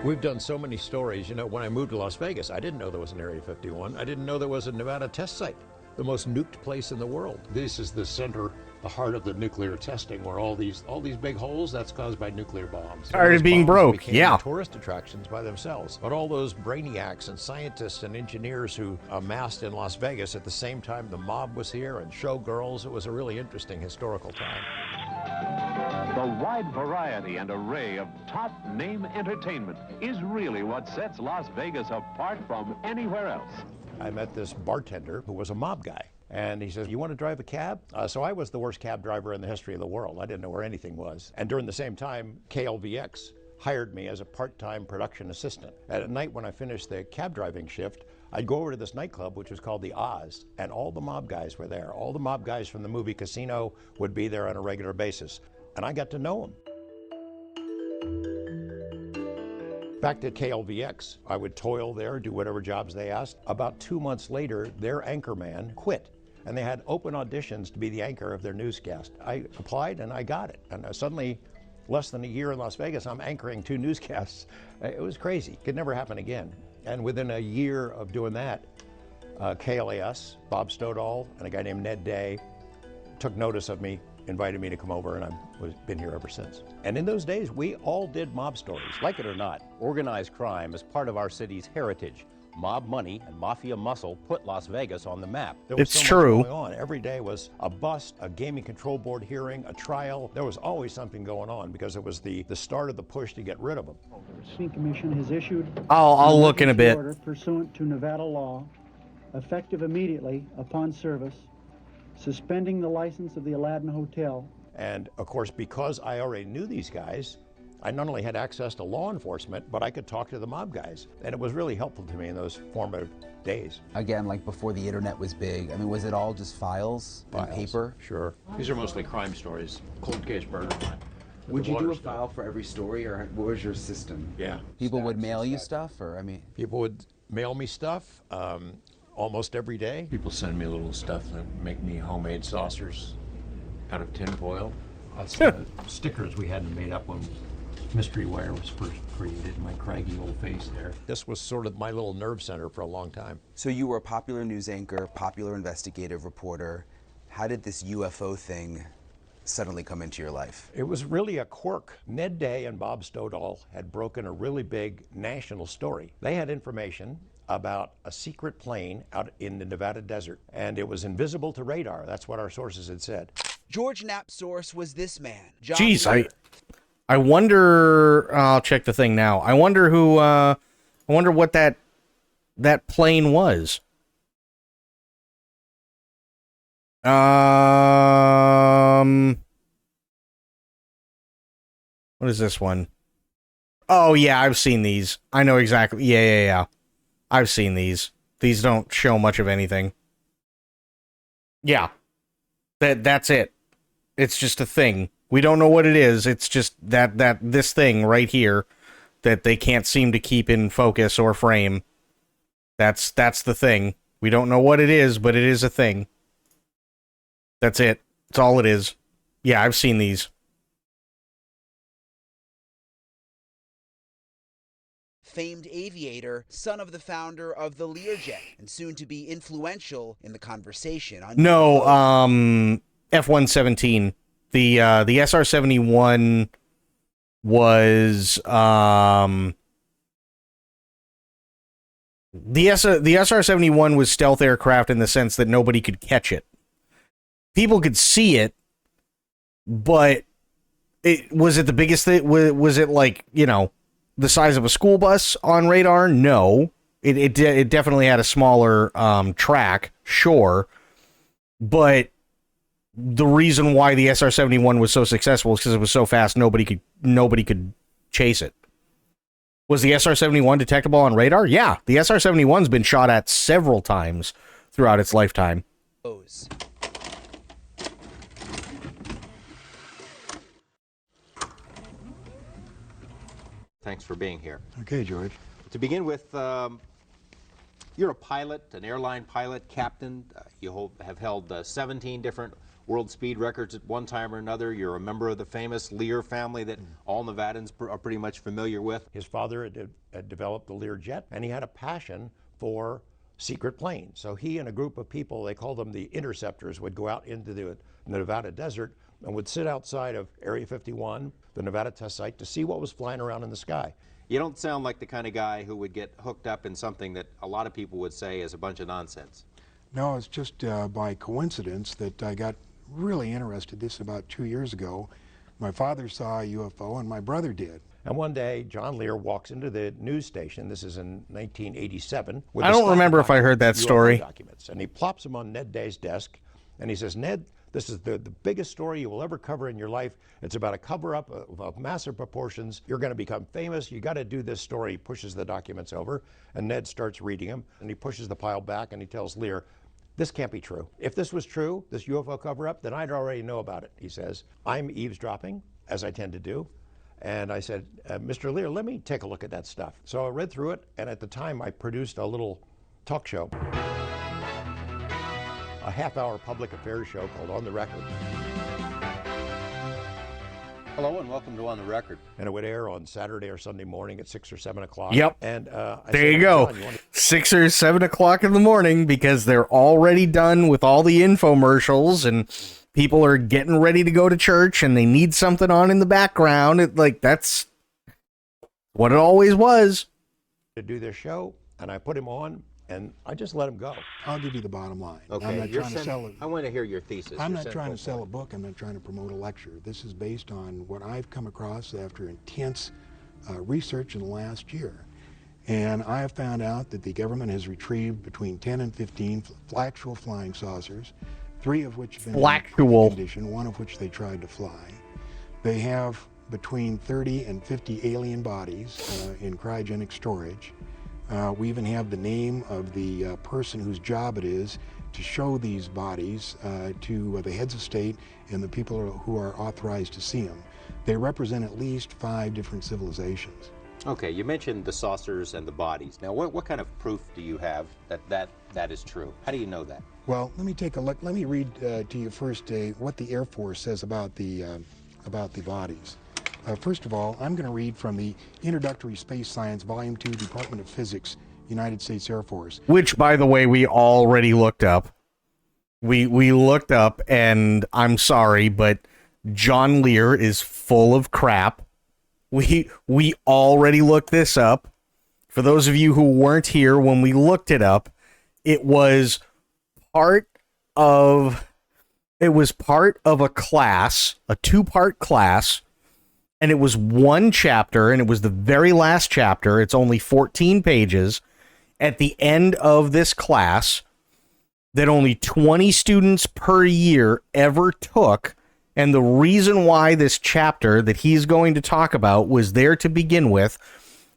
We've done so many stories. You know, when I moved to Las Vegas, I didn't know there was an Area 51. I didn't know there was a Nevada test site, the most nuked place in the world. This is the center, the heart of the nuclear testing, where all these big holes, that's caused by nuclear bombs. Tired of being broke, yeah. Tourist attractions by themselves. But all those brainiacs and scientists and engineers who amassed in Las Vegas at the same time the mob was here and showgirls, it was a really interesting historical time. The wide variety and array of top-name entertainment is really what sets Las Vegas apart from anywhere else. I met this bartender who was a mob guy. And he says, you want to drive a cab? So I was the worst cab driver in the history of the world. I didn't know where anything was. And during the same time, KLVX hired me as a part-time production assistant. And at night when I finished the cab driving shift, I'd go over to this nightclub, which was called the Oz, and all the mob guys were there. All the mob guys from the movie Casino would be there on a regular basis, and I got to know them. Back to KLVX, I would toil there, do whatever jobs they asked. About 2 months later, their anchorman quit, and they had open auditions to be the anchor of their newscast. I applied and I got it, and suddenly, less than a year in Las Vegas, I'm anchoring 2 newscasts. It was crazy. Could never happen again. And within a year of doing that, KLAS, Bob Stoddall, and a guy named Ned Day took notice of me, invited me to come over, and I've been here ever since. And in those days, we all did mob stories. Like it or not, organized crime is part of our city's heritage. Mob money and mafia muscle put Las Vegas on the map. There was It's so true. much going on. Every day was a bust, a gaming control board hearing, a trial. There was always something going on because it was the start of the push to get rid of them. The City Commission has issued I'll look in a bit. order pursuant to Nevada law, effective immediately upon service, suspending the license of the Aladdin Hotel. And of course, because I already knew these guys, I not only had access to law enforcement, but I could talk to the mob guys. And it was really helpful to me in those formative days. Again, like before the internet was big, I mean, was it all just files and paper? Sure. These are mostly crime stories, cold case murder. Would you do a file for every story, or what was your system? Yeah. People would mail you stuff, or I mean? People would mail me stuff almost every day. People send me little stuff that make me homemade saucers out of tin foil. That's stickers we hadn't made up when Mystery Wire was first created, my craggy old face there. This was sort of my little nerve center for a long time. So you were a popular news anchor, popular investigative reporter. How did this UFO thing suddenly come into your life? It was really a quirk. Ned Day and Bob Stoddall had broken a really big national story. They had information about a secret plane out in the Nevada desert, and it was invisible to radar. That's what our sources had said. George Knapp's source was this man, John Jeez, Lear. I wonder. I'll check the thing now. I wonder who. I wonder what that plane was. What is this one? Oh yeah, I've seen these. I know exactly. Yeah. I've seen these. These don't show much of anything. Yeah. That's it. It's just a thing. We don't know what it is. It's just this thing right here that they can't seem to keep in focus or frame. That's the thing. We don't know what it is, but it is a thing. That's it. That's all it is. Yeah, I've seen these. Famed aviator, son of the founder of the Learjet, and soon to be influential in the conversation on F-117. The SR-71 was the SR-71 was stealth aircraft in the sense that nobody could catch it. People could see it, but was it the biggest thing? Was it like, the size of a school bus on radar? No. It definitely had a smaller track, sure, but the reason why the SR-71 was so successful is because it was so fast nobody could chase it. Was the SR-71 detectable on radar? Yeah, the SR-71's been shot at several times throughout its lifetime. Thanks for being here. Okay, George. To begin with, you're a pilot, an airline pilot, captain. You have held 17 different world speed records at one time or another. You're a member of the famous Lear family that all Nevadans are pretty much familiar with. His father had developed the Learjet, and he had a passion for secret planes. So he and a group of people, they called them the interceptors, would go out into the Nevada desert and would sit outside of Area 51, the Nevada test site, to see what was flying around in the sky. You don't sound like the kind of guy who would get hooked up in something that a lot of people would say is a bunch of nonsense. No, it's just by coincidence that I got really interested. This about 2 years ago. My father saw a UFO and my brother did. And one day, John Lear walks into the news station. This is in 1987. I don't remember if I heard that story. Documents, and he plops them on Ned Day's desk, and he says, "Ned, This is the biggest story you will ever cover in your life. It's about a cover-up of massive proportions. You're going to become famous. You got to do this story. He pushes the documents over, and Ned starts reading them, and he pushes the pile back, and he tells Lear, this can't be true. If this was true, this UFO cover-up, then I'd already know about it, he says. I'm eavesdropping, as I tend to do. And I said, Mr. Lear, let me take a look at that stuff. So I read through it, and at the time I produced a little talk show, a half-hour public affairs show called On the Record. Hello and welcome to On the Record. And it would air on Saturday or Sunday morning at 6 or 7 o'clock. Yep. And there you go. 6 or 7 o'clock in the morning, because they're already done with all the infomercials and people are getting ready to go to church and they need something on in the background. That's what it always was. To do their show, and I put him on, and I just let him go. I'll give you the bottom line. Okay, I'm not trying to sell it. I want to hear your thesis. I'm not trying to sell a book. I'm not trying to promote a lecture. This is based on what I've come across after intense research in the last year. And I have found out that the government has retrieved between 10 and 15 actual flying saucers, 3 of which have been in condition, 1 of which they tried to fly. They have between 30 and 50 alien bodies in cryogenic storage. We even have the name of the person whose job it is to show these bodies to the heads of state and the people who are authorized to see them. They represent at least 5 different civilizations. Okay, you mentioned the saucers and the bodies. Now, what kind of proof do you have that is true? How do you know that? Well, let me take a look. Let me read to you first what the Air Force says about the bodies. First of all, I'm going to read from the Introductory Space Science, Volume 2, Department of Physics, United States Air Force. Which, by the way, we already looked up. We looked up, and I'm sorry, but John Lear is full of crap. We already looked this up. For those of you who weren't here when we looked it up, it was part of a class, a 2-part class. And it was 1 chapter, and it was the very last chapter. It's only 14 pages. At the end of this class, that only 20 students per year ever took. And the reason why this chapter that he's going to talk about was there to begin with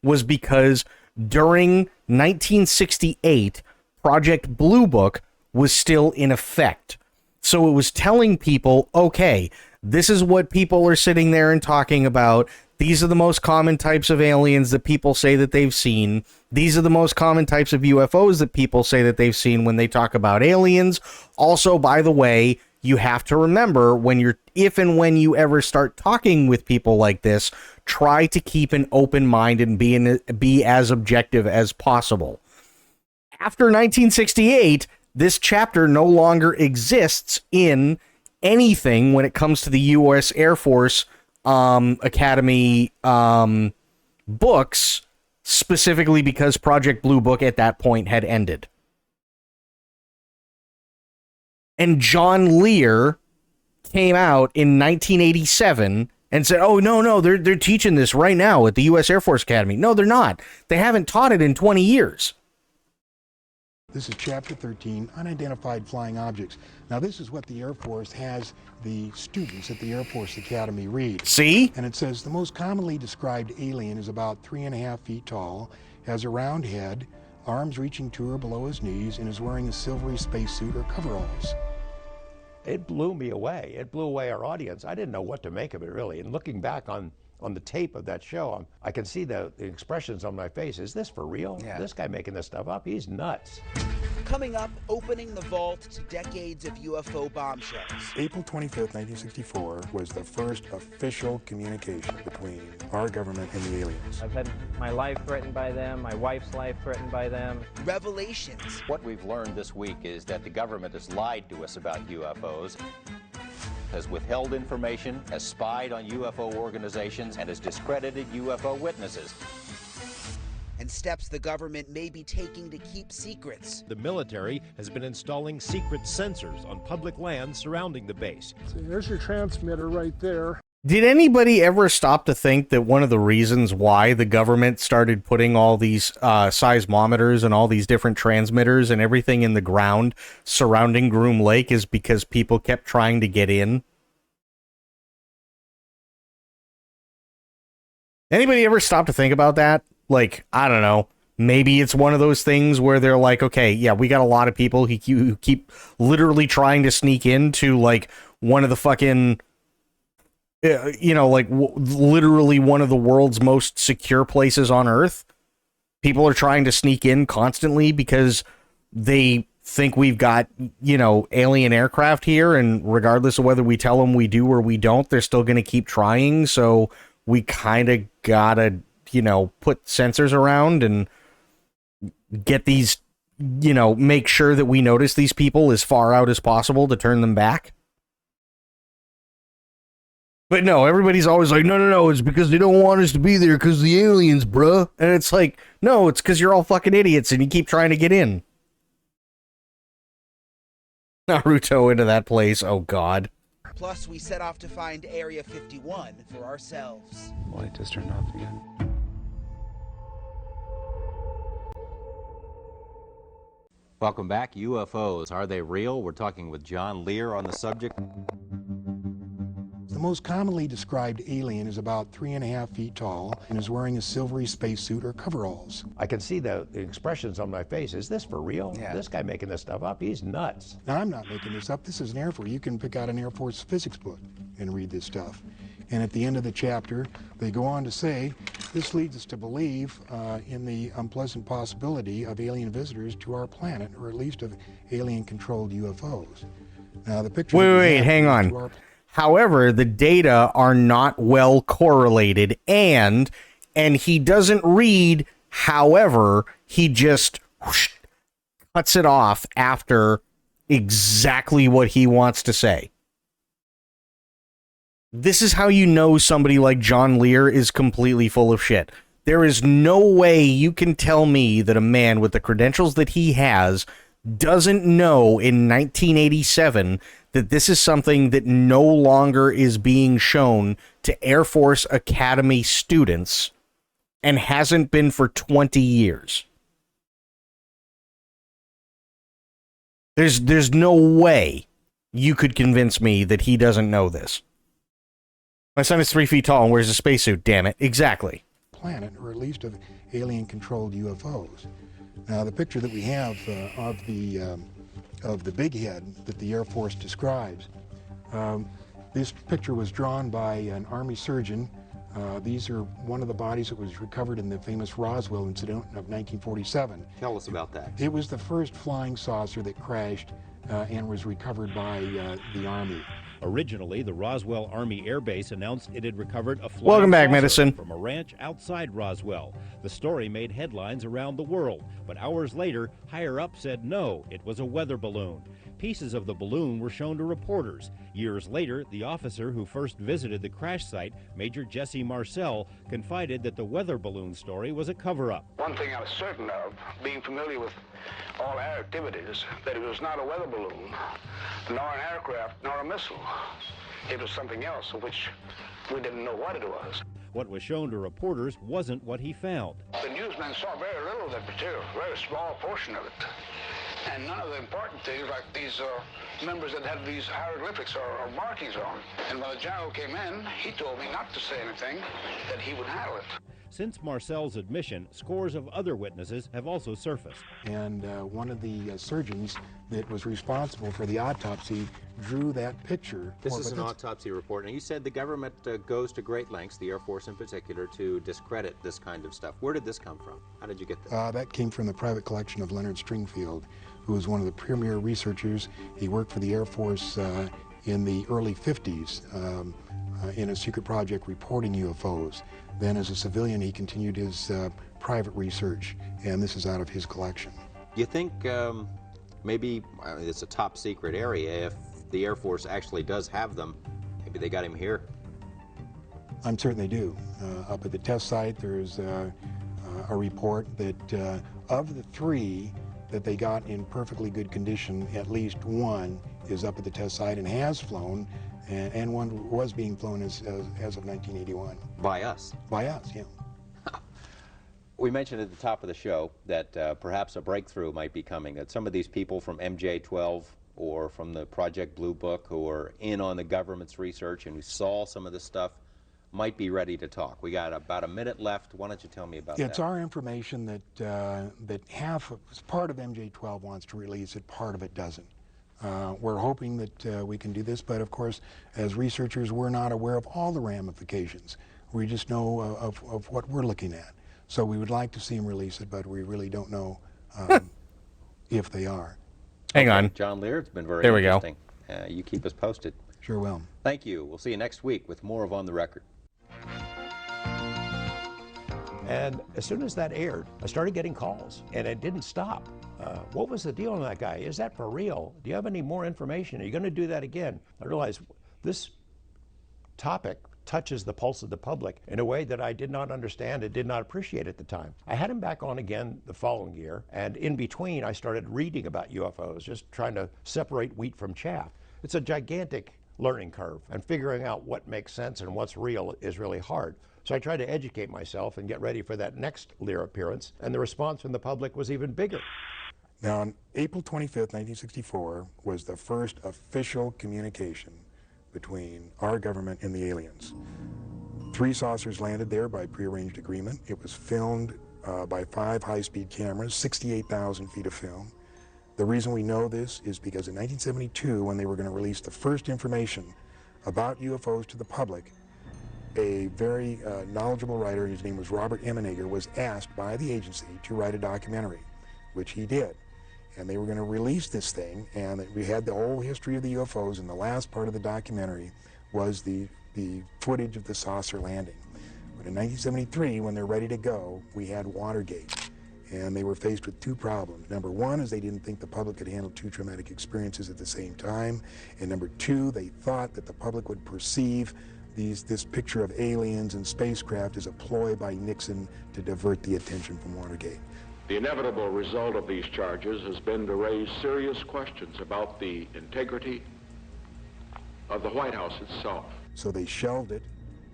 was because during 1968, Project Blue Book was still in effect. So it was telling people, okay, this is what people are sitting there and talking about. These are the most common types of aliens that people say that they've seen. These are the most common types of UFOs that people say that they've seen when they talk about aliens. Also, by the way, you have to remember if and when you ever start talking with people like this, try to keep an open mind and be as objective as possible. After 1968, this chapter no longer exists in anything when it comes to the U.S. Air Force Academy books, specifically because Project Blue Book at that point had ended. And John Lear came out in 1987 and said, oh, no, they're teaching this right now at the U.S. Air Force Academy. No, they're not. They haven't taught it in 20 years. This is Chapter 13, Unidentified Flying Objects. Now, this is what the Air Force has the students at the Air Force Academy read. See? And it says, the most commonly described alien is about 3.5 feet tall, has a round head, arms reaching to or below his knees, and is wearing a silvery spacesuit or coveralls. It blew me away. It blew away our audience. I didn't know what to make of it, really. And looking back on the tape of that show, I can see the expressions on my face. Is this for real? Yeah. This guy making this stuff up? He's nuts. Coming up, opening the vault to decades of UFO bombshells. April 25th, 1964 was the first official communication between our government and the aliens. I've had my life threatened by them, my wife's life threatened by them. Revelations. What we've learned this week is that the government has lied to us about UFOs, has withheld information, has spied on UFO organizations, and has discredited UFO witnesses. And steps the government may be taking to keep secrets. The military has been installing secret sensors on public lands surrounding the base. See, there's your transmitter right there. Did anybody ever stop to think that one of the reasons why the government started putting all these seismometers and all these different transmitters and everything in the ground surrounding Groom Lake is because people kept trying to get in? Anybody ever stop to think about that? Like, I don't know. Maybe it's one of those things where they're like, okay, yeah, we got a lot of people who keep literally trying to sneak into, like, one of the fucking, literally one of the world's most secure places on Earth. People are trying to sneak in constantly because they think we've got, alien aircraft here, and regardless of whether we tell them we do or we don't, they're still going to keep trying, so we kind of gotta, put sensors around and get these, make sure that we notice these people as far out as possible to turn them back. But no, everybody's always like, no, it's because they don't want us to be there because the aliens, bruh. And it's like, no, it's because you're all fucking idiots and you keep trying to get in. Naruto into that place, oh god. Plus, we set off to find Area 51 for ourselves. Light just turned off again. Welcome back. UFOs, are they real? We're talking with John Lear on the subject. The most commonly described alien is about 3.5 feet tall and is wearing a silvery spacesuit or coveralls. I can see the expressions on my face. Is this for real? Yeah. This guy making this stuff up? He's nuts. Now, I'm not making this up. This is an Air Force. You can pick out an Air Force physics book and read this stuff. And at the end of the chapter, they go on to say, this leads us to believe in the unpleasant possibility of alien visitors to our planet, or at least of alien-controlled UFOs. Now, the picture... Wait, hang on. However, the data are not well correlated, and he doesn't read, however, he just whoosh, cuts it off after exactly what he wants to say. This is how you know somebody like John Lear is completely full of shit. There is no way you can tell me that a man with the credentials that he has doesn't know in 1987 that this is something that no longer is being shown to Air Force Academy students and hasn't been for 20 years. There's no way you could convince me that he doesn't know this. My son is 3 feet tall and wears a spacesuit, damn it. Exactly. Planet, or at least of alien-controlled UFOs. Now, the picture that we have of the big head that the Air Force describes, this picture was drawn by an Army surgeon. These are one of the bodies that was recovered in the famous Roswell incident of 1947. Tell us about that. It was the first flying saucer that crashed and was recovered by the Army. Originally, the Roswell Army Air Base announced it had recovered a flying Welcome back, saucer Medicine. from a ranch outside Roswell. The story made headlines around the world, but hours later, higher up said no, it was a weather balloon. Pieces of the balloon were shown to reporters. Years later, the officer who first visited the crash site, Major Jesse Marcel, confided that the weather balloon story was a cover-up. One thing I was certain of, being familiar with all air activities, that it was not a weather balloon, nor an aircraft, nor a missile. It was something else of which we didn't know what it was. What was shown to reporters wasn't what he found. The newsmen saw very little of that material, a very small portion of it. And none of the important things, like these members that had these hieroglyphics or markings on. And when the general came in, he told me not to say anything, that he would handle it. Since Marcel's admission, scores of other witnesses have also surfaced. And one of the surgeons that was responsible for the autopsy drew that picture. This is an autopsy report. Now, you said the government goes to great lengths, the Air Force in particular, to discredit this kind of stuff. Where did this come from? How did you get this? That came from the private collection of Leonard Stringfield, who was one of the premier researchers. He worked for the Air Force in the early 50s in a secret project reporting UFOs. Then as a civilian, he continued his private research, and this is out of his collection. Do you think maybe it's a top secret area? If the Air Force actually does have them, maybe they got him here? I'm certain they do. Up at the test site, there's a report that of the 3 that they got in perfectly good condition, at least 1 is up at the test site and has flown, and one was being flown as of 1981. By us? By us, yeah. We mentioned at the top of the show that perhaps a breakthrough might be coming, that some of these people from MJ-12 or from the Project Blue Book who are in on the government's research and who saw some of this stuff might be ready to talk. We got about a minute left. Why don't you tell me about that? It's our information that half of, part of MJ-12 wants to release it, part of it doesn't. We're hoping that we can do this, but of course, as researchers, we're not aware of all the ramifications. We just know of what we're looking at. So we would like to see them release it, but we really don't know if they are. Hang on. John Lear, it's been very there we interesting. You keep us posted. Sure will. Thank you. We'll see you next week with more of On the Record. And as soon as that aired, I started getting calls, and it didn't stop. What was the deal on that guy? Is that for real? Do you have any more information? Are you going to do that again? I realized this topic touches the pulse of the public in a way that I did not understand and did not appreciate at the time. I had him back on again the following year, and in between I started reading about UFOs, just trying to separate wheat from chaff. It's a gigantic learning curve, and figuring out what makes sense and what's real is really hard. So I tried to educate myself and get ready for that next Lear appearance, and the response from the public was even bigger. Now, on April 25th, 1964, was the first official communication between our government and the aliens. 3 saucers landed there by prearranged agreement. It was filmed by 5 high-speed cameras, 68,000 feet of film. The reason we know this is because in 1972, when they were going to release the first information about UFOs to the public, a very knowledgeable writer, his name was Robert Emenegger, was asked by the agency to write a documentary, which he did. And they were going to release this thing, and we had the whole history of the UFOs, and the last part of the documentary was the footage of the saucer landing. But in 1973, when they're ready to go, we had Watergate, and they were faced with 2 problems. Number 1 is they didn't think the public could handle 2 traumatic experiences at the same time, and number 2, they thought that the public would perceive this picture of aliens and spacecraft as a ploy by Nixon to divert the attention from Watergate. The inevitable result of these charges has been to raise serious questions about the integrity of the White House itself. So they shelved it.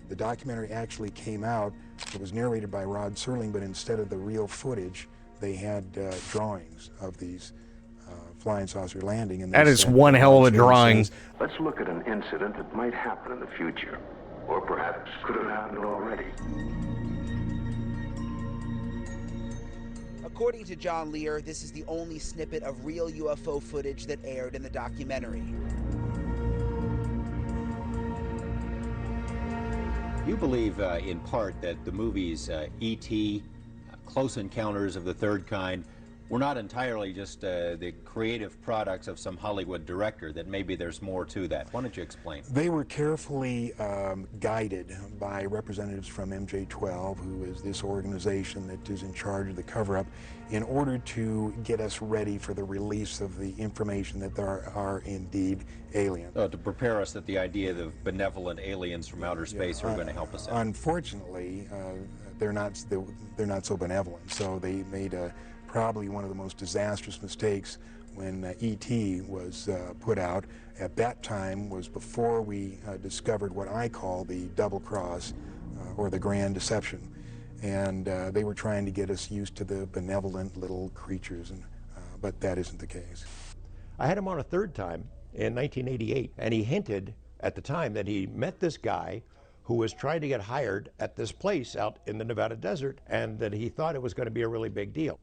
The documentary actually came out. It was narrated by Rod Serling, but instead of the real footage, they had drawings of these flying saucer landing. And that is one hell of a drawing. Let's look at an incident that might happen in the future, or perhaps could have happened already. According to John Lear, this is the only snippet of real UFO footage that aired in the documentary. You believe, in part, that the movies E.T., Close Encounters of the Third Kind, were not entirely just the creative products of some Hollywood director, that maybe there's more to that. Why don't you explain? They were carefully guided by representatives from MJ-12, who is this organization that is in charge of the cover-up, in order to get us ready for the release of the information that there are indeed aliens. To prepare us that the idea of benevolent aliens from outer space are going to help us out. Unfortunately, they're not so benevolent, so they made probably one of the most disastrous mistakes when E.T. was put out. At that time was before we discovered what I call the double cross or the grand deception. And they were trying to get us used to the benevolent little creatures, but that isn't the case. I had him on a third time in 1988, and he hinted at the time that he met this guy who was trying to get hired at this place out in the Nevada desert, and that he thought it was going to be a really big deal.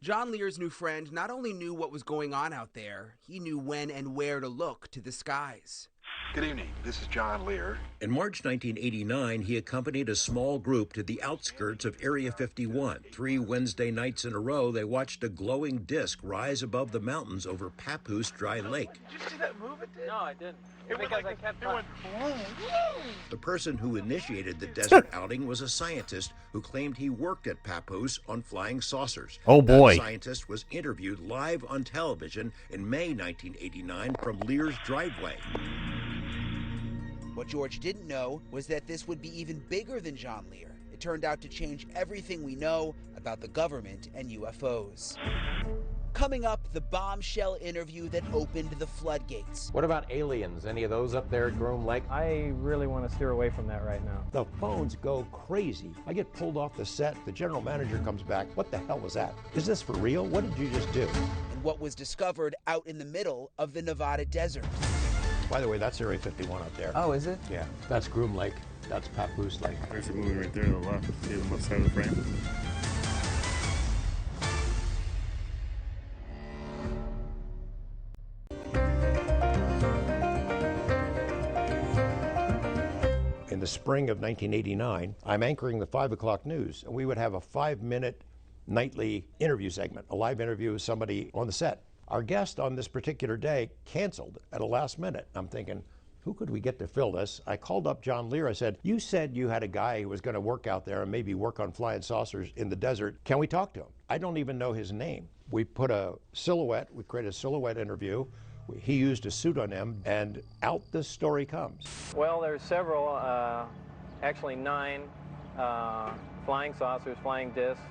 John Lear's new friend not only knew what was going on out there, he knew when and where to look to the skies. Good evening, this is John Lear. In March 1989, he accompanied a small group to the outskirts of Area 51. 3 Wednesday nights in a row, they watched a glowing disc rise above the mountains over Papoose Dry Lake. Did you see that move it did? No, I didn't. It went like The person who initiated the desert outing was a scientist who claimed he worked at Papoose on flying saucers. Oh boy. That scientist was interviewed live on television in May 1989 from Lear's driveway. What George didn't know was that this would be even bigger than John Lear. It turned out to change everything we know about the government and UFOs. Coming up, the bombshell interview that opened the floodgates. What about aliens? Any of those up there at Groom Lake? I really want to steer away from that right now. The phones go crazy. I get pulled off the set. The general manager comes back. What the hell was that? Is this for real? What did you just do? And what was discovered out in the middle of the Nevada desert. By the way, that's Area 51 up there. Oh, is it? Yeah, that's Groom Lake. That's Papoose Lake. There's a movie right there to the left. See the left side of the frame? In the spring of 1989, I'm anchoring the 5 o'clock news, and we would have a 5-minute nightly interview segment, a live interview with somebody on the set. Our guest on this particular day canceled at a last minute. I'm thinking, who could we get to fill this? I called up John Lear. I said, you said you had a guy who was going to work out there and maybe work on flying saucers in the desert. Can we talk to him? I don't even know his name. We put a silhouette, we created a silhouette interview. He used a pseudonym, and out this story comes. Well, there's several, actually 9 flying saucers, flying discs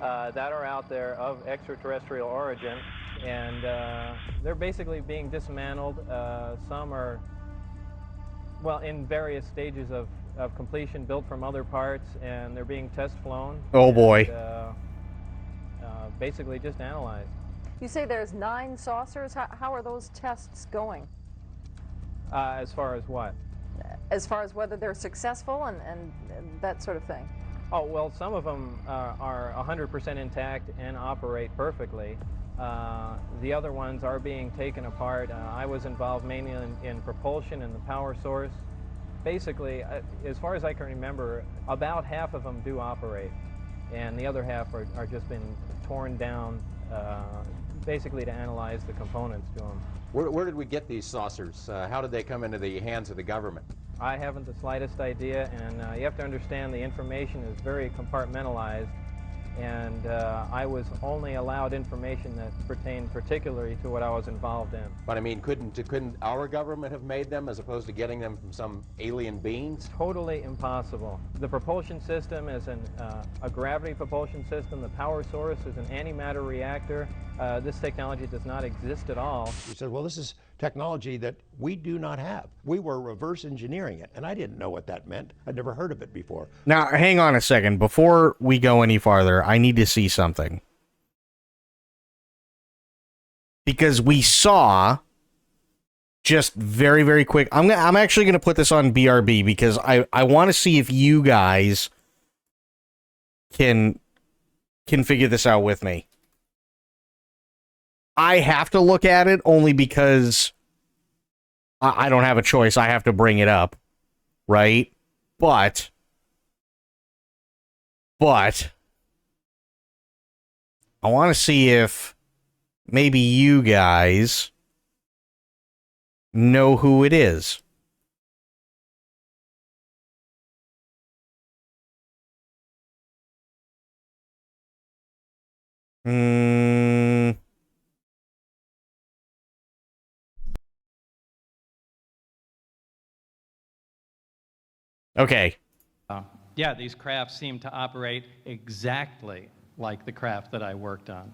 that are out there of extraterrestrial origin, and they're basically being dismantled. Some are, well, in various stages of completion, built from other parts, and they're being test flown. Oh boy. And, basically just analyzed. You say there's 9 saucers. How are those tests going? As far as what? As far as whether they're successful and that sort of thing. Oh, well, some of them are 100% intact and operate perfectly. The other ones are being taken apart. I was involved mainly in propulsion and the power source. Basically, as far as I can remember, about half of them do operate, and the other half are just been torn down basically to analyze the components to them. Where did we get these saucers? How did they come into the hands of the government? I haven't the slightest idea, and you have to understand the information is very compartmentalized, and I was only allowed information that pertained particularly to what I was involved in. But I mean, couldn't our government have made them as opposed to getting them from some alien beings? Totally impossible. The propulsion system is a gravity propulsion system. The power source is an antimatter reactor. This technology does not exist at all. He said, well, this is technology that we do not have. We were reverse engineering it, and I didn't know what that meant. I'd never heard of it before. Now, hang on a second. Before we go any farther, I need to see something. Because we saw, just very, very quick, I'm actually going to put this on BRB because I want to see if you guys can figure this out with me. I have to look at it only because I don't have a choice. I have to bring it up, right? But I want to see if maybe you guys know who it is. Okay. Yeah, these crafts seem to operate exactly like the craft that I worked on.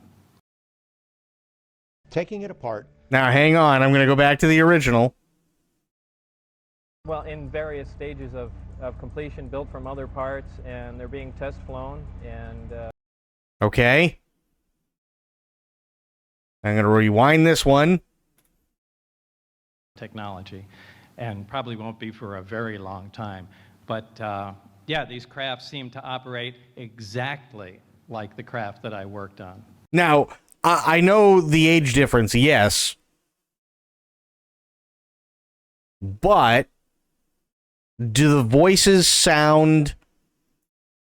Taking it apart. Now, hang on. I'm going to go back to the original. Well, in various stages of completion, built from other parts, and they're being test flown, and... Okay. I'm going to rewind this one. Technology, and probably won't be for a very long time. But yeah, these crafts seem to operate exactly like the craft that I worked on. Now, I know the age difference, yes. But do the voices sound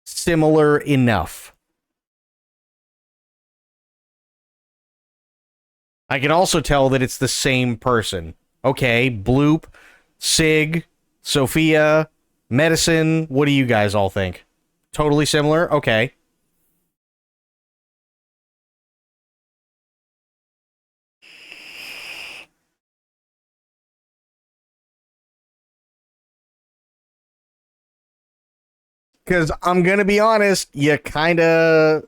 similar enough? I can also tell that it's the same person. Okay, Bloop, Sig, Sophia, Medicine, what do you guys all think? Totally similar? Okay. Because I'm going to be honest, you kind of...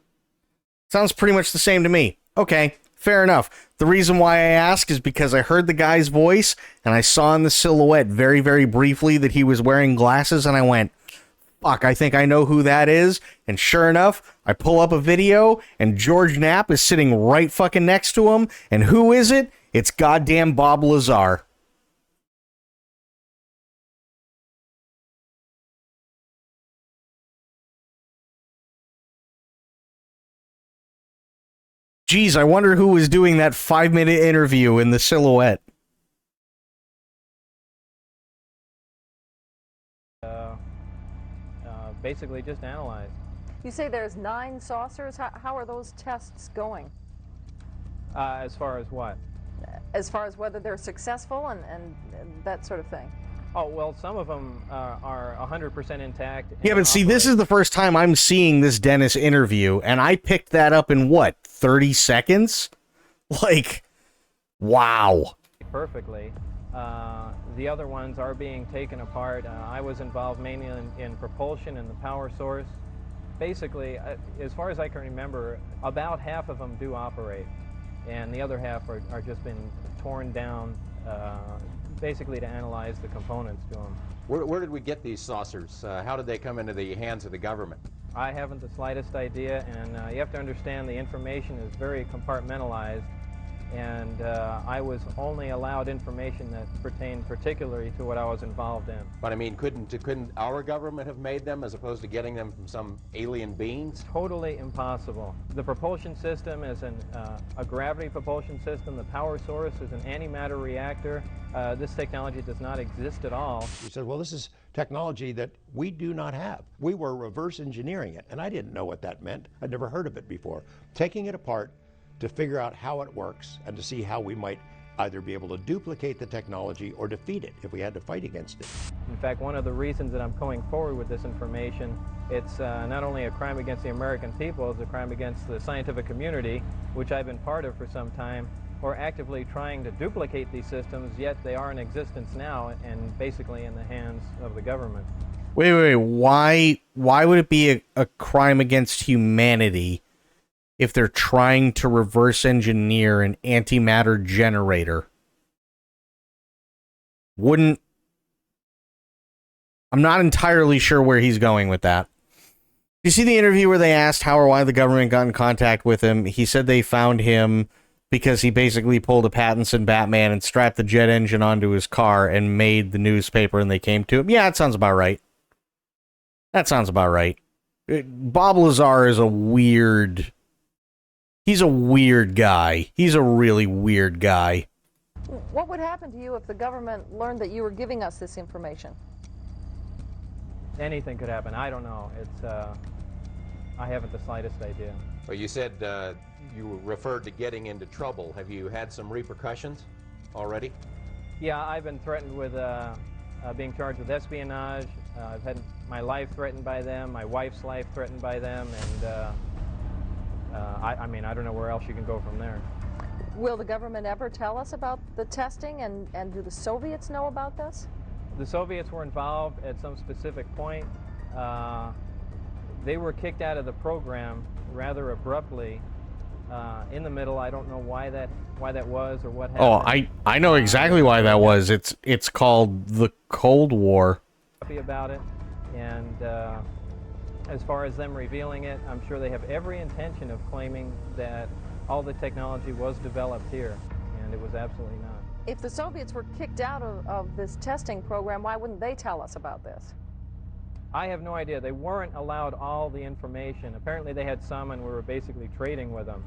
sounds pretty much the same to me. Okay, fair enough. The reason why I ask is because I heard the guy's voice, and I saw in the silhouette very, very briefly that he was wearing glasses, and I went, fuck, I think I know who that is. And sure enough, I pull up a video, and George Knapp is sitting right fucking next to him. And who is it? It's goddamn Bob Lazar. Geez, I wonder who was doing that 5-minute interview in the silhouette. Basically just analyzed. You say there's 9 saucers. How are those tests going? As far as what? As far as whether they're successful and that sort of thing. Oh, well, some of them are 100% intact. Yeah, but see, this is the first time I'm seeing this Dennis interview, and I picked that up in, what, 30 seconds? Like, wow. Perfectly. The other ones are being taken apart. I was involved mainly in propulsion and the power source. Basically, as far as I can remember, about half of them do operate, and the other half are just been torn down, basically to analyze the components to them. Where did we get these saucers? How did they come into the hands of the government? I haven't the slightest idea, and you have to understand the information is very compartmentalized, and I was only allowed information that pertained particularly to what I was involved in. But I mean, couldn't our government have made them as opposed to getting them from some alien beings? Totally impossible. The propulsion system is a gravity propulsion system. The power source is an antimatter reactor. This technology does not exist at all. He said, well, this is technology that we do not have. We were reverse engineering it, and I didn't know what that meant. I'd never heard of it before. Taking it apart to figure out how it works and to see how we might either be able to duplicate the technology or defeat it if we had to fight against it. In fact, one of the reasons that I'm going forward with this information, it's not only a crime against the American people, it's a crime against the scientific community, which I've been part of for some time. We're actively trying to duplicate these systems, yet they are in existence now and basically in the hands of the government. Wait, why would it be a crime against humanity if they're trying to reverse engineer an antimatter generator? I'm not entirely sure where he's going with that. You see the interview where they asked how or why the government got in contact with him? He said they found him because he basically pulled a Pattinson Batman and strapped the jet engine onto his car and made the newspaper, and they came to him. Yeah, that sounds about right. That sounds about right. Bob Lazar is he's a weird guy. He's a really weird guy. What would happen to you if the government learned that you were giving us this information? Anything could happen. I don't know. I haven't the slightest idea. Well, you said you referred to getting into trouble. Have you had some repercussions already? Yeah, I've been threatened with being charged with espionage. I've had my life threatened by them, my wife's life threatened by them, and I mean, I don't know where else you can go from there. Will the government ever tell us about the testing, and do the Soviets know about this? The Soviets were involved at some specific point. They were kicked out of the program rather abruptly. In the middle, I don't know why that was or what happened. Oh, I know exactly why that was. It's called the Cold War. Happy about it, and as far as them revealing it, I'm sure they have every intention of claiming that all the technology was developed here, and it was absolutely not. If the Soviets were kicked out of this testing program, why wouldn't they tell us about this? I have no idea. They weren't allowed all the information. Apparently they had some, and we were basically trading with them.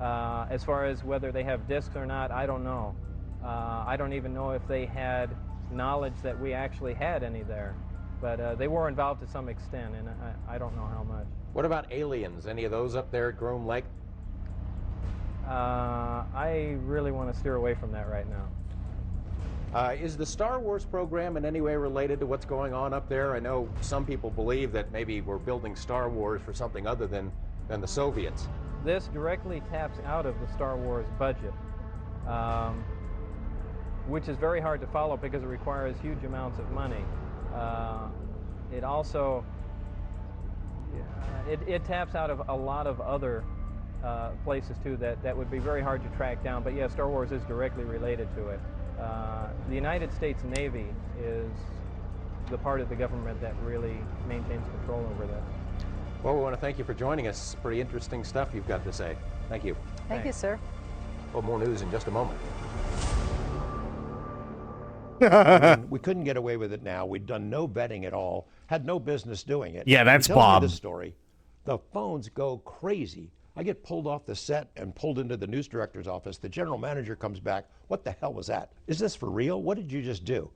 As far as whether they have discs or not, I don't know. I don't even know if they had knowledge that we actually had any there. But they were involved to some extent, and I don't know how much. What about aliens? Any of those up there at Groom Lake? I really want to steer away from that right now. Is the Star Wars program in any way related to what's going on up there? I know some people believe that maybe we're building Star Wars for something other than the Soviets. This directly taps out of the Star Wars budget, which is very hard to follow because it requires huge amounts of money. It also, it taps out of a lot of other places too that would be very hard to track down. But yeah, Star Wars is directly related to it. The United States Navy is the part of the government that really maintains control over this. Well, we want to thank you for joining us. Pretty interesting stuff you've got to say. Thank you. Thank you, sir. Well, more news in just a moment. We couldn't get away with it now. We'd done no vetting at all, had no business doing it. Yeah, that's He tells me Bob. this story. The phones go crazy. I get pulled off the set and pulled into the news director's office. The general manager comes back. What the hell was that? Is this for real? What did you just do?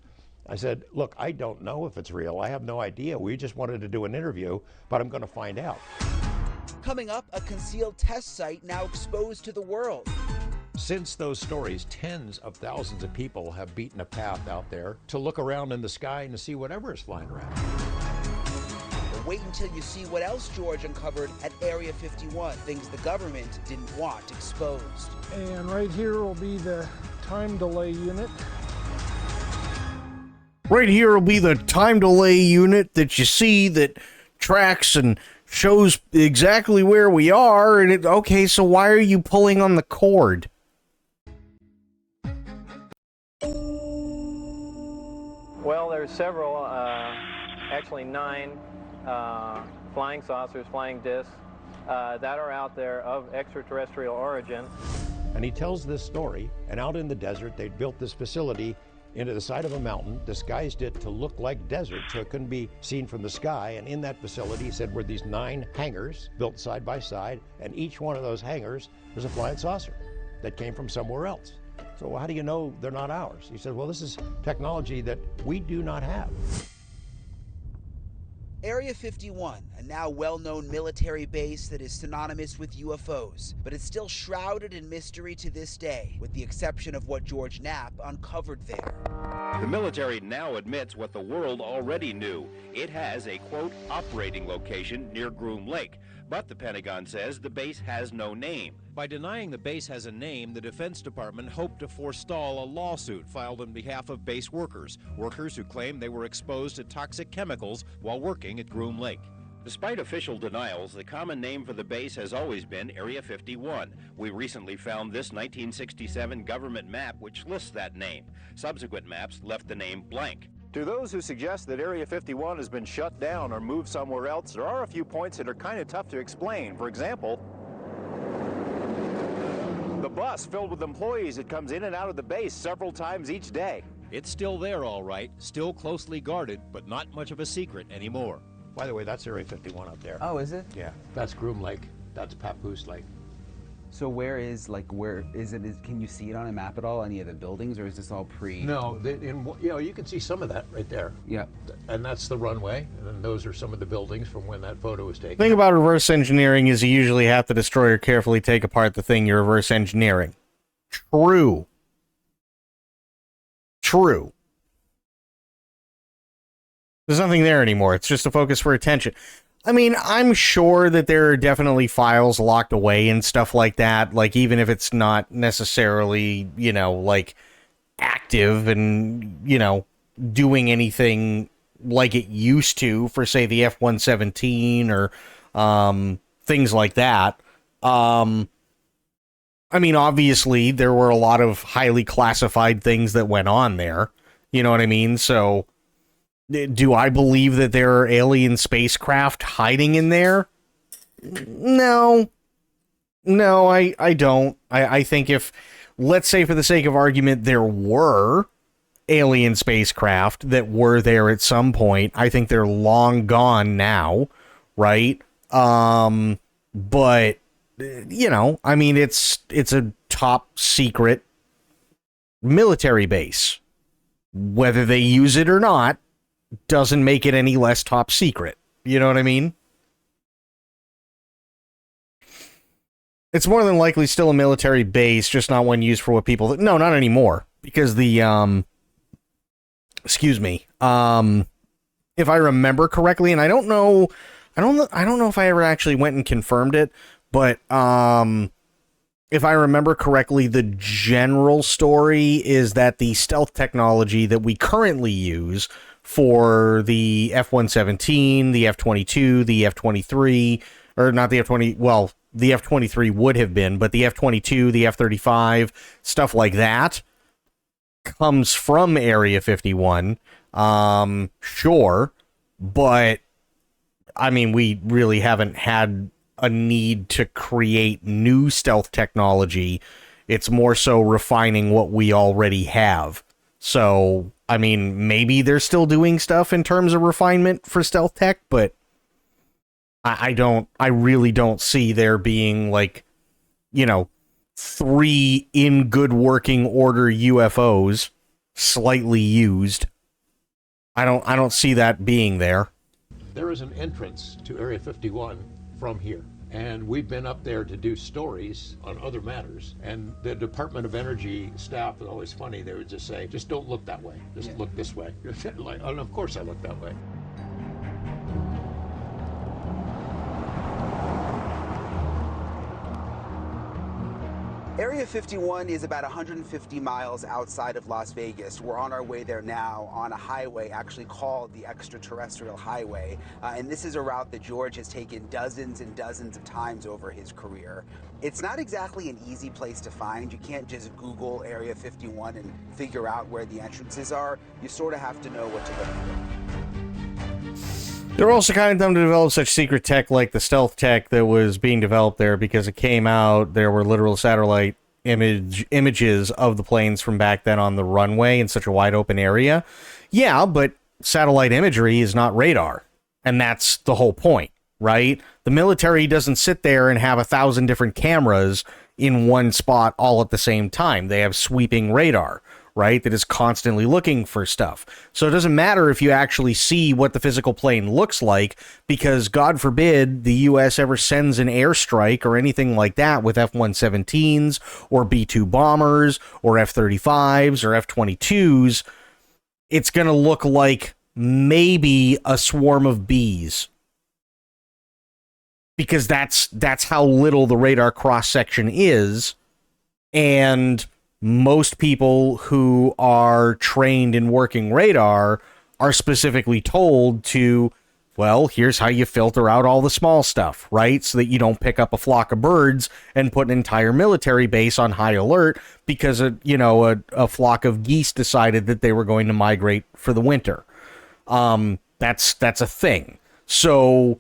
I said, look, I don't know if it's real. I have no idea. We just wanted to do an interview, but I'm going to find out. Coming up, a concealed test site now exposed to the world. Since those stories, tens of thousands of people have beaten a path out there to look around in the sky and to see whatever is flying around. But wait until you see what else George uncovered at Area 51, things the government didn't want exposed. And right here will be the time delay unit. Right here will be the time delay unit that you see that tracks and shows exactly where we are. And okay, so why are you pulling on the cord? Well, there's several, actually 9 flying saucers, flying discs that are out there of extraterrestrial origin. And he tells this story, and out in the desert, they'd built this facility into the side of a mountain, disguised it to look like desert so it couldn't be seen from the sky. And in that facility, he said, were these 9 hangars built side by side, and each one of those hangars was a flying saucer that came from somewhere else. So how do you know they're not ours? He said, well, this is technology that we do not have. Area 51, a now well-known military base that is synonymous with UFOs, but it's still shrouded in mystery to this day, with the exception of what George Knapp uncovered there. The military now admits what the world already knew. It has a, quote, operating location near Groom Lake. But the Pentagon says the base has no name. By denying the base has a name, the Defense Department hoped to forestall a lawsuit filed on behalf of base workers who claim they were exposed to toxic chemicals while working at Groom Lake. Despite official denials, the common name for the base has always been Area 51. We recently found this 1967 government map which lists that name. Subsequent maps left the name blank. To those who suggest that Area 51 has been shut down or moved somewhere else, there are a few points that are kind of tough to explain. For example, the bus filled with employees that comes in and out of the base several times each day. It's still there, all right, still closely guarded, but not much of a secret anymore. By the way, that's Area 51 up there. Oh, is it? Yeah, that's Groom Lake. That's Papoose Lake. So where is it? Can you see it on a map at all? Any of the buildings, or is this all pre? No, you can see some of that right there. Yeah. And that's the runway, and then those are some of the buildings from when that photo was taken. The thing about reverse engineering is you usually have to destroy or carefully take apart the thing you're reverse engineering. True. There's nothing there anymore. It's just a focus for attention. I mean, I'm sure that there are definitely files locked away and stuff like that. Like, even if it's not necessarily, like, active and, doing anything like it used to for, say, the F-117 or things like that. I mean, obviously, there were a lot of highly classified things that went on there. You know what I mean? So, do I believe that there are alien spacecraft hiding in there? No, I don't. I think if, let's say for the sake of argument, there were alien spacecraft that were there at some point, I think they're long gone now, right? But, I mean, it's a top secret military base. Whether they use it or not doesn't make it any less top secret. You know what I mean? It's more than likely still a military base, just not one used for what people... No, not anymore. Because the, excuse me. If I remember correctly, and I don't know if I ever actually went and confirmed it, but, if I remember correctly, the general story is that the stealth technology that we currently use for the F-117, the F-22, the F-23, or not the F-20, well, the F-23 would have been, but the F-22, the F-35, stuff like that comes from Area 51. Sure, but I mean, we really haven't had a need to create new stealth technology. It's more so refining what we already have. So, I mean, maybe they're still doing stuff in terms of refinement for stealth tech, but I really don't see there being, like, 3 in good working order UFOs slightly used. I don't see that being there. There is an entrance to Area 51 from here, and we've been up there to do stories on other matters, and the Department of Energy staff is always funny. They would just say, just don't look that way, just look this way. Like, and of course I look that way. Area 51 is about 150 miles outside of Las Vegas. We're on our way there now on a highway actually called the Extraterrestrial Highway. And this is a route that George has taken dozens and dozens of times over his career. It's not exactly an easy place to find. You can't just Google Area 51 and figure out where the entrances are. You sort of have to know what to look for. They're also kind of dumb to develop such secret tech like the stealth tech that was being developed there, because it came out, there were literal satellite images of the planes from back then on the runway in such a wide open area. Yeah, but satellite imagery is not radar. And that's the whole point, right? The military doesn't sit there and have 1,000 different cameras in one spot all at the same time. They have sweeping radar, right, that is constantly looking for stuff. So it doesn't matter if you actually see what the physical plane looks like, because God forbid the U.S. ever sends an airstrike or anything like that with F-117s or B-2 bombers or F-35s or F-22s, it's going to look like maybe a swarm of bees. Because that's how little the radar cross-section is, and most people who are trained in working radar are specifically told to, well, here's how you filter out all the small stuff, right? So that you don't pick up a flock of birds and put an entire military base on high alert because, a flock of geese decided that they were going to migrate for the winter. That's a thing. So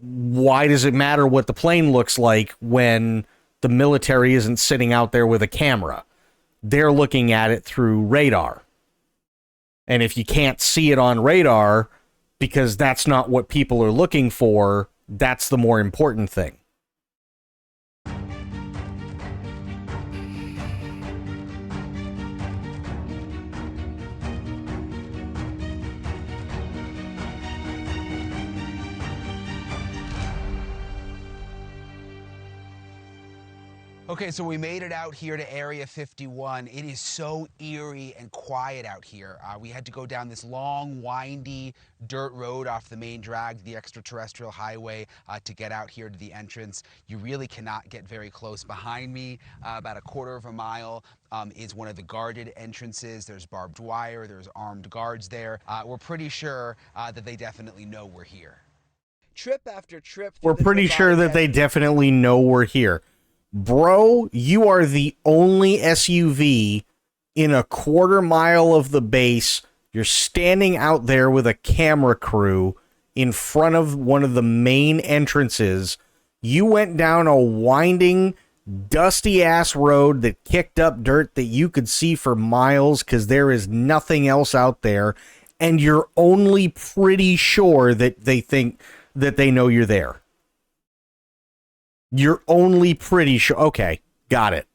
why does it matter what the plane looks like when the military isn't sitting out there with a camera? They're looking at it through radar. And if you can't see it on radar because that's not what people are looking for, that's the more important thing. Okay, so we made it out here to Area 51. It is so eerie and quiet out here. We had to go down this long, windy dirt road off the main drag, the Extraterrestrial Highway, to get out here to the entrance. You really cannot get very close. Behind me, about a quarter of a mile, is one of the guarded entrances. There's barbed wire, there's armed guards there. We're pretty sure that they definitely know we're here. Trip after trip. We're pretty sure that they definitely know we're here. Bro, you are the only SUV in a quarter mile of the base. You're standing out there with a camera crew in front of one of the main entrances. You went down a winding, dusty-ass road that kicked up dirt that you could see for miles because there is nothing else out there, and you're only pretty sure that they think that they know you're there. You're only pretty sure. Okay, got it.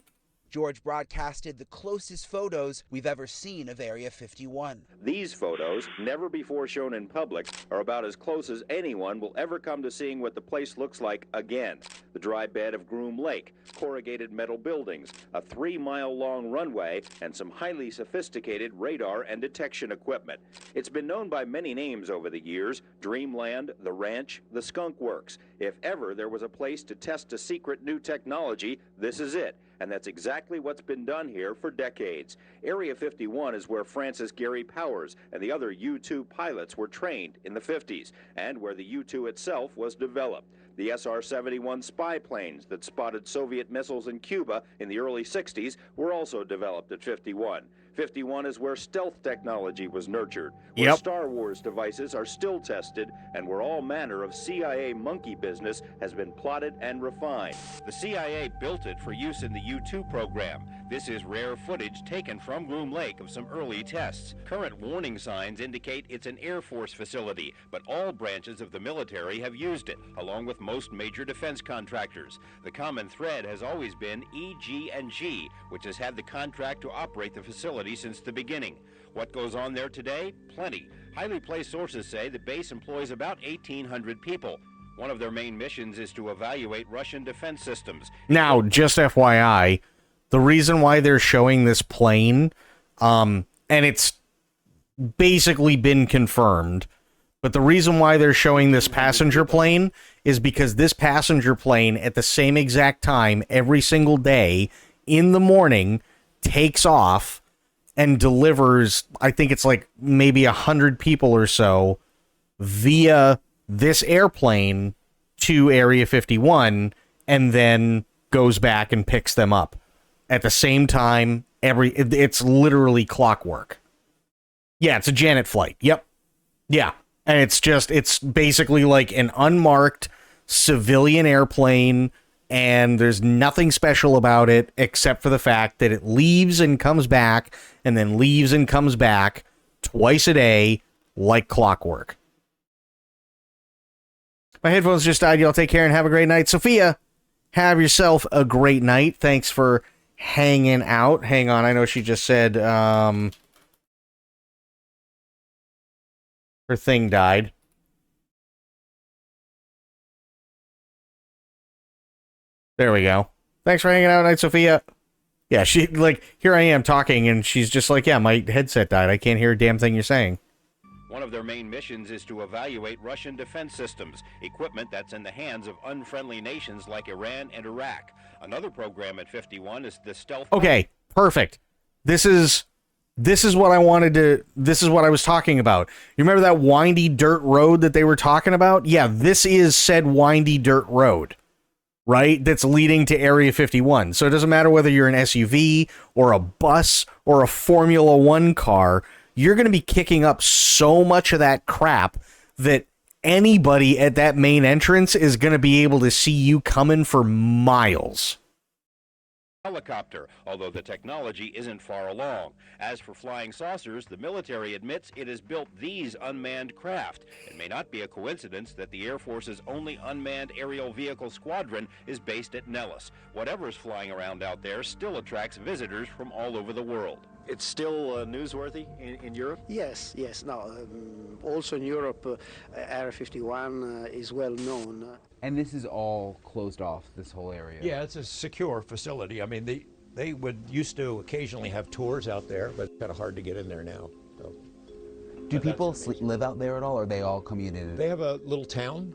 George broadcasted the closest photos we've ever seen of Area 51. These photos, never before shown in public, are about as close as anyone will ever come to seeing what the place looks like again. The dry bed of Groom Lake, corrugated metal buildings, a 3-mile-long runway, and some highly sophisticated radar and detection equipment. It's been known by many names over the years: Dreamland, the Ranch, the Skunk Works. If ever there was a place to test a secret new technology, this is it. And that's exactly what's been done here for decades. Area 51 is where Francis Gary Powers and the other U-2 pilots were trained in the 50s, and where the U-2 itself was developed. The SR-71 spy planes that spotted Soviet missiles in Cuba in the early 60s were also developed at 51. 51 is where stealth technology was nurtured, where Star Wars devices are still tested, and where all manner of CIA monkey business has been plotted and refined. The CIA built it for use in the U-2 program. This is rare footage taken from Groom Lake of some early tests. Current warning signs indicate it's an Air Force facility, but all branches of the military have used it, along with most major defense contractors. The common thread has always been EG&G, which has had the contract to operate the facility since the beginning. What goes on there today? Plenty. Highly placed sources say the base employs about 1,800 people. One of their main missions is to evaluate Russian defense systems. Now, just FYI, the reason why they're showing this plane, and it's basically been confirmed, but the reason why they're showing this passenger plane is because this passenger plane, at the same exact time, every single day, in the morning, takes off and delivers, I think it's like maybe 100 people or so, via this airplane to Area 51, and then goes back and picks them up. At the same time, it's literally clockwork. Yeah, it's a Janet flight. Yep. Yeah. And it's basically like an unmarked civilian airplane, and there's nothing special about it except for the fact that it leaves and comes back, and then leaves and comes back twice a day like clockwork. My headphones just died. Y'all take care and have a great night. Sophia, have yourself a great night. Thanks for hanging out. Hang on, I know she just said her thing died. There we go. Thanks for hanging out tonight, Sophia. Yeah, she, like, here I am talking, and she's just like, yeah, my headset died. I can't hear a damn thing you're saying. One of their main missions is to evaluate Russian defense systems, equipment that's in the hands of unfriendly nations like Iran and Iraq. Another program at 51 is the stealth... Okay, perfect. This is what I wanted to... This is what I was talking about. You remember that windy dirt road that they were talking about? Yeah, this is said windy dirt road, right? That's leading to Area 51. So it doesn't matter whether you're an SUV or a bus or a Formula One car, you're going to be kicking up so much of that crap that anybody at that main entrance is going to be able to see you coming for miles. Helicopter, although the technology isn't far along. As for flying saucers, the military admits it has built these unmanned craft. It may not be a coincidence that the Air Force's only unmanned aerial vehicle squadron is based at Nellis. Whatever's flying around out there still attracts visitors from all over the world. It's still newsworthy in Europe? Yes. No, also in Europe, Area 51 is well known. And this is all closed off, this whole area? Yeah, it's a secure facility. I mean, they would used to occasionally have tours out there, but it's kind of hard to get in there now. So. Do people live out there at all, or are they all commuted? They have a little town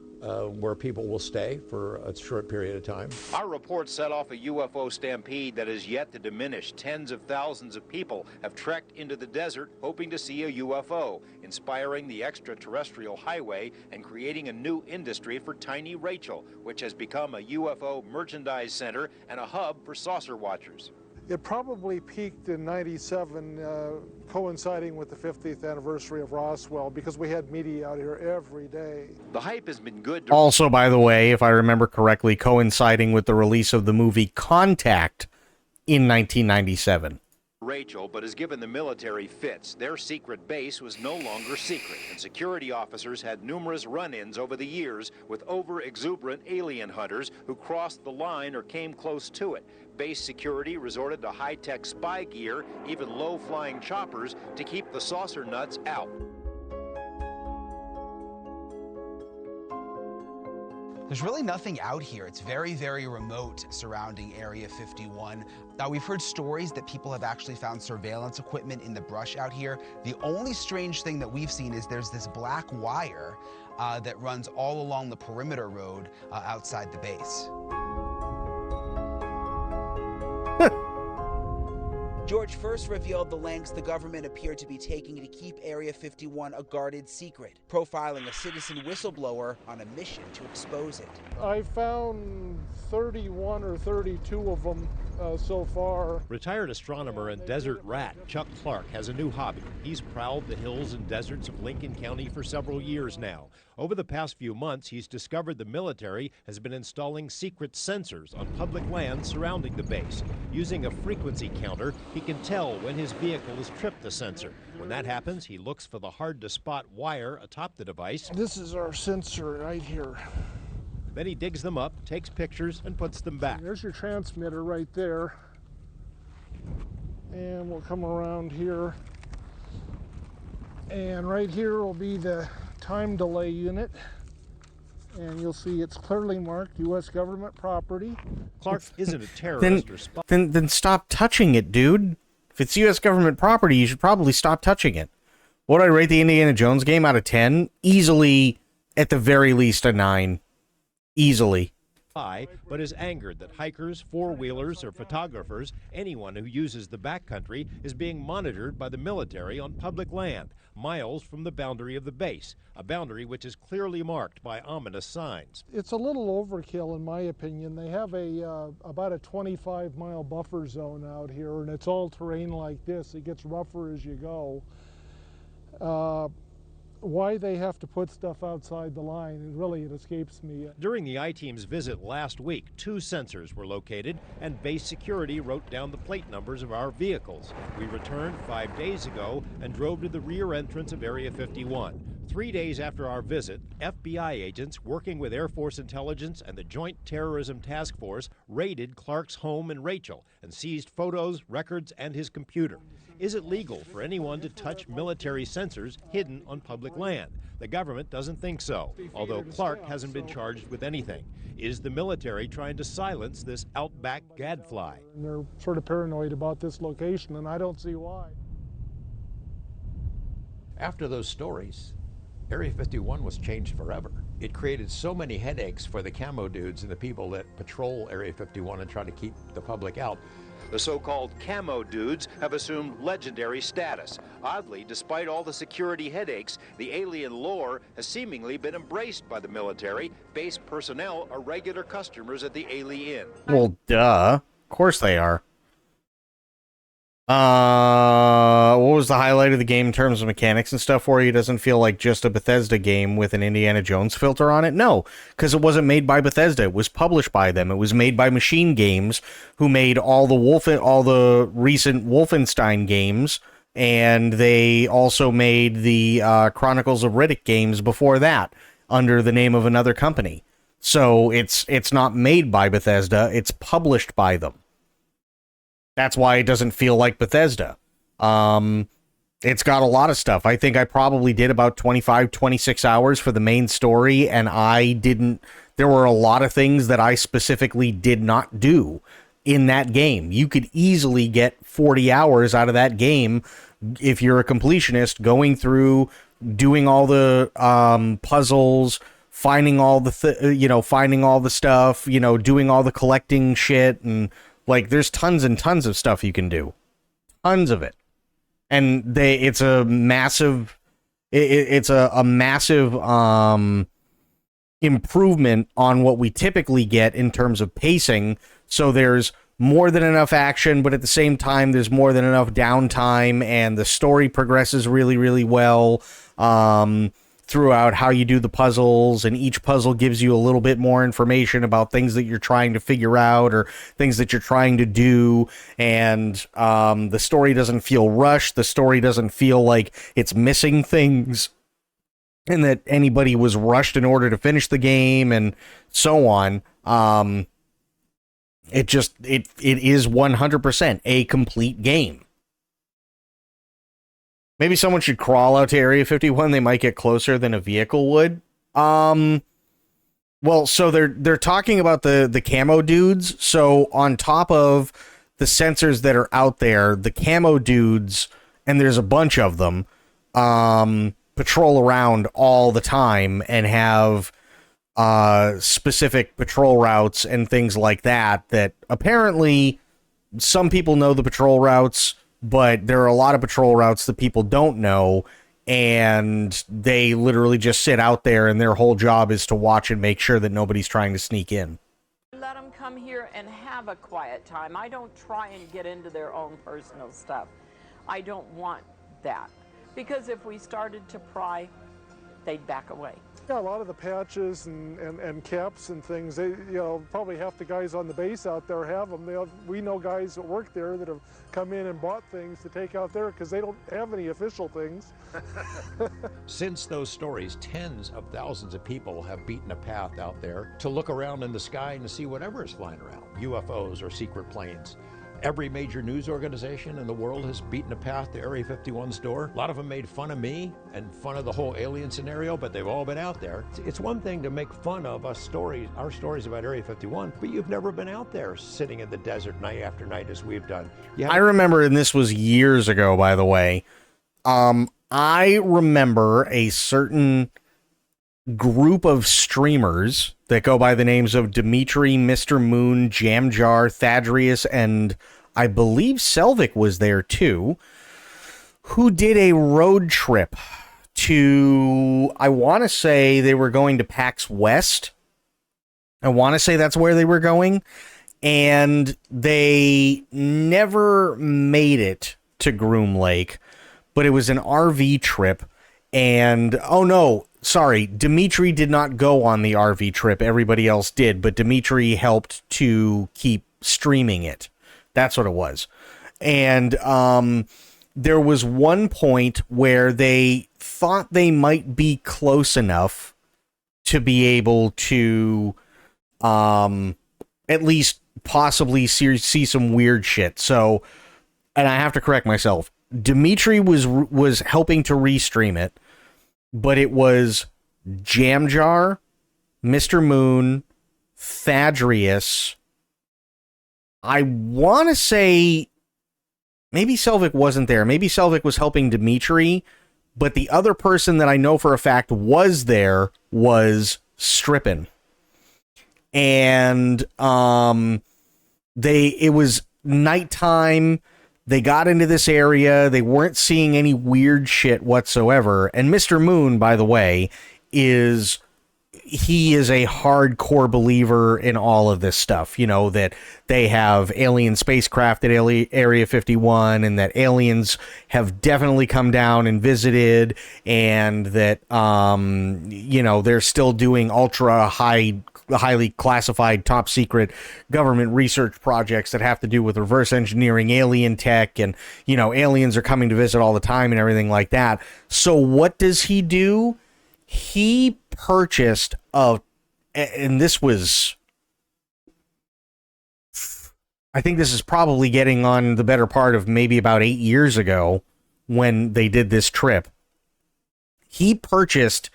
where people will stay for a short period of time. Our report set off a UFO stampede that is yet to diminish. Tens of thousands of people have trekked into the desert hoping to see a UFO, inspiring the extraterrestrial highway and creating a new industry for Tiny Rachel, which has become a UFO merchandise center and a hub for saucer watchers. It probably peaked in '97, coinciding with the 50th anniversary of Roswell, because we had media out here every day. The hype has been good. Also, by the way, if I remember correctly, coinciding with the release of the movie Contact in 1997. Rachel, but has given the military fits. Their secret base was no longer secret, and security officers had numerous run-ins over the years with over-exuberant alien hunters who crossed the line or came close to it. Base security resorted to high-tech spy gear, even low-flying choppers, to keep the saucer nuts out. There's really nothing out here. It's very, very remote surrounding Area 51. Now, we've heard stories that people have actually found surveillance equipment in the brush out here. The only strange thing that we've seen is there's this black wire that runs all along the perimeter road outside the base. George first revealed the lengths the government appeared to be taking to keep Area 51 a guarded secret, profiling a citizen whistleblower on a mission to expose it. I found 31 or 32 of them so far. Retired astronomer and desert rat Chuck Clark has a new hobby. He's prowled the hills and deserts of Lincoln County for several years now. Over the past few months, he's discovered the military has been installing secret sensors on public land surrounding the base. Using a frequency counter, he can tell when his vehicle has tripped the sensor. When that happens, he looks for the hard-to-spot wire atop the device. This is our sensor right here. Then he digs them up, takes pictures, and puts them back. There's your transmitter right there. And we'll come around here. And right here will be the time delay unit. And you'll see it's clearly marked U.S. government property. Clark isn't a terrorist or spy. Then stop touching it, dude. If it's U.S. government property, you should probably stop touching it. What do I rate the Indiana Jones game out of 10? Easily, at the very least, a 9. Easily. But is angered that hikers, four-wheelers, or photographers, anyone who uses the backcountry, is being monitored by the military on public land, miles from the boundary of the base, a boundary which is clearly marked by ominous signs. It's a little overkill, in my opinion. They have about a 25-mile buffer zone out here, and it's all terrain like this. It gets rougher as you go. Why they have to put stuff outside the line, it escapes me. During the I-Team's visit last week, 2 sensors were located, and base security wrote down the plate numbers of our vehicles. We returned 5 days ago and drove to the rear entrance of Area 51. 3 days after our visit, FBI agents working with Air Force Intelligence and the Joint Terrorism Task Force raided Clark's home in Rachel and seized photos, records, and his computer. Is it legal for anyone to touch military sensors hidden on public land? The government doesn't think so, although Clark hasn't been charged with anything. Is the military trying to silence this outback gadfly? And they're sort of paranoid about this location, and I don't see why. After those stories, Area 51 was changed forever. It created so many headaches for the camo dudes and the people that patrol Area 51 and try to keep the public out. The so-called camo dudes have assumed legendary status. Oddly, despite all the security headaches, the alien lore has seemingly been embraced by the military. Base personnel are regular customers at the Ailey Inn. Well, duh. Of course they are. What was the highlight of the game in terms of mechanics and stuff for you? It doesn't feel like just a Bethesda game with an Indiana Jones filter on it? No, because it wasn't made by Bethesda. It was published by them. It was made by Machine Games, who made all the recent Wolfenstein games, and they also made the Chronicles of Riddick games before that under the name of another company. So it's not made by Bethesda. It's published by them. That's why it doesn't feel like Bethesda. It's got a lot of stuff. I think I probably did about 25, 26 hours for the main story, and there were a lot of things that I specifically did not do in that game. You could easily get 40 hours out of that game if you're a completionist, going through, doing all the puzzles, finding all the stuff, doing all the collecting shit, and like, there's tons and tons of stuff you can do. Tons of it. And it's a massive improvement on what we typically get in terms of pacing. So there's more than enough action, but at the same time, there's more than enough downtime, and the story progresses really, really well throughout how you do the puzzles, and each puzzle gives you a little bit more information about things that you're trying to figure out or things that you're trying to do, and the story doesn't feel rushed. The story doesn't feel like it's missing things and that anybody was rushed in order to finish the game and so on. It is 100% a complete game. Maybe someone should crawl out to Area 51. They might get closer than a vehicle would. Well, so they're talking about the camo dudes. So on top of the sensors that are out there, the camo dudes, and there's a bunch of them, patrol around all the time and have specific patrol routes and things like that apparently some people know the patrol routes, but there are a lot of patrol routes that people don't know, and they literally just sit out there, and their whole job is to watch and make sure that nobody's trying to sneak in. Let them come here and have a quiet time. I don't try and get into their own personal stuff. I don't want that, because if we started to pry, they'd back away. Yeah, a lot of the patches and caps and things, they, probably half the guys on the base out there have them. We know guys that work there that have come in and bought things to take out there because they don't have any official things. Since those stories, tens of thousands of people have beaten a path out there to look around in the sky and to see whatever is flying around, UFOs or secret planes. Every major news organization in the world has beaten a path to Area 51's door. A lot of them made fun of me and fun of the whole alien scenario, but they've all been out there. It's one thing to make fun of our stories about Area 51, but you've never been out there sitting in the desert night after night as we've done. I remember, and this was years ago, by the way, I remember a certain group of streamers that go by the names of Dimitri, Mr. Moon, Jamjar, Thaddeus, and I believe Selvik was there too, who did a road trip to, I want to say they were going to PAX West. I want to say that's where they were going, and they never made it to Groom Lake, but it was an RV trip. And oh no, sorry, Dimitri did not go on the RV trip. Everybody else did, but Dimitri helped to keep streaming it. That's what it was. And there was one point where they thought they might be close enough to be able to at least possibly see some weird shit. So, and I have to correct myself, Dimitri was helping to restream it, but it was Jamjar, Mr. Moon, Thaddeus. I want to say maybe Selvik wasn't there. Maybe Selvik was helping Dimitri, but the other person that I know for a fact was there was Strippin. And it was nighttime. They got into this area. They weren't seeing any weird shit whatsoever. And Mr. Moon, by the way, is a hardcore believer in all of this stuff. You know, that they have alien spacecraft at Area 51, and that aliens have definitely come down and visited, and that, they're still doing highly classified, top secret government research projects that have to do with reverse engineering alien tech, and aliens are coming to visit all the time and everything like that. So what does he do? He purchased and this was, I think this is probably getting on the better part of maybe about 8 years ago when they did this trip. He purchased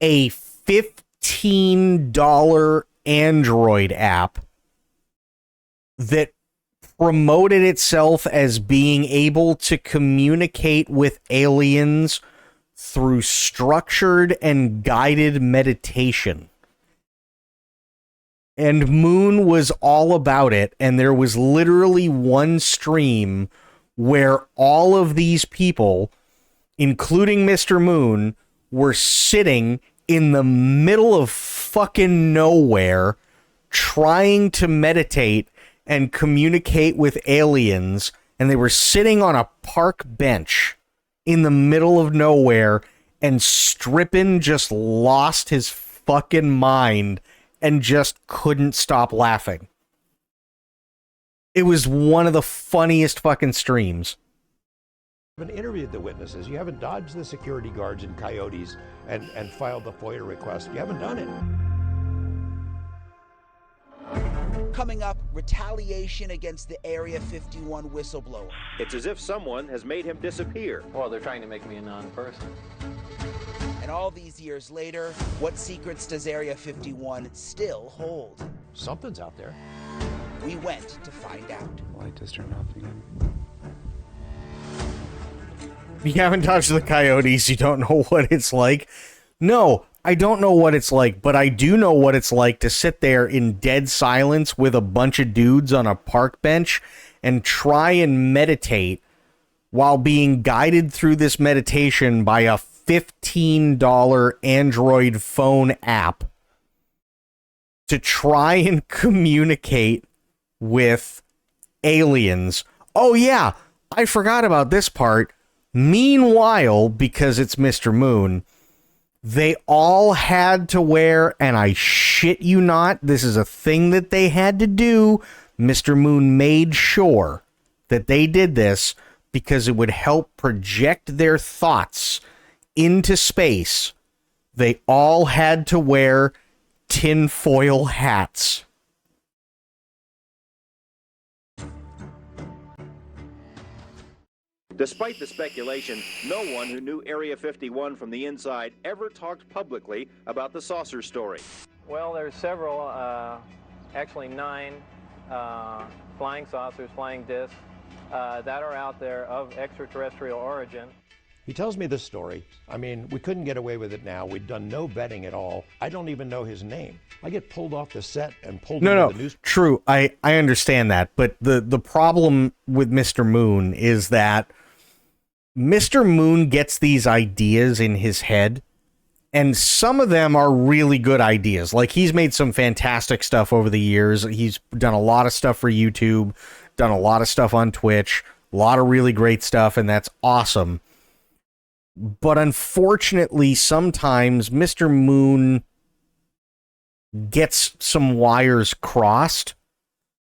a $15 Android app that promoted itself as being able to communicate with aliens through structured and guided meditation. And Moon was all about it, and there was literally one stream where all of these people, including Mr. Moon, were sitting in the middle of fucking nowhere trying to meditate and communicate with aliens, and they were sitting on a park bench in the middle of nowhere, and Strippin just lost his fucking mind and just couldn't stop laughing. It was one of the funniest fucking streams. You haven't interviewed the witnesses. You haven't dodged the security guards and coyotes and filed the FOIA request. You haven't done it. Coming up, retaliation against the Area 51 whistleblower. It's as if someone has made him disappear. Well, they're trying to make me a non-person. And all these years later, what secrets does Area 51 still hold? Something's out there. We went to find out. Light just turned off again. If you haven't touched the coyotes, you don't know what it's like. No, I don't know what it's like, but I do know what it's like to sit there in dead silence with a bunch of dudes on a park bench and try and meditate while being guided through this meditation by a $15 Android phone app to try and communicate with aliens. Oh yeah, I forgot about this part. Meanwhile, because it's Mr. Moon, they all had to wear, and I shit you not, this is a thing that they had to do. Mr. Moon made sure that they did this because it would help project their thoughts into space. They all had to wear tinfoil hats. Despite the speculation, no one who knew Area 51 from the inside ever talked publicly about the saucer story. Well, there's several, actually 9 flying saucers, flying discs that are out there of extraterrestrial origin. He tells me this story. I mean, we couldn't get away with it now. We'd done no vetting at all. I don't even know his name. I get pulled off the set and pulled into the news. True. I understand that. But the problem with Mr. Moon is that Mr. Moon gets these ideas in his head, and some of them are really good ideas. Like, he's made some fantastic stuff over the years. He's done a lot of stuff for YouTube, done a lot of stuff on Twitch, a lot of really great stuff, and that's awesome. But unfortunately, sometimes Mr. Moon gets some wires crossed.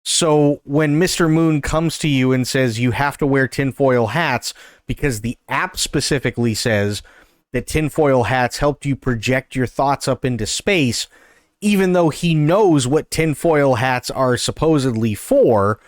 So when Mr. Moon comes to you and says you have to wear tinfoil hats because the app specifically says that tinfoil hats helped you project your thoughts up into space, even though he knows what tinfoil hats are supposedly for,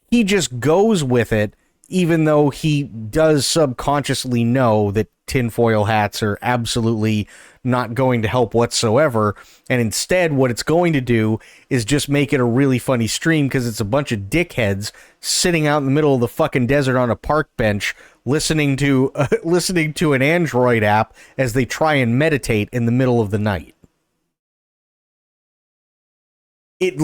he just goes with it, even though he does subconsciously know that tinfoil hats are absolutely not going to help whatsoever. And instead, what it's going to do is just make it a really funny stream because it's a bunch of dickheads sitting out in the middle of the fucking desert on a park bench listening to an Android app as they try and meditate in the middle of the night. He's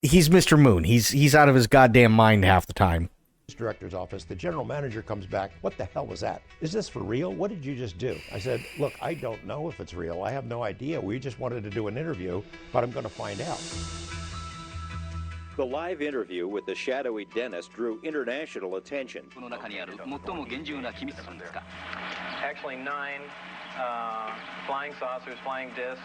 Mr. Moon. He's out of his goddamn mind half the time. Director's office, the general manager comes back. What the hell was that? Is this for real? What did you just do? I said, look, I don't know if it's real. I have no idea. We just wanted to do an interview, but I'm going to find out. The live interview with the shadowy Dennis drew international attention. Actually 9 flying saucers, flying discs.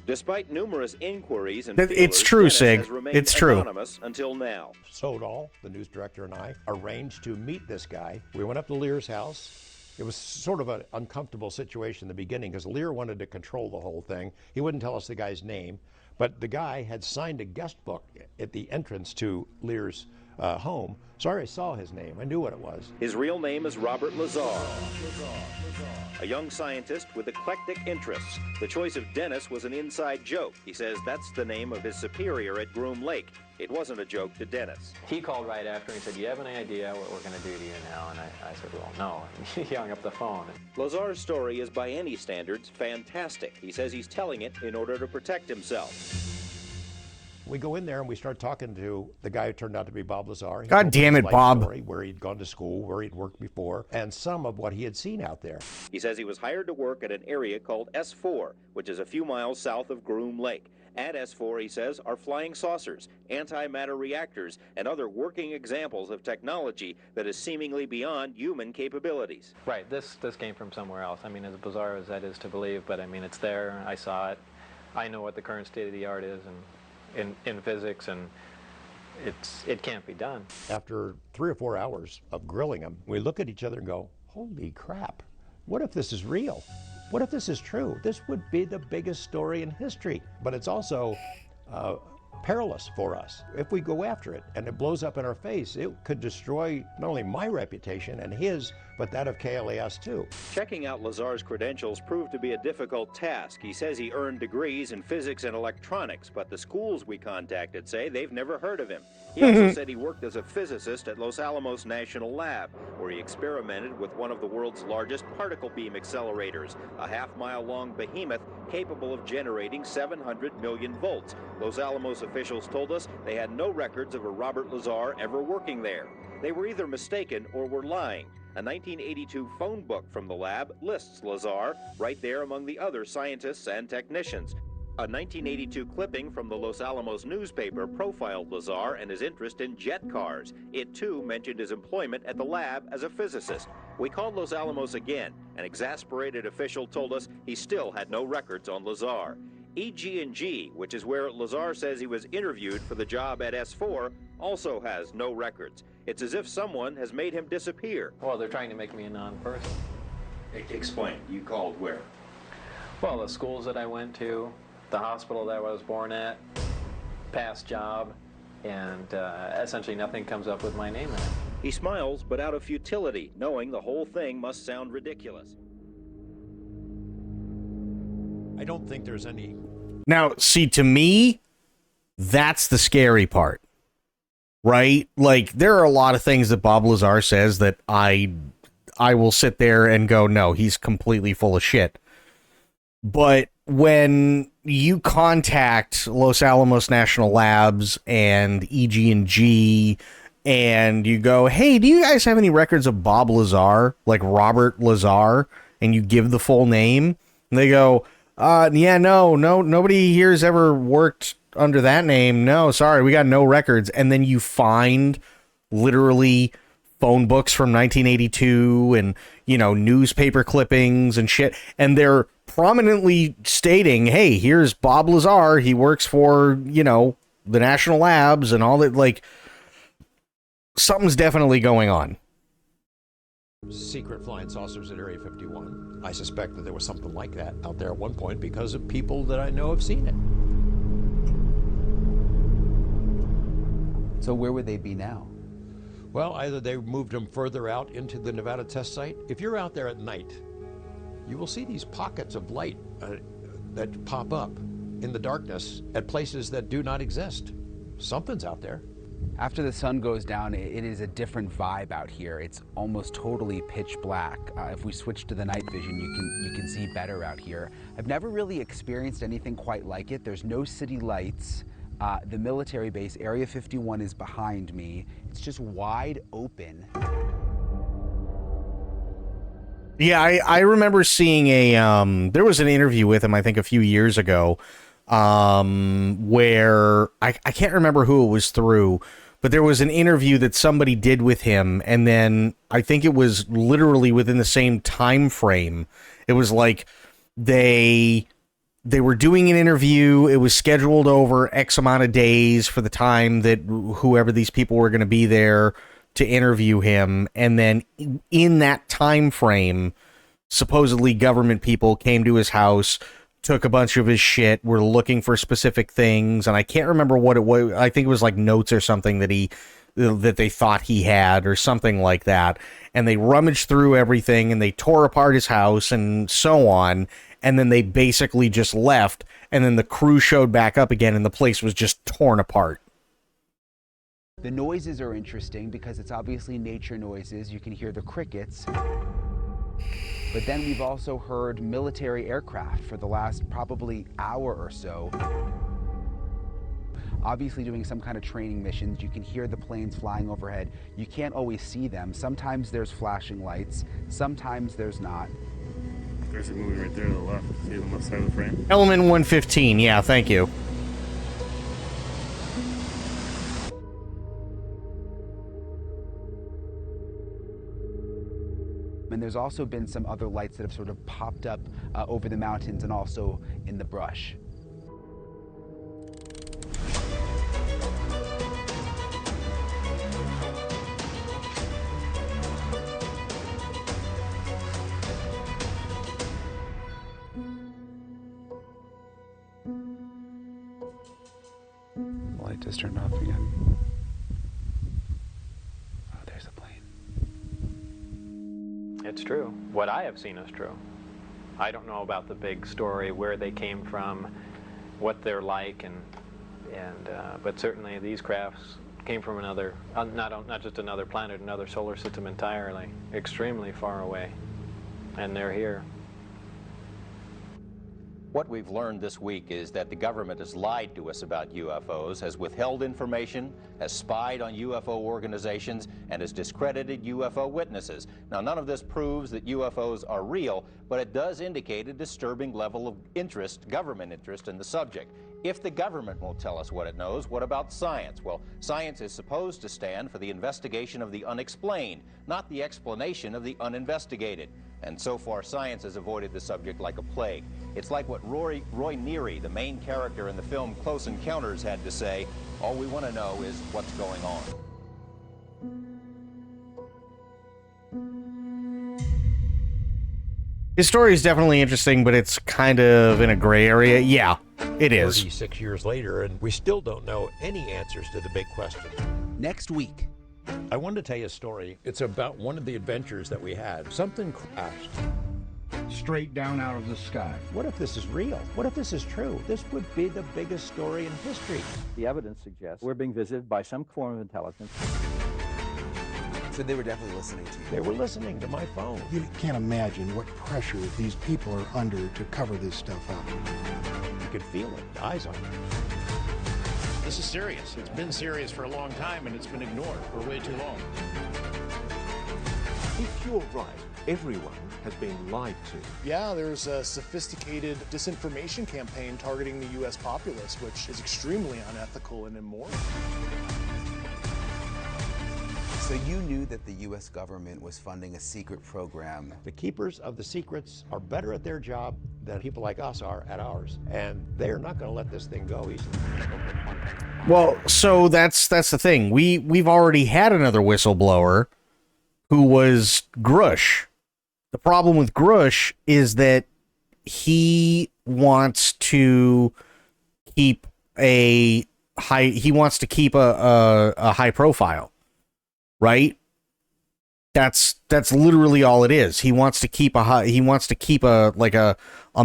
Despite numerous inquiries and it's true, Dennis Sig. has remained It's true. anonymous until now. Sodal, the news director, and I arranged to meet this guy. We went up to Lear's house. It was sort of an uncomfortable situation in the beginning because Lear wanted to control the whole thing. He wouldn't tell us the guy's name, but the guy had signed a guest book at the entrance to Lear's home. So I already saw his name. I knew what it was. His real name is Robert Lazar, a young scientist with eclectic interests. The choice of Dennis was an inside joke. He says that's the name of his superior at Groom Lake. It wasn't a joke to Dennis. He called right after and he said, "Do you have any idea what we're going to do to you now?" And I said, "Well, no." And he hung up the phone. Lazar's story is, by any standards, fantastic. He says he's telling it in order to protect himself. We go in there and we start talking to the guy who turned out to be Bob Lazar. God damn it, Bob. Story, where he'd gone to school, where he'd worked before, and some of what he had seen out there. He says he was hired to work at an area called S4, which is a few miles south of Groom Lake. At S4, he says, are flying saucers, antimatter reactors, and other working examples of technology that is seemingly beyond human capabilities. Right, this came from somewhere else. I mean, as bizarre as that is to believe, but I mean, it's there. I saw it. I know what the current state of the art is, and in physics, and it can't be done. After 3 or 4 hours of grilling him, we look at each other and go, holy crap, what if this is real? What if this is true? This would be the biggest story in history, but it's also perilous for us. If we go after it and it blows up in our face, it could destroy not only my reputation and his, but that of KLAS too. Checking out Lazar's credentials proved to be a difficult task. He says he earned degrees in physics and electronics, but the schools we contacted say they've never heard of him. He also said he worked as a physicist at Los Alamos National Lab, where he experimented with one of the world's largest particle beam accelerators, a half-mile-long behemoth capable of generating 700 million volts. Los Alamos officials told us they had no records of a Robert Lazar ever working there. They were either mistaken or were lying. A 1982 phone book from the lab lists Lazar right there among the other scientists and technicians. A 1982 clipping from the Los Alamos newspaper profiled Lazar and his interest in jet cars. It too mentioned his employment at the lab as a physicist. We called Los Alamos again. An exasperated official told us he still had no records on Lazar. EG&G, which is where Lazar says he was interviewed for the job at S4, also has no records. It's as if someone has made him disappear. Well, they're trying to make me a non-person. Explain. You called where? Well, the schools that I went to, the hospital that I was born at, past job, and essentially nothing comes up with my name in it. He smiles, but out of futility, knowing the whole thing must sound ridiculous. I don't think there's any... Now, see, to me, that's the scary part, right? Like, there are a lot of things that Bob Lazar says that I will sit there and go, no, he's completely full of shit. But when you contact Los Alamos National Labs and EG&G and you go, hey, do you guys have any records of Bob Lazar, like Robert Lazar, and you give the full name, and they go, yeah, no, nobody here's ever worked under that name. No, sorry, we got no records. And then you find literally phone books from 1982 and, you know, newspaper clippings and shit. And they're prominently stating, hey, here's Bob Lazar. He works for, you know, the National Labs and all that. Like, something's definitely going on. Secret flying saucers at Area 51. I suspect that there was something like that out there at one point because of people that I know have seen it. So where would they be now? Well, either they moved them further out into the Nevada test site. If you're out there at night, you will see these pockets of light that pop up in the darkness at places that do not exist. Something's out there. After the sun goes down, it is a different vibe out here. It's almost totally pitch black. If we switch to the night vision, you can see better out here. I've never really experienced anything quite like it. There's no city lights. The military base, Area 51, is behind me. It's just wide open. Yeah, I remember seeing there was an interview with him, I think, a few years ago, where I can't remember who it was through, but there was an interview that somebody did with him, and then I think it was literally within the same time frame. It was like they were doing an interview. It was scheduled over X amount of days for the time that whoever these people were going to be there to interview him, and then in that time frame, supposedly government people came to his house, took a bunch of his shit, were looking for specific things, and I can't remember what it was. I think it was like notes or something that they thought he had or something like that, and they rummaged through everything and they tore apart his house and so on, and then they basically just left, and then the crew showed back up again and the place was just torn apart. The noises are interesting because it's obviously nature noises. You can hear the crickets. But then we've also heard military aircraft for the last probably hour or so. Obviously doing some kind of training missions. You can hear the planes flying overhead. You can't always see them. Sometimes there's flashing lights. Sometimes there's not. There's a movie right there to the left. See the left side of the frame? Element 115, yeah, thank you. And there's also been some other lights that have sort of popped up over the mountains and also in the brush. The light just turned off again. Oh, there's a plane. It's true. What I have seen is true. I don't know about the big story, where they came from, what they're like, but certainly these crafts came from another, not just another planet, another solar system entirely, extremely far away, and they're here. What we've learned this week is that the government has lied to us about UFOs, has withheld information, has spied on UFO organizations, and has discredited UFO witnesses. Now, none of this proves that UFOs are real, but it does indicate a disturbing level of interest, government interest, in the subject. If the government won't tell us what it knows, what about science? Well, science is supposed to stand for the investigation of the unexplained, not the explanation of the uninvestigated. And so far, science has avoided the subject like a plague. It's like what Roy Neary, the main character in the film Close Encounters, had to say. All we want to know is what's going on. His story is definitely interesting, but it's kind of in a gray area. Yeah, it is. 36 years later, and we still don't know any answers to the big question. Next week. I wanted to tell you a story. It's about one of the adventures that we had. Something crashed straight down out of the sky. What if this is real? What if this is true? This would be the biggest story in history. The evidence suggests we're being visited by some form of intelligence. So they were definitely listening to you. They were listening to my phone. You can't imagine what pressure these people are under to cover this stuff up. You could feel it, eyes on you. This is serious. It's been serious for a long time, and it's been ignored for way too long. If you're right, everyone has been lied to. Yeah, there's a sophisticated disinformation campaign targeting the U.S. populace, which is extremely unethical and immoral. So you knew that the U.S. government was funding a secret program. The keepers of the secrets are better at their job than people like us are at ours. And they're not going to let this thing go easily. Well, so that's the thing. We've already had another whistleblower who was Grush. The problem with Grush is that he wants to keep a high profile. Right? That's literally all it is. He wants to keep a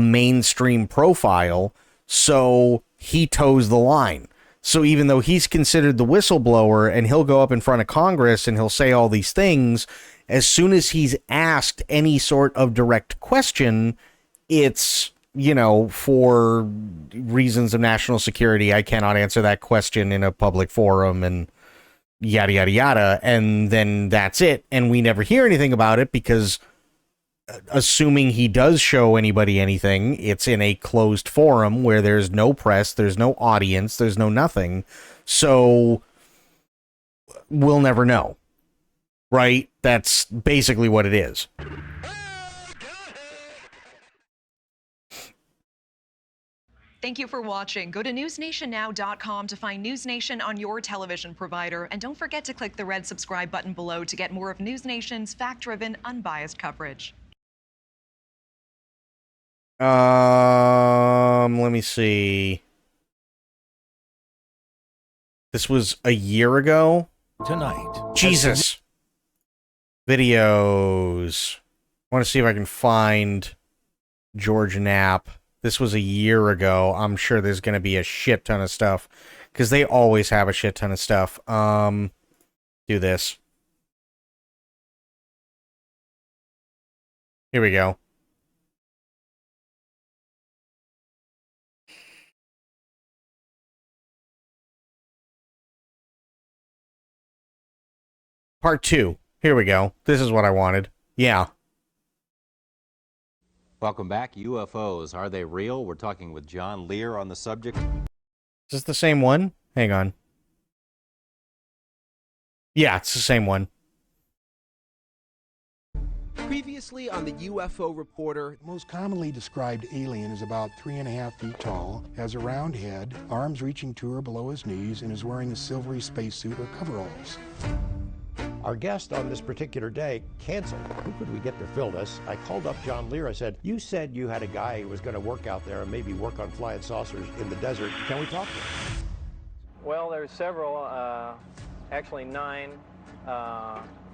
mainstream profile, so he toes the line. So even though he's considered the whistleblower and he'll go up in front of Congress and he'll say all these things, as soon as he's asked any sort of direct question, it's, for reasons of national security, I cannot answer that question in a public forum and yada, yada, yada. And then that's it. And we never hear anything about it because assuming he does show anybody anything, it's in a closed forum where there's no press, there's no audience, there's no nothing. So we'll never know. Right? That's basically what it is. Thank you for watching. Go to newsnationnow.com to find News Nation on your television provider. And don't forget to click the red subscribe button below to get more of News Nation's fact-driven, unbiased coverage. Let me see. This was a year ago? Tonight. Jesus. Videos. I want to see if I can find George Knapp. This was a year ago. I'm sure there's going to be a shit ton of stuff because they always have a shit ton of stuff. Do this. Here we go. Part 2. Here we go. This is what I wanted. Yeah. Welcome back. UFOs, are they real? We're talking with John Lear on the subject. Is this the same one? Hang on. Yeah, it's the same one. Previously on the UFO Reporter, the most commonly described alien is about 3.5 feet tall, has a round head, arms reaching to or below his knees, and is wearing a silvery spacesuit or coveralls. Our guest on this particular day canceled. Who could we get to fill this? I called up John Lear. I said, you said you had a guy who was going to work out there and maybe work on flying saucers in the desert. Can we talk to him? Well, there's several, actually 9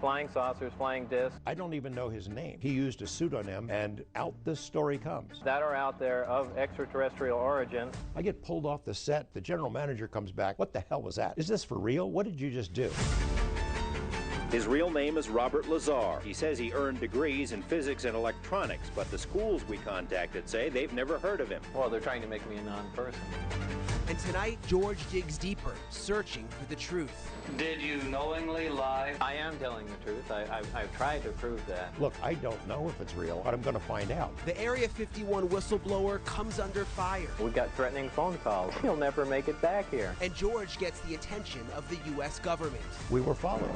flying saucers, flying discs. I don't even know his name. He used a pseudonym, and out this story comes. That are out there of extraterrestrial origin. I get pulled off the set. The general manager comes back. What the hell was that? Is this for real? What did you just do? His real name is Robert Lazar. He says he earned degrees in physics and electronics, but the schools we contacted say they've never heard of him. Well, they're trying to make me a non-person. And tonight, George digs deeper, searching for the truth. Did you knowingly lie? I am telling the truth. I've tried to prove that. Look, I don't know if it's real, but I'm going to find out. The Area 51 whistleblower comes under fire. We got threatening phone calls. You'll never make it back here. And George gets the attention of the U.S. government. We were followed.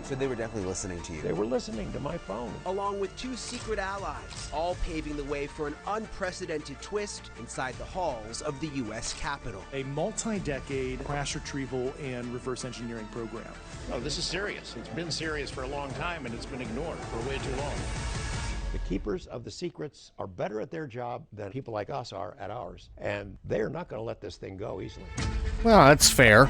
So they were definitely listening to you. They were listening to my phone. Along with 2 secret allies, all paving the way for an unprecedented twist inside the halls of the U.S. Capitol. A multi-decade crash retrieval and reverse engineering program. Oh, this is serious. It's been serious for a long time, and it's been ignored for way too long. The keepers of the secrets are better at their job than people like us are at ours, and they are not going to let this thing go easily. Well, that's fair.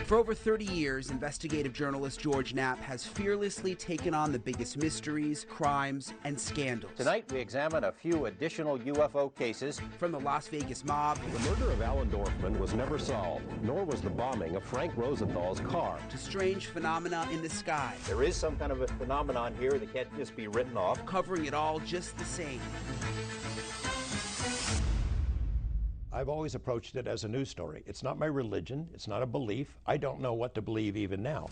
For over 30 years, investigative journalist George Knapp has fearlessly taken on the biggest mysteries, crimes, and scandals. Tonight, we examine a few additional UFO cases. From the Las Vegas mob, The murder of Alan Dorfman was never solved, nor was the bombing of Frank Rosenthal's car. to strange phenomena in the sky. There is some kind of a phenomenon here that can't just be written off. Covering it all just the same. I've always approached it as a news story. It's not my religion. It's not a belief. I don't know what to believe even now.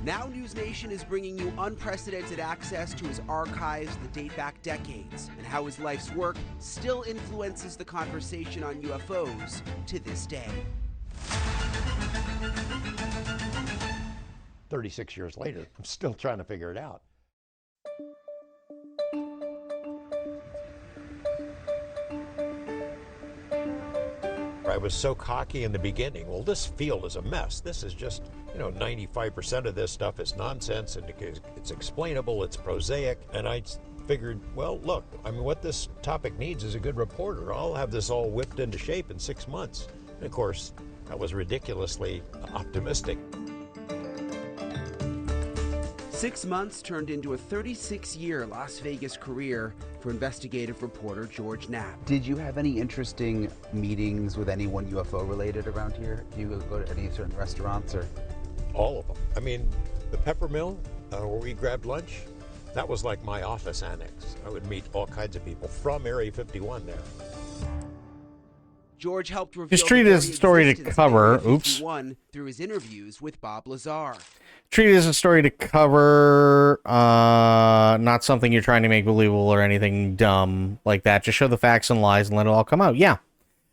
Now News Nation is bringing you unprecedented access to his archives that date back decades, and how his life's work still influences the conversation on UFOs to this day. 36 years later, I'm still trying to figure it out. I was so cocky in the beginning. Well, this field is a mess. This is just, 95% of this stuff is nonsense, and it's explainable, it's prosaic. And I figured, well, look, what this topic needs is a good reporter. I'll have this all whipped into shape in 6 months. And of course, that was ridiculously optimistic. 6 months turned into a 36-year Las Vegas career for investigative reporter George Knapp. Did you have any interesting meetings with anyone UFO related around here? Do you go to any certain restaurants or? All of them. The Peppermill, where we grabbed lunch, that was like my office annex. I would meet all kinds of people from Area 51 there. George helped reveal Just treat it as a story to cover. Oops. Through his interviews with Bob Lazar. Treat it as a story to cover, not something you're trying to make believable or anything dumb like that. Just show the facts and lies and let it all come out. Yeah.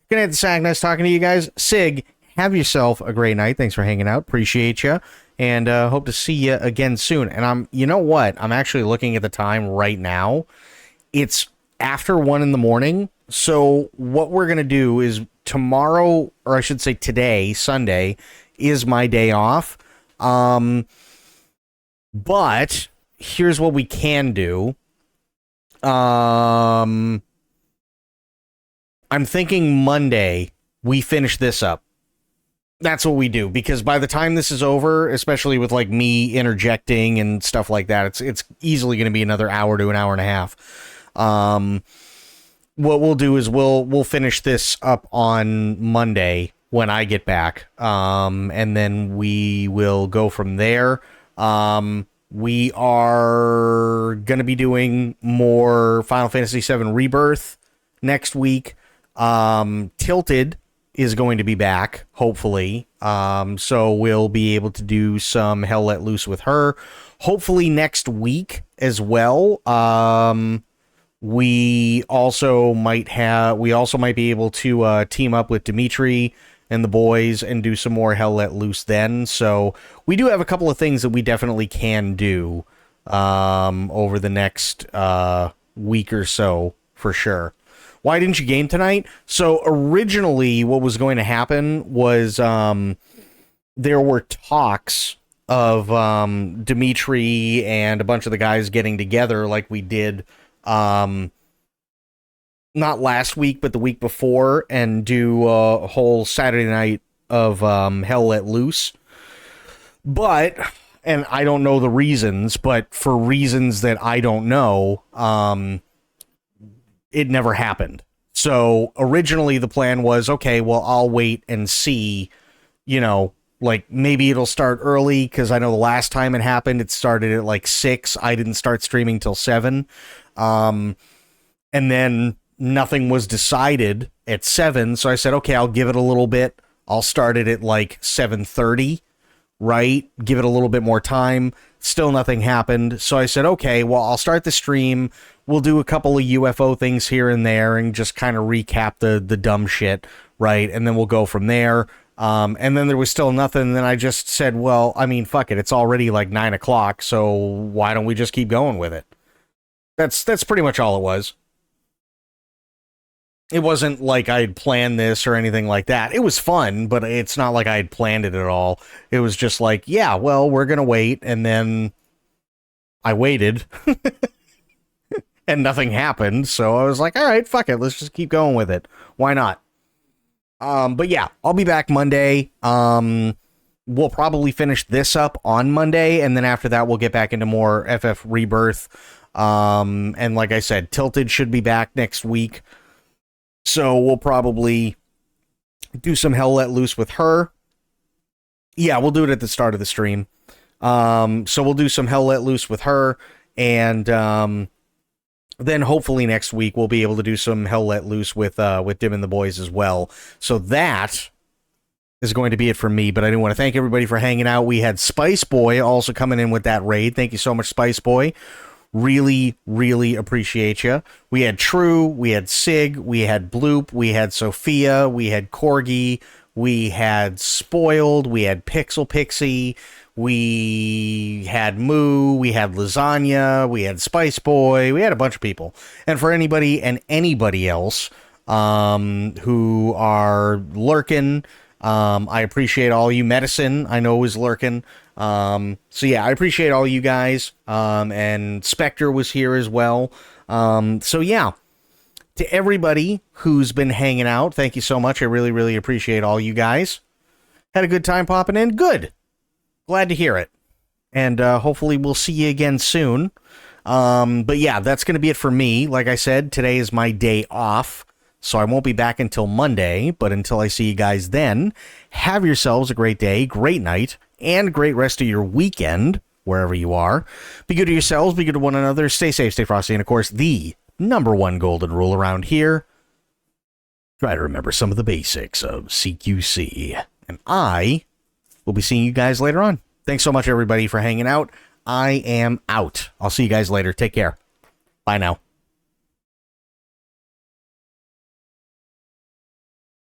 Good night, Sack. Nice talking to you guys. Sig, have yourself a great night. Thanks for hanging out. Appreciate you. And hope to see you again soon. And you know what? I'm actually looking at the time right now. It's after 1 a.m. So what we're going to do is tomorrow, or I should say today, Sunday, is my day off. But here's what we can do. I'm thinking Monday we finish this up. That's what we do, because by the time this is over, especially with like me interjecting and stuff like that, it's easily going to be another hour to an hour and a half. What we'll do is we'll finish this up on Monday when I get back, and then we will go from there. We are going to be doing more Final Fantasy VII Rebirth next week. Tilted is going to be back, hopefully. So we'll be able to do some Hell Let Loose with her, hopefully next week as well. We also might be able to team up with Dimitri and the boys and do some more Hell Let Loose then. So we do have a couple of things that we definitely can do over the next week or so, for sure. Why didn't you game tonight? So originally what was going to happen was there were talks of Dimitri and a bunch of the guys getting together like we did not last week, but the week before, and do a whole Saturday night of Hell Let Loose. But, and I don't know the reasons, but for reasons that I don't know, it never happened. So originally the plan was, okay, well, I'll wait and see, Like, maybe it'll start early, because I know the last time it happened, it started at like 6. I didn't start streaming till 7. And then nothing was decided at 7, so I said, okay, I'll give it a little bit. I'll start it at like 7:30, right? Give it a little bit more time. Still nothing happened, so I said, okay, well, I'll start the stream. We'll do a couple of UFO things here and there and just kind of recap the dumb shit, right? And then we'll go from there. And then there was still nothing. And then I just said, well, I mean, fuck it. It's already like 9 o'clock. So why don't we just keep going with it? That's pretty much all it was. It wasn't like I had planned this or anything like that. It was fun, but it's not like I had planned it at all. It was just like, yeah, well, we're going to wait. And then I waited and nothing happened. So I was like, all right, fuck it. Let's just keep going with it. Why not? But yeah, I'll be back Monday. We'll probably finish this up on Monday, and then after that, we'll get back into more FF Rebirth. And like I said, Tilted should be back next week. So we'll probably do some Hell Let Loose with her. Yeah, we'll do it at the start of the stream. So we'll do some Hell Let Loose with her, and then hopefully next week we'll be able to do some Hell Let Loose with Dim and the boys as well. So that is going to be it for me, but I do want to thank everybody for hanging out. We had Spice Boy also coming in with that raid. Thank you so much, Spice Boy. Really, really appreciate you. We had True, we had Sig, we had Bloop, we had Sophia, we had Corgi, we had Spoiled, we had Pixel Pixie, we had Moo, we had Lasagna, we had Spice Boy, we had a bunch of people. And for anybody and anybody else who are lurking, I appreciate all you. Medicine, I know, is lurking. So yeah, I appreciate all you guys. And Spectre was here as well. So yeah, to everybody who's been hanging out, thank you so much. I really, really appreciate all you guys. Had a good time popping in. Good. Glad to hear it. And hopefully we'll see you again soon. But yeah, that's going to be it for me. Like I said, today is my day off, so I won't be back until Monday. But until I see you guys then, have yourselves a great day, great night, and great rest of your weekend, wherever you are. Be good to yourselves, be good to one another, stay safe, stay frosty, and of course, the #1 golden rule around here, try to remember some of the basics of CQC. And I will be seeing you guys later on. Thanks so much, everybody, for hanging out. I am out. I'll see you guys later. Take care. Bye now.